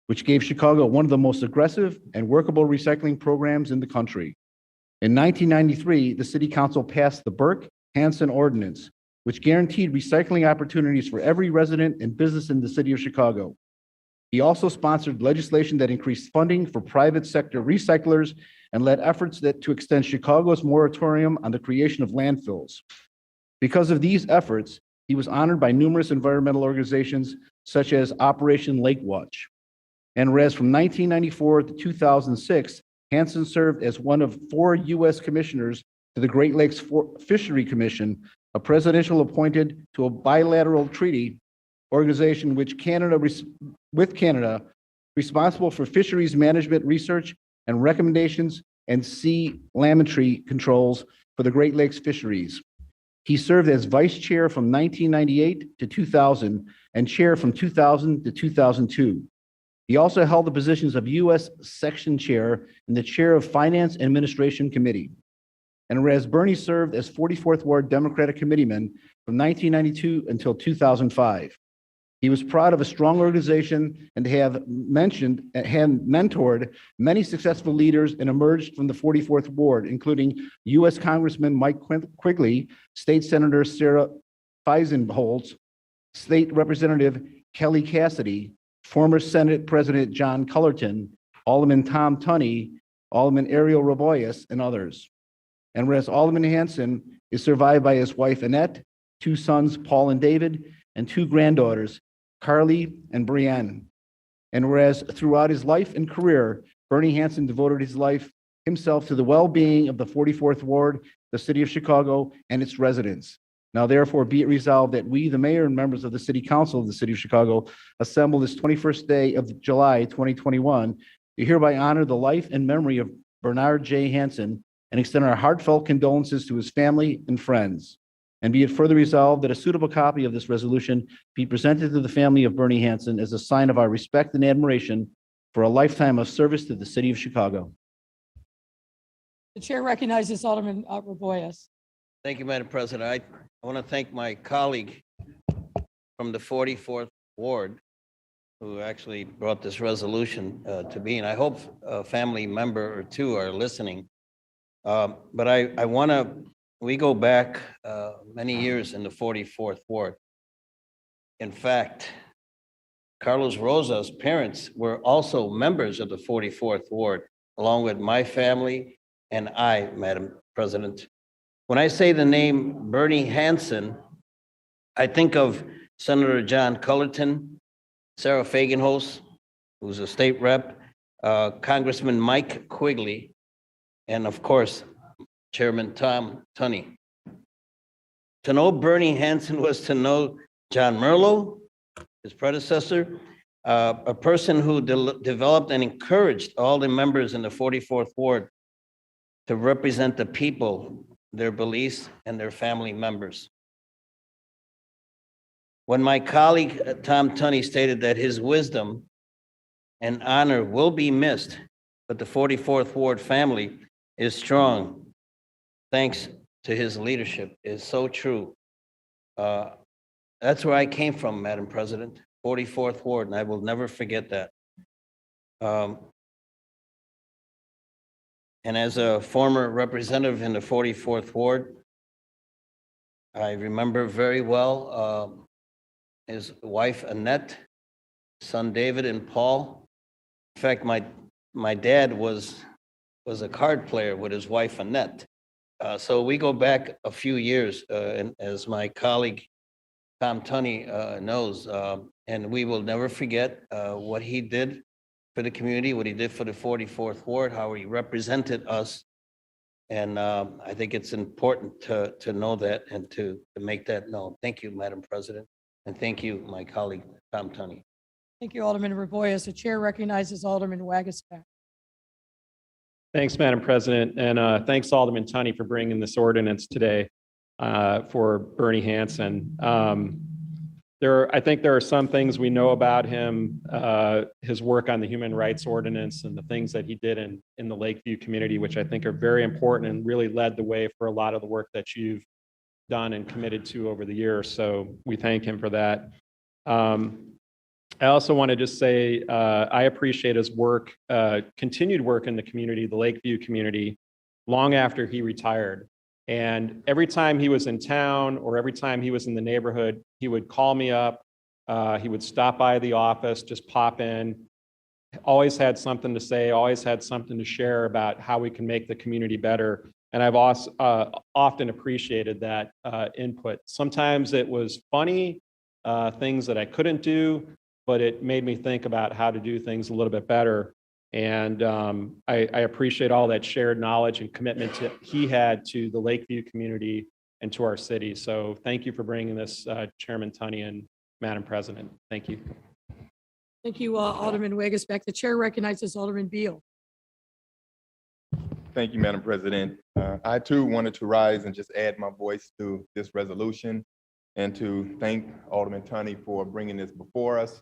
which gave Chicago one of the most aggressive and workable recycling programs in the country. In 1993, the City Council passed the Burke-Hansen Ordinance, which guaranteed recycling opportunities for every resident and business in the city of Chicago. He also sponsored legislation that increased funding for private sector recyclers and led efforts to extend Chicago's moratorium on the creation of landfills. Because of these efforts, he was honored by numerous environmental organizations such as Operation Lake Watch. And whereas from 1994 to 2006, Hansen served as one of 4 U.S. commissioners to the Great Lakes Fishery Commission, a presidential appointed to a bilateral treaty organization with Canada responsible for fisheries management research and recommendations and sea lammentry controls for the Great Lakes fisheries. He served as vice chair from 1998 to 2000 and chair from 2000 to 2002. He also held the positions of U.S. Section Chair and the Chair of Finance and Administration Committee. And whereas Bernie served as 44th Ward Democratic Committeeman from 1992 until 2005. He was proud of a strong organization and to have mentored many successful leaders and emerged from the 44th Ward, including U.S. Congressman Mike Quigley, State Senator Sarah Feisenholz, State Representative Kelly Cassidy, former Senate President John Cullerton, Alderman Tom Tunney, Alderman Ariel Roboyes, and others. And whereas Alderman Hansen is survived by his wife Annette, 2 sons, Paul and David, and 2 granddaughters, Carly and Brianne. And whereas throughout his life and career, Bernie Hansen devoted himself to the well-being of the 44th Ward, the City of Chicago, and its residents. Now, therefore, be it resolved that we, the mayor and members of the City Council of the City of Chicago, assemble this 21st day of July 2021 to hereby honor the life and memory of Bernard J. Hansen and extend our heartfelt condolences to his family and friends. And be it further resolved that a suitable copy of this resolution be presented to the family of Bernie Hansen as a sign of our respect and admiration for a lifetime of service to the City of Chicago. The chair recognizes Alderman Roboyes. Thank you, Madam President. I want to thank my colleague from the 44th Ward who actually brought this resolution to be, and I hope a family member or 2 are listening. But I want to, we go back many years in the 44th Ward. In fact, Carlos Rosa's parents were also members of the 44th Ward, along with my family and I, Madam President. When I say the name Bernie Hansen, I think of Senator John Cullerton, Sarah Fagenholz, who's a state rep, Congressman Mike Quigley, and of course, Chairman Tom Tunney. To know Bernie Hansen was to know John Merlo, his predecessor, a person who developed and encouraged all the members in the 44th Ward to represent the people, their beliefs, and their family members. When my colleague Tom Tunney stated that his wisdom and honor will be missed, but the 44th Ward family is strong, thanks to his leadership, is so true. That's where I came from, Madam President, 44th Ward, and I will never forget that. And as a former representative in the 44th Ward, I remember very well his wife Annette, son David and Paul. In fact, my my dad was a card player with his wife Annette. So we go back a few years, and as my colleague Tom Tunney knows, and we will never forget what he did for the community, what he did for the 44th Ward, how he represented us. And I think it's important to know that and to make that known. Thank you, Madam President, and thank you, my colleague Tom Tunney. Thank you, Alderman Raboyes. The chair recognizes Alderman Wagasback. Thanks, Madam President, and thanks Alderman Tunney for bringing this ordinance today for Bernie Hansen. I think there are some things we know about him, his work on the human rights ordinance and the things that he did in the Lakeview community, which I think are very important and really led the way for a lot of the work that you've done and committed to over the years. So we thank him for that. I also want to just say I appreciate his work, continued work in the community, the Lakeview community, long after he retired. And every time he was in town or every time he was in the neighborhood, he would call me up. He would stop by the office, just pop in. Always had something to say, always had something to share about how we can make the community better. And I've also often appreciated that input. Sometimes it was funny, things that I couldn't do, but it made me think about how to do things a little bit better. And I appreciate all that shared knowledge and commitment he had to the Lakeview community and to our city. So thank you for bringing this, Chairman Tunney and Madam President. Thank you. Thank you, Alderman Wagasback. The chair recognizes Alderman Beal. Thank you, Madam President. I too wanted to rise and just add my voice to this resolution and to thank Alderman Tunney for bringing this before us.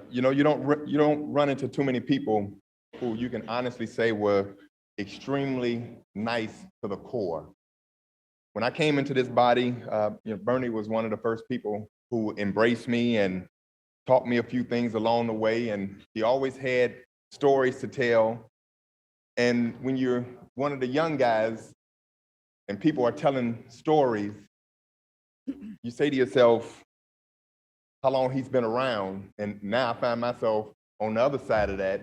You know, you don't run into too many people who you can honestly say were extremely nice to the core. When I came into this body, Bernie was one of the first people who embraced me and taught me a few things along the way, and he always had stories to tell. And when you're one of the young guys and people are telling stories, you say to yourself, how long he's been around. And now I find myself on the other side of that,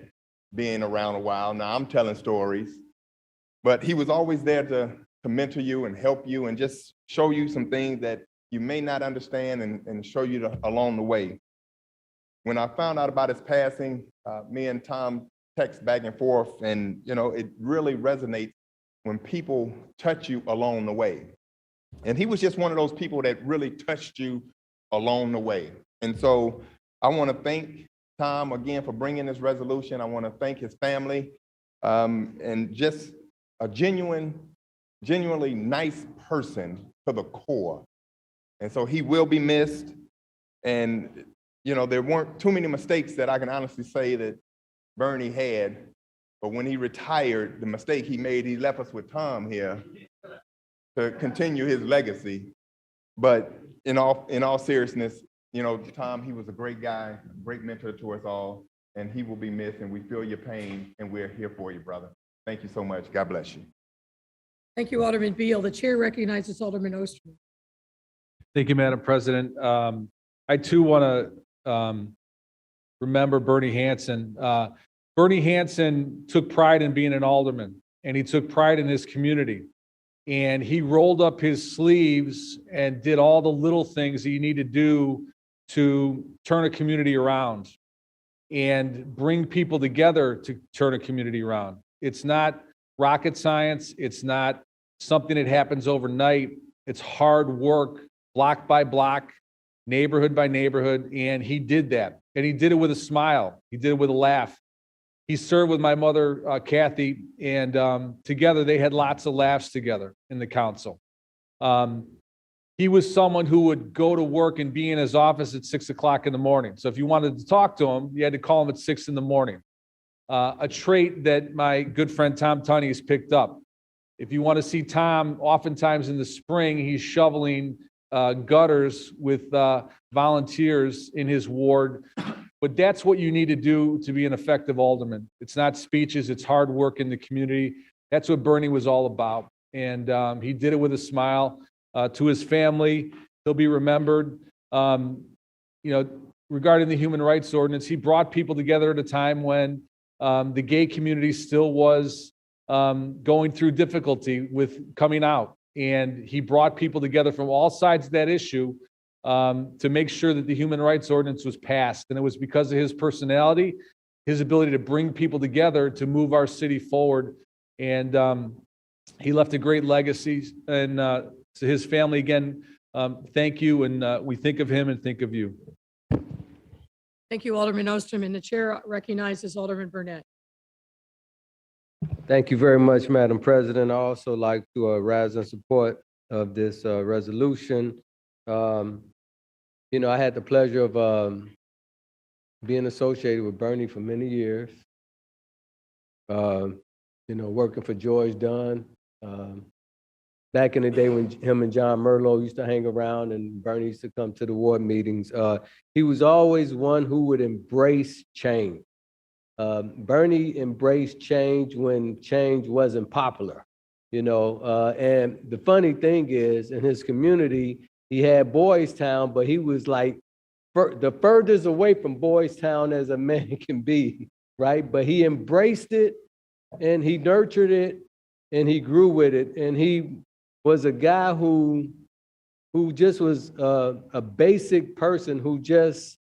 being around a while. Now I'm telling stories, but he was always there to mentor you and help you and just show you some things that you may not understand and show you along the way. When I found out about his passing, me and Tom text back and forth, and it really resonates when people touch you along the way. And he was just one of those people that really touched you along the way. And so I want to thank Tom again for bringing this resolution. I want to thank his family and just a genuinely nice person to the core. And so he will be missed. And, there weren't too many mistakes that I can honestly say that Bernie had. But when he retired, the mistake he made, he left us with Tom here to continue his legacy. But in all seriousness, Tom, he was a great guy, a great mentor to us all, and he will be missed, and we feel your pain, and we're here for you, brother. Thank you so much. God bless you. Thank you, Alderman Beal. The chair recognizes Alderman Osterman. Thank you, Madam President. I too want to remember Bernie Hansen. Bernie Hansen took pride in being an alderman, and he took pride in his community. And he rolled up his sleeves and did all the little things that you need to do to turn a community around and bring people together to turn a community around. It's not rocket science. It's not something that happens overnight. It's hard work, block by block, neighborhood by neighborhood. And he did that. And he did it with a smile. He did it with a laugh. He served with my mother, Kathy, and together they had lots of laughs together in the council. He was someone who would go to work and be in his office at 6 o'clock in the morning. So if you wanted to talk to him, you had to call him at 6 in the morning. A trait that my good friend Tom Tunney has picked up. If you want to see Tom, oftentimes in the spring, he's shoveling gutters with volunteers in his ward. But that's what you need to do to be an effective alderman. It's not speeches, it's hard work in the community. That's what Bernie was all about. And he did it with a smile. To his family, he'll be remembered. Regarding the human rights ordinance, he brought people together at a time when the gay community still was going through difficulty with coming out. And he brought people together from all sides of that issue to make sure that the human rights ordinance was passed. And it was because of his personality, his ability to bring people together to move our city forward. And he left a great legacy. And to his family, again, thank you. And we think of him and think of you. Thank you, Alderman Osterman. The chair recognizes Alderman Burnett. Thank you very much, Madam President. I also like to rise in support of this resolution. You know, I had the pleasure of being associated with Bernie for many years. You know, working for George Dunn. Back in the day when him and John Merlo used to hang around and Bernie used to come to the ward meetings, he was always one who would embrace change. Bernie embraced change when change wasn't popular, you know, and the funny thing is in his community, he had Boys Town, but he was like the furthest away from Boys Town as a man can be, right? But he embraced it and he nurtured it and he grew with it. And he was a guy who just was a basic person who just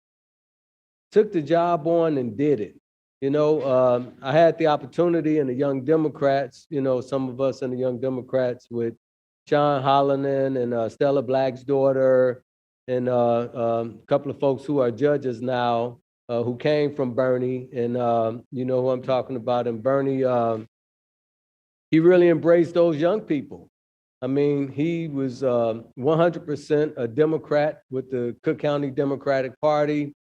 took the job on and did it. You know, I had the opportunity in the Young Democrats, you know, some of us in the Young Democrats with Sean Hollinan and Stella Black's daughter and a couple of folks who are judges now who came from Bernie. And you know who I'm talking about. And Bernie, he really embraced those young people. I mean, he was 100% a Democrat with the Cook County Democratic Party.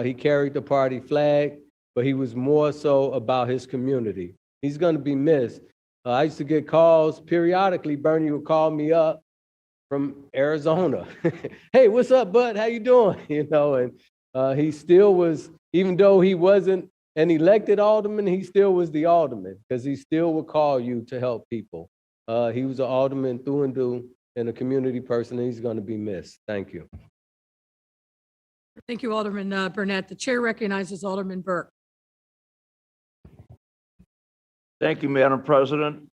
He carried the party flag, but he was more so about his community. He's going to be missed. I used to get calls periodically. Bernie would call me up from Arizona. Hey, what's up, bud? How you doing? You know, and he still was, even though he wasn't an elected alderman, he still was the alderman because he still would call you to help people. He was an alderman through and through and a community person, and he's going to be missed. Thank you. Thank you, Alderman Burnett. The chair recognizes Alderman Burke. Thank you, Madam President.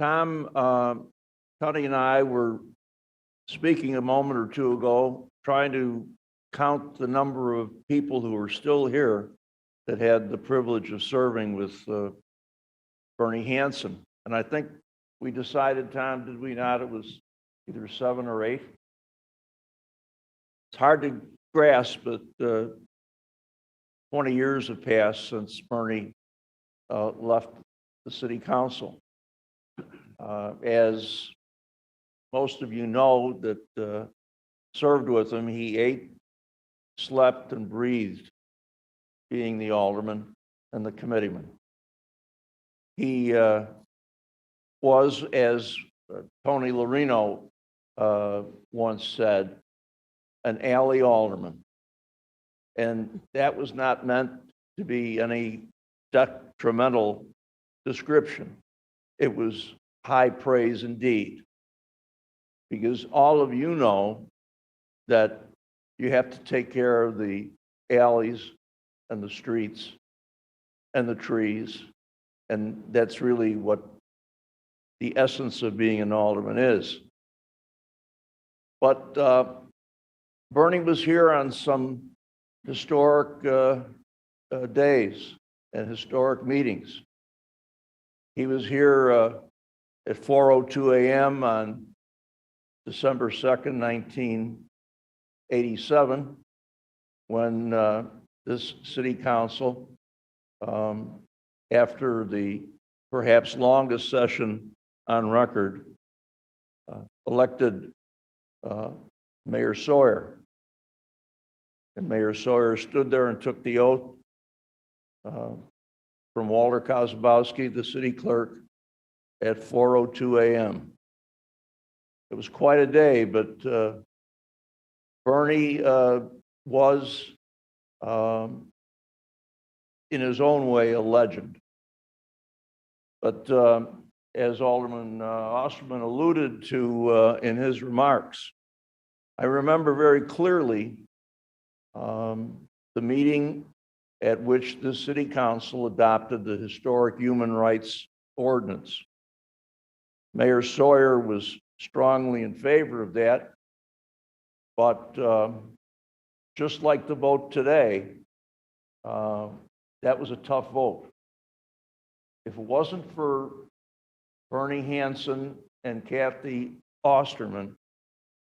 Tom, Tony and I were speaking a moment or two ago, trying to count the number of people who are still here that had the privilege of serving with Bernie Hansen. And I think we decided, Tom, did we not? It was either 7 or 8. It's hard to grasp, but 20 years have passed since Bernie left the city council. As most of you know that served with him, he ate, slept, and breathed being the alderman and the committeeman. He was, as Tony Lorino once said, an alley alderman. And that was not meant to be any detrimental description. It was high praise indeed. Because all of you know that you have to take care of the alleys and the streets and the trees. And that's really what the essence of being an alderman is. But Bernie was here on some historic days and historic meetings. He was here at 4:02 a.m. on December 2nd, 1987, when this city council, after the perhaps longest session on record, elected Mayor Sawyer. And Mayor Sawyer stood there and took the oath from Walter Kozlowski, the city clerk, at 4:02 a.m. It was quite a day, but Bernie was, in his own way, a legend. But as Alderman Osterman alluded to in his remarks, I remember very clearly the meeting at which the city council adopted the historic human rights ordinance. Mayor Sawyer was strongly in favor of that, but just like the vote today, that was a tough vote. If it wasn't for Bernie Hansen and Kathy Osterman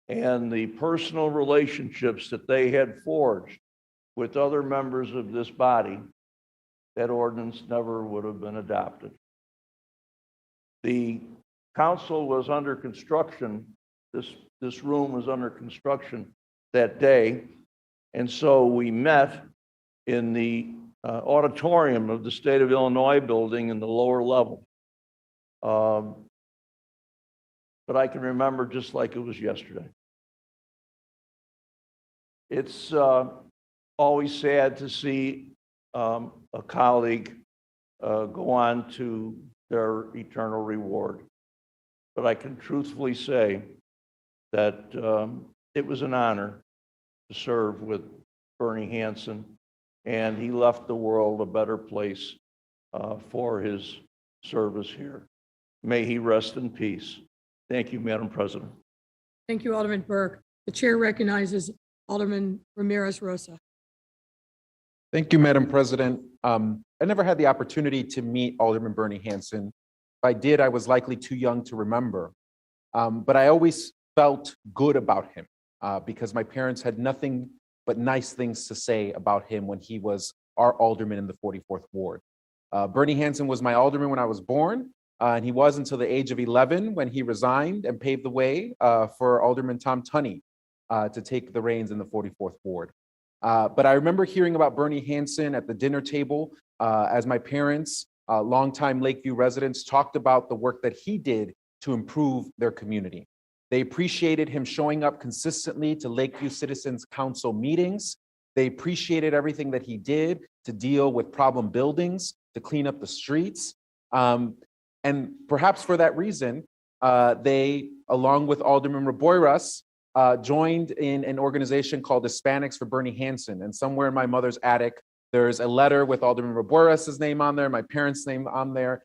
and the personal relationships that they had forged with other members of this body, that ordinance never would have been adopted. The council was under construction. This room was under construction that day. And so we met in the auditorium of the State of Illinois building in the lower level. But I can remember just like it was yesterday. It's always sad to see a colleague go on to their eternal reward. But I can truthfully say that it was an honor to serve with Bernie Hansen, and he left the world a better place for his service here. May he rest in peace. Thank you, Madam President. Thank you, Alderman Burke. The chair recognizes Alderman Ramirez Rosa. Thank you, Madam President. I never had the opportunity to meet Alderman Bernie Hansen. If I did, I was likely too young to remember. But I always felt good about him because my parents had nothing but nice things to say about him when he was our alderman in the 44th Ward. Bernie Hansen was my alderman when I was born, and he was until the age of 11 when he resigned and paved the way for Alderman Tom Tunney to take the reins in the 44th Ward. But I remember hearing about Bernie Hansen at the dinner table as my parents, longtime Lakeview residents, talked about the work that he did to improve their community. They appreciated him showing up consistently to Lakeview Citizens Council meetings. They appreciated everything that he did to deal with problem buildings, to clean up the streets. And perhaps for that reason, they, along with Alderman Raboyras, joined in an organization called Hispanics for Bernie Hansen. And somewhere in my mother's attic, there's a letter with Alderman Raboyras' name on there, my parents' name on there,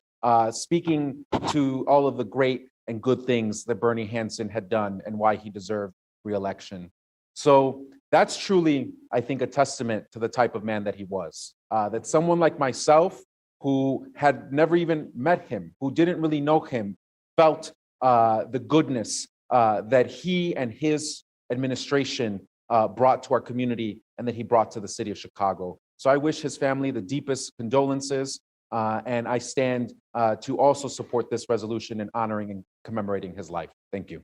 speaking to all of the great and good things that Bernie Hansen had done and why he deserved re-election. So that's truly, I think, a testament to the type of man that he was. That someone like myself, who had never even met him, who didn't really know him, felt the goodness that he and his administration brought to our community and that he brought to the city of Chicago. So I wish his family the deepest condolences, and I stand to also support this resolution in honoring and commemorating his life. Thank you.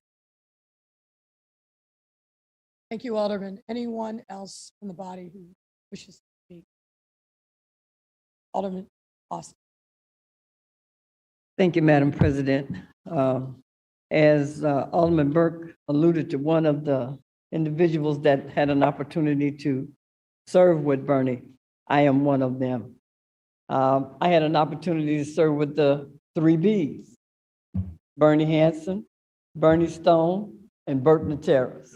Thank you, Alderman. Anyone else in the body who wishes to speak? Alderman Austin. Thank you, Madam President. As Alderman Burke alluded to, one of the individuals that had an opportunity to serve with Bernie, I am one of them. I had an opportunity to serve with the 3 Bs, Bernie Hansen, Bernie Stone, and Bert Nateras.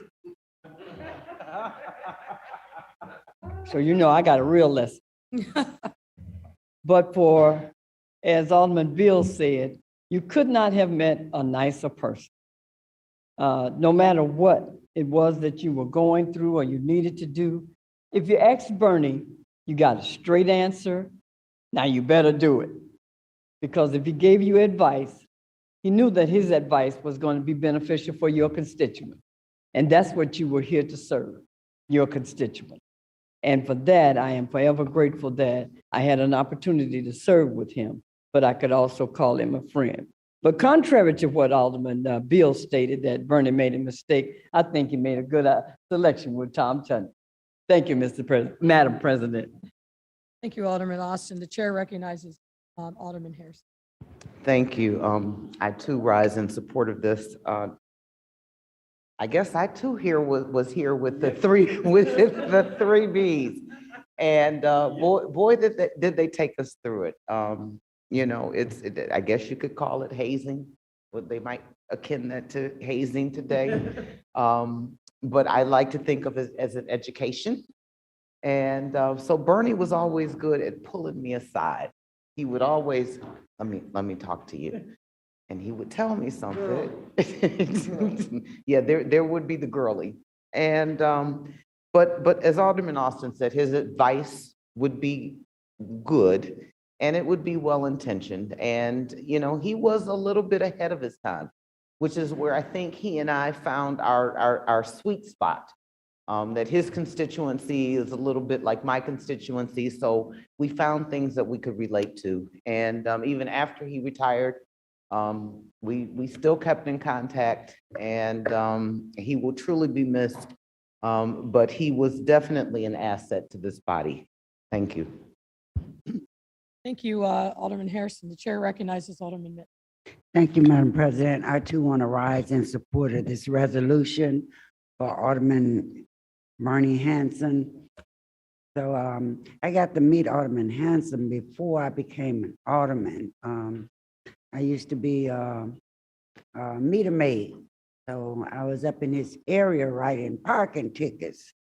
So you know I got a real lesson. But for, as Alderman Bill said, you could not have met a nicer person. No matter what it was that you were going through or you needed to do, if you asked Bernie, you got a straight answer. Now you better do it. Because if he gave you advice, he knew that his advice was going to be beneficial for your constituent. And that's what you were here to serve, your constituent. And for that, I am forever grateful that I had an opportunity to serve with him, but I could also call him a friend. But contrary to what Alderman Bill stated, that Bernie made a mistake, I think he made a good selection with Tom Tunney. Thank you, Madam President. Thank you, Alderman Austin. The chair recognizes Alderman Harrison. Thank you. I too rise in support of this. I guess I too was here with the three Bs, and boy did they take us through it. You know, I guess you could call it hazing. What they might akin that to hazing today. But I like to think of it as an education. And so Bernie was always good at pulling me aside. He would always, let me talk to you. And he would tell me something. Yeah, there would be the girly. And, but as Alderman Austin said, his advice would be good and it would be well-intentioned. And, you know, he was a little bit ahead of his time, which is where I think he and I found our sweet spot. That his constituency is a little bit like my constituency, so we found things that we could relate to. And even after he retired, we still kept in contact, and he will truly be missed. But he was definitely an asset to this body. Thank you. Thank you, Alderman Harrison. The chair recognizes Alderman Mitt. Thank you, Madam President. I too want to rise in support of this resolution for Alderman Bernie Hanson. So I got to meet Alderman Hanson before I became an alderman. I used to be a meter maid. So I was up in his area writing parking tickets.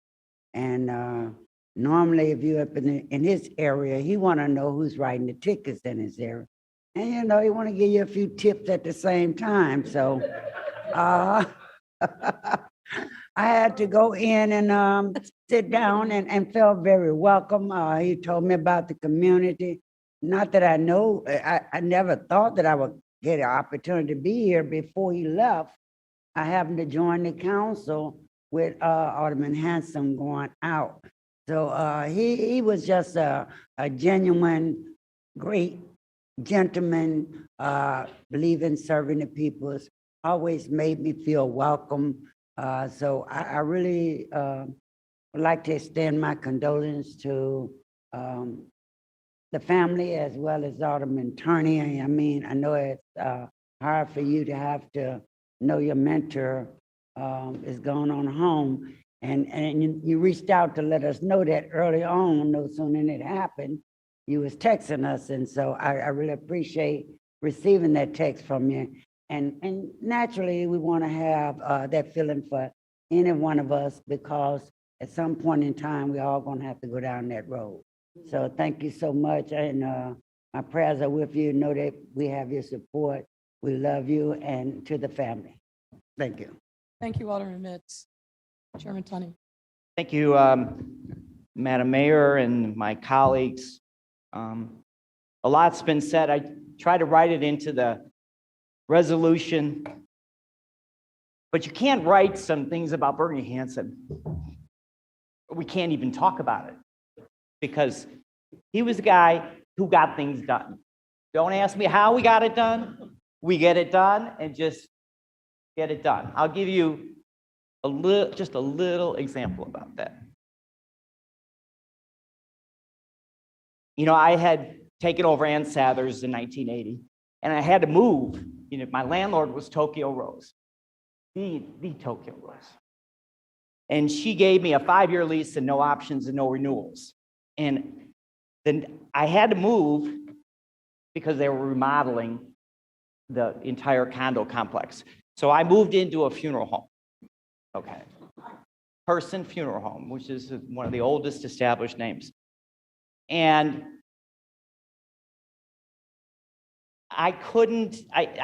And normally if you're up in his area, he want to know who's writing the tickets in his area. And you know, he want to give you a few tips at the same time. So I had to go in and sit down and felt very welcome. He told me about the community. Not that I know, I never thought that I would get an opportunity to be here before he left. I happened to join the council with Alderman Hanson going out. So he was just a genuine, great gentleman, believe in serving the people, always made me feel welcome. So I really would like to extend my condolences to the family as well as Alderman Turney. I mean, I know it's hard for you to have to know your mentor is going on home. And you reached out to let us know that early on, no sooner than it happened, you was texting us. And so I really appreciate receiving that text from you. And naturally, we want to have that feeling for any one of us, because at some point in time, we're all going to have to go down that road. So thank you so much. And my prayers are with you. Know that we have your support. We love you, and to the family. Thank you. Thank you, Alderman Mitts. Chairman Tunney. Thank you, Madam Mayor and my colleagues. A lot's been said. I try to write it into the resolution, but you can't write some things about Bernie Hanson. We can't even talk about it because he was the guy who got things done. Don't ask me how we got it done. We get it done and just get it done. I'll give you just a little example about that. You know, I had taken over Ann Sathers in 1980, and I had to move. You know, my landlord was Tokyo Rose, the Tokyo Rose. And she gave me a 5-year lease and no options and no renewals. And then I had to move because they were remodeling the entire condo complex. So I moved into a funeral home. Okay. Person Funeral Home, which is one of the oldest established names. And I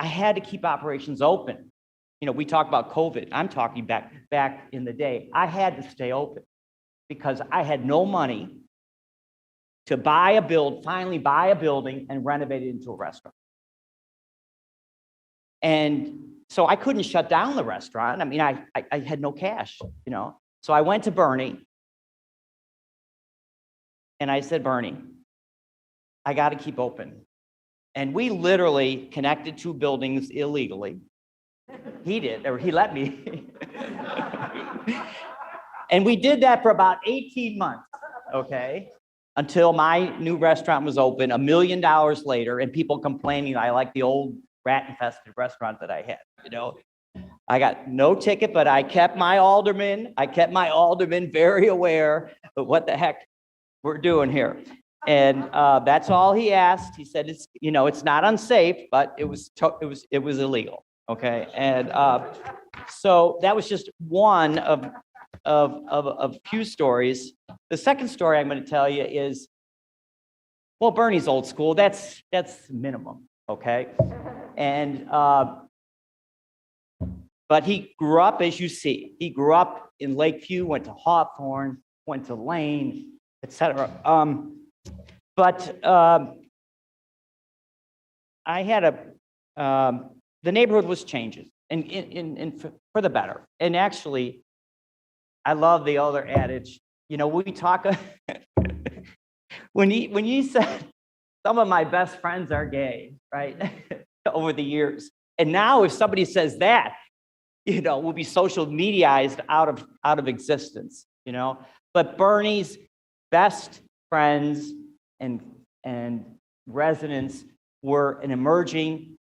had to keep operations open. You know, we talk about COVID. I'm talking back in the day. I had to stay open because I had no money to finally buy a building and renovate it into a restaurant. And so I couldn't shut down the restaurant. I mean, I had no cash, you know. So I went to Bernie and I said, Bernie, I got to keep open. And we literally connected 2 buildings illegally. He did, or he let me. And we did that for about 18 months, okay? Until my new restaurant was open $1 million later, and people complaining I like the old rat-infested restaurant that I had, you know? I got no ticket, but I kept my alderman very aware of what the heck we're doing here. And that's all he asked. He said, it's, you know, it's not unsafe, but it was illegal. Okay. And so that was just one of of few stories. The second story I'm going to tell you is, well, Bernie's old school. That's minimum, okay? And but he grew up, as you see, he grew up in Lakeview, went to Hawthorne, went to Lane, etc. But I had the neighborhood was changing, and for the better. And actually, I love the other adage. You know, we talk when you said some of my best friends are gay, right? Over the years, and now if somebody says that, you know, will be social mediaized out of existence. You know, but Bernie's best friends and residents were an emerging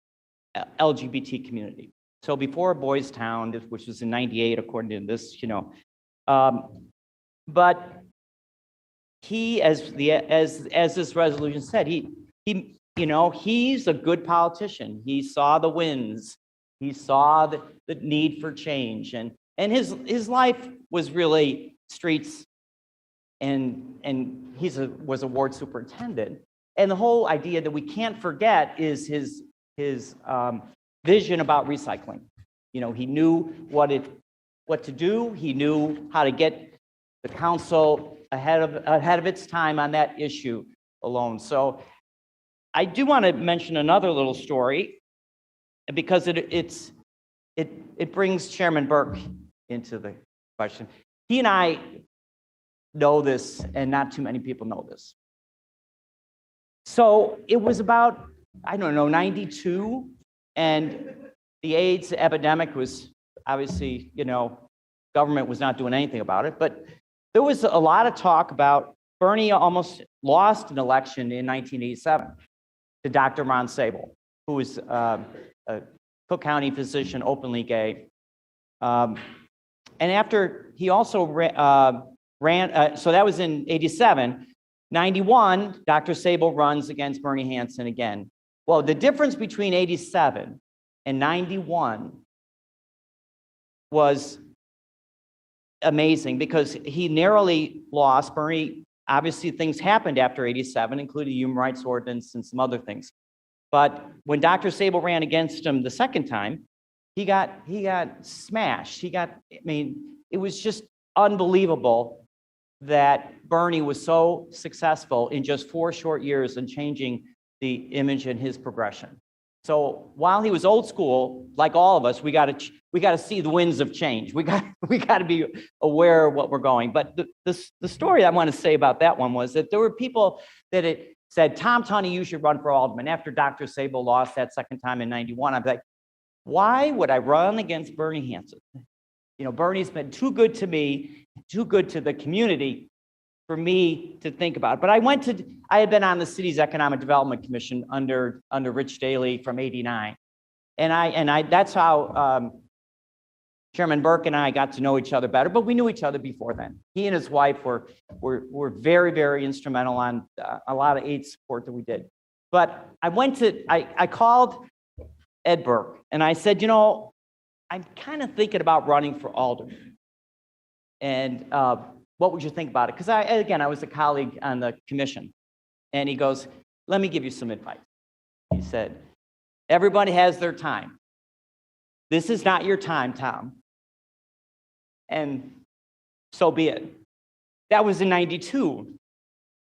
LGBT community. So before Boys Town, which was in '98, according to this, you know, but he, as this resolution said, he, you know, he's a good politician. He saw the wins. He saw the need for change, and his life was really streets, and he was a ward superintendent. And the whole idea that we can't forget is his vision about recycling. You know, he knew what to do. He knew how to get the council ahead of its time on that issue alone. So I do want to mention another little story, because it brings Chairman Burke into the question. He and I know this, and not too many people know this. So it was about, I don't know, 92, and the AIDS epidemic was obviously, you know, government was not doing anything about it, but there was a lot of talk about Bernie almost lost an election in 1987 to Dr. Ron Sable, who was a Cook County physician, openly gay. And after he also ran, so that was in 87. 91, Dr. Sable runs against Bernie Hansen again. Well, the difference between 87 and 91 was amazing, because he narrowly lost. Bernie, obviously things happened after 87, including the Human Rights Ordinance and some other things. But when Dr. Sable ran against him the second time, he got smashed. I mean, it was just unbelievable that Bernie was so successful in just 4 short years in changing the image and his progression. So while he was old school, like all of us, we got to see the winds of change. We got to be aware of what we're going. But the story I want to say about that one was that there were people that it said, Tom Tunney, you should run for alderman. After Dr. Sable lost that second time in 91, I'm like, why would I run against Bernie Hansen? You know, Bernie's been too good to me, too good to the community for me to think about. But I had been on the city's Economic Development Commission under Rich Daley from '89. And that's how Chairman Burke and I got to know each other better, but we knew each other before then. He and his wife were very, very instrumental on a lot of aid support that we did. But I called Ed Burke and I said, you know, I'm kind of thinking about running for alderman. And what would you think about it? Because I was a colleague on the commission. And he goes, let me give you some advice. He said, everybody has their time. This is not your time, Tom. And so be it. That was in '92.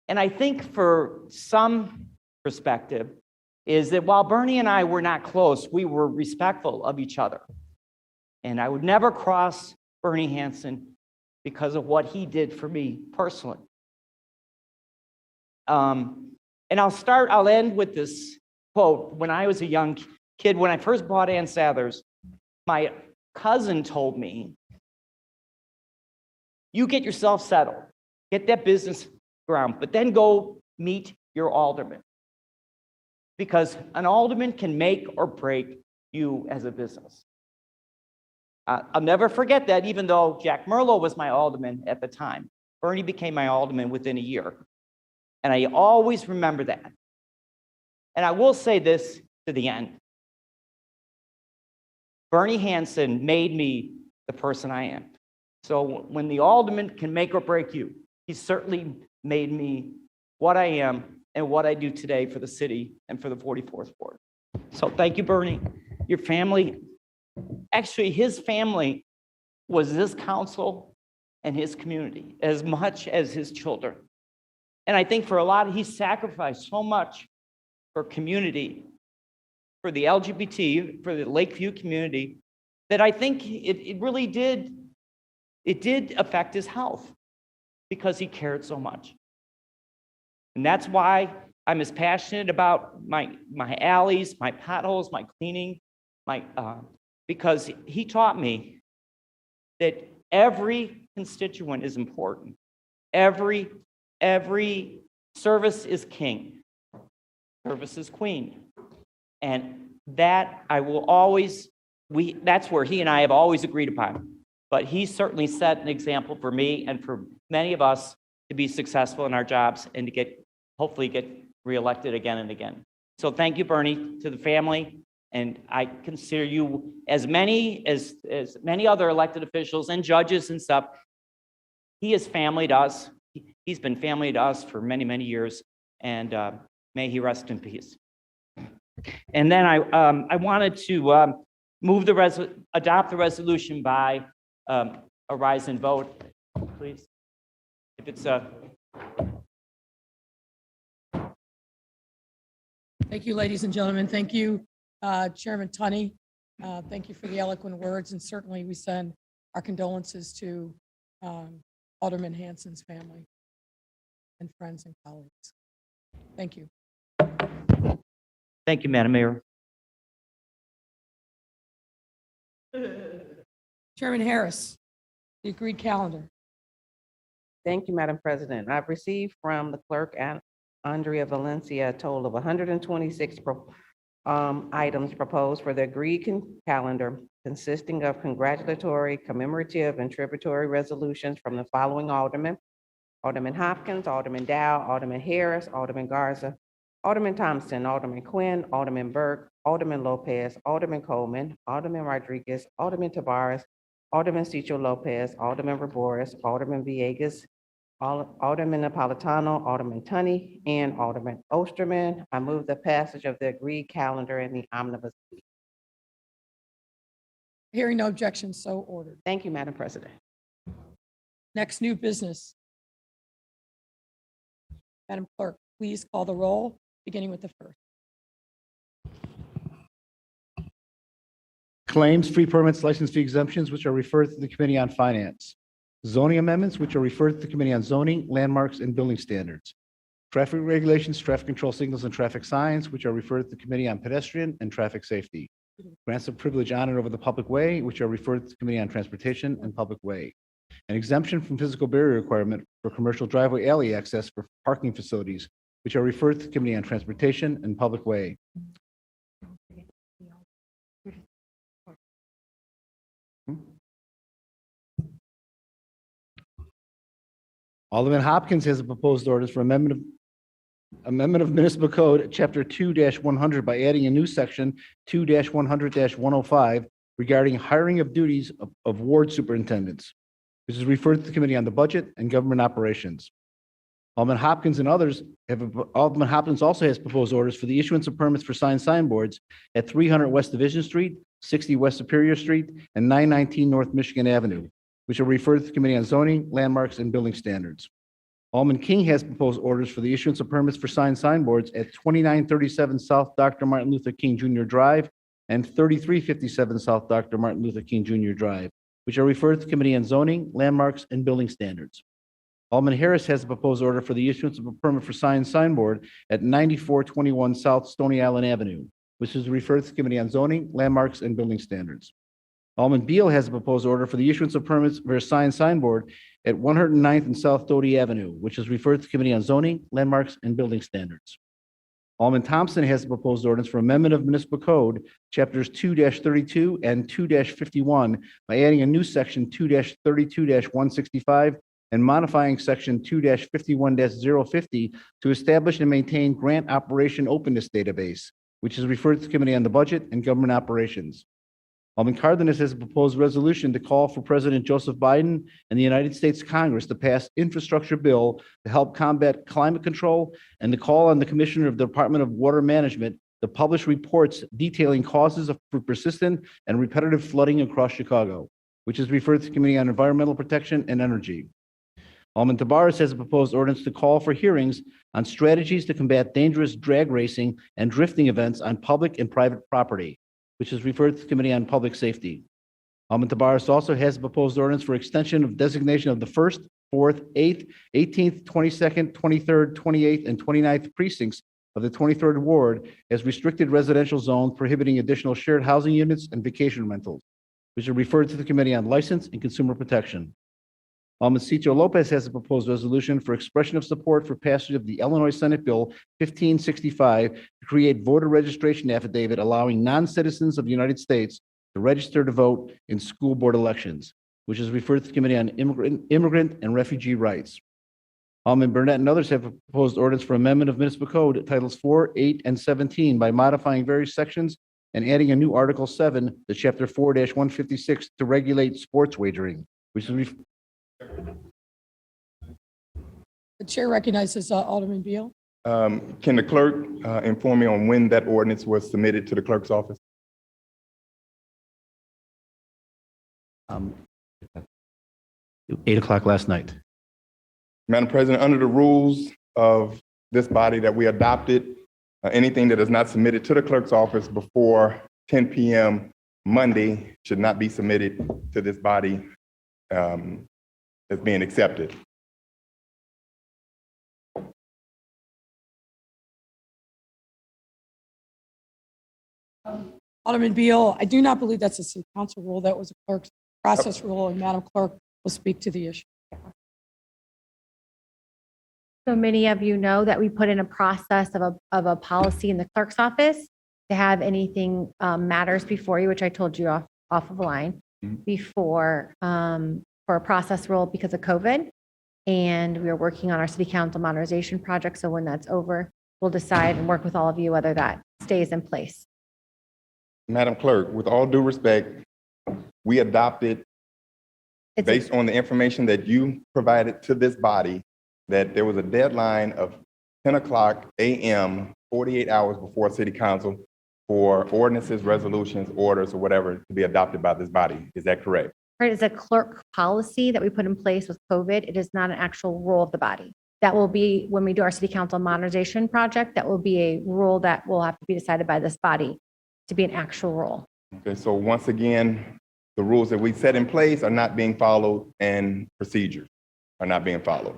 And I think for some perspective is that while Bernie and I were not close, we were respectful of each other. And I would never cross Bernie Hansen because of what he did for me personally. And I'll end with this quote. When I was a young kid, when I first bought Ann Sather's, my cousin told me, you get yourself settled, get that business ground, but then go meet your alderman. Because an alderman can make or break you as a business. I'll never forget that, even though Jack Merlo was my alderman at the time. Bernie became my alderman within a year. And I always remember that. And I will say this to the end. Bernie Hansen made me the person I am. So when the alderman can make or break you, he certainly made me what I am and what I do today for the city and for the 44th Ward. So thank you, Bernie. Your family, actually, his family was this council and his community as much as his children. And I think for a lot, he sacrificed so much for community, for the LGBT, for the Lakeview community, that I think it really did, it did affect his health because he cared so much. And that's why I'm as passionate about my alleys, my potholes, my cleaning, because he taught me that every constituent is important. Every service is king, service is queen. And that I will always, that's where he and I have always agreed upon. But he certainly set an example for me and for many of us to be successful in our jobs and to hopefully get reelected again and again. So thank you, Bernie, to the family. And I consider you as many other elected officials and judges and stuff. He is family to us. He's been family to us for many, many years. And may he rest in peace. And then I wanted to adopt the resolution by a rise and vote, please. If it's Thank you, ladies and gentlemen. Thank you, Chairman Tunney. Thank you for the eloquent words, and certainly we send our condolences to Alderman Hansen's family and friends and colleagues. Thank you. Thank you, Madam Mayor. Chairman Harris, the agreed calendar. Thank you, Madam President. I've received from the clerk, Andrea Valencia, a total of 126 items proposed for the agreed calendar, consisting of congratulatory, commemorative, and tributary resolutions from the following aldermen: Alderman Hopkins, Alderman Dow, Alderman Harris, Alderman Garza, Alderman Thompson, Alderman Quinn, Alderman Burke, Alderman Lopez, Alderman Coleman, Alderman Rodriguez, Alderman Taveras, Alderman Cicho Lopez, Alderman Raboris, Alderman Villegas, Alderman Napolitano, Alderman Tunney, and Alderman Osterman. I move the passage of the agreed calendar in the omnibus. Hearing no objections, so ordered. Thank you, Madam President. Next, new business. Madam Clerk, please call the roll, beginning with the first. Claims, free permits, license fee exemptions, which are referred to the Committee on Finance. Zoning amendments, which are referred to the Committee on Zoning, Landmarks, and Building Standards. Traffic regulations, traffic control signals, and traffic signs, which are referred to the Committee on Pedestrian and Traffic Safety. Grants of privilege on and over the public way, which are referred to the Committee on Transportation and Public Way. An exemption from physical barrier requirement for commercial driveway alley access for parking facilities, which are referred to the Committee on Transportation and Public Way. Alderman Hopkins has a proposed ordinance for amendment of Municipal Code, Chapter 2-100, by adding a new section 2-100-105 regarding hiring of duties of ward superintendents, which is referred to the Committee on the Budget and Government Operations. Alderman Hopkins also has proposed orders for the issuance of permits for signboards at 300 West Division Street, 60 West Superior Street, and 919 North Michigan Avenue, which are referred to the Committee on Zoning, Landmarks, and Building Standards. Alderman King has proposed orders for the issuance of permits for signboards at 2937 South Dr. Martin Luther King Jr. Drive and 3357 South Dr. Martin Luther King Jr. Drive, which are referred to the Committee on Zoning, Landmarks, and Building Standards. Alderman Harris has a proposed order for the issuance of a permit for signboard at 9421 South Stony Island Avenue, which is referred to the Committee on Zoning, Landmarks, and Building Standards. Alderman Beal has a proposed order for the issuance of permits for a signboard at 109th and South Doty Avenue, which is referred to the Committee on Zoning, Landmarks, and Building Standards. Alderman Thompson has a proposed ordinance for amendment of Municipal Code, Chapters 2-32 and 2-51, by adding a new section 2-32-165 and modifying section 2-51-050 to establish and maintain grant operation openness database, which is referred to the Committee on the Budget and Government Operations. Alderman Cardenas has a proposed resolution to call for President Joseph Biden and the United States Congress to pass infrastructure bill to help combat climate control and to call on the Commissioner of the Department of Water Management to publish reports detailing causes for persistent and repetitive flooding across Chicago, which is referred to the Committee on Environmental Protection and Energy. Alderman Tabarez has a proposed ordinance to call for hearings on strategies to combat dangerous drag racing and drifting events on public and private property, which is referred to the Committee on Public Safety. Alderman Tabarez also has a proposed ordinance for extension of designation of the 1st, 4th, 8th, 18th, 22nd, 23rd, 28th, and 29th precincts of the 23rd Ward as restricted residential zones prohibiting additional shared housing units and vacation rentals, which are referred to the Committee on License and Consumer Protection. Alderman Cito Lopez has a proposed resolution for expression of support for passage of the Illinois Senate Bill 1565 to create voter registration affidavit allowing non-citizens of the United States to register to vote in school board elections, which is referred to the Committee on Immigrant and Refugee Rights. Alderman Burnett and others have a proposed ordinance for amendment of municipal code titles 4, 8, and 17 by modifying various sections and adding a new Article 7 to Chapter 4-156 to regulate sports wagering, which is The chair recognizes Alderman Beal. Can the clerk inform me on when that ordinance was submitted to the clerk's office? 8 o'clock last night. Madam President, under the rules of this body that we adopted, anything that is not submitted to the clerk's office before 10 p.m. Monday should not be submitted to this body as being accepted. Alderman Beal, I do not believe that's a city council rule. That was a clerk's process rule, and Madam Clerk will speak to the issue. So many of you know that we put in a process of a policy in the clerk's office to have anything matters before you, which I told you off of the line before for a process rule because of COVID. And we are working on our city council modernization project. So when that's over, we'll decide and work with all of you whether that stays in place. Madam Clerk, with all due respect, we adopted, based on the information that you provided to this body, that there was a deadline of 10 o'clock a.m., 48 hours before City Council for ordinances, resolutions, orders, or whatever to be adopted by this body. Is that correct? Right, it's a clerk policy that we put in place with COVID. It is not an actual rule of the body. That will be, when we do our city council modernization project, that will be a rule that will have to be decided by this body to be an actual rule. Okay, so once again, the rules that we set in place are not being followed and procedures are not being followed.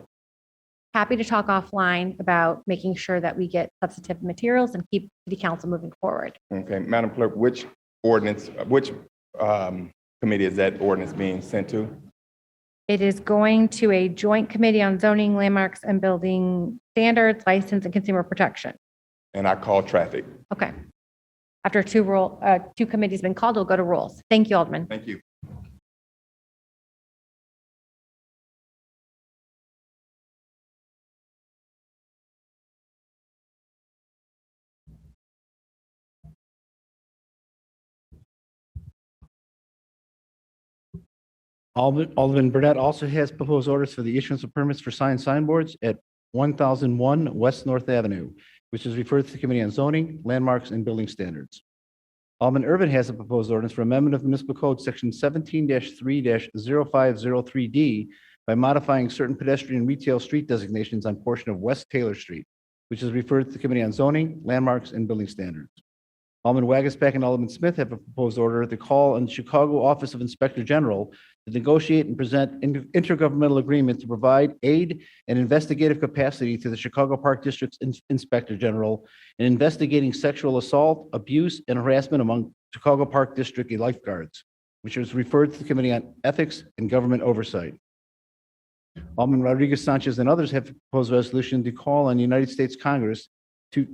Happy to talk offline about making sure that we get substantive materials and keep city council moving forward. Okay, Madam Clerk, which ordinance, which committee is that ordinance being sent to? It is going to a joint committee on zoning, landmarks, and building standards, license, and consumer protection. And I call traffic. Okay. After two committees been called, we'll go to rules. Thank you, Alderman. Thank you. Alderman Burnett also has proposed orders for the issuance of permits for signboards at 1001 West North Avenue, which is referred to the Committee on Zoning, Landmarks, and Building Standards. Alderman Irvin has a proposed ordinance for amendment of Municipal Code Section 17-3-0503D by modifying certain pedestrian retail street designations on portion of West Taylor Street, which is referred to the Committee on Zoning, Landmarks, and Building Standards. Alderman Wagasback and Alderman Smith have a proposed order to call on the Chicago Office of Inspector General to negotiate and present intergovernmental agreement to provide aid and investigative capacity to the Chicago Park District's Inspector General in investigating sexual assault, abuse, and harassment among Chicago Park District lifeguards, which is referred to the Committee on Ethics and Government Oversight. Alderman Rodriguez Sanchez and others have proposed a resolution to call on the United States Congress to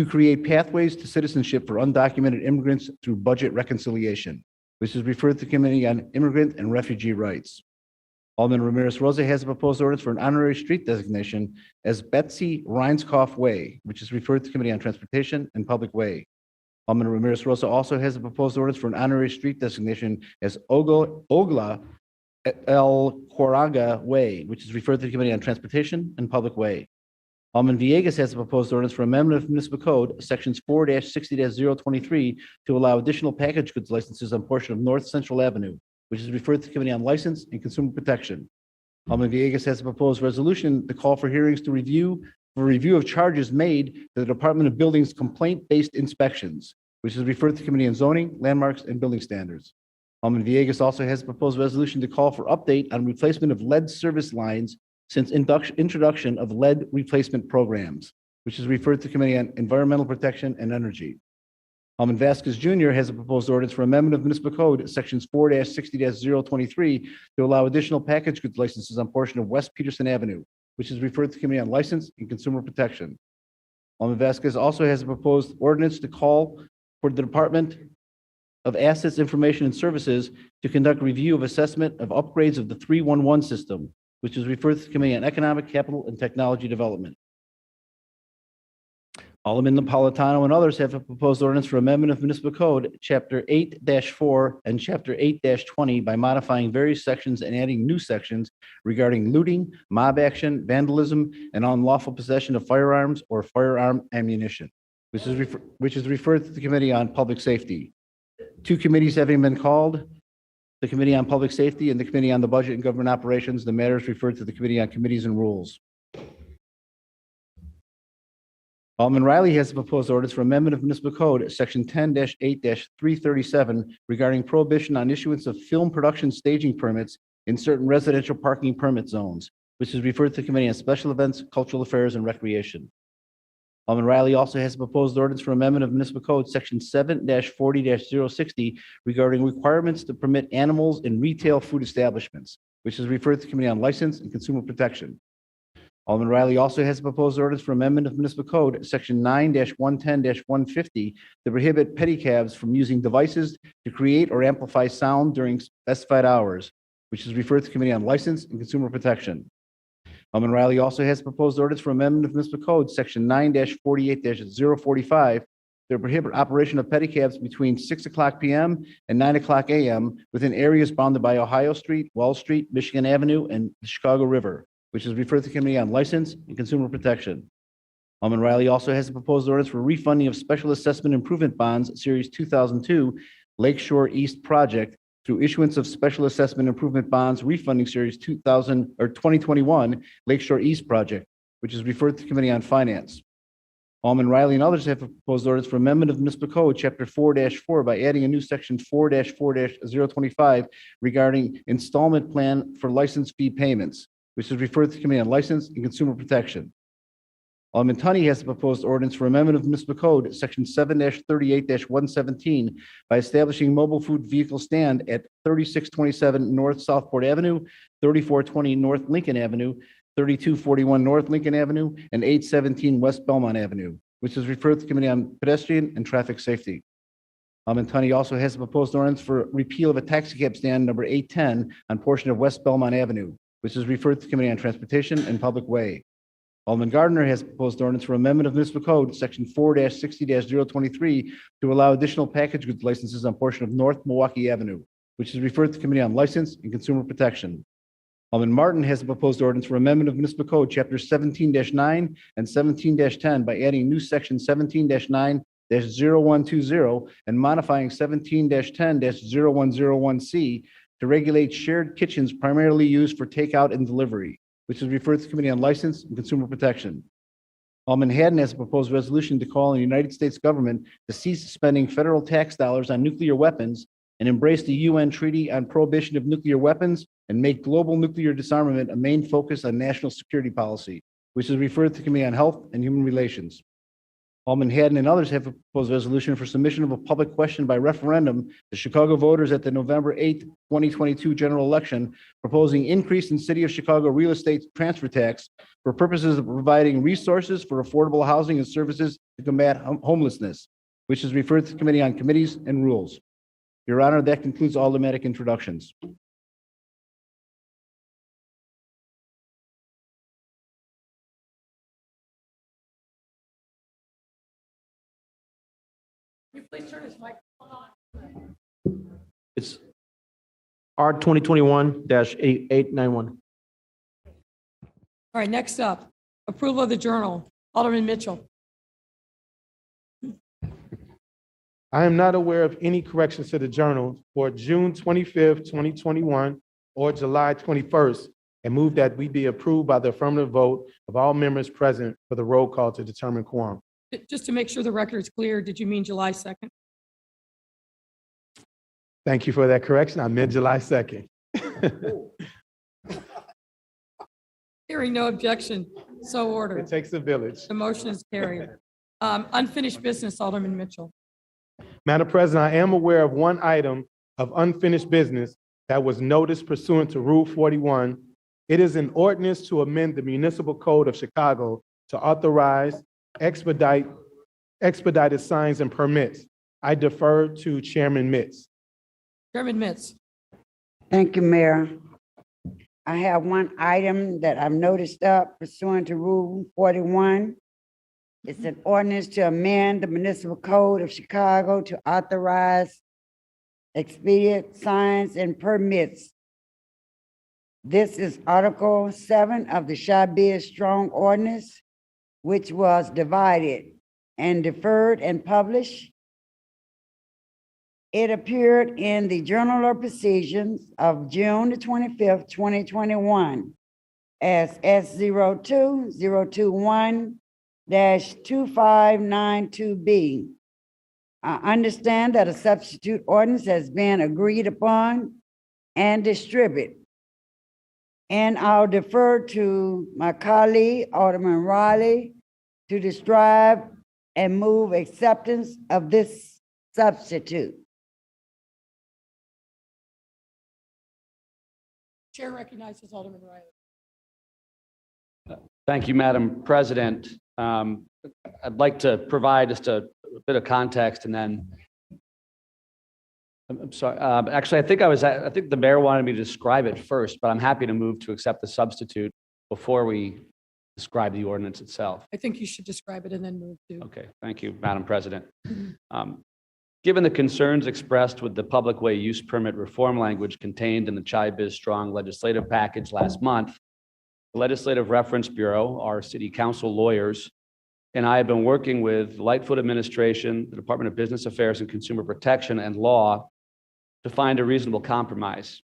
create pathways to citizenship for undocumented immigrants through budget reconciliation, which is referred to the Committee on Immigrant and Refugee Rights. Alderman Ramirez Rosa has a proposed ordinance for an honorary street designation as Betsy Reinskoff Way, which is referred to the Committee on Transportation and Public Way. Alderman Ramirez Rosa also has a proposed ordinance for an honorary street designation as Ogla El Coraga Way, which is referred to the Committee on Transportation and Public Way. Alderman Villegas has a proposed ordinance for amendment of municipal code, sections 4-60-023, to allow additional package goods licenses on portion of North Central Avenue, which is referred to the Committee on License and Consumer Protection. Alderman Villegas has a proposed resolution to call for hearings for review of charges made to the Department of Buildings complaint-based inspections, which is referred to the Committee on Zoning, Landmarks, and Building Standards. Alderman Villegas also has a proposed resolution to call for update on replacement of lead service lines since introduction of lead replacement programs, which is referred to the Committee on Environmental Protection and Energy. Alderman Vasquez Jr. has a proposed ordinance for amendment of municipal code, sections 4-60-023, to allow additional package goods licenses on portion of West Peterson Avenue, which is referred to the Committee on License and Consumer Protection. Alderman Vasquez also has a proposed ordinance to call for the Department of Assets, Information, and Services to conduct review of assessment of upgrades of the 311 system, which is referred to the Committee on Economic, Capital, and Technology Development. Alderman Napolitano and others have a proposed ordinance for amendment of municipal code, Chapter 8-4 and Chapter 8-20 by modifying various sections and adding new sections regarding looting, mob action, vandalism, and unlawful possession of firearms or firearm ammunition, which is referred to the Committee on Public Safety. Two committees having been called, the Committee on Public Safety and the Committee on the Budget and Government Operations, the matter is referred to the Committee on Committees and Rules. Alderman Riley has a proposed ordinance for amendment of municipal code, section 10-8-337, regarding prohibition on issuance of film production staging permits in certain residential parking permit zones, which is referred to the Committee on Special Events, Cultural Affairs, and Recreation. Alderman Riley also has a proposed ordinance for amendment of municipal code, section 7-40-060, regarding requirements to permit animals in retail food establishments, which is referred to the Committee on License and Consumer Protection. Alderman Riley also has a proposed ordinance for amendment of municipal code, section 9-110-150, to prohibit pedicabs from using devices to create or amplify sound during specified hours, which is referred to the Committee on License and Consumer Protection. Alderman Riley also has a proposed ordinance for amendment of municipal code, section 9-48-045, to prohibit operation of pedicabs between 6 o'clock p.m. and 9 o'clock a.m. within areas bounded by Ohio Street, Wall Street, Michigan Avenue, and the Chicago River, which is referred to the Committee on License and Consumer Protection. Alderman Riley also has a proposed ordinance for refunding of Special Assessment Improvement Bonds, Series 2002, Lakeshore East Project, through issuance of Special Assessment Improvement Bonds, refunding Series 2021 Lakeshore East Project, which is referred to the Committee on Finance. Alderman Riley and others have a proposed ordinance for amendment of municipal code, chapter 4-4, by adding a new section 4-4-025 regarding installment plan for license fee payments, which is referred to the Committee on License and Consumer Protection. Alderman Tunney has a proposed ordinance for amendment of municipal code, section 7-38-117, by establishing mobile food vehicle stand at 3627 North Southport Avenue, 3420 North Lincoln Avenue, 3241 North Lincoln Avenue, and 817 West Belmont Avenue, which is referred to the Committee on Pedestrian and Traffic Safety. Alderman Tunney also has a proposed ordinance for repeal of a taxi cab stand number 810 on portion of West Belmont Avenue, which is referred to the Committee on Transportation and Public Way. Alderman Gardner has proposed ordinance for amendment of municipal code, section 4-60-023, to allow additional package goods licenses on portion of North Milwaukee Avenue, which is referred to the Committee on License and Consumer Protection. Alderman Martin has a proposed ordinance for amendment of municipal code, chapter 17-9 and 17-10, by adding new section 17-9-0120 and modifying 17-10-0101C to regulate shared kitchens primarily used for takeout and delivery, which is referred to the Committee on License and Consumer Protection. Alderman Haddon has a proposed resolution to call on the United States government to cease spending federal tax dollars on nuclear weapons and embrace the UN Treaty on Prohibition of Nuclear Weapons and make global nuclear disarmament a main focus on national security policy, which is referred to the Committee on Health and Human Relations. Alderman Haddon and others have a proposed resolution for submission of a public question by referendum to Chicago voters at the November 8, 2022 general election, proposing increase in City of Chicago real estate transfer tax for purposes of providing resources for affordable housing and services to combat homelessness, which is referred to the Committee on Committees and Rules. Your Honor, that concludes all automatic introductions. Please turn his microphone on. It's R 2021-8891. All right, next up, approval of the journal. Alderman Mitchell. I am not aware of any corrections to the journal for June 25th, 2021 or July 21st, and move that we be approved by the affirmative vote of all members present for the roll call to determine quorum. Just to make sure the record is clear, did you mean July 2nd? Thank you for that correction. I meant July 2nd. Hearing no objection, so It ordered. takes a village. The motion is carried. Unfinished business, Alderman Mitchell. Madam President, I am aware of one item of unfinished business that was noticed pursuant to Rule 41. It is an ordinance to amend the Municipal Code of Chicago to authorize expedited signs and permits. I defer to Chairman Mitz. Chairman Mitz. Thank you, Mayor. I have one item that I've noticed up pursuant to Rule 41. It's an ordinance to amend the Municipal Code of Chicago to authorize expedient signs and permits. This is Article 7 of the Shabir Strong Ordinance, which was divided and deferred and published. It appeared in the Journal of Proceedings of June the 25th, 2021 as S02021-2592B. I understand that a substitute ordinance has been agreed upon and distributed. And I'll defer to my colleague, Alderman Riley, to describe and move acceptance of this substitute. Chair recognizes Alderman Riley. Thank you, Madam President. I'd like to provide just a bit of context and then, I'm sorry, actually, I think the mayor wanted me to describe it first, but I'm happy to move to accept the substitute before we describe the ordinance itself. I think you should describe it and then move to. Okay, thank you, Madam President. Given the concerns expressed with the public way use permit reform language contained in the Chai Biz Strong legislative package last month, the Legislative Reference Bureau, our city council lawyers, and I have been working with the Lightfoot administration, the Department of Business Affairs and Consumer Protection and Law to find a reasonable compromise.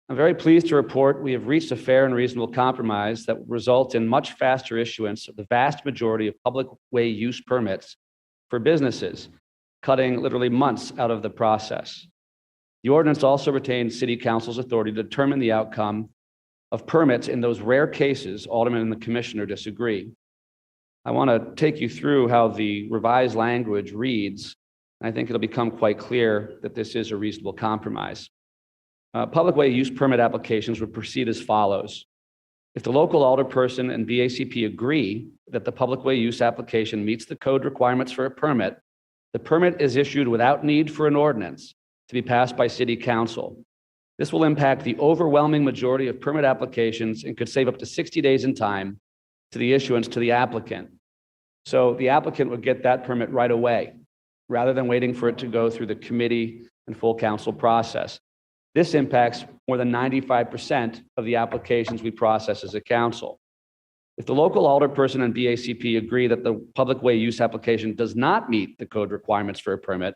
I'm very pleased to report we have reached a fair and reasonable compromise that will result in much faster issuance of the vast majority of public way use permits for businesses, cutting literally months out of the process. The ordinance also retains City Council's authority to determine the outcome of permits in those rare cases Alderman and the Commissioner disagree. I want to take you through how the revised language reads. I think it'll become quite clear that this is a reasonable compromise. Public way use permit applications would proceed as follows. If the local alderperson and BACP agree that the public way use application meets the code requirements for a permit, the permit is issued without need for an ordinance to be passed by City Council. This will impact the overwhelming majority of permit applications and could save up to 60 days in time to the issuance to the applicant. So the applicant would get that permit right away, rather than waiting for it to go through the committee and full council process. This impacts more than 95% of the applications we process as a council. If the local alderperson and BACP agree that the public way use application does not meet the code requirements for a permit,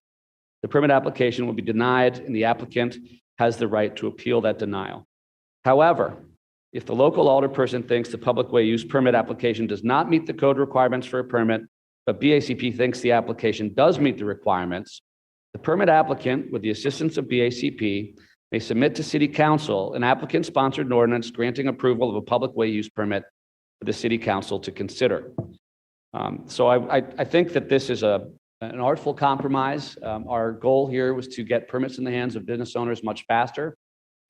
the permit application will be denied and the applicant has the right to appeal that denial. However, if the local alderperson thinks the public way use permit application does not meet the code requirements for a permit, but BACP thinks the application does meet the requirements, the permit applicant, with the assistance of BACP, may submit to City Council an applicant-sponsored ordinance granting approval of a public way use permit for the City Council to consider. So I think that this is an artful compromise. Our goal here was to get permits in the hands of business owners much faster.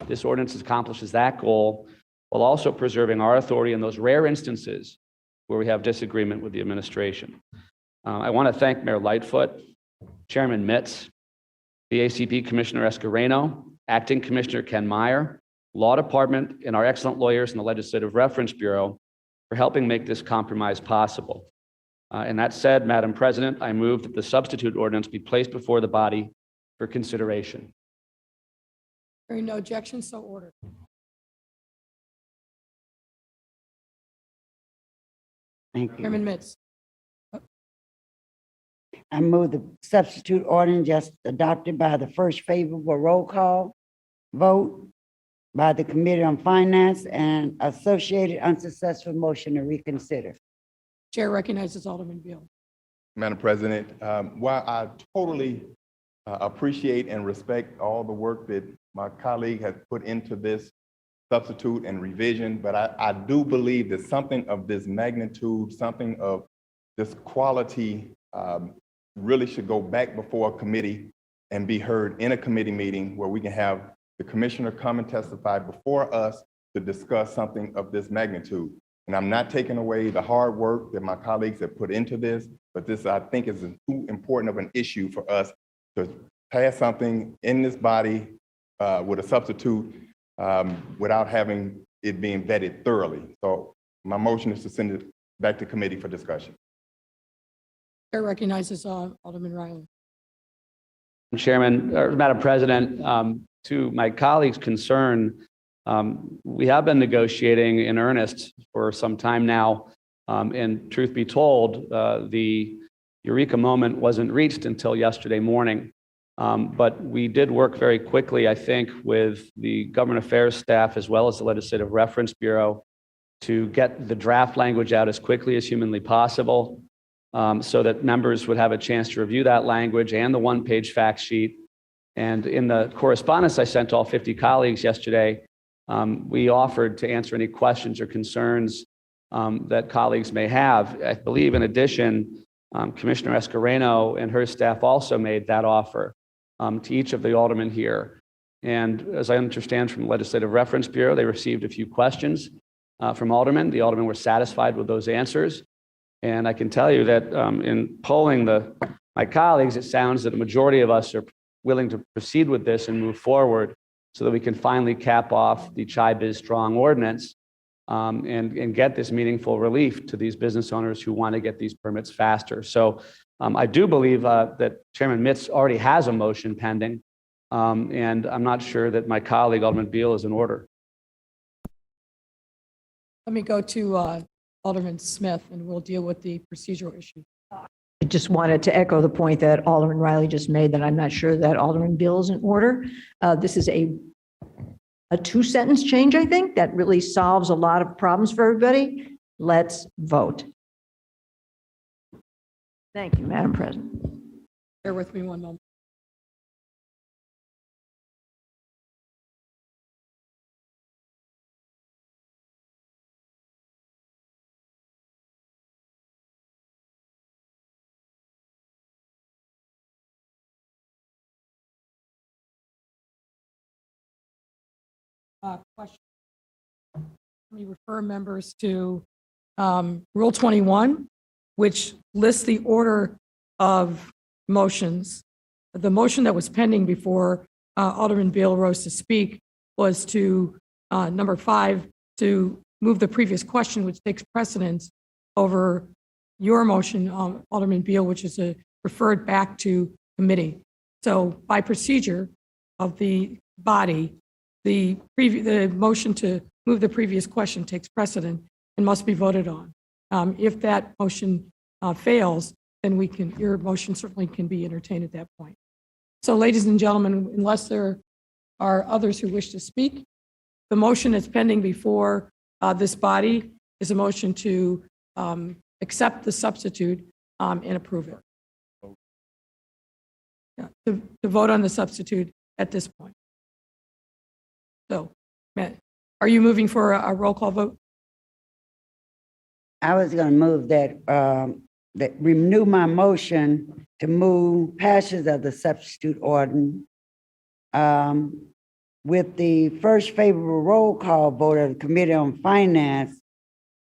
This ordinance accomplishes that goal while also preserving our authority in those rare instances where we have disagreement with the administration. I want to thank Mayor Lightfoot, Chairman Mitz, BACP Commissioner Escareno, Acting Commissioner Ken Meyer, Law Department, and our excellent lawyers in the Legislative Reference Bureau for helping make this compromise possible. And that said, Madam President, I move that the substitute ordinance be placed before the body for consideration. Hearing no objection, so ordered. Thank you. Chairman Mitz. I move the substitute ordinance just adopted by the first favorable roll call vote by the Committee on Finance and associated unsuccessful motion to reconsider. Chair recognizes Alderman Beal. Madam President, while I totally appreciate and respect all the work that my colleague has put into this substitute and revision, but I do believe that something of this magnitude, something of this quality really should go back before a committee and be heard in a committee meeting where we can have the commissioner come and testify before us to discuss something of this magnitude. And I'm not taking away the hard work that my colleagues have put into this, but this, I think, is too important of an issue for us to pass something in this body with a substitute without having it being vetted thoroughly. So my motion is to send it back to committee for discussion. Chair recognizes Alderman Riley. Chairman, or Madam President, to my colleague's concern, we have been negotiating in earnest for some time now. And truth be told, the eureka moment wasn't reached until yesterday morning. But we did work very quickly, I think, with the government affairs staff as well as the Legislative Reference Bureau to get the draft language out as quickly as humanly possible so that members would have a chance to review that language and the one-page fact sheet. And in the correspondence I sent to all 50 colleagues yesterday, we offered to answer any questions or concerns that colleagues may have. I believe, in addition, Commissioner Escareno and her staff also made that offer to each of the aldermen here. And as I understand from the Legislative Reference Bureau, they received a few questions from aldermen. The aldermen were satisfied with those answers. And I can tell you that in polling my colleagues, it sounds that a majority of us are willing to proceed with this and move forward so that we can finally cap off the Chi Biz Strong ordinance and get this meaningful relief to these business owners who want to get these permits faster. So I do believe that Chairman Mitz already has a motion pending, and I'm not sure that my colleague, Alderman Beal, is in order. Let me go to Alderman Smith, and we'll deal with the procedural issue. I just wanted to echo the point that Alderman Riley just made, that I'm not sure that Alderman Beal is in order. This is a two-sentence change, I think, that really solves a lot of problems for everybody. Let's vote. Thank you, Madam President. Bear with me one moment. Question. Let me refer members to Rule 21, which lists the order of motions. The motion that was pending before Alderman Beal rose to speak was to number 5, to move the previous question, which takes precedence over your motion, Alderman Beal, which is referred back to committee. So by procedure of the body, the motion to move the previous question takes precedent and must be voted on. If that motion fails, then your motion certainly can be entertained at that point. So, ladies and gentlemen, unless there are others who wish to speak, the motion that's pending before this body is a motion to accept the substitute and approve it. Yeah, to vote on the substitute at this point. So, Matt, are you moving for a roll call vote? I was going to move that renew my motion to move passage of the substitute ordinance with the first favorable roll call vote of the Committee on Finance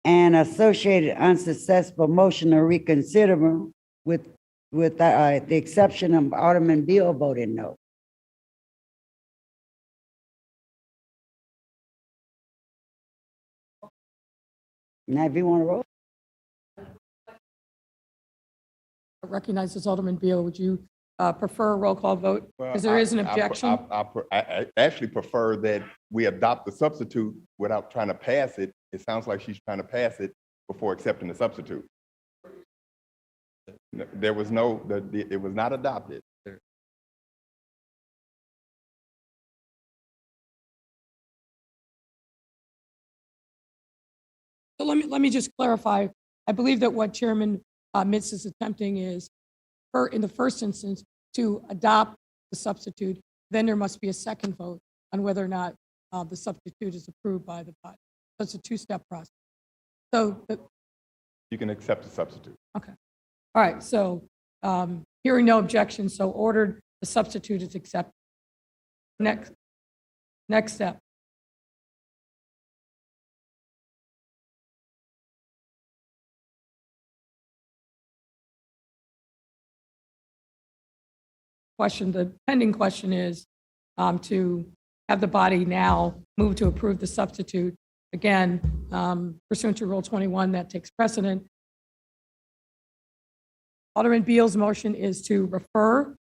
and associated unsuccessful motion to reconsider with the exception of Alderman Beal voting no. Now, if you want to roll. recognizes Alderman Beal. Would you prefer a roll call vote? Well, Because there is an objection. I actually prefer that we adopt the substitute without trying to pass it. It sounds like she's trying to pass it before accepting the substitute. There was no, it was not adopted. So let me just clarify. I believe that what Chairman Mitz is attempting is, in the first instance, to adopt the substitute. Then there must be a second vote on whether or not the substitute is approved by the body. So it's a two-step process. So, You can accept the substitute. okay. All right, so hearing no objection, so ordered, the substitute is accepted. Next step. Question, the pending question is to have the body now move to approve the substitute. Again, pursuant to Rule 21, that takes precedent. Alderman Beal's motion is to refer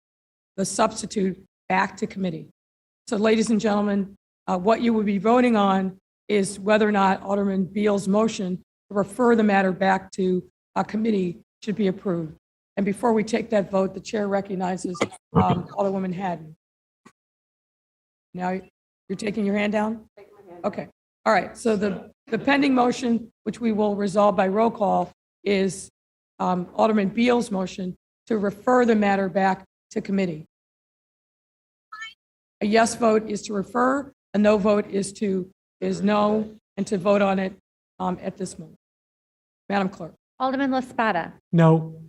the substitute back to committee. So ladies and gentlemen, what you would be voting on is whether or not Alderman Beal's motion to refer the matter back to a committee should be approved. And before we take that vote, the chair recognizes Alderwoman Haddon. Now, you're taking your hand down? Okay. All right. So the pending motion, which we will resolve by roll call, is Alderman Beal's motion to refer the matter back to committee. A yes vote is to refer, a no vote is no, and to vote on it at this moment. Madam Clerk. Alderman La Spada. No.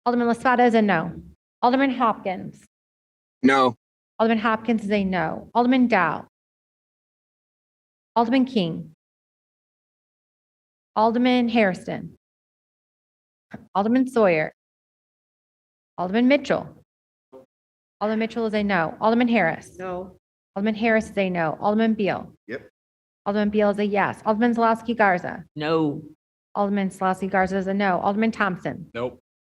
Alderman La Spada is a no. Alderman Hopkins. No. Alderman Hopkins is a no. Alderman Dow. Alderman King. Alderman Hairston. Alderman Sawyer. Alderman Mitchell. Alderman Mitchell is a no. Alderman Harris. No. Alderman Harris is a no. Alderman Beal. Yep. Alderman Beal is a yes. Alderman Zalowski Garza. No. Alderman Zalowski Garza is a no. Alderman Thompson. Nope.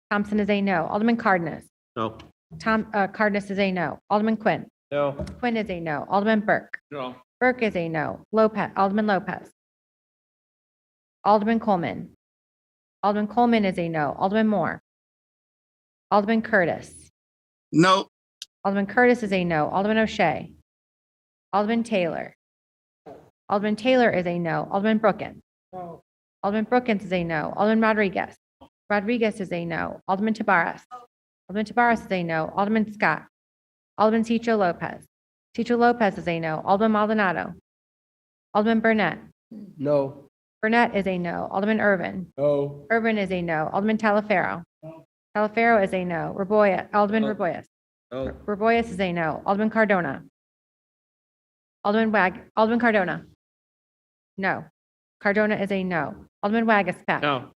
Thompson is a no. Alderman Cardenas. No. Cardenas is a no. Alderman Quinn. No. Quinn is a no. Alderman Burke. No. Burke is a no. Alderman Lopez. Alderman Coleman. Alderman Coleman is a no. Alderman Moore. Alderman Curtis. No. Alderman Curtis is a no. Alderman O'Shea. Alderman Taylor. Alderman Taylor is a no. Alderman Brookins. Alderman Brookins is a no. Alderman Rodriguez. Rodriguez is a no. Alderman Tabarez. Alderman Tabarez is a no. Alderman Scott. Alderman Cicho Lopez. Cicho Lopez is a no. Alderman Maldonado. Alderman Burnett. No. Burnett is a no. Alderman Irvin. No. Irvin is a no. Alderman Talaferro. Talaferro is a no. Alderman Raboyes. No. Raboyes is a no. Alderman Cardona. Alderman Cardona. No. Cardona is a no. Alderman Wagaspack. No.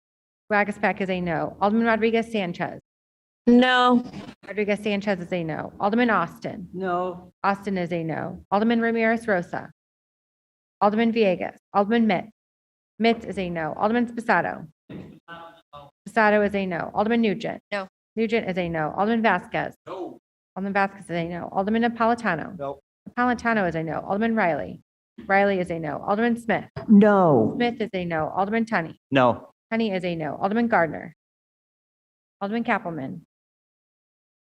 Wagaspack is a no. Alderman Rodriguez Sanchez. No. Rodriguez Sanchez is a no. Alderman Austin. No. Austin is a no. Alderman Ramirez Rosa. Alderman Villegas. Alderman Mitz. Mitz is a no. Alderman Spasado. Spasado is a no. Alderman Nugent. No. Nugent is a no. Alderman Vasquez. No. Alderman Vasquez is a no. Alderman Napolitano. No. Napolitano is a no. Alderman Riley. Riley is a no. Alderman Smith. No. Smith is a no. Alderman Tunney. No. Tunney is a no. Alderman Gardner. Alderman Kappelman.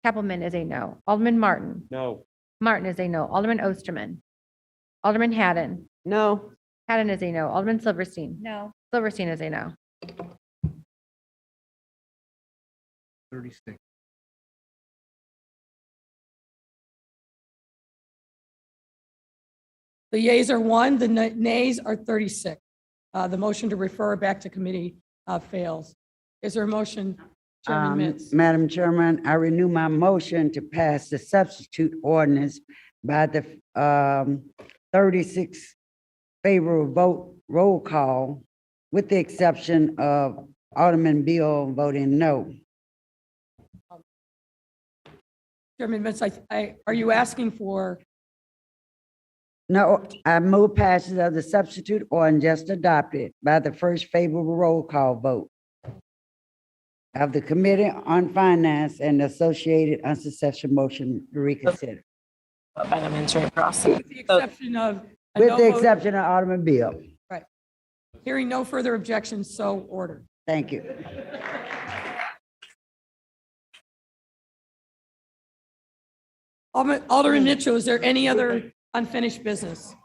Kappelman is a no. Alderman Martin. No. Martin is a no. Alderman Osterman. Alderman Haddon. No. Haddon is a no. Alderman Silverstein. No. Silverstein is a no. 36. The yeas are 1, the nays are 36. The motion to refer back to committee fails. Is there a motion, Chairman Mitz? Madam Chairman, I renew my motion to pass the substitute ordinance by the 36 favorable vote roll call, with the exception of Alderman Beal voting no. Chairman Mitz, are you asking for No, I move passage of the substitute ordinance just adopted by the first favorable roll call vote of the Committee on Finance and associated unsuccessful motion to reconsider. Parliamentary process. With the exception of. a With no the vote- exception of Alderman Bill. Right. Hearing no further objections, so ordered. Thank you. Alderman Mitchell, is there any other unfinished business?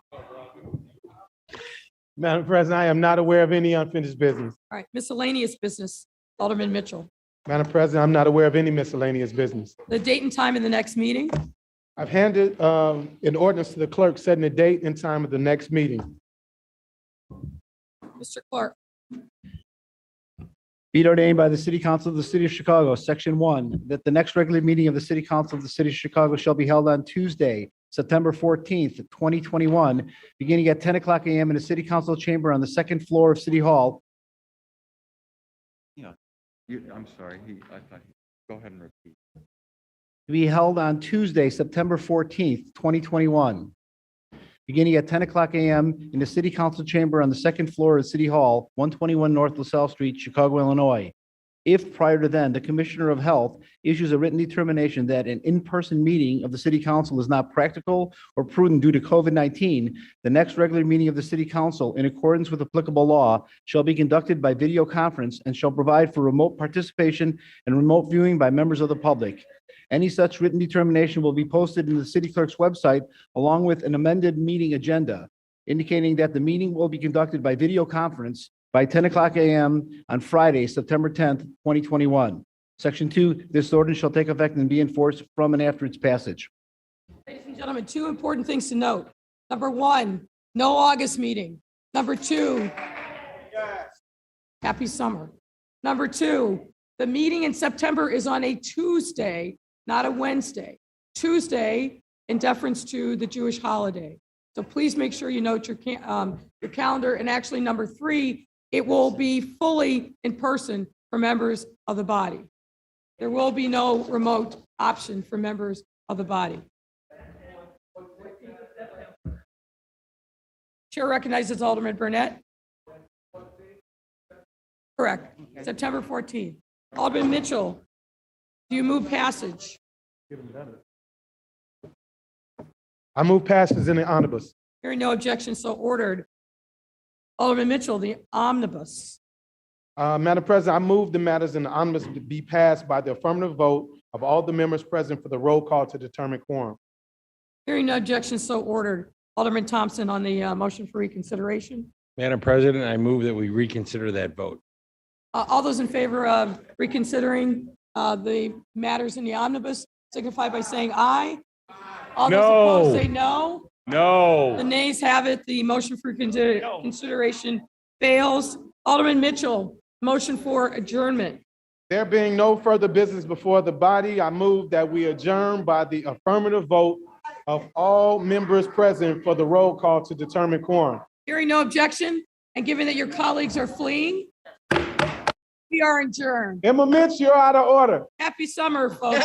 Madam President, I am not aware of any unfinished business. All right, miscellaneous business, Alderman Mitchell. Madam President, I'm not aware of any miscellaneous business. The date and time of the next meeting? I've handed an ordinance to the clerk setting the date and time of the next meeting. Mr. Clark. Be it ordained by the City Council of the City of Chicago, Section 1, that the next regular meeting of the City Council of the City of Chicago shall be held on Tuesday, September 14th, 2021, beginning at 10 o'clock a.m. in the City Council chamber on the second floor of City Hall. I'm sorry, I thought, go ahead and repeat. To be held on Tuesday, September 14th, 2021, beginning at 10 o'clock a.m. in the City Council chamber on the second floor of City Hall, 121 North LaSalle Street, Chicago, Illinois. If prior to then, the Commissioner of Health issues a written determination that an in-person meeting of the City Council is not practical or prudent due to COVID-19, the next regular meeting of the City Council, in accordance with applicable law, shall be conducted by video conference and shall provide for remote participation and remote viewing by members of the public. Any such written determination will be posted in the city clerk's website along with an amended meeting agenda, indicating that the meeting will be conducted by video conference by 10 o'clock a.m. on Friday, September 10th, 2021. Section 2, this ordinance shall take effect and be enforced from and after its passage. Ladies and gentlemen, two important things to note. Number one, no August meeting. Number two, happy summer. Number two, the meeting in September is on a Tuesday, not a Wednesday. Tuesday, in deference to the Jewish holiday. So please make sure you note your calendar. And actually, number three, it will be fully in person for members of the body. There will be no remote option for members of the body. Chair recognizes Alderman Burnett. Correct. September 14th. Alderman Mitchell, do you move passage? I move passage in the omnibus. Hearing no objection, so ordered. Alderman Mitchell, the omnibus. Madam President, I move the matters in the omnibus to be passed by the affirmative vote of all the members present for the roll call to determine quorum. Hearing no objection, so ordered. Alderman Thompson on the motion for reconsideration. Madam President, I move that we reconsider that vote. All those in favor of reconsidering the matters in the omnibus signify by saying aye. All those opposed say no. No. The nays have it. The motion for consideration fails. Alderman Mitchell, motion for adjournment. There being no further business before the body, I move that we adjourn by the affirmative vote of all members present for the roll call to determine quorum. Hearing no objection, and given that your colleagues are fleeing, we are adjourned. Emma Mitch, you're out of order. Happy summer, folks.